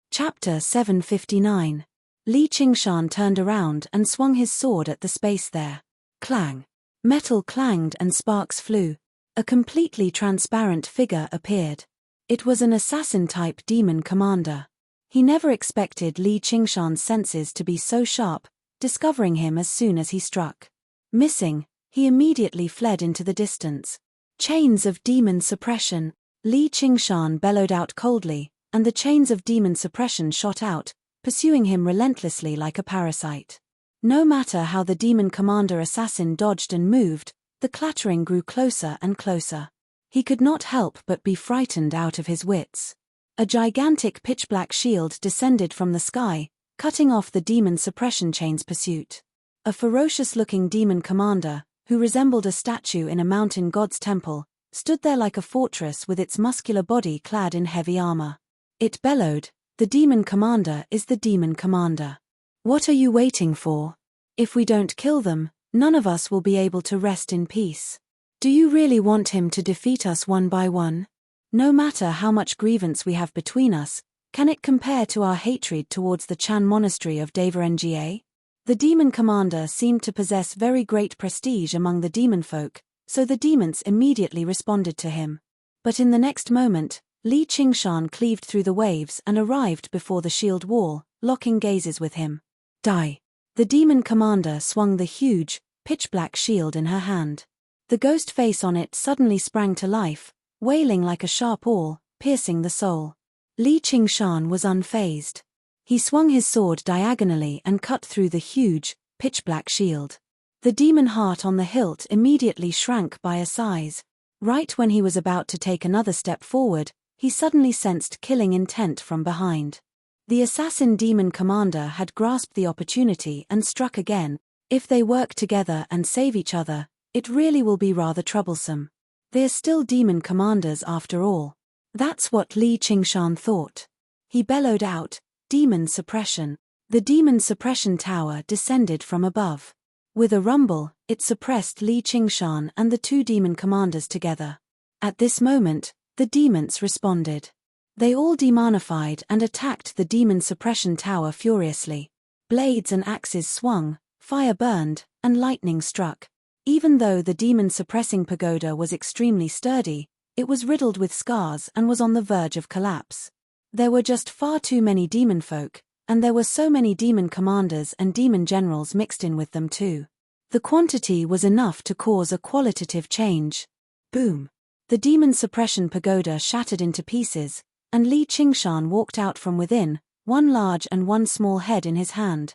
Chapter 759. Li Qingshan turned around and swung his sword at the space there. Clang. Metal clanged and sparks flew. A completely transparent figure appeared. It was an assassin-type demon commander. He never expected Li Qingshan's senses to be so sharp, discovering him as soon as he struck. Missing, he immediately fled into the distance. Chains of demon suppression. Li Qingshan bellowed out coldly, and the chains of demon suppression shot out, pursuing him relentlessly like a parasite. No matter how the demon commander assassin dodged and moved, the clattering grew closer and closer. He could not help but be frightened out of his wits. A gigantic pitch-black shield descended from the sky, cutting off the demon suppression chain's pursuit. A ferocious-looking demon commander, who resembled a statue in a mountain god's temple, stood there like a fortress with its muscular body clad in heavy armor. It bellowed, "The demon commander is the demon commander. What are you waiting for? If we don't kill them, none of us will be able to rest in peace. Do you really want him to defeat us one by one? No matter how much grievance we have between us, can it compare to our hatred towards the Chan monastery of Devarnga?" The demon commander seemed to possess very great prestige among the demon folk, so the demons immediately responded to him. But in the next moment, Li Qingshan cleaved through the waves and arrived before the shield wall, locking gazes with him. Die. The demon commander swung the huge, pitch-black shield in her hand. The ghost face on it suddenly sprang to life, wailing like a sharp awl, piercing the soul. Li Qingshan was unfazed. He swung his sword diagonally and cut through the huge, pitch-black shield. The demon heart on the hilt immediately shrank by a size. Right when he was about to take another step forward, he suddenly sensed killing intent from behind. The assassin demon commander had grasped the opportunity and struck again. If they work together and save each other, it really will be rather troublesome. They're still demon commanders after all. That's what Li Qingshan thought. He bellowed out, "Demon suppression." The demon suppression tower descended from above. With a rumble, it suppressed Li Qingshan and the 2 demon commanders together. At this moment, the demons responded. They all demonified and attacked the demon suppression tower furiously. Blades and axes swung, fire burned, and lightning struck. Even though the demon-suppressing pagoda was extremely sturdy, it was riddled with scars and was on the verge of collapse. There were just far too many demon folk, and there were so many demon commanders and demon generals mixed in with them too. The quantity was enough to cause a qualitative change. Boom! The demon suppression pagoda shattered into pieces, and Li Qingshan walked out from within, one large and one small head in his hand.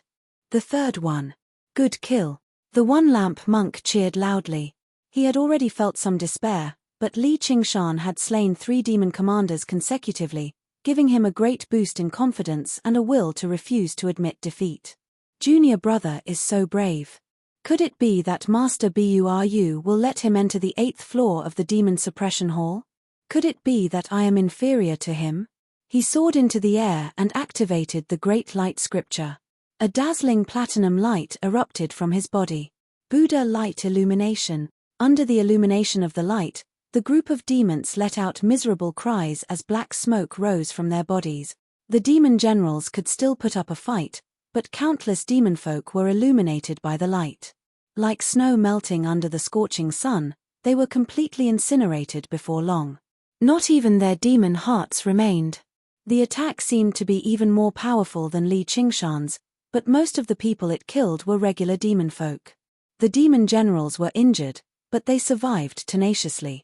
The third one. Good kill. The one-lamp monk cheered loudly. He had already felt some despair, but Li Qingshan had slain 3 demon commanders consecutively, giving him a great boost in confidence and a will to refuse to admit defeat. Junior brother is so brave. Could it be that Master Buru will let him enter the 8th floor of the demon suppression hall? Could it be that I am inferior to him? He soared into the air and activated the great light scripture. A dazzling platinum light erupted from his body. Buddha light illumination. Under the illumination of the light, the group of demons let out miserable cries as black smoke rose from their bodies. The demon generals could still put up a fight, but countless demon folk were illuminated by the light. Like snow melting under the scorching sun, they were completely incinerated before long. Not even their demon hearts remained. The attack seemed to be even more powerful than Li Qingshan's, but most of the people it killed were regular demon folk. The demon generals were injured, but they survived tenaciously.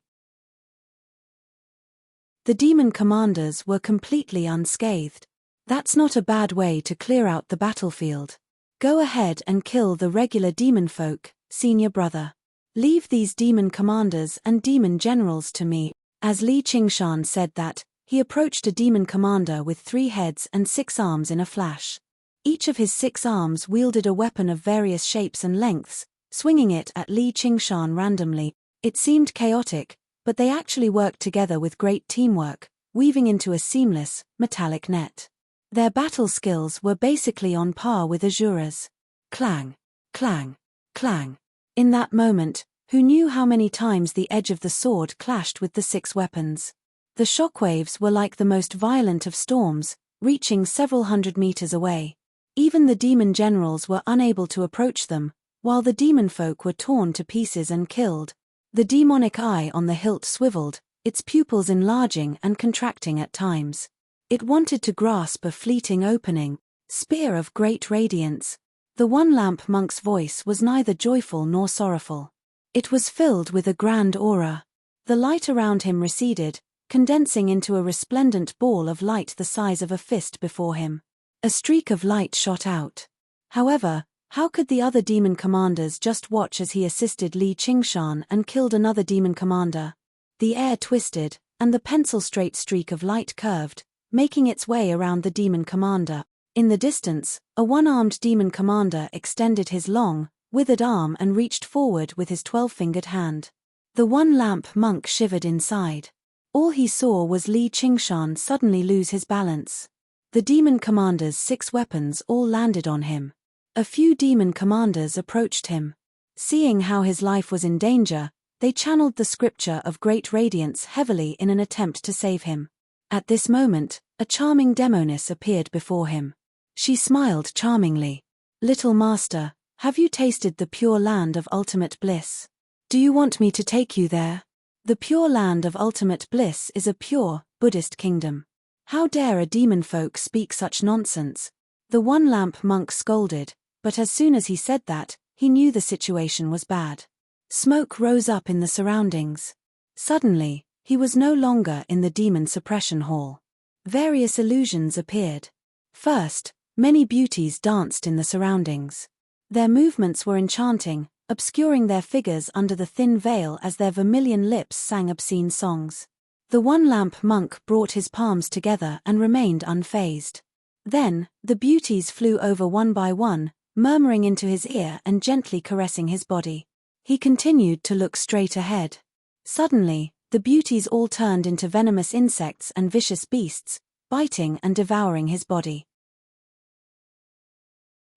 The demon commanders were completely unscathed. That's not a bad way to clear out the battlefield. Go ahead and kill the regular demon folk, senior brother. Leave these demon commanders and demon generals to me. As Li Qingshan said that, he approached a demon commander with 3 heads and 6 arms in a flash. Each of his 6 arms wielded a weapon of various shapes and lengths, swinging it at Li Qingshan randomly. It seemed chaotic, but they actually worked together with great teamwork, weaving into a seamless, metallic net. Their battle skills were basically on par with Azura's. Clang, clang, clang. In that moment, who knew how many times the edge of the sword clashed with the 6 weapons? The shockwaves were like the most violent of storms, reaching several hundred meters away. Even the demon generals were unable to approach them, while the demon folk were torn to pieces and killed. The demonic eye on the hilt swiveled, its pupils enlarging and contracting at times. It wanted to grasp a fleeting opening. Spear of great radiance. The one-lamp monk's voice was neither joyful nor sorrowful. It was filled with a grand aura. The light around him receded, condensing into a resplendent ball of light the size of a fist before him. A streak of light shot out. However, how could the other demon commanders just watch as he assisted Li Qingshan and killed another demon commander? The air twisted, and the pencil-straight streak of light curved, making its way around the demon commander. In the distance, a one-armed demon commander extended his long, withered arm and reached forward with his 12-fingered hand. The one-lamp monk shivered inside. All he saw was Li Qingshan suddenly lose his balance. The demon commander's 6 weapons all landed on him. A few demon commanders approached him. Seeing how his life was in danger, they channeled the scripture of great radiance heavily in an attempt to save him. At this moment, a charming demoness appeared before him. She smiled charmingly. "Little master, have you tasted the pure land of ultimate bliss? Do you want me to take you there? The pure land of ultimate bliss is a pure, Buddhist kingdom. How dare a demon folk speak such nonsense?" The one-lamp monk scolded, but as soon as he said that, he knew the situation was bad. Smoke rose up in the surroundings. Suddenly, he was no longer in the demon suppression hall. Various illusions appeared. First, many beauties danced in the surroundings. Their movements were enchanting, obscuring their figures under the thin veil as their vermilion lips sang obscene songs. The one-lamp monk brought his palms together and remained unfazed. Then, the beauties flew over one by one, murmuring into his ear and gently caressing his body. He continued to look straight ahead. Suddenly, the beauties all turned into venomous insects and vicious beasts, biting and devouring his body.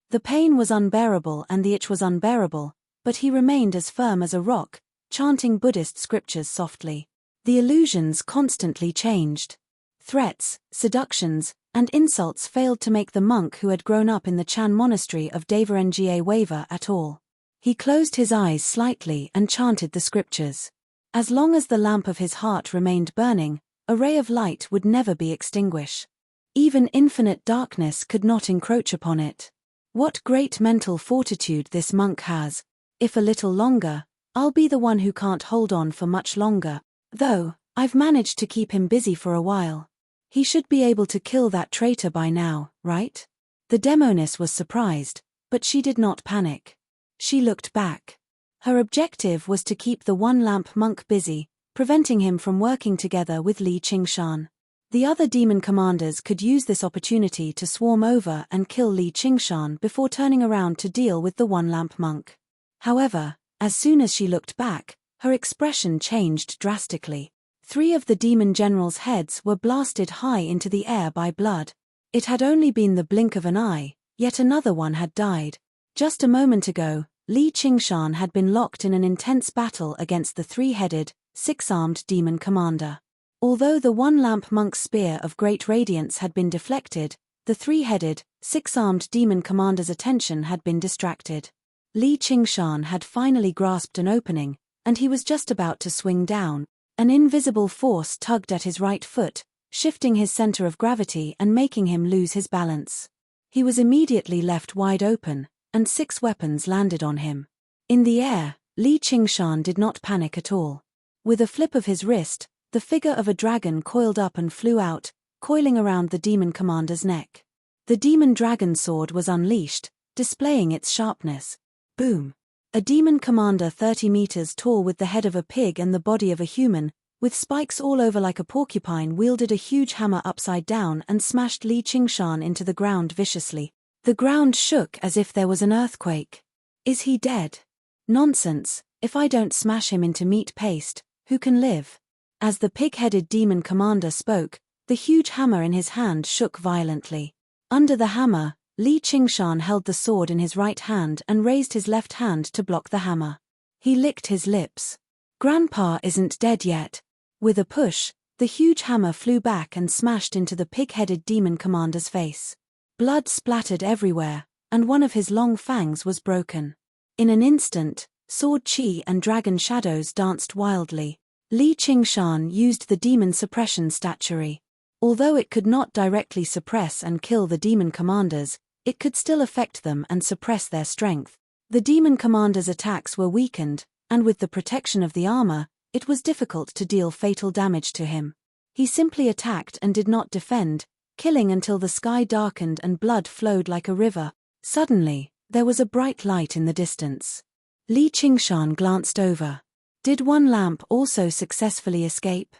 The pain was unbearable and the itch was unbearable, but he remained as firm as a rock, chanting Buddhist scriptures softly. The illusions constantly changed. Threats, seductions, and insults failed to make the monk who had grown up in the Chan monastery of Devaranga waver at all. He closed his eyes slightly and chanted the scriptures. As long as the lamp of his heart remained burning, a ray of light would never be extinguished. Even infinite darkness could not encroach upon it. What great mental fortitude this monk has. If a little longer, I'll be the one who can't hold on for much longer, though I've managed to keep him busy for a while. He should be able to kill that traitor by now, right? The demoness was surprised, but she did not panic. She looked back. Her objective was to keep the one-lamp monk busy, preventing him from working together with Li Qingshan. The other demon commanders could use this opportunity to swarm over and kill Li Qingshan before turning around to deal with the one-lamp monk. However, as soon as she looked back, her expression changed drastically. 3 of the demon generals' heads were blasted high into the air by blood. It had only been the blink of an eye, yet another one had died. Just a moment ago, Li Qingshan had been locked in an intense battle against the 3-headed, 6-armed demon commander. Although the one-lamp monk's spear of great radiance had been deflected, the 3-headed, 6-armed demon commander's attention had been distracted. Li Qingshan had finally grasped an opening, and he was just about to swing down. An invisible force tugged at his right foot, shifting his center of gravity and making him lose his balance. He was immediately left wide open, and 6 weapons landed on him. In the air, Li Qingshan did not panic at all. With a flip of his wrist, the figure of a dragon coiled up and flew out, coiling around the demon commander's neck. The demon dragon sword was unleashed, displaying its sharpness. Boom! A demon commander 30 meters tall with the head of a pig and the body of a human, with spikes all over like a porcupine, wielded a huge hammer upside down and smashed Li Qingshan into the ground viciously. The ground shook as if there was an earthquake. Is he dead? Nonsense, if I don't smash him into meat paste, who can live? As the pig-headed demon commander spoke, the huge hammer in his hand shook violently. Under the hammer, Li Qingshan held the sword in his right hand and raised his left hand to block the hammer. He licked his lips. Grandpa isn't dead yet. With a push, the huge hammer flew back and smashed into the pig-headed demon commander's face. Blood splattered everywhere, and one of his long fangs was broken. In an instant, sword chi and dragon shadows danced wildly. Li Qingshan used the demon suppression statuary. Although it could not directly suppress and kill the demon commanders, it could still affect them and suppress their strength. The demon commander's attacks were weakened, and with the protection of the armor, it was difficult to deal fatal damage to him. He simply attacked and did not defend, killing until the sky darkened and blood flowed like a river. Suddenly, there was a bright light in the distance. Li Qingshan glanced over. Did one lamp also successfully escape?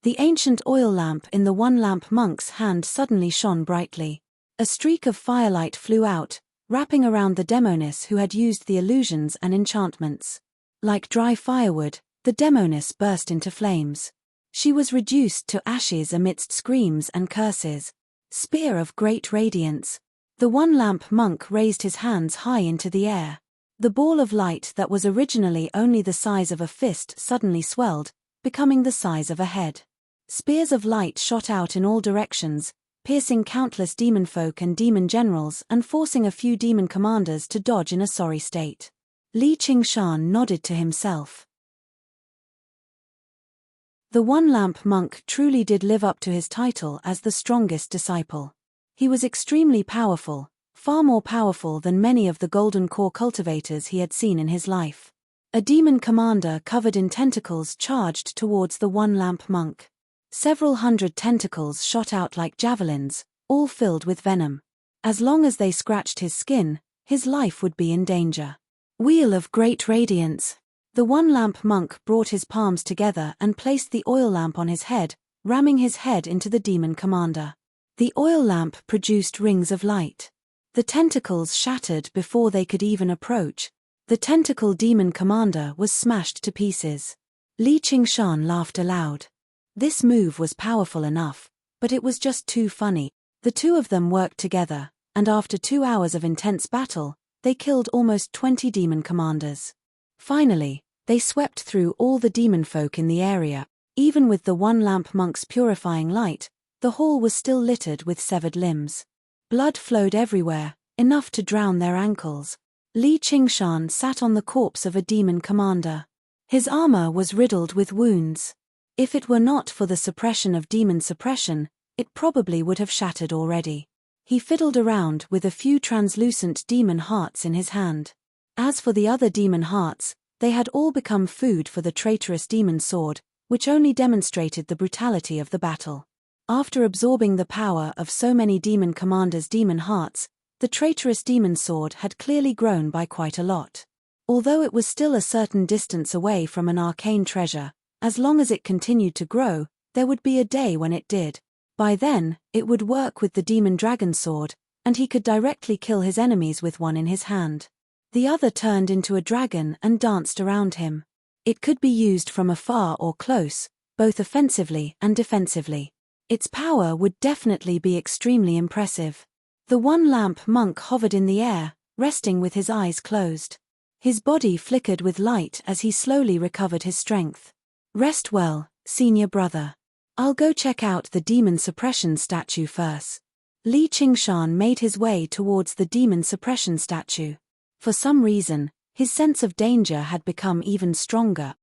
The ancient oil lamp in the one-lamp monk's hand suddenly shone brightly. A streak of firelight flew out, wrapping around the demoness who had used the illusions and enchantments. Like dry firewood, the demoness burst into flames. She was reduced to ashes amidst screams and curses. Spear of great radiance. The one-lamp monk raised his hands high into the air. The ball of light that was originally only the size of a fist suddenly swelled, becoming the size of a head. Spears of light shot out in all directions, piercing countless demon folk and demon generals and forcing a few demon commanders to dodge in a sorry state. Li Qingshan nodded to himself. The one-lamp monk truly did live up to his title as the strongest disciple. He was extremely powerful, far more powerful than many of the golden core cultivators he had seen in his life. A demon commander covered in tentacles charged towards the one-lamp monk. Several hundred tentacles shot out like javelins, all filled with venom. As long as they scratched his skin, his life would be in danger. Wheel of great radiance. The one-lamp monk brought his palms together and placed the oil lamp on his head, ramming his head into the demon commander. The oil lamp produced rings of light. The tentacles shattered before they could even approach. The tentacle demon commander was smashed to pieces. Li Qingshan laughed aloud. This move was powerful enough, but it was just too funny. The two of them worked together, and after 2 hours of intense battle, they killed almost 20 demon commanders. Finally, they swept through all the demon folk in the area. Even with the one-lamp monk's purifying light, The hall was still littered with severed limbs. Blood flowed everywhere, enough to drown their ankles. Li Qingshan sat on the corpse of a demon commander. His armor was riddled with wounds. If it were not for the suppression of demon suppression, it probably would have shattered already. He fiddled around with a few translucent demon hearts in his hand. As for the other demon hearts, they had all become food for the traitorous demon sword, which only demonstrated the brutality of the battle. After absorbing the power of so many demon commanders' demon hearts, the traitorous demon sword had clearly grown by quite a lot. Although it was still a certain distance away from an arcane treasure, as long as it continued to grow, there would be a day when it did. By then, it would work with the demon dragon sword, and he could directly kill his enemies with one in his hand. The other turned into a dragon and danced around him. It could be used from afar or close, both offensively and defensively. Its power would definitely be extremely impressive. The one-lamp monk hovered in the air, resting with his eyes closed. His body flickered with light as he slowly recovered his strength. Rest well, senior brother. I'll go check out the demon suppression statue first. Li Qingshan made his way towards the demon suppression statue. For some reason, his sense of danger had become even stronger.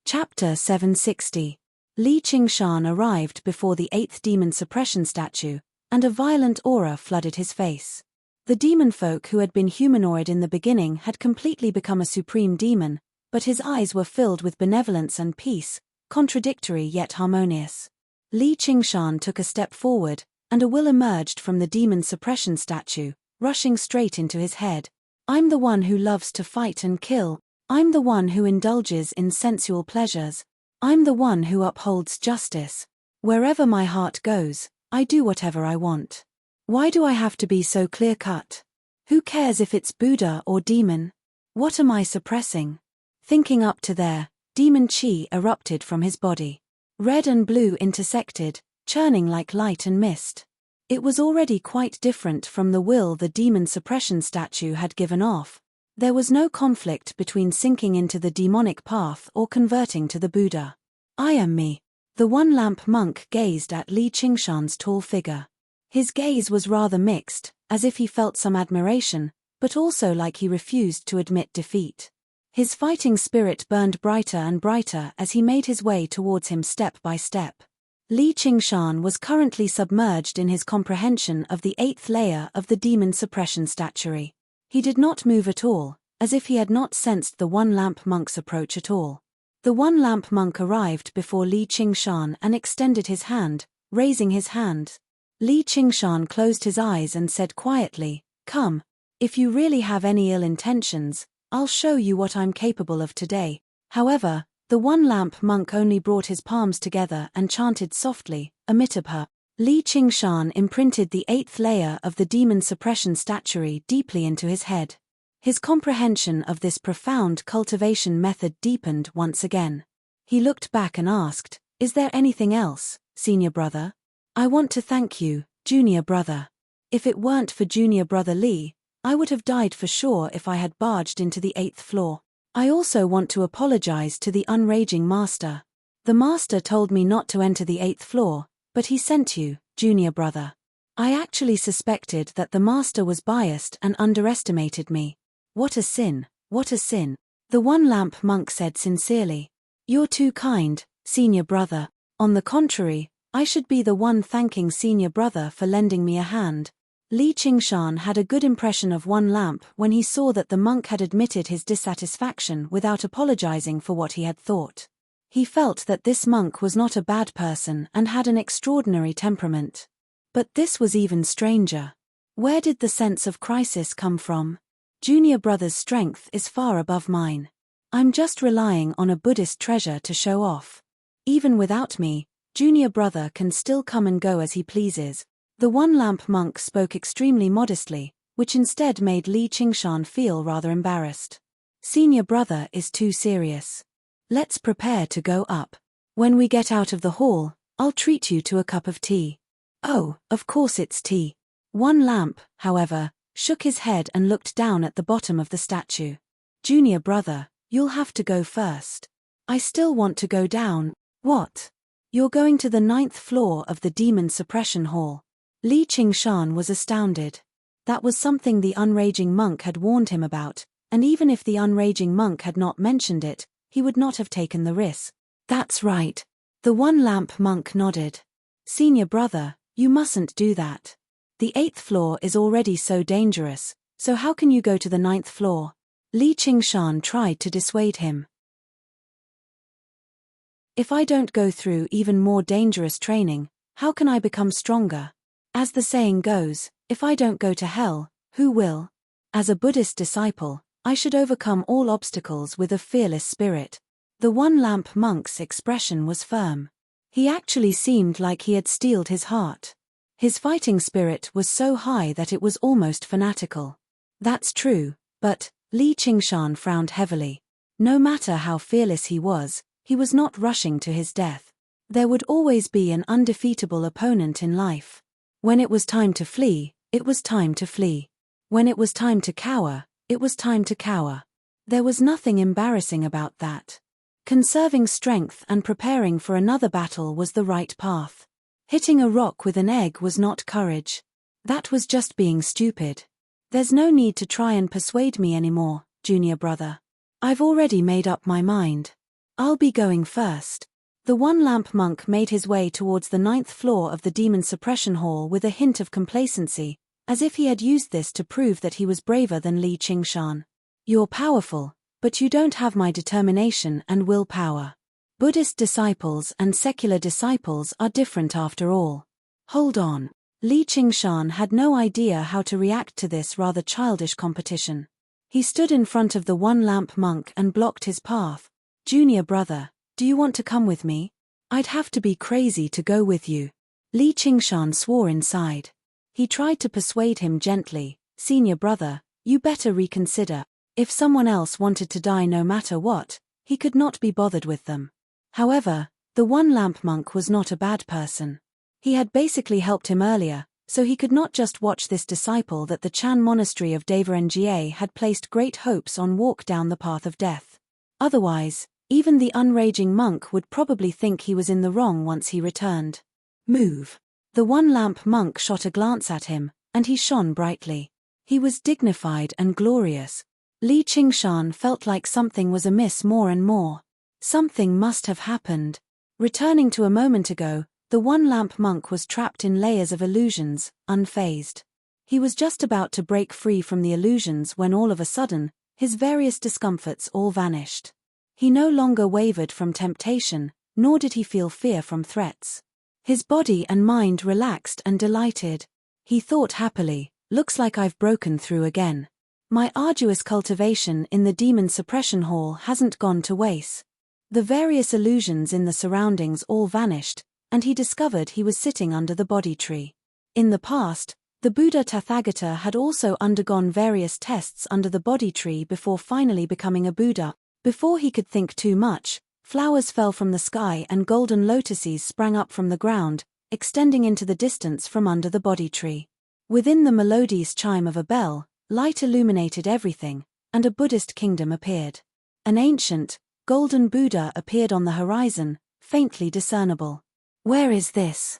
Chapter 760. Li Qingshan arrived before the 8th demon suppression statue, and a violent aura flooded his face. The demon folk who had been humanoid in the beginning had completely become a supreme demon, but his eyes were filled with benevolence and peace, contradictory yet harmonious. Li Qingshan took a step forward, and a will emerged from the demon suppression statue, rushing straight into his head. I'm the one who loves to fight and kill. I'm the one who indulges in sensual pleasures. I'm the one who upholds justice. Wherever my heart goes, I do whatever I want. Why do I have to be so clear-cut? Who cares if it's Buddha or demon? What am I suppressing? Thinking up to there, demon chi erupted from his body. Red and blue intersected, churning like light and mist. It was already quite different from the will the demon suppression statue had given off. There was no conflict between sinking into the demonic path or converting to the Buddha. I am me. The one-lamp monk gazed at Li Qingshan's tall figure. His gaze was rather mixed, as if he felt some admiration, but also like he refused to admit defeat. His fighting spirit burned brighter and brighter as he made his way towards him step by step. Li Qingshan was currently submerged in his comprehension of the 8th layer of the demon suppression statuary. He did not move at all, as if he had not sensed the one-lamp monk's approach at all. The one-lamp monk arrived before Li Qingshan and extended his hand, raising his hand. Li Qingshan closed his eyes and said quietly, "Come. If you really have any ill intentions, I'll show you what I'm capable of today." However, the one-lamp monk only brought his palms together and chanted softly, Amitabha. Li Qingshan imprinted the 8th layer of the demon suppression statuary deeply into his head. His comprehension of this profound cultivation method deepened once again. He looked back and asked, "Is there anything else, senior brother?" "I want to thank you, junior brother. If it weren't for junior brother Li, I would have died for sure if I had barged into the 8th floor. I also want to apologize to the unraging master. The master told me not to enter the 8th floor, but he sent you, junior brother. I actually suspected that the master was biased and underestimated me. What a sin, what a sin." The one-lamp monk said sincerely. "You're too kind, senior brother. On the contrary, I should be the one thanking senior brother for lending me a hand." Li Qingshan had a good impression of one-lamp when he saw that the monk had admitted his dissatisfaction without apologizing for what he had thought. He felt that this monk was not a bad person and had an extraordinary temperament. But this was even stranger. Where did the sense of crisis come from? Junior brother's strength is far above mine. I'm just relying on a Buddhist treasure to show off. Even without me, junior brother can still come and go as he pleases. The one-lamp monk spoke extremely modestly, which instead made Li Qingshan feel rather embarrassed. Senior brother is too serious. Let's prepare to go up. When we get out of the hall, I'll treat you to a cup of tea. Oh, of course it's tea. One-lamp, however, shook his head and looked down at the bottom of the statue. Junior brother, you'll have to go first. I still want to go down. What? You're going to the 9th floor of the demon suppression hall. Li Qingshan was astounded. That was something the unraging monk had warned him about, and even if the unraging monk had not mentioned it, he would not have taken the risk. That's right. The one-lamp monk nodded. Senior brother, you mustn't do that. The 8th floor is already so dangerous, so how can you go to the 9th floor? Li Qingshan tried to dissuade him. If I don't go through even more dangerous training, how can I become stronger? As the saying goes, if I don't go to hell, who will? As a Buddhist disciple, I should overcome all obstacles with a fearless spirit. The one-lamp monk's expression was firm. He actually seemed like he had steeled his heart. His fighting spirit was so high that it was almost fanatical. That's true, but Li Qingshan frowned heavily. No matter how fearless he was not rushing to his death. There would always be an undefeatable opponent in life. When it was time to flee, it was time to flee. When it was time to cower, it was time to cower. There was nothing embarrassing about that. Conserving strength and preparing for another battle was the right path. Hitting a rock with an egg was not courage. That was just being stupid. There's no need to try and persuade me anymore, junior brother. I've already made up my mind. I'll be going first. The one-lamp monk made his way towards the 9th floor of the demon suppression hall with a hint of complacency, as if he had used this to prove that he was braver than Li Qingshan. You're powerful, but you don't have my determination and willpower. Buddhist disciples and secular disciples are different after all. Hold on. Li Qingshan had no idea how to react to this rather childish competition. He stood in front of the one-lamp monk and blocked his path. Junior brother, do you want to come with me? I'd have to be crazy to go with you. Li Qingshan swore inside. He tried to persuade him gently. Senior brother, you better reconsider. If someone else wanted to die no matter what, he could not be bothered with them. However, the one-lamp monk was not a bad person. He had basically helped him earlier, so he could not just watch this disciple that the Chan monastery of Devarengye had placed great hopes on walk down the path of death. Otherwise, even the unraging monk would probably think he was in the wrong once he returned. Move. The one-lamp monk shot a glance at him, and he shone brightly. He was dignified and glorious. Li Qingshan felt like something was amiss more and more. Something must have happened. Returning to a moment ago, the one-lamp monk was trapped in layers of illusions, unfazed. He was just about to break free from the illusions when all of a sudden, his various discomforts all vanished. He no longer wavered from temptation, nor did he feel fear from threats. His body and mind relaxed and delighted. He thought happily, looks like I've broken through again. My arduous cultivation in the demon suppression hall hasn't gone to waste. The various illusions in the surroundings all vanished, and he discovered he was sitting under the Bodhi tree. In the past, the Buddha Tathagata had also undergone various tests under the Bodhi tree before finally becoming a Buddha. Before he could think too much, flowers fell from the sky and golden lotuses sprang up from the ground, extending into the distance from under the Bodhi tree. Within the melodious chime of a bell, light illuminated everything, and a Buddhist kingdom appeared. An ancient, golden Buddha appeared on the horizon, faintly discernible. Where is this?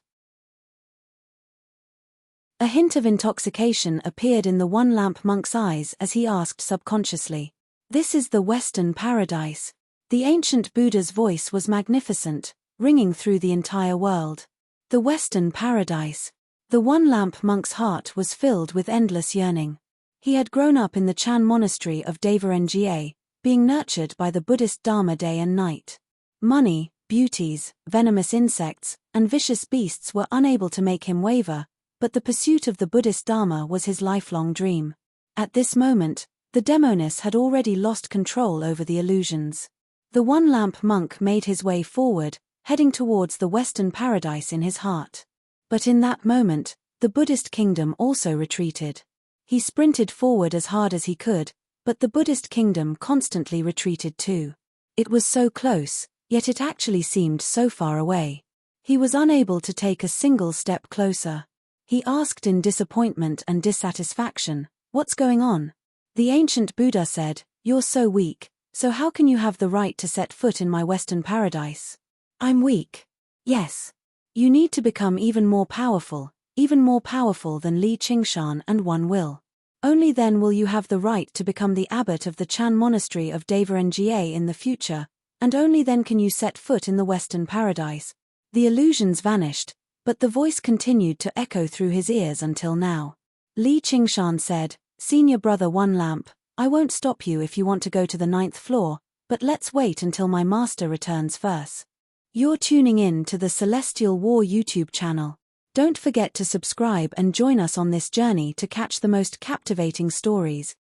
A hint of intoxication appeared in the one-lamp monk's eyes as he asked subconsciously. This is the Western paradise. The ancient Buddha's voice was magnificent, ringing through the entire world. The Western paradise. The one-lamp monk's heart was filled with endless yearning. He had grown up in the Chan monastery of Devarengye, being nurtured by the Buddhist Dharma day and night. Money, beauties, venomous insects, and vicious beasts were unable to make him waver, but the pursuit of the Buddhist Dharma was his lifelong dream. At this moment, the demoness had already lost control over the illusions. The one-lamp monk made his way forward, heading towards the Western paradise in his heart. But in that moment, the Buddhist kingdom also retreated. He sprinted forward as hard as he could, but the Buddhist kingdom constantly retreated too. It was so close, yet it actually seemed so far away. He was unable to take a single step closer. He asked in disappointment and dissatisfaction, "What's going on?" The ancient Buddha said, "You're so weak, So how can you have the right to set foot in my Western paradise? I'm weak. Yes. You need to become even more powerful than Li Qingshan and One Will. Only then will you have the right to become the abbot of the Chan monastery of Devarenjie in the future, and only then can you set foot in the Western paradise. The illusions vanished, but the voice continued to echo through his ears until now. Li Qingshan said, Senior brother One Lamp, I won't stop you if you want to go to the 9th floor, but let's wait until my master returns first. You're tuning in to the Celestial War YouTube channel. Don't forget to subscribe and join us on this journey to catch the most captivating stories.